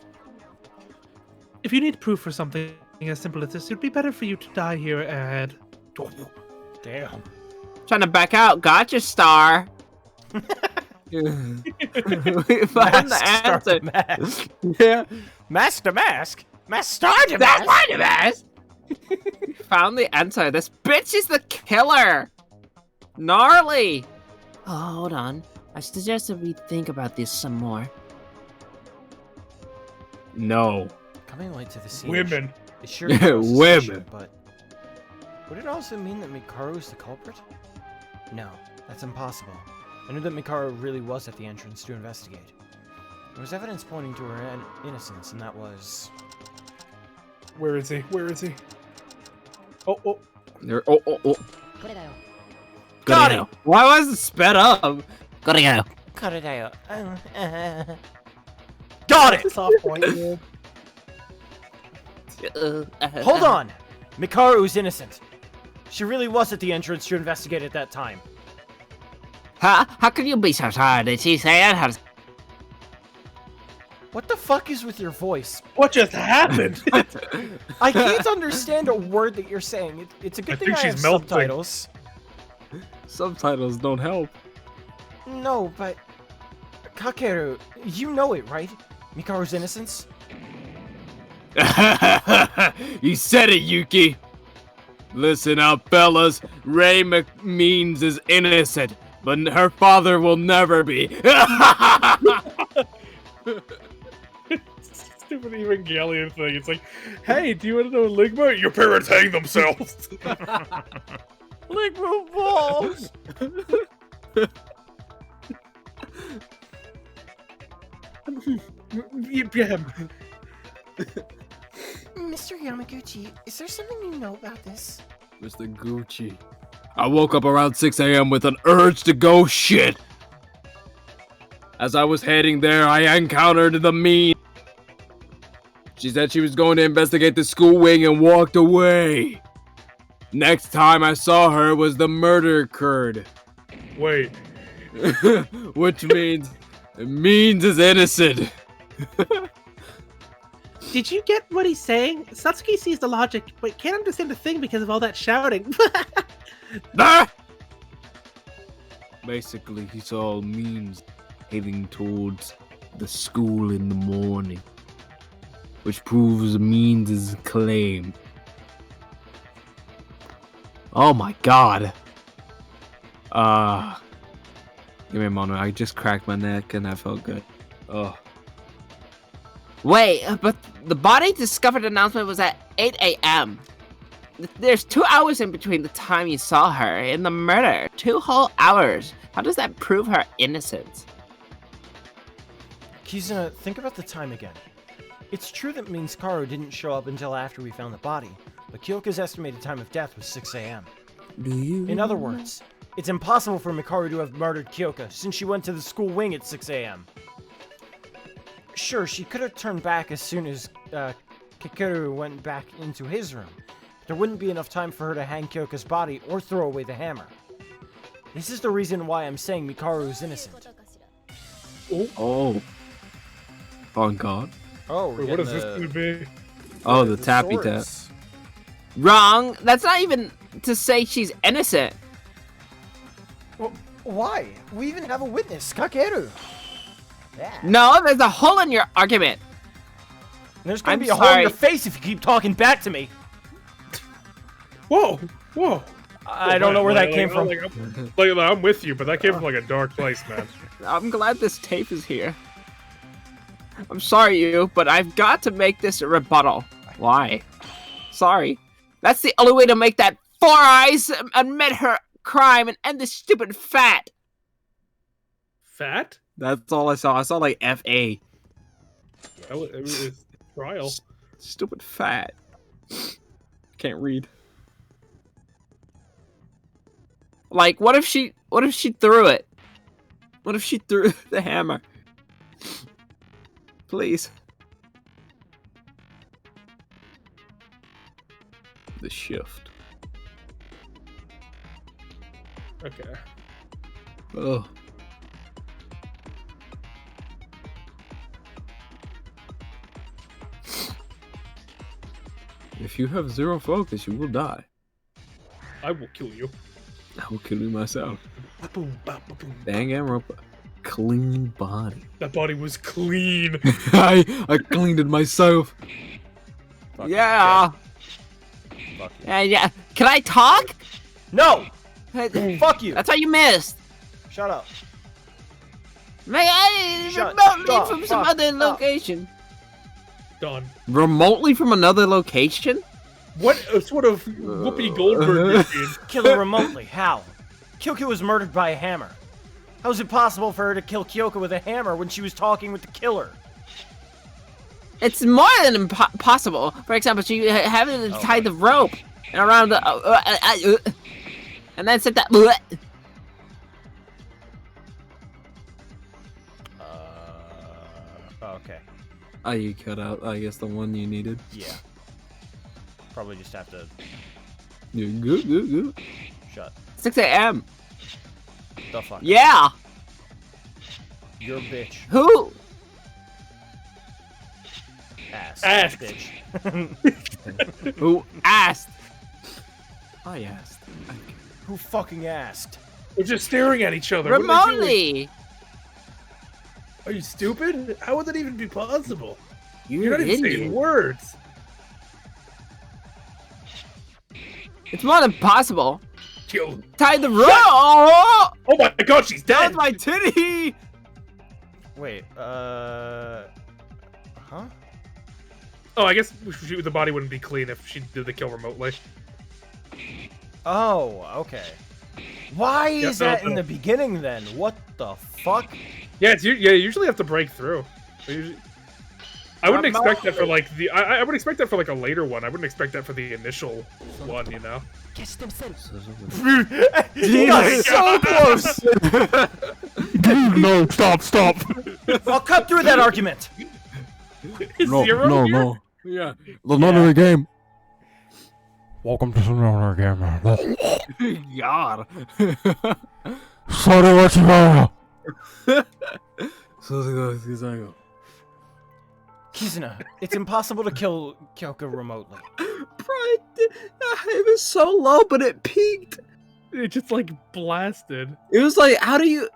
If you need proof for something as simple as this, it'd be better for you to die here and... Damn. Trying to back out. Gotcha, Star. We found the answer. Mask. Yeah. Mask to mask. Mask star to That's mask. my device. Found the answer. This bitch is the killer. Gnarly. Oh, hold on. I suggest that we think about this some more. No. Coming late to the scene. Women. It sure Women. but would it also mean that Mikaru is the culprit? No, that's impossible. I knew that Mikaru really was at the entrance to investigate. There was evidence pointing to her innocence, and that was... Where is he? Where is he? Oh. There. Oh. Got it. Why was it sped up? Gotta go. Cut it out. Got it. Soft point. Hold on. Mikaru's innocent. She really was at the entrance to investigate at that time. How can you be so tired? Did she say it? What the fuck is with your voice? What just happened? I can't understand a word that you're saying. It's a good I thing think I she's have melting. subtitles. Subtitles don't help. No, but... Kakeru, you know it, right? Mikaru's innocence? You said it, Yuki. Listen up, fellas. Ray McMeans is innocent, but her father will never be. Stupid Evangelion thing. It's like, hey, do you want to know Ligma? Your parents hang themselves. Ligma balls. Yeah. Mr. Yamaguchi, is there something you know about this? Mr. Gucci. I woke up around 6 a.m. with an urge to go shit. As I was heading there, I encountered the mean. She said she was going to investigate the school wing and walked away. Next time I saw her was the murder occurred. Wait. Which means is innocent. Did you get what he's saying? Satsuki sees the logic, but can't understand the thing because of all that shouting. Ah! Basically, he saw memes heading towards the school in the morning, which proves Means' claim. Oh my god. Give me a moment. I just cracked my neck and I felt good. Oh. Wait, but the body discovered announcement was at 8 a.m. There's 2 hours in between the time you saw her and the murder. 2 whole hours. How does that prove her innocence? Kizuna, think about the time again. It's true that Minskaru didn't show up until after we found the body, but Kyoka's estimated time of death was 6 a.m. In other words, it's impossible for Mikaru to have murdered Kyoka since she went to the school wing at 6 a.m. Sure, she could have turned back as soon as Kikeru went back into his room. But there wouldn't be enough time for her to hang Kyoka's body or throw away the hammer. This is the reason why I'm saying Mikaru is innocent. Oh. On God. Oh, we're What getting is this going to be? Oh, the tappy tap. swords. Wrong. That's not even to say she's innocent. Well, why? We even have a witness, Kakeru. Yeah. No, there's a hole in your argument. There's gonna I'm be a hole in sorry. your face if you keep talking back to me. Whoa, whoa. I don't know where that came from. I'm with you, but that came from like a dark place, man. I'm glad this tape is here. I'm sorry, you, but I've got to make this a rebuttal. Why? Sorry. That's the only way to make that Four Eyes admit her crime and end this stupid fat. Fat? That's all I saw. I saw like F.A. It was trial. Stupid fat. Can't read. Like, what if she threw it? What if she threw the hammer? Please. The shift. Okay. Oh. If you have zero focus, you will die. I will kill you. I will kill you myself. Ba-boom, ba-ba-boom. Dang Ropa. Clean body. That body was clean. I cleaned it myself. Yeah. Fuck you. Yeah. Can I talk? No! Fuck you! That's how you missed. Shut up. May I Shut remotely up. from some Fuck other up. location? Done. Remotely from another location? What sort of Whoopi Goldberg machine? Kill her remotely. How? Kyoka was murdered by a hammer. How is it possible for her to kill Kyoka with a hammer when she was talking with the killer? It's more than impossible. For example, she having to tie the rope and around the and then said that. Okay. Oh, you cut out, I guess, the one you needed. Yeah. Probably just have to Yeah, good. shut 6 a.m. the fuck up. Yeah. You're a bitch. Who? Ass. Ass. Bitch. Who asked? I asked. Who fucking asked? We're just staring at each other. What are they doing? Remotely. Are you stupid? How would that even be possible? You're You're not an even idiot. saying words. It's more than possible. Kill. Tie the rope. Oh, Oh my god, she's that dead! was my titty. Wait, huh? Oh, I guess the body wouldn't be clean if she did the kill remotely. Oh, okay. Why is that in the beginning then? What the fuck? Yeah, you usually have to break through. I wouldn't expect that for like the. I would expect that for like a later one. I wouldn't expect that for the initial one, you know. Catch themselves. He got so close. No, stop. I'll cut through that argument. Zero here? No. Yeah. Another game. Welcome to another game. God. Sorry, what's wrong? Kizuna, it's impossible to kill Kyoko remotely. Bro, it was so low, but it peaked. It just like blasted. It was like, how do you?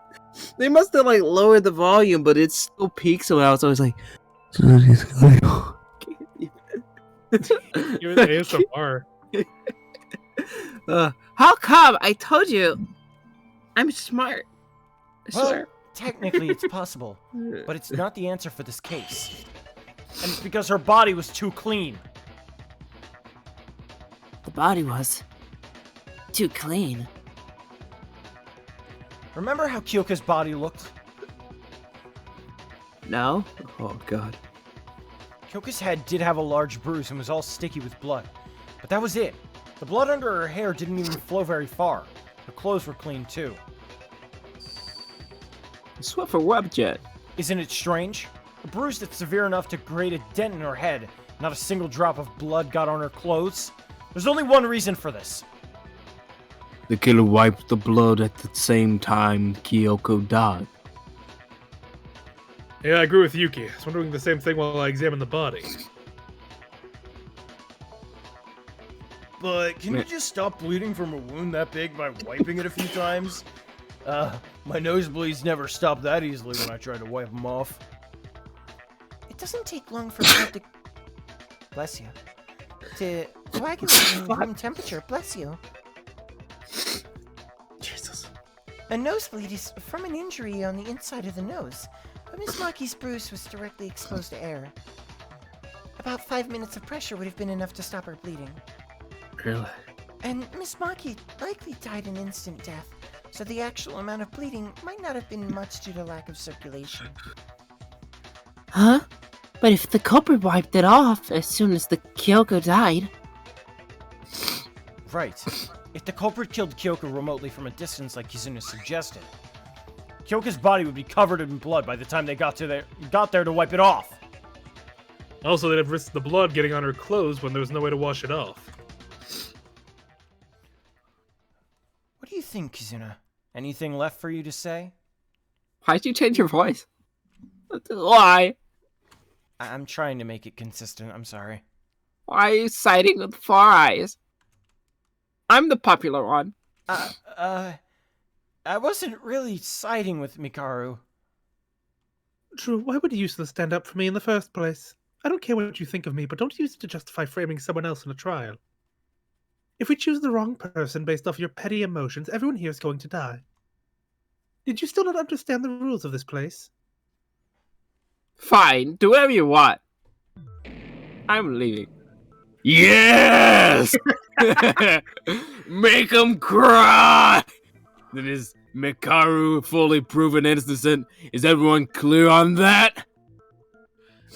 They must have like lowered the volume, but it still peaks. So I was always like, You're the ASMR. How come? I told you. I'm smart. I Well, swear. technically it's possible, but it's not the answer for this case. And it's because her body was too clean. The body was too clean. Remember how Kyoko's body looked? No? oh god. Kyoko's head did have a large bruise and was all sticky with blood. But that was it. The blood under her hair didn't even flow very far. Her clothes were clean too. Sweat for Webjet. Isn't it strange? A bruise that's severe enough to create a dent in her head. Not a single drop of blood got on her clothes. There's only one reason for this. The killer wiped the blood at the same time Kyoko died. Yeah, I agree with Yuki. I was wondering the same thing while I examined the body. But can you just stop bleeding from a wound that big by wiping it a few times? My nosebleeds never stop that easily when I try to wipe them off. It doesn't take long for blood to... Bless you. To coagulate in room temperature. Bless you. Jesus. A nosebleed is from an injury on the inside of the nose. But Miss Maki's bruise was directly exposed to air. About 5 minutes of pressure would have been enough to stop her bleeding. Really? And Miss Maki likely died an instant death, so the actual amount of bleeding might not have been much due to lack of circulation. Huh? But if the culprit wiped it off as soon as the Kyoko died... Right. If the culprit killed Kyoko remotely from a distance like Kizuna suggested, Kyoko's body would be covered in blood by the time they got there to wipe it off. Also, they'd have risked the blood getting on her clothes when there was no way to wash it off. What do you think, Kizuna? Anything left for you to say? Why'd you change your voice? Why? I'm trying to make it consistent, I'm sorry. Why are you siding with Far Eyes? I'm the popular one. I wasn't really siding with Mikaru. True, why would Useless stand up for me in the first place? I don't care what you think of me, but don't use it to justify framing someone else in a trial. If we choose the wrong person based off your petty emotions, everyone here is going to die. Did you still not understand the rules of this place? Fine, do whatever you want. I'm leaving. Yes! Make him cry! That is Mikaru fully proven innocent. Is everyone clear on that?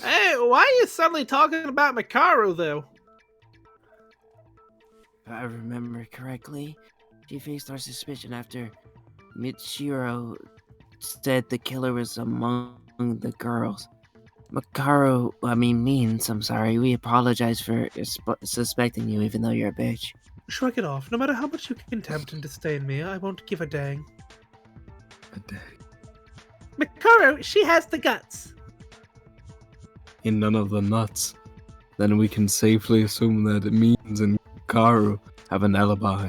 Hey, why are you suddenly talking about Mikaru, though? If I remember correctly, she faced our suspicion after Michiro said the killer was among the girls. Mikaru, means, I'm sorry. We apologize for suspecting you, even though you're a bitch. Shrug it off. No matter how much you contempt and disdain me, I won't give a dang. A dang. Mikaru, she has the guts. In none of the nuts. Then we can safely assume that it means and Karu have an alibi.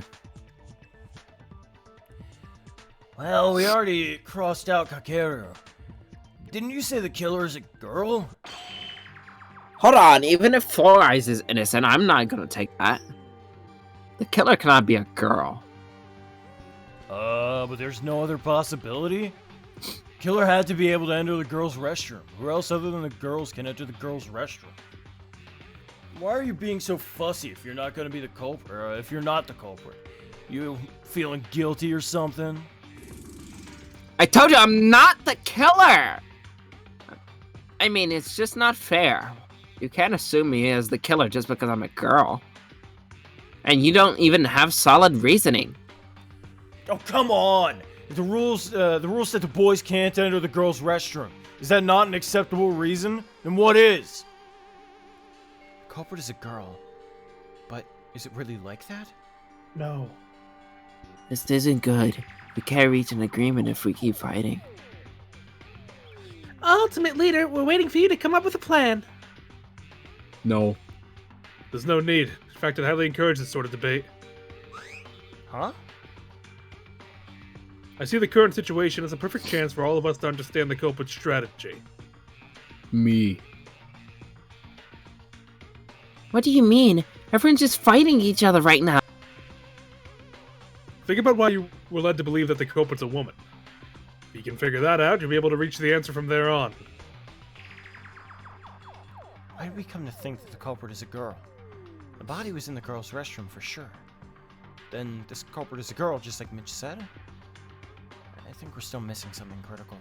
Well, we already crossed out Kakeru. Didn't you say the killer is a girl? Hold on, even if Four Eyes is innocent, I'm not gonna take that. The killer cannot be a girl. But there's no other possibility? Killer had to be able to enter the girls' restroom. Who else other than the girls can enter the girls' restroom? Why are you being so fussy if you're not going to be the culprit, or if you're not the culprit? You feeling guilty or something? I told you I'm not the killer! I mean, it's just not fair. You can't assume me as the killer just because I'm a girl. And you don't even have solid reasoning. Oh, come on! The rules said the boys can't enter the girls' restroom. Is that not an acceptable reason? Then what is? The culprit is a girl. But is it really like that? No. This isn't good. We can't reach an agreement if we keep fighting. Ultimate Leader, we're waiting for you to come up with a plan. No. There's no need. In fact, I'd highly encourage this sort of debate. Huh? I see the current situation as a perfect chance for all of us to understand the culprit's strategy. Me. What do you mean? Everyone's just fighting each other right now. Think about why you were led to believe that the culprit's a woman. If you can figure that out, you'll be able to reach the answer from there on. Why did we come to think that the culprit is a girl? The body was in the girl's restroom for sure. Then this culprit is a girl, just like Mitch said? I think we're still missing something critical.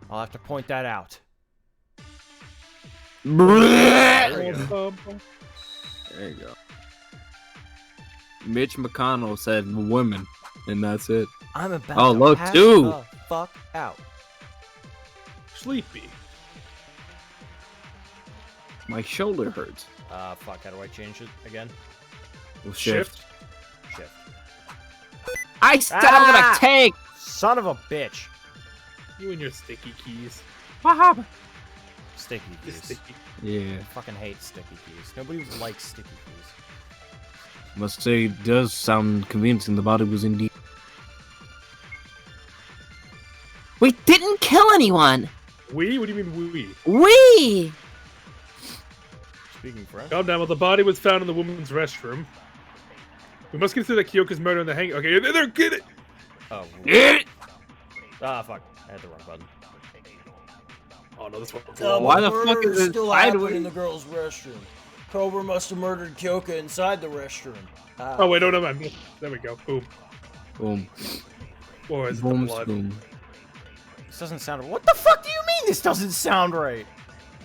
I'll have to point that out. There you go. There you go. Mitch McConnell said women, and that's it. I'm about Oh, to look, pass too. the fuck out. Sleepy. My shoulder hurts. Fuck, how do I change it again? Well, shift. Shift. I said I'm gonna take! Son of a bitch. You and your sticky keys. What happened? Sticky keys. Sticky. Yeah. I fucking hate sticky keys. Nobody likes sticky keys. Must say, it does sound convincing the body was indeed. We didn't kill anyone! We? What do you mean we? We! Speaking French. Calm down. Well, the body was found in the woman's restroom. We must consider that Kyoko's murder in the hang. Okay, they're get it. Oh. Fuck. I had the wrong button. Oh no, this one. Why the fuck is it still sideways? happening in the girls' restroom? Cobra must have murdered Kyoka inside the restroom. Oh wait, no, man. There we go. Boom. Boom. Or is it Boom, the blood? boom. This doesn't sound. What the fuck do you mean this doesn't sound right?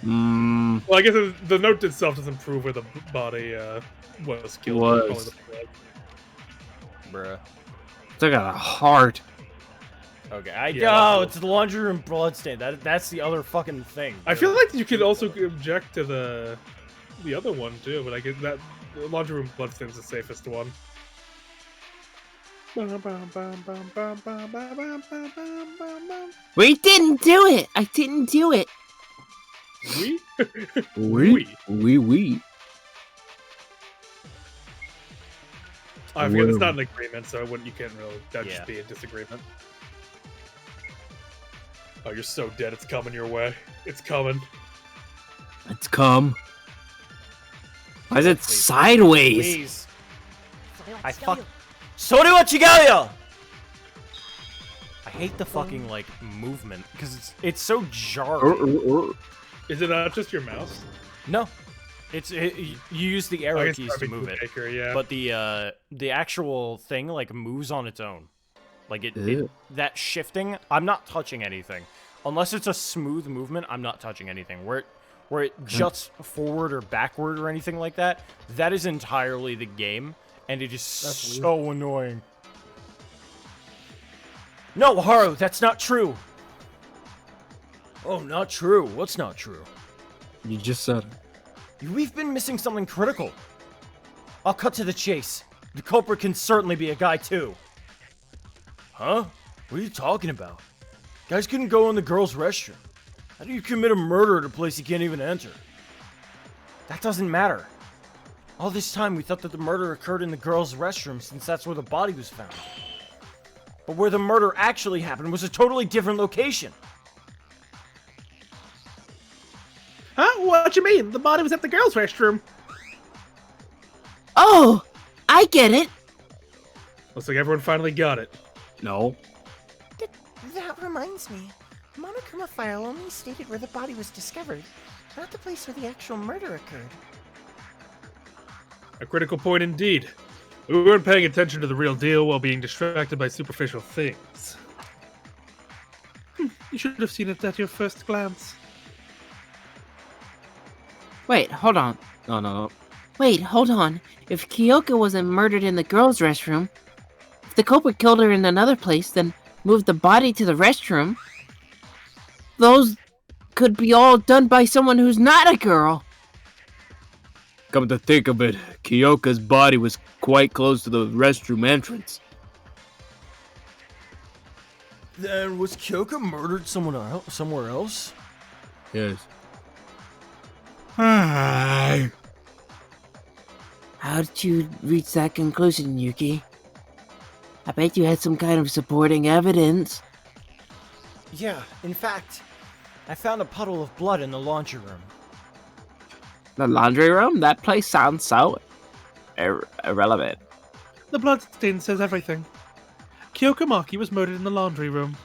Well, I guess the note itself doesn't prove where the body was killed. Was. Bruh. Still got a heart. Okay, it's the laundry room bloodstain. That's the other fucking thing. I feel like you could also object to the other one too, but I guess that the laundry room bloodstain is the safest one. We didn't do it! I didn't do it! We? We. I forget it's not an agreement, so you can't really. That'd just be a disagreement. Oh, you're so dead. It's coming your way. It's coming. It's come. Why is it sideways? Please. I fuck. Sorry what you got ya! I hate the fucking like movement because it's so jarring. Is it not just your mouse? No, you use the arrow keys to move it. Maker, yeah. But the actual thing like moves on its own. Like that shifting, I'm not touching anything. Unless it's a smooth movement, I'm not touching anything. Where it juts forward or backward or anything like that, that is entirely the game, and it is so annoying. No, Haru, that's not true. Oh, not true. What's not true? You just said it. We've been missing something critical. I'll cut to the chase. The culprit can certainly be a guy, too. Huh? What are you talking about? Guys couldn't go in the girls' restroom. How do you commit a murder at a place you can't even enter? That doesn't matter. All this time we thought that the murder occurred in the girls' restroom since that's where the body was found. But where the murder actually happened was a totally different location. Huh? What you mean? The body was at the girls' restroom. Oh! I get it. Looks like everyone finally got it. No. That reminds me. Monokuma file only stated where the body was discovered, not the place where the actual murder occurred. A critical point indeed. We weren't paying attention to the real deal while being distracted by superficial things. You should have seen it at your first glance. Wait, hold on. No. Wait, hold on. If Kyoka wasn't murdered in the girls' restroom, if the culprit killed her in another place, then moved the body to the restroom, those could be all done by someone who's not a girl. Come to think of it, Kyoka's body was quite close to the restroom entrance. Then was Kyoka murdered somewhere else? Yes. Hi. How did you reach that conclusion, Yuki? I bet you had some kind of supporting evidence. Yeah, in fact, I found a puddle of blood in the laundry room. The laundry room? That place sounds so irrelevant. The bloodstain says everything. Kyoka Maki was murdered in the laundry room.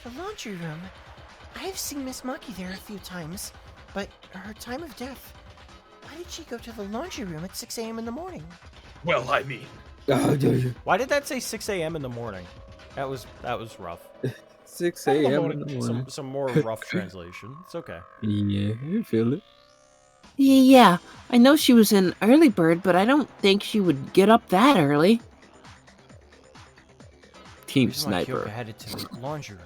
The laundry room? I have seen Miss Maki there a few times, but her time of death. Why did she go to the laundry room at 6 a.m. in the morning? Well, I mean, Why did that say 6 a.m. in the morning? That was rough. 6 a.m. in the morning. Some more rough translation. It's okay. Yeah, you feel it. Yeah, I know she was an early bird, but I don't think she would get up that early. Team Reason why Kyoka Sniper. headed to the laundry room.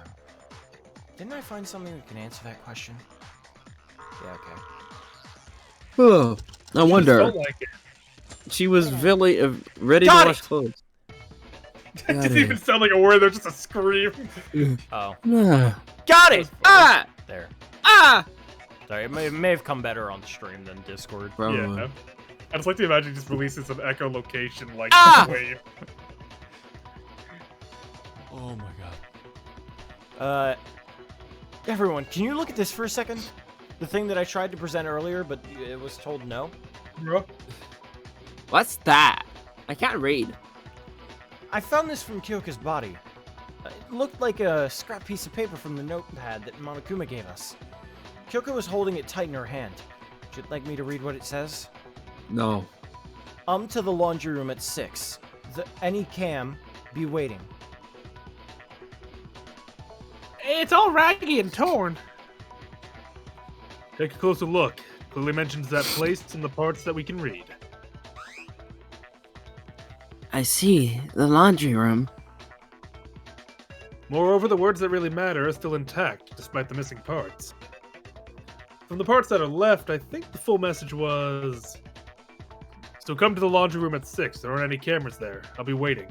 Didn't I find something that can answer that question? Yeah, okay. Oh, I wonder. felt like it. She was ready to Got wash it! clothes. It didn't even sound like a word, there's just a scream. Oh. Ah. Got it! Ah! There. Ah! Sorry, it may have come better on stream than Discord. Probably. Yeah. I just like to imagine just releasing some echolocation like Ah! wave. Oh my god. Everyone, can you look at this for a second? The thing that I tried to present earlier, but it was told no. What's that? I can't read. I found this from Kyoka's body. It looked like a scrap piece of paper from the notepad that Monokuma gave us. Kyoka was holding it tight in her hand. Would you like me to read what it says? No. To the laundry room at 6. Any cam, be waiting. It's all raggy and torn. Take a closer look. Clearly mentions that place in the parts that we can read. I see. The laundry room. Moreover, the words that really matter are still intact, despite the missing parts. From the parts that are left, I think the full message was... So come to the laundry room at 6. There aren't any cameras there. I'll be waiting.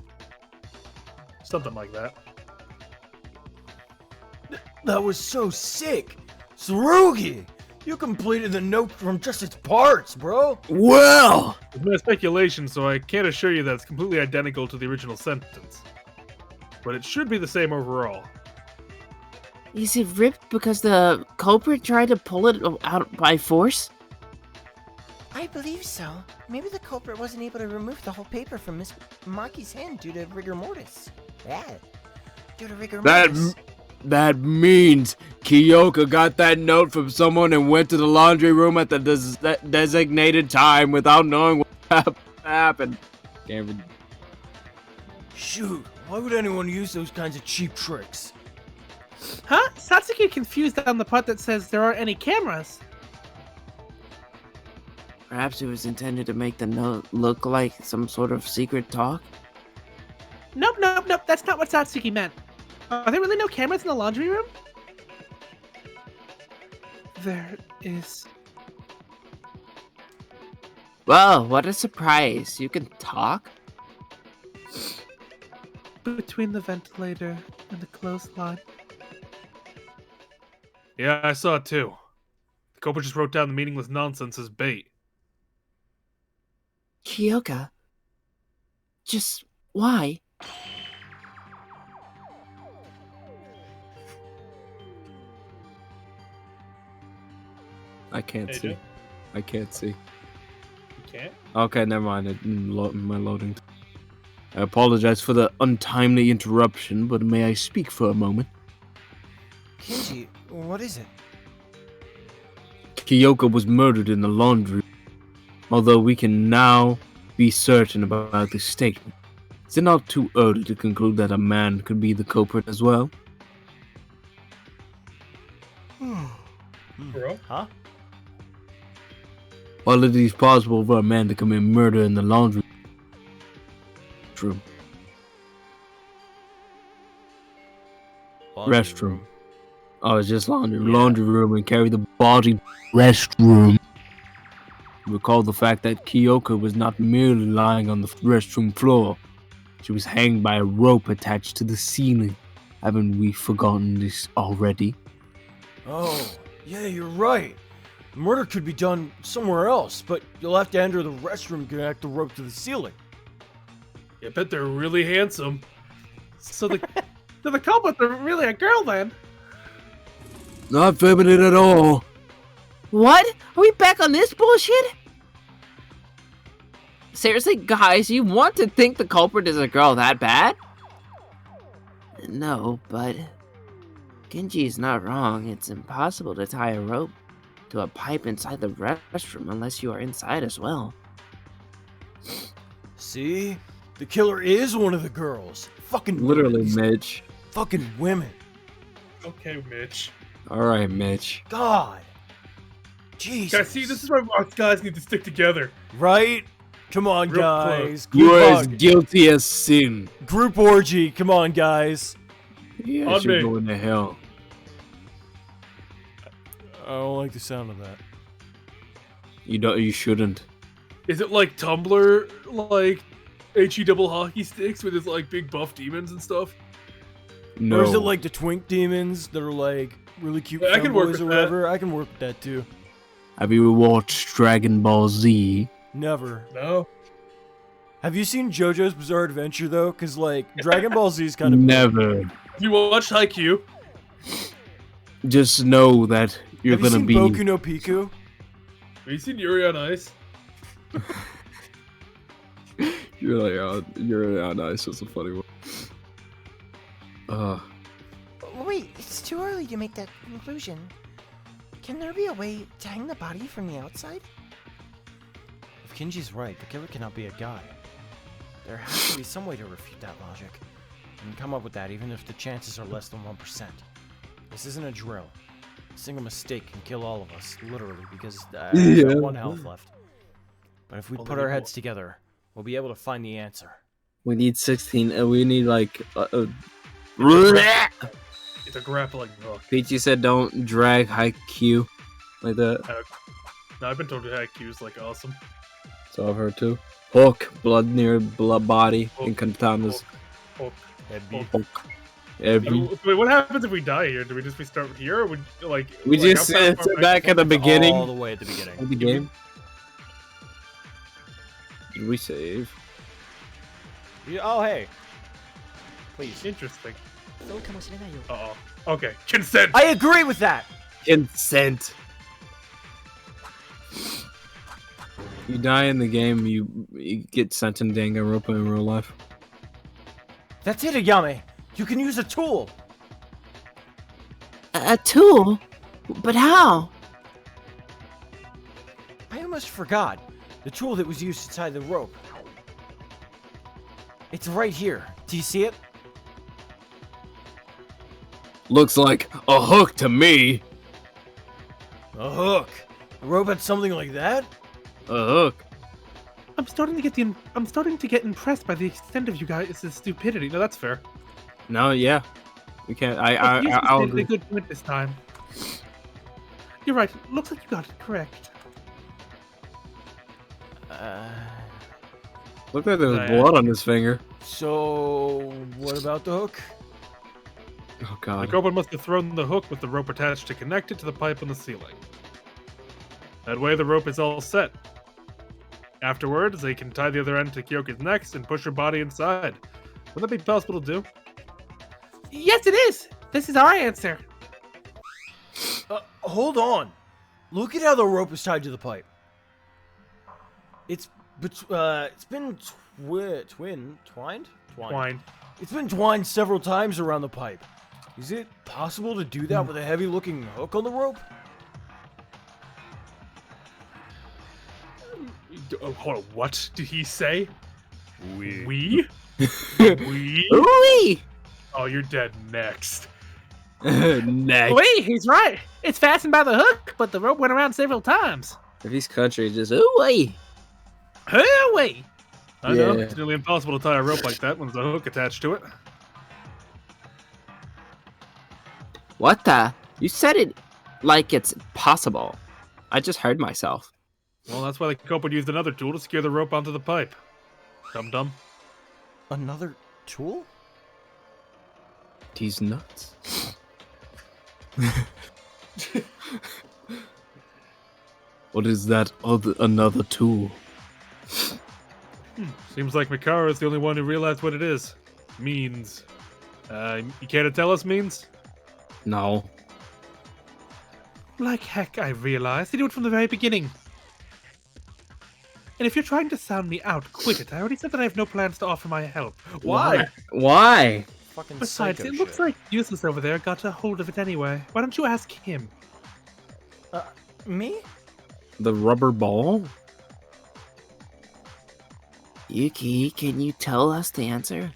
Something like that. That was so sick! Tsurugi! You completed the note from just its parts, bro! Well. It's my speculation, so I can't assure you that it's completely identical to the original sentence. But it should be the same overall. Is it ripped because the culprit tried to pull it out by force? I believe so. Maybe the culprit wasn't able to remove the whole paper from Miss Maki's hand due to rigor mortis. Yeah. Due to rigor mortis. That means Kyoka got that note from someone and went to the laundry room at the designated time without knowing what happened. Shoot, why would anyone use those kinds of cheap tricks? Huh? Satsuki confused on the part that says there aren't any cameras. Perhaps it was intended to make the note look like some sort of secret talk? Nope. That's not what Satsuki meant. Are there really no cameras in the laundry room? There is. Whoa, what a surprise. You can talk? Between the ventilator and the clothesline. Yeah, I saw it too. The culprit just wrote down the meaningless nonsense as bait. Kyoka? Just why? I can't see. I can't see. Can't. Okay, never mind. My loading. I apologize for the untimely interruption, but may I speak for a moment? Kenji, what is it? Kyoko was murdered in the laundry. Although we can now be certain about this statement, is it not too early to conclude that a man could be the culprit as well? Bro? Huh? While it is possible for a man to commit murder in the laundry room, restroom. Oh, it's just laundry room, and carry the body restroom. Recall the fact that Kyoko was not merely lying on the restroom floor. She was hanged by a rope attached to the ceiling. Haven't we forgotten this already? Oh, yeah, you're right. Murder could be done somewhere else, but you'll have to enter the restroom to connect the rope to the ceiling. I bet they're really handsome. So the culprits are really a girl then? Not feminine at all. What? Are we back on this bullshit? Seriously, guys, you want to think the culprit is a girl that bad? No, but Genji's not wrong. It's impossible to tie a rope to a pipe inside the restroom unless you are inside as well. See? The killer is one of the girls. Fucking Literally, women. Mitch. Fucking women. Okay, Mitch. Alright, Mitch. God. Jesus. Guys, see, this is why us guys need to stick together. Right? Come on, Real guys. You are Group as hug. guilty as sin. Group orgy. Come on, guys. Yeah, On you're me. going to hell. I don't like the sound of that. You shouldn't. Is it like Tumblr, like HE double hockey sticks with his like big buff demons and stuff? No. Or is it like the twink demons that are like really cute I can work femboys with or that. whatever? I can work with that too. Have you watched Dragon Ball Z? Never. No. Have you seen JoJo's Bizarre Adventure though? Cause like Dragon Ball Z is kind of Never. Have you watched Haikyuu? Just know that you're Have you gonna seen be. Boku no Piku? Have you seen Yuri on Ice? You're like, you're nice. That's a funny one. Wait, it's too early to make that conclusion. Can there be a way to hang the body from the outside? If Kinji's right, the killer cannot be a guy. There has to be some way to refute that logic. And come up with that even if the chances are less than 1%. This isn't a drill. A single mistake can kill all of us, literally, because I got 1 health left. But if we put our heads together, we'll be able to find the answer. We need 16, and we need like. It's a grappling hook. Peachy said, "Don't drag Haikyuu like that." No, I've been told Haikyuu is like awesome. So I've heard too. Hook, blood near blood body, Hook, and katanas. Hook. Hook. Every. Wait, what happens if we die here? Do we just restart here, or would like We like, just how far back at the beginning All the way at the beginning. of the game. Did we save? Oh, hey. Please. Interesting. Uh-oh. Okay. Consent. I agree with that! Consent. You die in the game, you get sent to Danganronpa in real life. That's it, Ayame! You can use a tool! A tool? But how? I almost forgot. The tool that was used to tie the rope. It's right here. Do you see it? Looks like a hook to me. A hook. The rope had something like that? A hook. I'm starting to get impressed by the extent of you guys' stupidity. No, that's fair. No, yeah. We can't. But you I'll made agree. a good point this time. You're right. Looks like you got it correct. Look like there's Yeah. blood on his finger. So, what about the hook? Oh The god. Goblin must have thrown the hook with the rope attached to connect it to the pipe on the ceiling. That way, the rope is all set. Afterwards, they can tie the other end to Kyoko's neck and push her body inside. Would that be possible to do? Yes, it is. This is our answer. Hold on. Look at how the rope is tied to the pipe. It's been twined. Twine. It's been twined several times around the pipe. Is it possible to do that with a heavy-looking hook on the rope? Oh, hold on, what did he say? We? We? Ooh-wee! Oh, you're dead next. Next. Wait, he's right. It's fastened by the hook, but the rope went around several times. If he's country, just ooh-wee. Hurry! I know, Yeah. it's nearly impossible to tie a rope like that when there's a hook attached to it. What the? You said it like it's possible. I just heard myself. Well, that's why the culprit used another tool to secure the rope onto the pipe. Dum-dum. Another tool? He's nuts. What is that another tool? Seems like Mikara is the only one who realized what it is. Means. You care to tell us, Means? No. Like heck, I realized. They do it from the very beginning. And if you're trying to sound me out, quit it. I already said that I have no plans to offer my help. Why? Why? Fucking Besides, psycho it looks shit. like Useless over there got a hold of it anyway. Why don't you ask him? Me? The rubber ball? Yuki, can you tell us the answer?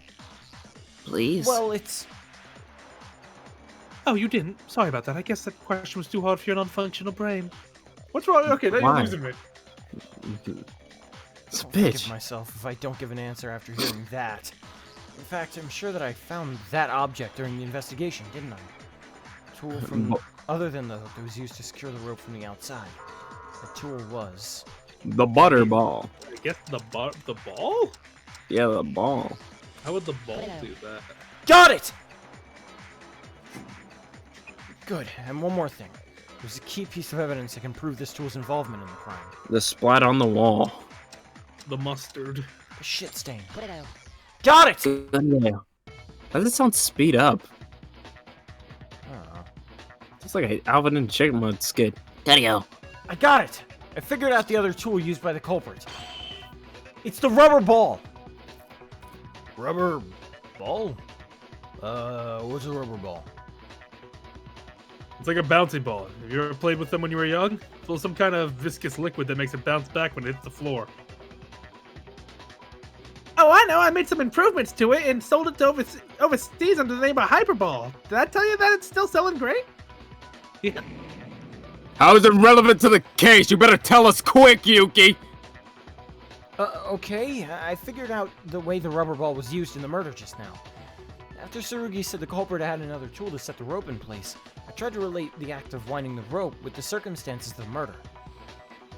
Please? Well, it's... Oh, you didn't? Sorry about that. I guess that question was too hard for your non-functional brain. What's wrong? Okay, now you're Why? losing me. This I'll forgive bitch. myself if I don't give an answer after hearing that. In fact, I'm sure that I found that object during the investigation, didn't I? A tool from other than the hook that was used to secure the rope from the outside. The tool was... The butter ball. I guess the ball? Yeah, the ball. How would the ball do that? Got it! Good, and one more thing. There's a key piece of evidence that can prove this tool's involvement in the crime. The splat on the wall. The mustard. The shit stain. Got it! Yeah. How does it sound speed up? I don't know. It's like an Alvin and Chipmunk skit. Daddy-o. I got it! I figured out the other tool used by the culprit. It's the rubber ball! Rubber ball? What's a rubber ball? It's like a bouncy ball. Have you ever played with them when you were young? It's full of some kind of viscous liquid that makes it bounce back when it hits the floor. Oh, I know. I made some improvements to it and sold it to overseas under the name of Hyperball. Did I tell you that it's still selling great? Yeah. How is it relevant to the case? You better tell us quick, Yuki! Okay. I figured out the way the rubber ball was used in the murder just now. After Tsurugi said the culprit had another tool to set the rope in place, I tried to relate the act of winding the rope with the circumstances of the murder.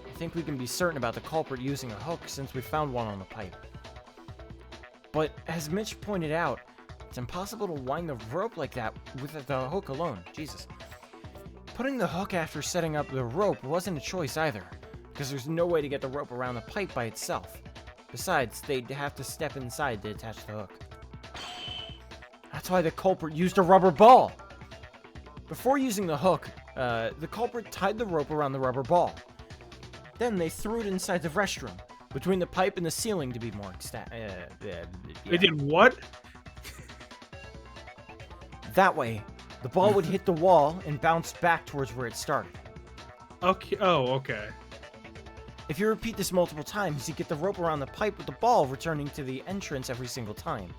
I think we can be certain about the culprit using a hook since we found one on the pipe. But as Mitch pointed out, it's impossible to wind the rope like that with the hook alone. Jesus. Putting the hook after setting up the rope wasn't a choice either, because there's no way to get the rope around the pipe by itself. Besides, they'd have to step inside to attach the hook. That's why the culprit used a rubber ball. Before using the hook, the culprit tied the rope around the rubber ball. Then they threw it inside the restroom, between the pipe and the ceiling to be more They did what? That way, the ball would hit the wall and bounce back towards where it started. Okay. Oh, okay. If you repeat this multiple times, you get the rope around the pipe with the ball returning to the entrance every single time.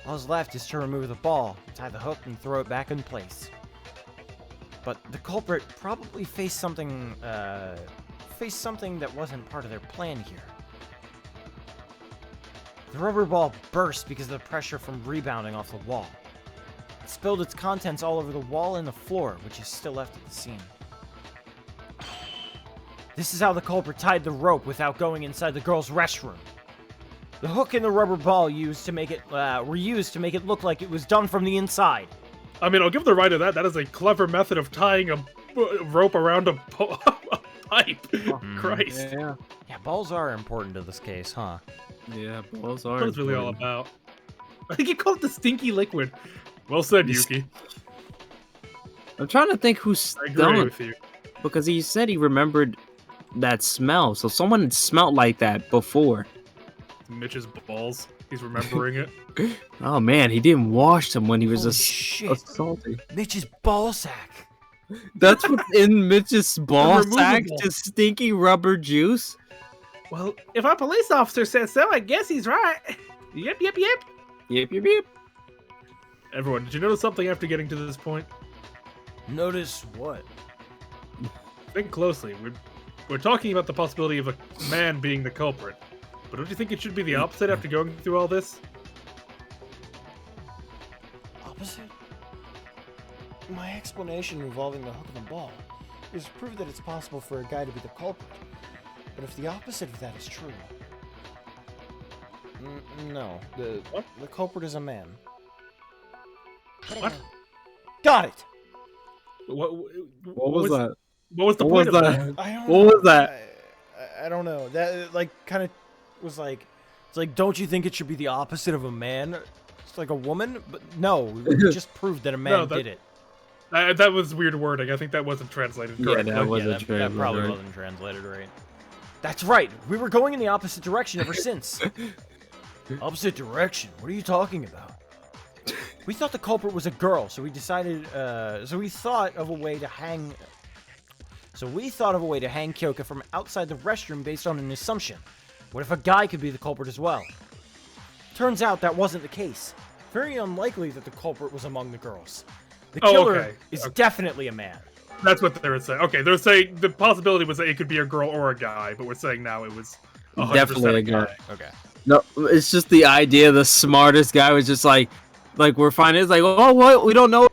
All that's left is to remove the ball, tie the hook, and throw it back in place. But the culprit probably faced something that wasn't part of their plan here. The rubber ball burst because of the pressure from rebounding off the wall. It spilled its contents all over the wall and the floor, which is still left at the scene. This is how the culprit tied the rope without going inside the girl's restroom. The hook and the rubber ball were used to make it look like it was done from the inside. I mean, I'll give the right of that. That is a clever method of tying a rope around a pipe. Christ. Yeah. Yeah, balls are important to this case, huh? Yeah, balls are. What it's really all important. about. I think you called it the stinky liquid. Well said, Yuki. I'm trying to think who I agree stunk with you. because he said he remembered that smell. So someone had smelled like that before. Mitch's balls. He's remembering it. Oh man, he didn't wash them when he was Holy shit. assaulted. Mitch's ball sack. That's what's in Mitch's ball sack, Removable. just stinky rubber juice. Well, if our police officer says so, I guess he's right. Yep. Yep, yep, yep. Everyone, did you notice something after getting to this point? Notice what? Think closely. We're talking about the possibility of a man being the culprit. But don't you think it should be the opposite after going through all this? Opposite? My explanation involving the hook and the ball is to prove that it's possible for a guy to be the culprit. But if the opposite of that is true... no. The culprit is a man. What? Got it! What was that? What was the What point was of that? that? I don't What know. was that? I don't know. That, like, kind of was like... It's like, don't you think it should be the opposite of a man? It's like a woman? But no, we just proved that a man No, did it. That was weird wording. I think that wasn't translated Yeah, correctly. that wasn't that translated probably right. wasn't translated right. That's right. We were going in the opposite direction ever since. Opposite direction? What are you talking about? We thought the culprit was a girl, so we decided. So we thought of a way to hang Kyoka from outside the restroom based on an assumption. What if a guy could be the culprit as well? Turns out that wasn't the case. Very unlikely that the culprit was among the girls. The killer is definitely a man. That's what they were saying. Okay, they're saying the possibility was that it could be a girl or a guy, but we're saying now it was 100% Definitely a a guy. Okay. No, it's just the idea. The smartest guy was just like we're finding. It's like, oh, what? We don't know.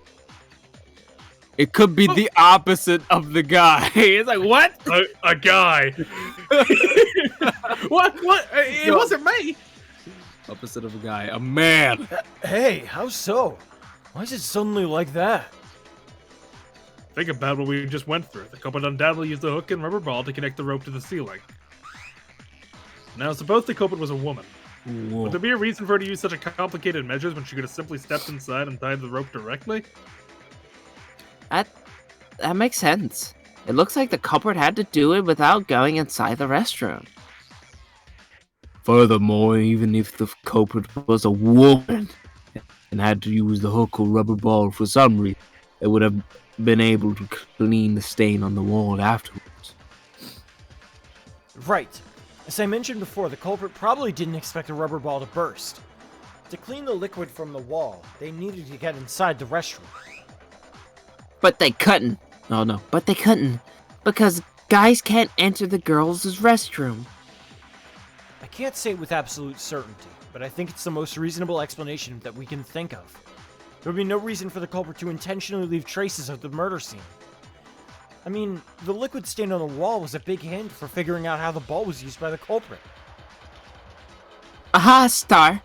It could be the opposite of the guy. It's like, what? A guy. What? It wasn't me. Opposite of a guy, a man. Hey, how so? Why is it suddenly like that? Think about what we just went through. The culprit undoubtedly used a hook and rubber ball to connect the rope to the ceiling. Now, suppose the culprit was a woman. Whoa. Would there be a reason for her to use such a complicated measures when she could have simply stepped inside and tied the rope directly? That makes sense. It looks like the culprit had to do it without going inside the restroom. Furthermore, even if the culprit was a woman and had to use the hook or rubber ball for some reason, they would have been able to clean the stain on the wall afterwards. Right. As I mentioned before, the culprit probably didn't expect a rubber ball to burst. To clean the liquid from the wall, they needed to get inside the restroom. But they couldn't. Oh no, but they couldn't. Because guys can't enter the girls' restroom. I can't say with absolute certainty, but I think it's the most reasonable explanation that we can think of. There would be no reason for the culprit to intentionally leave traces of the murder scene. I mean, the liquid stain on the wall was a big hint for figuring out how the ball was used by the culprit. Aha, Star.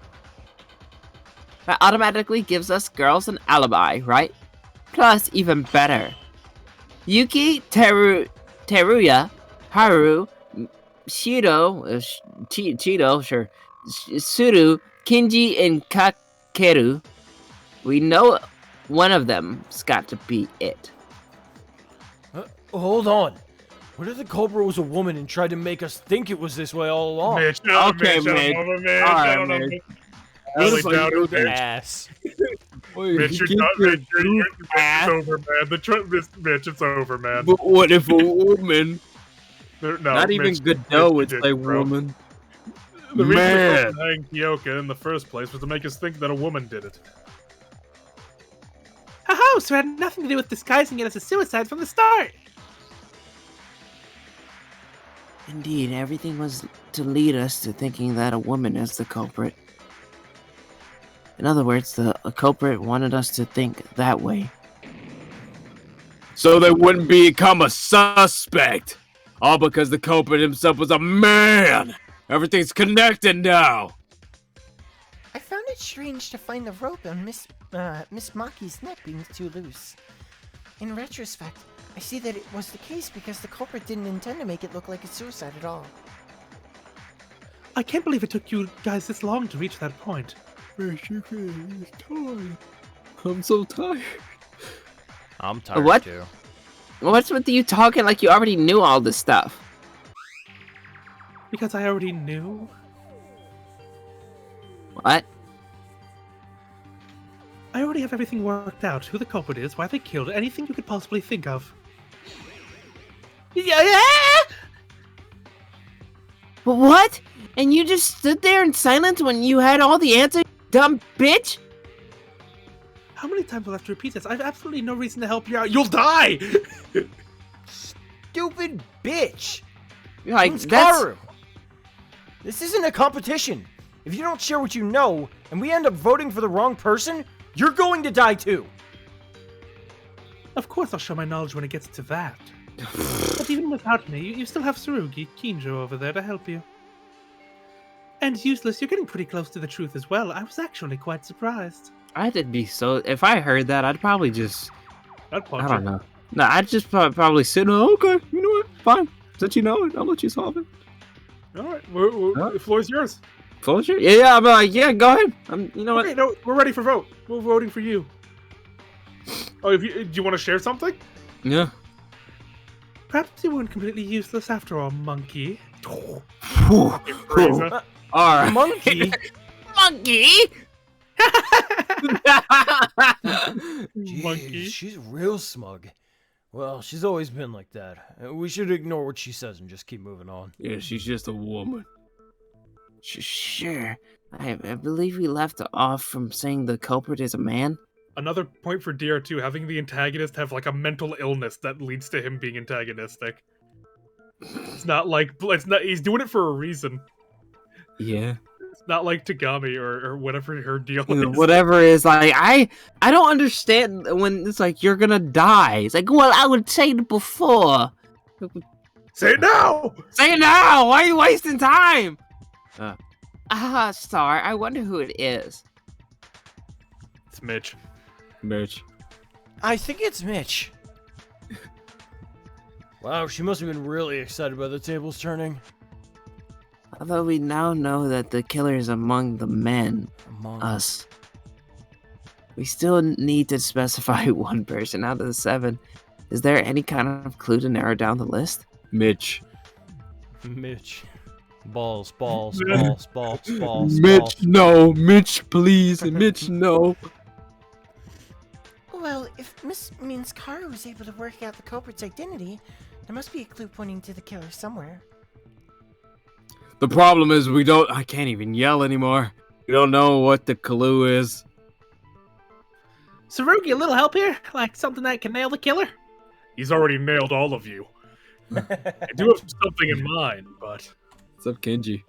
That automatically gives us girls an alibi, right? Plus, even better. Yuki, Teruya, Haru, Shido, Chido, sure, Suru, Kinji, and Kakeru. We know one of them's got to be it. Hold on. What if the culprit was a woman and tried to make us think it was this way all along? Mitch, Okay, Mitch, Mitch. Mitch, Alright, Mitch. Really doubt it, Mitch. Ass. Mitch, you're not, Mitch, it's over, man. Mitch, it's over, man. But what if a woman? No, Not even Mitch, Godot Mitch, would you say did, bro. woman. The reason Man. we hang Kyoka in the first place was to make us think that a woman did it. Oh, so it had nothing to do with disguising it as a suicide from the start. Indeed, everything was to lead us to thinking that a woman is the culprit. In other words, the culprit wanted us to think that way. So they wouldn't become a suspect. All because the culprit himself was a man. Everything's connected now. I found it strange to find the rope on Miss Maki's neck being too loose. In retrospect, I see that it was the case because the culprit didn't intend to make it look like a suicide at all. I can't believe it took you guys this long to reach that point. I'm so tired. I'm tired What? too. What's with you talking like you already knew all this stuff? Because I already knew. What? I already have everything worked out. Who the culprit is, why they killed, anything you could possibly think of. Yeah! What? And you just stood there in silence when you had all the answers, dumb bitch? How many times will I have to repeat this? I have absolutely no reason to help you out. You'll die! Stupid bitch! Like, Who's that's... Karu? This isn't a competition. If you don't share what you know, and we end up voting for the wrong person, you're going to die too. Of course I'll show my knowledge when it gets to that. But even without me, you still have Tsurugi, Kinjo over there to help you. And Useless, you're getting pretty close to the truth as well. I was actually quite surprised. I'd be so... If I heard that, I'd probably just... I'd punch I don't know. No, I'd just probably sit, oh, okay, you know what, fine. Since you know it, I'll let you solve it. Alright, the floor is yours. Closure? Yeah, I'm like, yeah, go ahead. You know Okay, what? no, we're ready for vote. We're voting for you. Oh, do you want to share something? Yeah. Perhaps you weren't completely useless after all, monkey. Alright. Monkey? Monkey! Monkey. Jeez, she's real smug. Well, she's always been like that. We should ignore what she says and just keep moving on. Yeah, she's just a woman. Sure. I believe we left off from saying the culprit is a man. Another point for DR2, having the antagonist have like a mental illness that leads to him being antagonistic. It's not he's doing it for a reason. Yeah. It's not like Tagami or whatever her deal is. Whatever is like, I don't understand when it's like, you're gonna die. It's like, well, I would say it before. Say it now! Say it now! Why are you wasting time? Sorry, I wonder who it is. It's Mitch. Mitch. I think it's Mitch. Wow, she must have been really excited by the tables turning. Although we now know that the killer is among the men, Among us. We still need to specify one person out of the 7. Is there any kind of clue to narrow down the list? Mitch. Mitch. Balls, balls, balls, balls, balls, Mitch, balls. no. Mitch, please. Mitch, no. Well, if Miss means Karu was able to work out the culprit's identity, there must be a clue pointing to the killer somewhere. The problem is I can't even yell anymore. We don't know what the clue is. Tsurugi, a little help here? Like something that can nail the killer? He's already nailed all of you. I do have something in mind, but What's up, Kenji?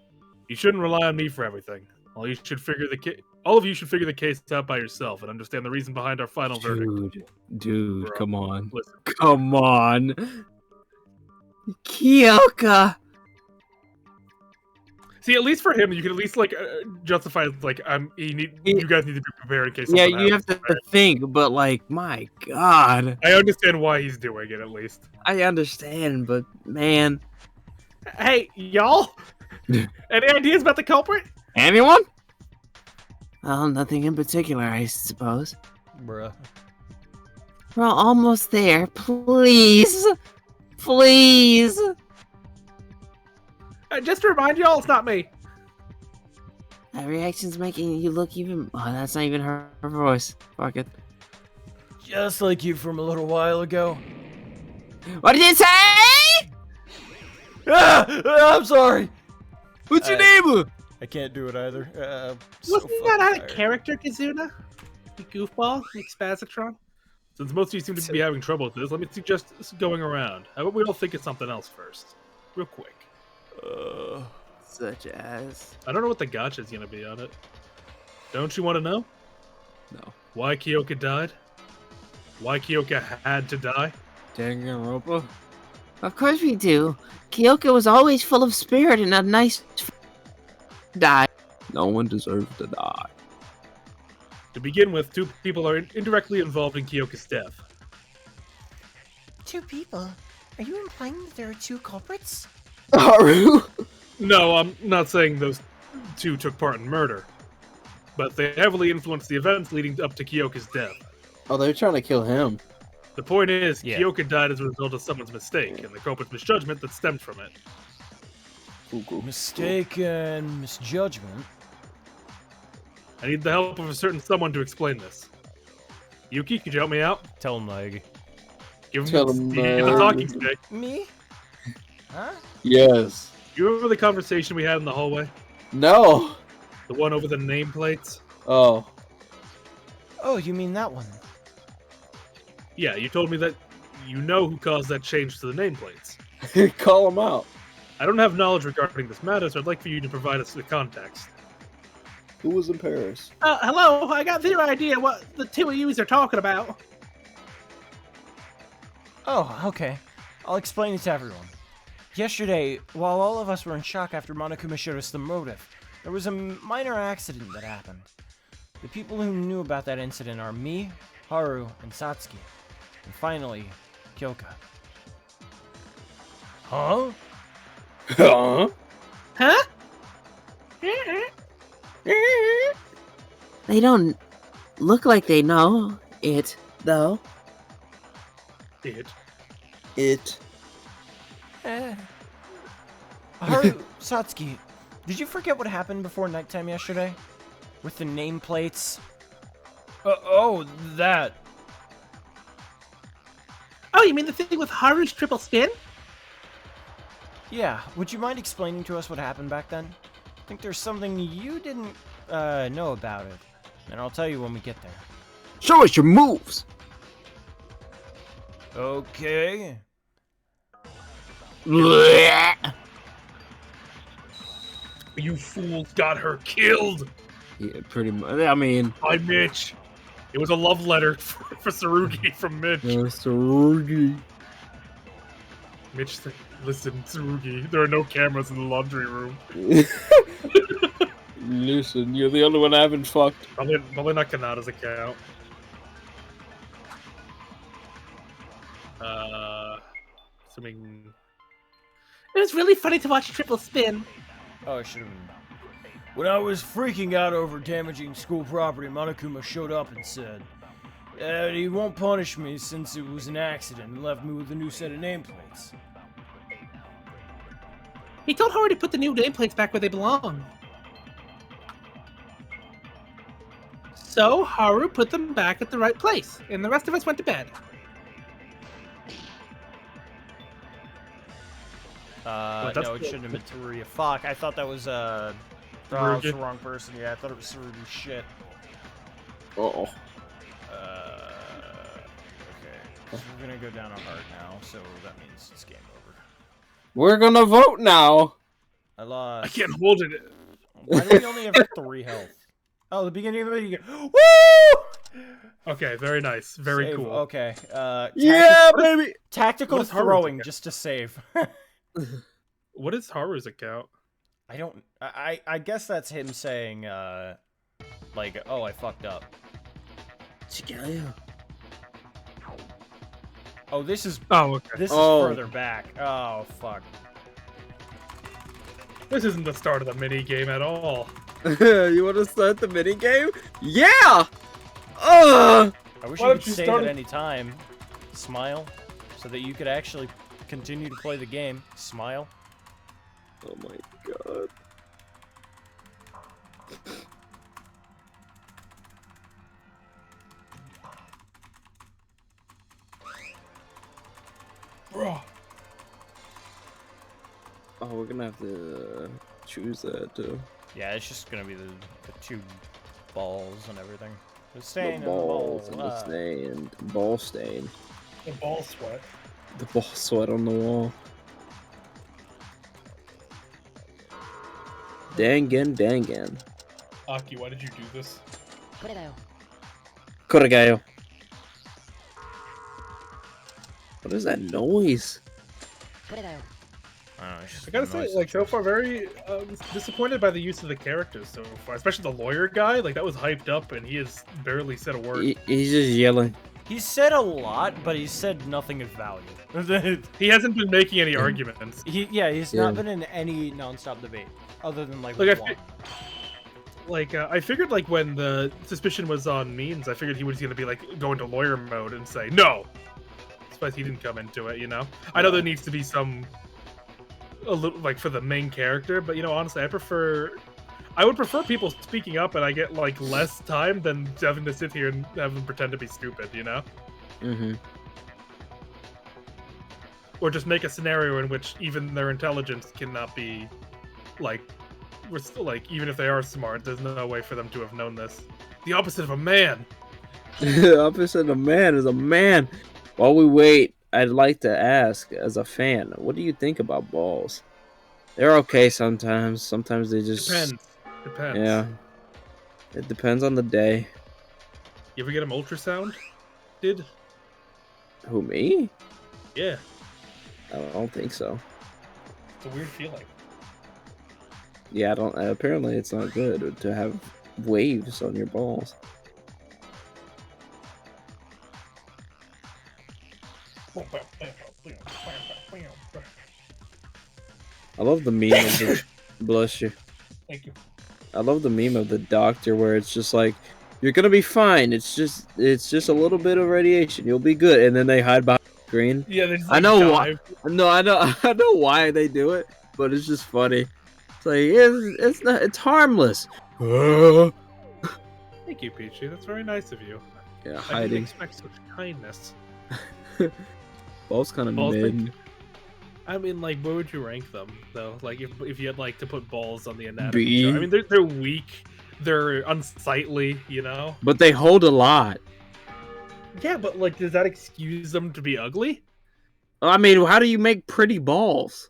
you shouldn't rely on me for everything. All of you should figure the case out by yourself and understand the reason behind our final verdict. Dude, Bro, come on. Listen, Come on. Kyoka! see, at least for him, you can at least like justify like you guys need to be prepared in case. Yeah, something you have happens, to right? think, but like, my God. I understand why he's doing it at least. I understand, but man. Hey, y'all? Any ideas about the culprit? Anyone? Well, nothing in particular, I suppose. Bruh. We're almost there. Please! Please! Just to remind y'all, it's not me. That reaction's making you look even... Oh, that's not even her voice. Fuck it. Just like you from a little while ago. What did you say?! I'm sorry. What's your name? I can't do it either. Wasn't that out of character, Kazuna? You goofball? Like Spazatron? Since most of you seem to be having trouble with this, let me suggest going around. How about we all think of something else first? Real quick. Such as... I don't know what the gotcha is going to be on it. Don't you want to know? No. Why Kyoka died? Why Kyoka had to die? Danganronpa? Of course we do. Kyoka was always full of spirit and a nice... die. No one deserves to die. To begin with, 2 people are indirectly involved in Kyoka's death. 2 people? Are you implying that there are 2 culprits? Haru? No, I'm not saying those 2 took part in murder. But they heavily influenced the events leading up to Kyoka's death. Oh, they're trying to kill him. The point is, Yeah. Kyoka died as a result of someone's mistake, and the culprit's misjudgment that stemmed from it. Mistake and misjudgment. I need the help of a certain someone to explain this. Yuki, could you help me out? Tell him, like, Give him, Tell him, you get the talking stick. Me? Huh? Yes. You remember the conversation we had in the hallway? No. The one over the nameplates? Oh. Oh, you mean that one? Yeah, you told me that you know who caused that change to the nameplates. Call him out. I don't have knowledge regarding this matter, so I'd like for you to provide us the context. Who was in Paris? Hello, I got zero idea what the two of yous are talking about. Oh, okay. I'll explain it to everyone. Yesterday, while all of us were in shock after Monokuma showed us the motive, there was a minor accident that happened. The people who knew about that incident are me, Haru, and Satsuki. And finally, Kyoka. huh? Huh? Huh? They don't look like they know it, though. It. Haru, Satsuki, did you forget what happened before nighttime yesterday? With the nameplates? Oh, that. Oh, you mean the thing with Haru's triple spin? Yeah, would you mind explaining to us what happened back then? I think there's something you didn't know about it. And I'll tell you when we get there. Show us your moves. Okay. You fools got her killed Yeah, pretty much. I mean, by Mitch. It was a love letter for Tsurugi from Mitch. Tsurugi. Mitch said, listen, Tsurugi, there are no cameras in the laundry room. Listen, you're the only one I haven't fucked. Probably not Kanata's account. Assuming... It was really funny to watch triple spin. Oh, I should have been. When I was freaking out over damaging school property, Monokuma showed up and said he won't punish me since it was an accident and left me with a new set of nameplates. He told Haru to put the new nameplates back where they belong. So Haru put them back at the right place, and the rest of us went to bed. that's No, it shouldn't have been Teruya. Fuck, I thought that was, oh, it's the wrong person. Yeah, I thought it was Tsurugi. Shit. Uh-oh. Okay. So we're gonna go down a heart now, so that means it's game over. We're gonna vote now. I lost. I can't hold it. Why do we only have 3 health? Oh, the beginning of the video. Woo! Okay, very nice. Very Save, cool. Okay. Yeah, baby. Tactical What is Haru's throwing account? just to save. What is Haru's account? I don't. I guess that's him saying, like, oh, I fucked up. Oh, this is Oh, okay. this is Oh. further back. Oh, fuck. This isn't the start of the mini game at all. You want to start the mini game? Yeah. I wish Why you don't could you save start at it- any time. Smile, so that you could actually continue to play the game. Smile. Oh my god. Bro. Oh, we're gonna have to choose that too. Yeah, it's just gonna be the 2 balls and everything. The stain The and balls the and ball. the stain. The ball stain. The ball sweat. The ball sweat on the wall. Dangan. Aki, why did you do this? Koregayo. What is that noise? I don't know, it's just I gotta the say, noise like, so that far, very disappointed by the use of the characters so far. Especially the lawyer guy. Like, that was hyped up, and he has barely said a word. He's just yelling. He said a lot, but he said nothing of value. He hasn't been making any arguments. He's Yeah. not been in any non-stop debate, other than like Like, one. I figured, like, when the suspicion was on Means, I figured he was gonna be, like, go into lawyer mode and say, no! Suppose he didn't come into it, you know? I know there needs to be some a little like for the main character, but honestly, I would prefer people speaking up and I get like less time than having to sit here and have them pretend to be stupid, Mm-hmm. Or just make a scenario in which even their intelligence cannot be like we're still like even if they are smart, there's no way for them to have known this. The opposite of a man. The opposite of a man is a man. While we wait, I'd like to ask, as a fan, what do you think about balls? They're okay sometimes. Sometimes they just Depends. Yeah. It depends on the day. You ever get them ultrasound? Did? Who, me? Yeah. I don't think so. It's a weird feeling. Yeah, I don't. Apparently, it's not good to have waves on your balls. I love the meme of the bless you. Thank you. I love the meme of the doctor where it's just like, you're gonna be fine. It's just a little bit of radiation. You'll be good. And then they hide behind the screen. Yeah, they just, I know why. No, I know why they do it, but it's just funny. It's like it's not. It's harmless. Thank you, Peachy. That's very nice of you. Yeah, I didn't hiding. expect such kindness. Balls kind of Balls mid. I mean, like, where would you rank them, though? Like, if you had, like, to put balls on the anatomy B. chart. I mean, they're weak. They're unsightly, But they hold a lot. Yeah, but, like, does that excuse them to be ugly? I mean, how do you make pretty balls?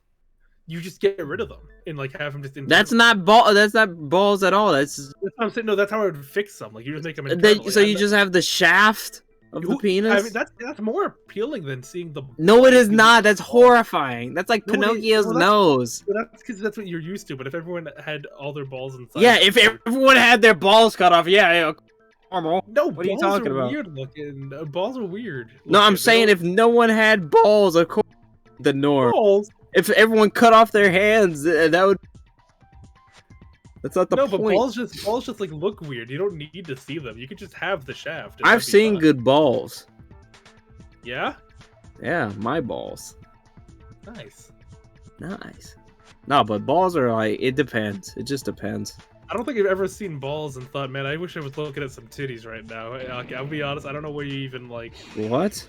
You just get rid of them and, like, have them just... That's not ball. That's not balls at all. That's what I'm saying. No, that's how I would fix them. Like, you just make them... so you just have the shaft of the penis? I mean, that's more appealing than seeing the... No, it is not. That's horrifying. That's like Pinocchio's nose. That's because that's what you're used to. But if everyone had all their balls inside... Yeah, if everyone had their balls cut off, yeah. Normal. No, what are you talking about? Weird looking. Balls are weird. No, I'm saying if no one had balls, of course, the norm. Balls? If everyone cut off their hands, that would... That's not the point. No, but balls just like look weird. You don't need to see them. You could just have the shaft. I've seen good balls. Yeah? Yeah, my balls. Nice. Nice. No, but balls are like, it depends. It just depends. I don't think I've ever seen balls and thought, man, I wish I was looking at some titties right now. I'll be honest, I don't know where you even like... What?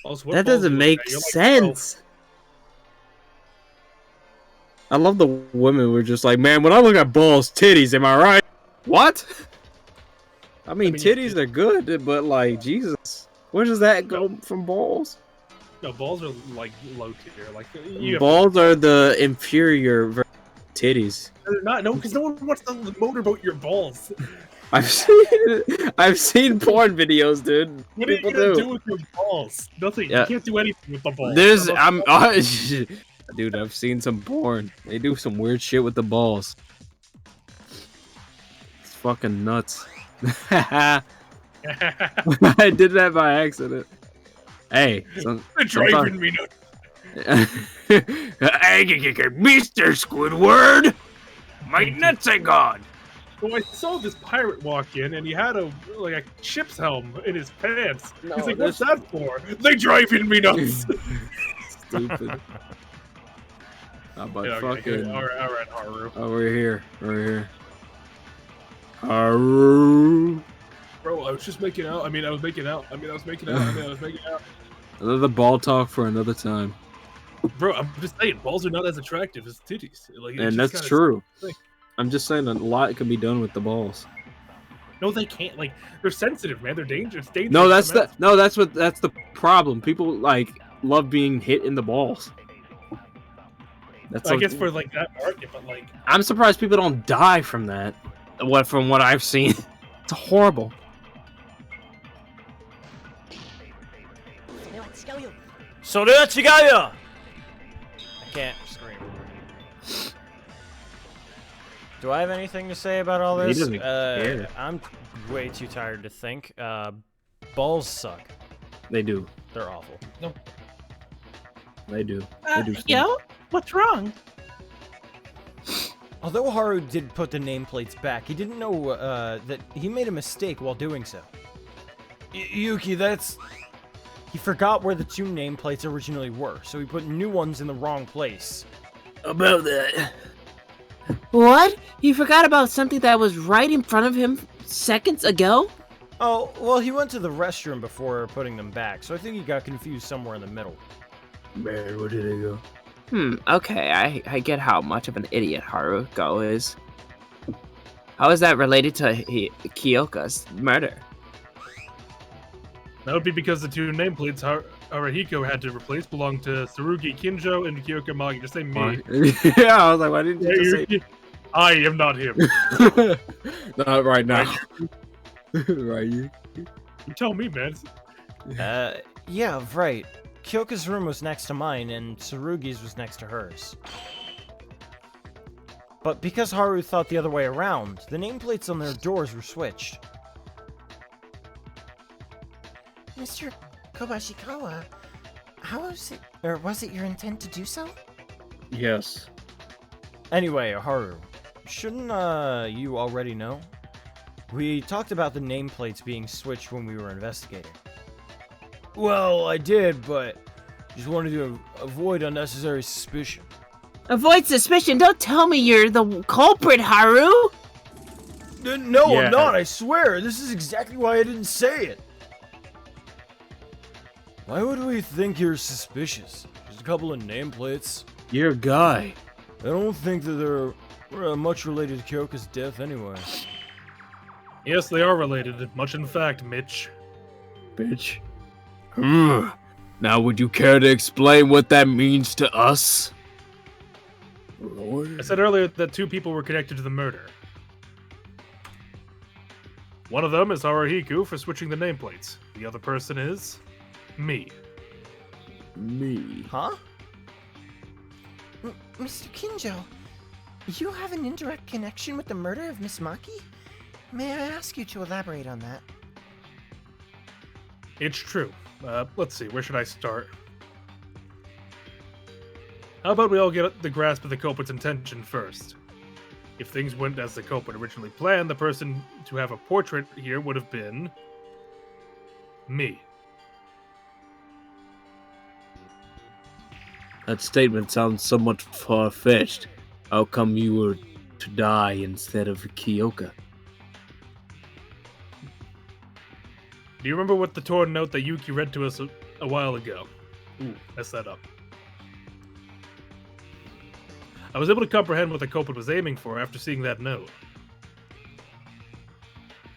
Balls, that doesn't make sense. I love the women were just like, man, when I look at balls, titties, am I right? What? I mean titties are good, but like, Jesus. Where does that go from balls? No, balls are like low tier. Like balls are the inferior titties. They're not, no, because no one wants to motorboat your balls. I've seen porn videos, dude. What are you gonna do with your balls? Nothing. Yeah. You can't do anything with the balls. Dude, I've seen some porn. They do some weird shit with the balls. It's fucking nuts. I did that by accident. Hey, they're driving me nuts. Mr. Squidward, my nuts are gone. So I saw this pirate walk in, and he had a ship's helm in his pants. No, he's like, "What's that for?" They driving me nuts. Stupid. How about fucking... All right, Haru. Oh, we're here. Haru. Bro, I was just making out. I was making out. Another ball talk for another time. Bro, I'm just saying, balls are not as attractive as titties. And that's true. I'm just saying a lot can be done with the balls. No, they can't. Like, they're sensitive, man. They're dangerous. No, that's the problem. People love being hit in the balls. That's I guess for that market, but I'm surprised people don't die from that. From what I've seen, it's horrible. So that's you I can't scream. Do I have anything to say about all this? He doesn't care. I'm way too tired to think. Balls suck. They do. They're awful. No. They do. Yo, what's wrong? Although Haru did put the nameplates back, he didn't know that he made a mistake while doing so. Yuki, that's... He forgot where the 2 nameplates originally were, so he put new ones in the wrong place. About that. What? He forgot about something that was right in front of him seconds ago? Oh, well, he went to the restroom before putting them back, so I think he got confused somewhere in the middle. Man, where did it go? Okay, I get how much of an idiot Haruko is. How is that related to Kyoka's murder? That would be because the 2 nameplates Arahiko had to replace belonged to Tsurugi Kinjo and Kyoka Magi. Just say me. Yeah, I was like, why didn't you just say... I am not him. Not right now. Right, you? You tell me, man. Yeah, right. Kyoka's room was next to mine, and Tsurugi's was next to hers. But because Haru thought the other way around, the nameplates on their doors were switched. Mr. Kobashikawa, how was it, or was it your intent to do so? Yes. Anyway, Haru, shouldn't, you already know? We talked about the nameplates being switched when we were investigating. Well, I did, but just wanted to avoid unnecessary suspicion. Avoid suspicion? Don't tell me you're the culprit, Haru! No, Yeah. I'm not, I swear. This is exactly why I didn't say it. Why would we think you're suspicious? Just a couple of nameplates. You're a guy. I don't think that they're much related to Kyoka's death anyway. Yes, they are related. Much in fact, Mitch. Bitch. Now, would you care to explain what that means to us? I said earlier that 2 people were connected to the murder. One of them is Haruhiku for switching the nameplates. The other person is... me. Me. Huh? Mr. Kinjo, you have an indirect connection with the murder of Miss Maki? May I ask you to elaborate on that? It's true. Let's see, where should I start? How about we all get the grasp of the culprit's intention first? If things went as the culprit originally planned, the person to have a portrait here would have been... me. That statement sounds somewhat far-fetched. How come you were to die instead of Kyoka? Do you remember what the torn note that Yuki read to us a while ago? Ooh, messed that up. I was able to comprehend what the culprit was aiming for after seeing that note.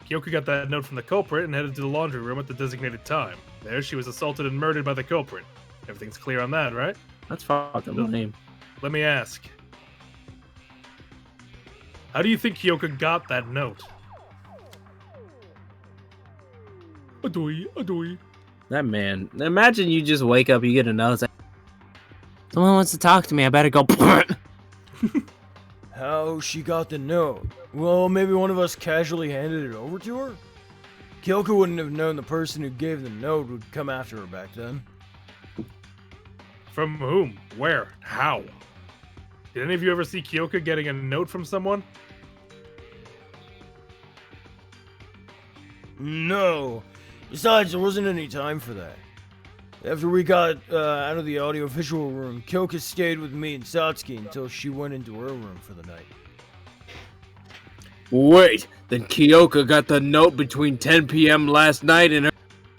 Kyoka got that note from the culprit and headed to the laundry room at the designated time. There, she was assaulted and murdered by the culprit. Everything's clear on that, right? That's fucking lame. Let me ask. How do you think Kyoka got that note? Adoy. That man. Imagine you just wake up, you get a note. Like, someone wants to talk to me. I better go. How she got the note? Well, maybe one of us casually handed it over to her? Kyoka wouldn't have known the person who gave the note would come after her back then. From whom? Where? How? Did any of you ever see Kyoka getting a note from someone? No. Besides, there wasn't any time for that. After we got out of the audiovisual room, Kyoka stayed with me and Satsuki until she went into her room for the night. Wait, then Kyoka got the note between 10 p.m. last night and her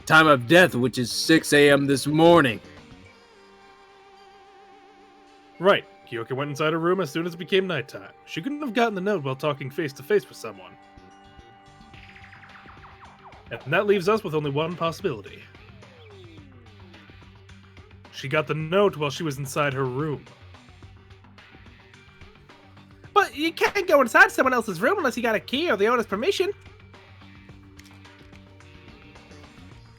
time of death, which is 6 a.m. this morning. Right. Kyoka went inside her room as soon as it became nighttime. She couldn't have gotten the note while talking face-to-face with someone. And that leaves us with only one possibility. She got the note while she was inside her room. But you can't go inside someone else's room unless you got a key or the owner's permission.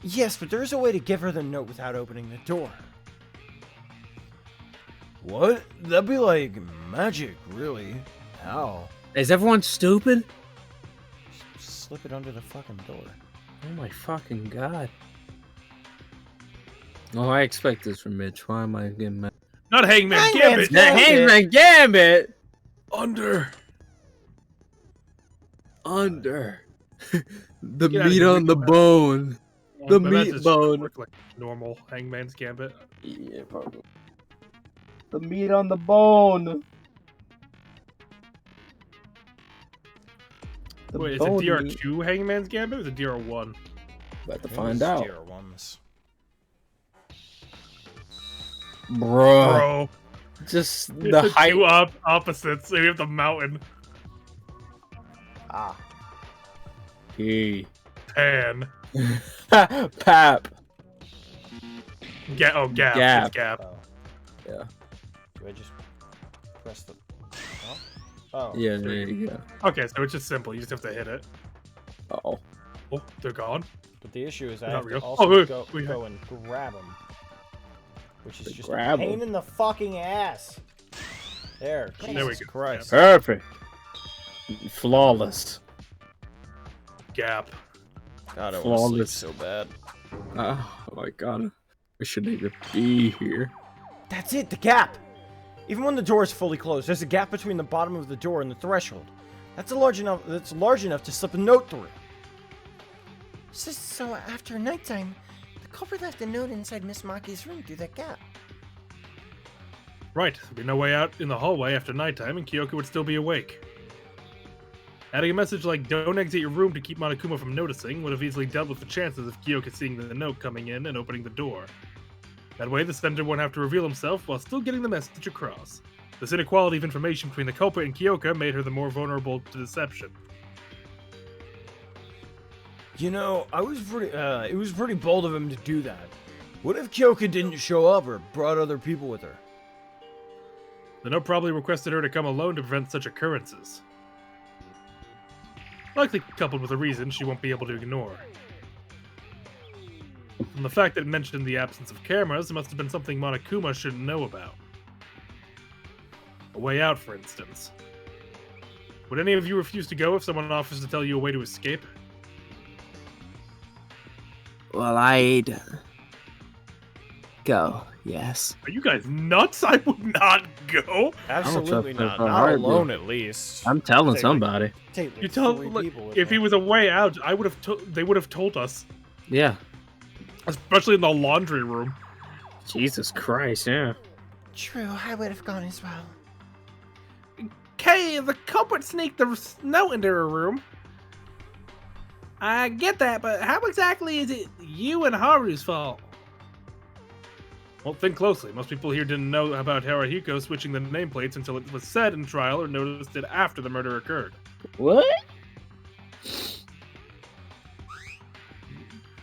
Yes, but there's a way to give her the note without opening the door. What? That'd be like magic, really. How? Is everyone stupid? Just slip it under the fucking door. Oh my fucking god. Oh, I expect this from Mitch. Why am I getting mad? Not Hangman Gambit! The Hangman Gambit! Under! The Get out of meat here, on the Rico. bone. The I imagine meat it's just gonna bone. work like normal Hangman's Gambit. Yeah, probably. The meat on the bone. The Wait, is it bone meat. DR2 Hangman's Gambit or is it DR1? About to It find was out. Deer ones. Bro. Bro, Just it's the the height. two opposites. We have the mountain. Ah. P. Tan. Pap. Gap. Gap. It's Gap. Oh. Yeah. Do I just press the? Oh. Oh. Yeah, there you go. Okay, so it's just simple. You just have to hit it. Uh-oh. Oh, they're gone. But the issue is I Not have to real. also Oh, wait, go wait. and grab them, which is To just grab a pain 'em? in the fucking ass. There. There we Jesus go. Christ. Perfect. Flawless. Gap. God, I want to sleep Flawless. so bad. Oh my god. I shouldn't even be here. That's it, the gap! Even when the door is fully closed, there's a gap between the bottom of the door and the threshold. That's large enough to slip a note through. So after nighttime, the culprit left a note inside Miss Maki's room through that gap. Right. There'd be no way out in the hallway after nighttime, and Kyoko would still be awake. Adding a message like "Don't exit your room" to keep Monokuma from noticing would have easily dealt with the chances of Kyoko seeing the note coming in and opening the door. That way, the sender won't have to reveal himself while still getting the message across. This inequality of information between the culprit and Kyoko made her the more vulnerable to deception. You know, it was pretty bold of him to do that. What if Kyoko didn't show up or brought other people with her? The note probably requested her to come alone to prevent such occurrences. Likely coupled with a reason she won't be able to ignore. From the fact that it mentioned the absence of cameras, it must have been something Monokuma shouldn't know about. A way out, for instance. Would any of you refuse to go if someone offers to tell you a way to escape? Well, I'd go, yes. Are you guys nuts? I would not go. Absolutely trust not. her Not heartbeat. alone, at least. I'm telling Say, somebody. Take like You tell. 3 Look, people with if me. he was a way out, I would have. They would have told us, Yeah. especially in the laundry room. Jesus Christ, yeah. True, I would have gone as well. Okay, the culprit sneaked the note into her room. I get that, but how exactly is it you and Haru's fault? Well, think closely. Most people here didn't know about Haruhiko switching the nameplates until it was said in trial or noticed it after the murder occurred. What?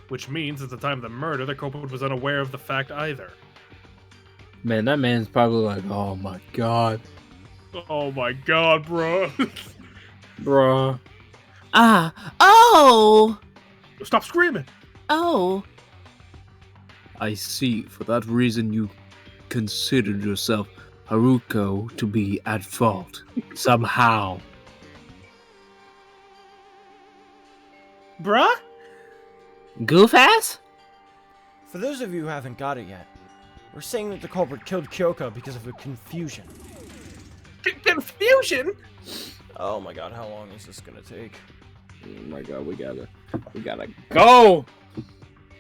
Which means at the time of the murder, the culprit was unaware of the fact either. Man, that man's probably like, oh my god. Oh my god, bro. Bruh. Oh! Stop screaming. Oh. I see. For that reason, you considered yourself, Haruko, to be at fault. Somehow. Bruh? Goof ass? For those of you who haven't got it yet, we're saying that the culprit killed Kyoko because of a confusion. Confusion? Oh my god, how long is this gonna take? Oh my god, we gotta go!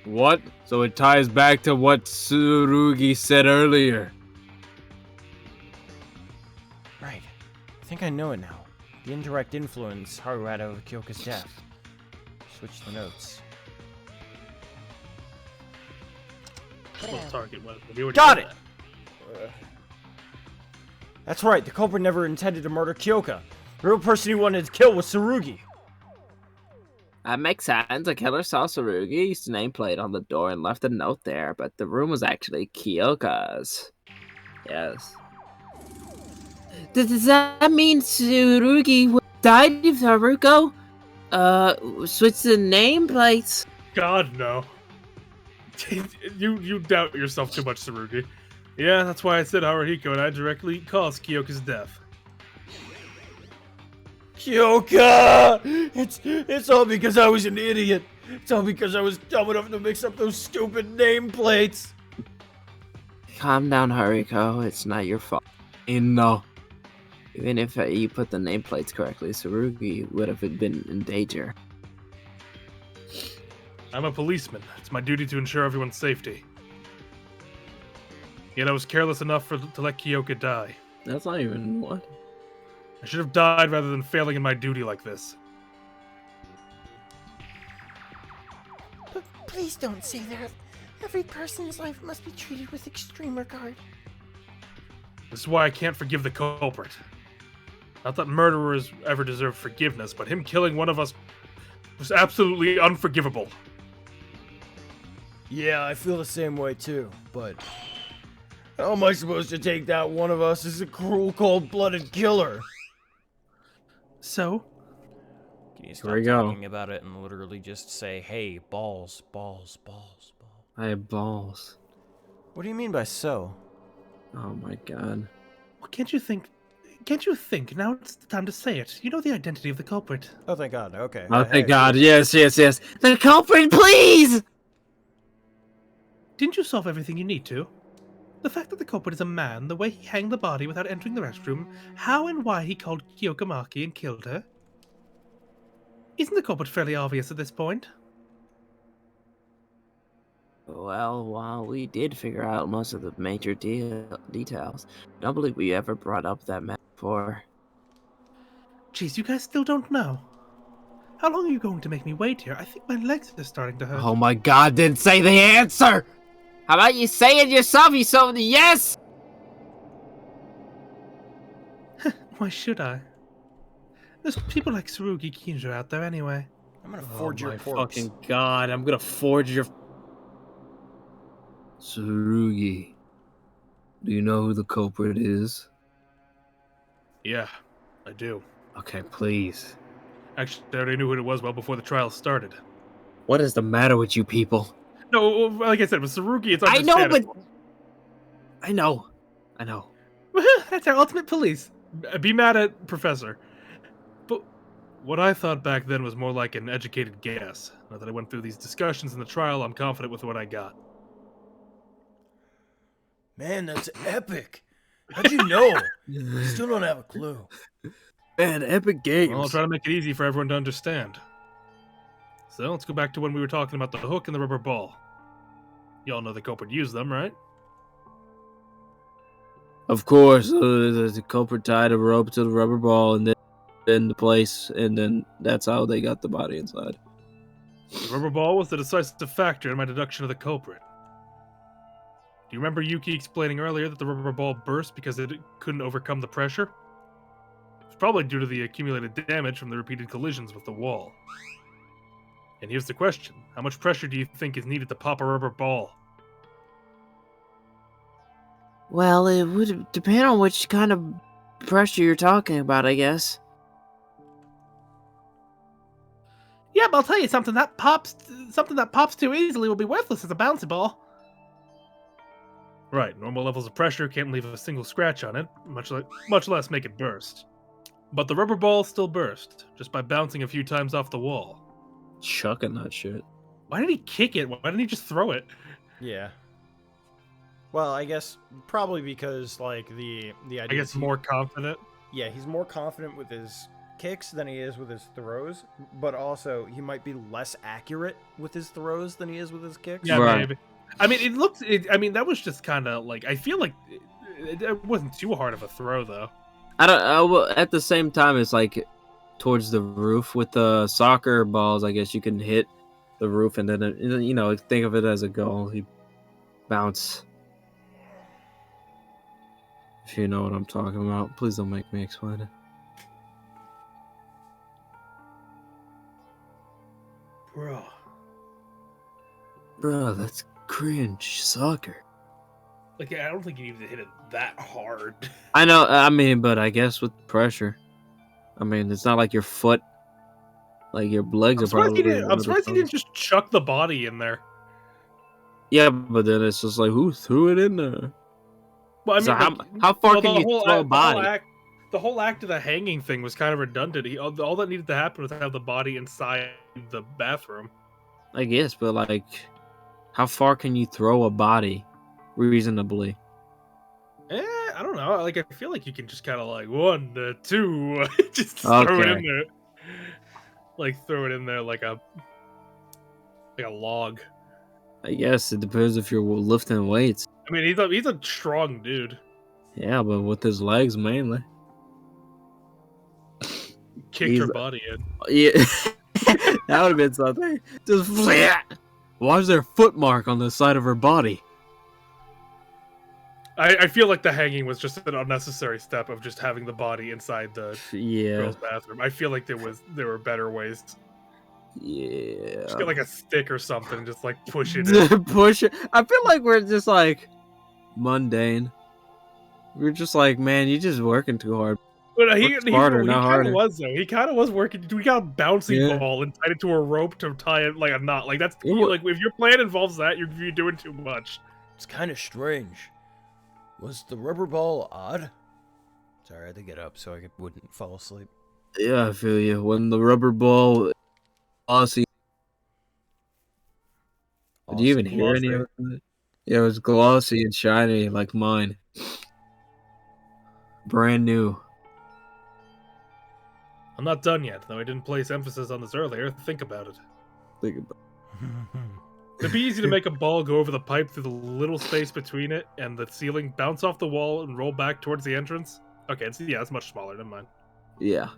What? So it ties back to what Tsurugi said earlier. Right. I think I know it now. The indirect influence Haru had over Kyoko's death. Switch the notes. Well, target was. We already Got did it! that. That's right, the culprit never intended to murder Kyoko. The real person he wanted to kill was Tsurugi. That makes sense. The killer saw Tsurugi's nameplate on the door and left a note there, but the room was actually Kyoka's. Yes. Does that mean Tsurugi died if Haruko switched the nameplates? God, no. you doubt yourself too much, Tsurugi. Yeah, that's why I said Haruhiko and I directly caused Kyoko's death. Kyoka! It's all because I was an idiot. It's all because I was dumb enough to mix up those stupid nameplates. Calm down, Haruko. It's not your fault. No. Even if you put the nameplates correctly, Tsurugi would have been in danger. I'm a policeman. It's my duty to ensure everyone's safety. Yet I was careless enough to let Kyoka die. That's not even what. I should have died rather than failing in my duty like this. But please don't say that. Every person's life must be treated with extreme regard. This is why I can't forgive the culprit. Not that murderers ever deserve forgiveness, but him killing one of us was absolutely unforgivable. Yeah, I feel the same way too, but how am I supposed to take that one of us as a cruel, cold-blooded killer? So? Can you Here stop we go. talking about it and literally just say, hey, balls, balls, balls, balls? I have balls. What do you mean by so? Oh my god. Well, can't you think? Now it's the time to say it. You know the identity of the culprit. Oh, thank God, okay. Oh, Hey, thank God. Yes. The culprit, please! Didn't you solve everything you need to? The fact that the culprit is a man, the way he hanged the body without entering the restroom, how and why he called Kyokamaki and killed her. Isn't the culprit fairly obvious at this point? Well, while we did figure out most of the major details, I don't believe we ever brought up that matter before. Jeez, you guys still don't know. How long are you going to make me wait here? I think my legs are starting to hurt. Oh my god, didn't say the answer! How about you say it yourself, you so yes! Why should I? There's people like Tsurugi Kinjo out there anyway. I'm gonna forge your my corpse. fucking god, I'm gonna forge your... Tsurugi, do you know who the culprit is? Yeah, I do. Okay, please. Actually, I already knew who it was well before the trial started. What is the matter with you people? No, like I said, with Tsurugi, it's I know, but... understandable. I know. That's our ultimate police. Be mad at Professor. But what I thought back then was more like an educated guess. Now that I went through these discussions in the trial, I'm confident with what I got. Man, that's epic. How'd you know? Still don't have a clue. Man, epic games. Well, I'll try to make it easy for everyone to understand. So, let's go back to when we were talking about the hook and the rubber ball. Y'all know the culprit used them, right? Of course, the culprit tied a rope to the rubber ball and then in the place, and then that's how they got the body inside. The rubber ball was the decisive factor in my deduction of the culprit. Do you remember Yuki explaining earlier that the rubber ball burst because it couldn't overcome the pressure? It's probably due to the accumulated damage from the repeated collisions with the wall. And here's the question. How much pressure do you think is needed to pop a rubber ball? Well, it would depend on which kind of pressure you're talking about, I guess. Yeah, but I'll tell you something that pops too easily will be worthless as a bouncy ball. Right, normal levels of pressure can't leave a single scratch on it, much less make it burst. But the rubber ball still burst, just by bouncing a few times off the wall. Chucking that shit. Why did he kick it? Why didn't he just throw it? Yeah. Well, I guess probably because like the idea. I guess more confident. Yeah, he's more confident with his kicks than he is with his throws, but also he might be less accurate with his throws than he is with his kicks. Yeah, Right. maybe. I mean, that was just kind of like, I feel like it wasn't too hard of a throw, though. Well, at the same time, it's like towards the roof with the soccer balls. I guess you can hit the roof and then think of it as a goal. You bounce. If you know what I'm talking about, please don't make me explain it. Bro, that's cringe soccer. Like, I don't think you need to hit it that hard. I know. I mean, but I guess with pressure. I mean, it's not like your foot, like your legs are probably. I'm surprised he didn't just chuck the body in there. Yeah, but then it's just like, who threw it in there? Well, I mean, So like, how far well, can the you whole throw a act- body? The whole act of the hanging thing was kind of redundant. All that needed to happen was have the body inside the bathroom. I guess, but like, how far can you throw a body reasonably? I don't know. Like, I feel like you can just kind of like 1, 2, just throw it in Okay. there. Like, throw it in there like a Like a log. I guess it depends if you're lifting weights. I mean, he's a strong dude. Yeah, but with his legs mainly. Kicked her body in. Yeah, that would have been something. Just why is there a foot mark on the side of her body? I feel like the hanging was just an unnecessary step of just having the body inside the girl's bathroom. I feel like there were better ways. Yeah. Just get like a stick or something, just like push it in. Push it. I feel like we're just like mundane. We're just like, man, you're just working too hard. But he kind harder. of was though. He kind of was working. We got a bouncy ball and tied it to a rope to tie it like a knot. Like that's like if your plan involves that, you're doing too much. It's kind of strange. Was the rubber ball odd? Sorry, I had to get up so I wouldn't fall asleep. Yeah, I feel you. When the rubber ball, glossy. Did you even hear any of it? Yeah, it was glossy and shiny like mine. Brand new. I'm not done yet, though I didn't place emphasis on this earlier. Think about it. It'd be easy to make a ball go over the pipe through the little space between it and the ceiling, bounce off the wall, and roll back towards the entrance. Okay, it's much smaller, never mind. Yeah.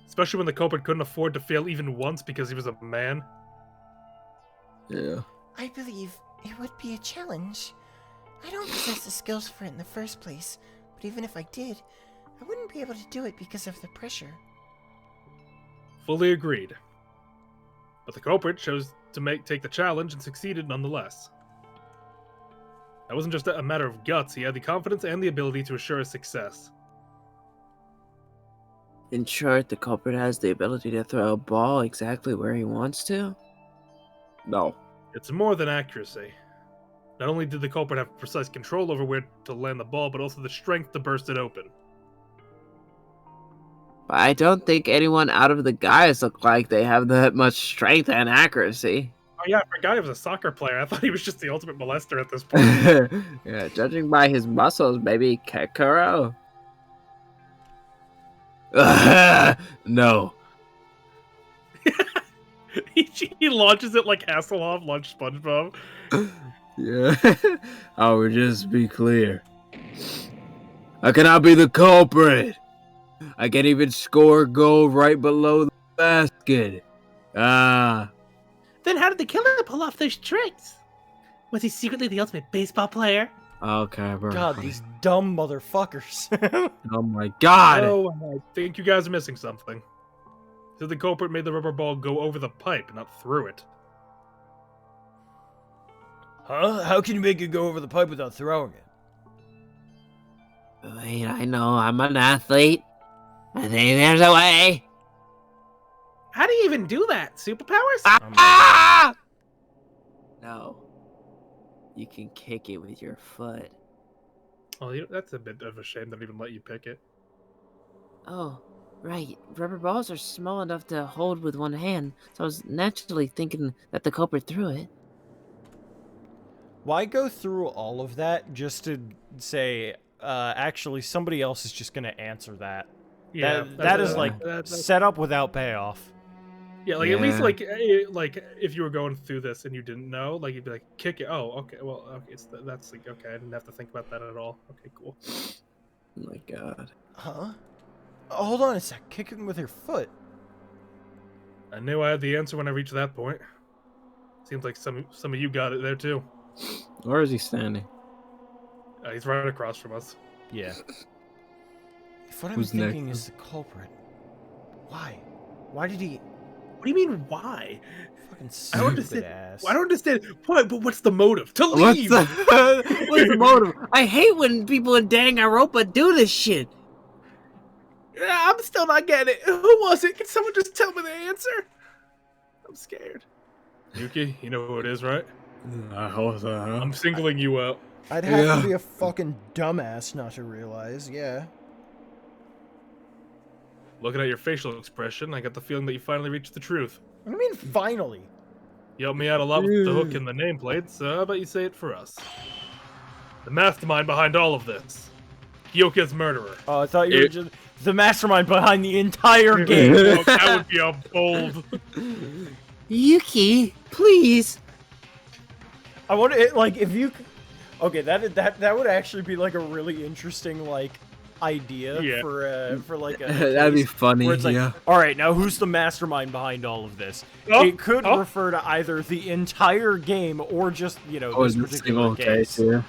Especially when the culprit couldn't afford to fail even once because he was a man. Yeah. I believe it would be a challenge. I don't possess the skills for it in the first place, but even if I did, I wouldn't be able to do it because of the pressure. Fully agreed. But the culprit chose to take the challenge and succeeded nonetheless. That wasn't just a matter of guts, he had the confidence and the ability to assure his success. In short, the culprit has the ability to throw a ball exactly where he wants to? No. It's more than accuracy. Not only did the culprit have precise control over where to land the ball, but also the strength to burst it open. But I don't think anyone out of the guys look like they have that much strength and accuracy. Oh yeah, I forgot he was a soccer player. I thought he was just the ultimate molester at this point. Yeah, judging by his muscles, maybe Kekuro. No. He launches it like Hasselhoff launched SpongeBob. Yeah. I would just be clear. I cannot be the culprit. I can't even score a goal right below the basket. Then how did the killer pull off those tricks? Was he secretly the ultimate baseball player? Okay, bro. God, these dumb motherfuckers. Oh my god. Oh, I think you guys are missing something. So the culprit made the rubber ball go over the pipe, not through it. Huh? How can you make it go over the pipe without throwing it? Wait, I know, I'm an athlete. I think there's a way. How do you even do that? Superpowers? Ah! No. You can kick it with your foot. Oh, that's a bit of a shame they don't even let you pick it. Oh, right. Rubber balls are small enough to hold with one hand, so I was naturally thinking that the culprit threw it. Why go through all of that just to say, actually, somebody else is just going to answer that? Yeah, that is like set up without payoff. Yeah, like at least like if you were going through this and you didn't know, like you'd be like, kick it. Oh, okay, well, okay, that's like okay. I didn't have to think about that at all. Okay, cool. Oh my god. Huh? Oh, hold on a sec. Kicking with your foot. I knew I had the answer when I reached that point. Seems like some of you got it there too. Where is he standing? He's right across from us. Yeah. If what Who's I'm thinking next? is the culprit, why? Why did he? What do you mean, why? Fucking I don't stupid understand. ass. I don't understand. What? But what's the motive? To What's leave? what's the motive? I hate when people in Danganronpa do this shit. I'm still not getting it. Who was it? Can someone just tell me the answer? I'm scared. Yuki, you know who it is, right? I hope so, huh? I'm singling you out. I'd have Yeah. to be a fucking dumbass not to realize. Yeah. Looking at your facial expression, I got the feeling that you finally reached the truth. What do you mean finally? You helped me out a lot with the hook and the nameplate, so how about you say it for us? The mastermind behind all of this. Kyoka's murderer. Oh, I thought you were just the mastermind behind the entire game. Oh, that would be a bold... Yuki, please. I want it like if you. Okay, that would actually be like a really interesting like idea for like a That'd be case funny. where it's like, Yeah. all right, now who's the mastermind behind all of this? Oh, It could refer to either the entire game or just Or this the particular single case. Yeah.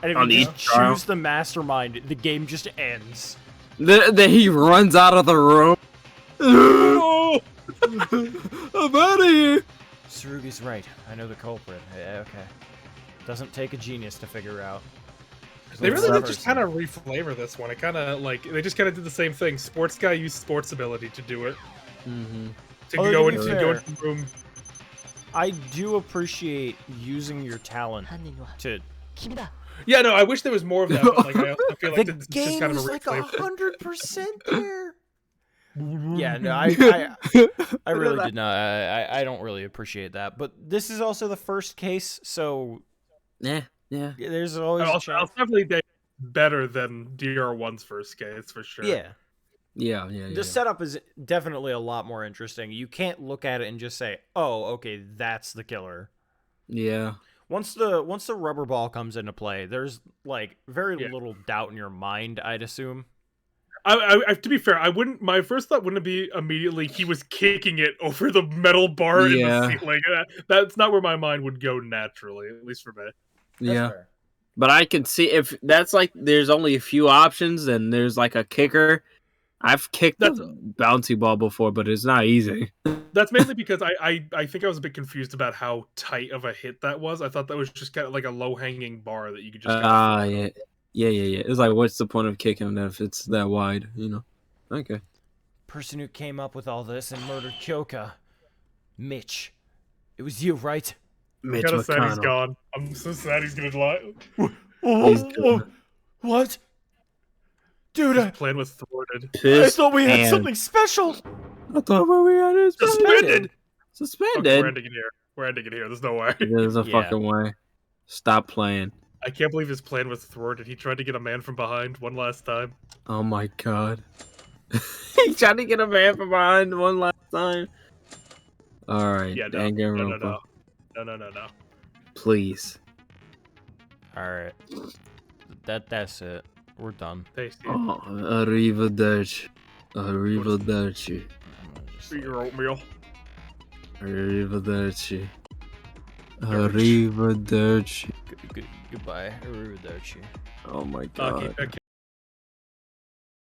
And if On you each just trial. choose the mastermind, the game just ends. Then he runs out of the room. Oh! I'm out of here. Tsurugi's right. I know the culprit. Okay. Doesn't take a genius to figure out. They really One did just person. kind of reflavor this one. It kind of like they just kind of did the same thing. Sports guy used sports ability to do it. Mm-hmm. To Although, go to be into fair, the room. I do appreciate using your talent to. Yeah, no, I wish there was more of that. But like, I also feel like The this is just game kind of was a like reflavor. 100% there. Yeah, no, I really did not. I don't really appreciate that. But this is also the first case, so Yeah. there's always a I'll chance. definitely say better than DR1's first case for sure. Yeah. Yeah. The setup is definitely a lot more interesting. You can't look at it and just say, "Oh, okay, that's the killer." Yeah. Once the rubber ball comes into play, there's like very little doubt in your mind, I'd assume. I to be fair, I wouldn't. My first thought wouldn't be immediately he was kicking it over the metal bar in the ceiling. That's not where my mind would go naturally, at least for me. Yeah. Fair. But I can see if that's like there's only a few options and there's like a kicker. I've kicked a bouncy ball before, but it's not easy. That's mainly because I think I was a bit confused about how tight of a hit that was. I thought that was just kind of like a low hanging bar that you could just. Yeah. It's like, what's the point of kicking it if it's that wide? You know. Okay. Person who came up with all this and murdered Kyoka, Mitch. It was you, right? I'm kind of sad he's gone. I'm so sad he's gonna lie. What? Dude, his plan was thwarted. I thought we had something special. I thought we had it suspended. Suspended. We're ending it here. We're ending it here. There's no way. There's a fucking way. Stop playing. I can't believe his plan was thwarted. He tried to get a man from behind one last time. Oh my god. He tried to get a man from behind one last time. All right. Yeah, No. Please. All right. That's it. We're done. Tasty. Oh, arrivederci. Arrivederci. Eat your oatmeal. Arrivederci. Arrivederci. Goodbye. Arrivederci. Oh my god.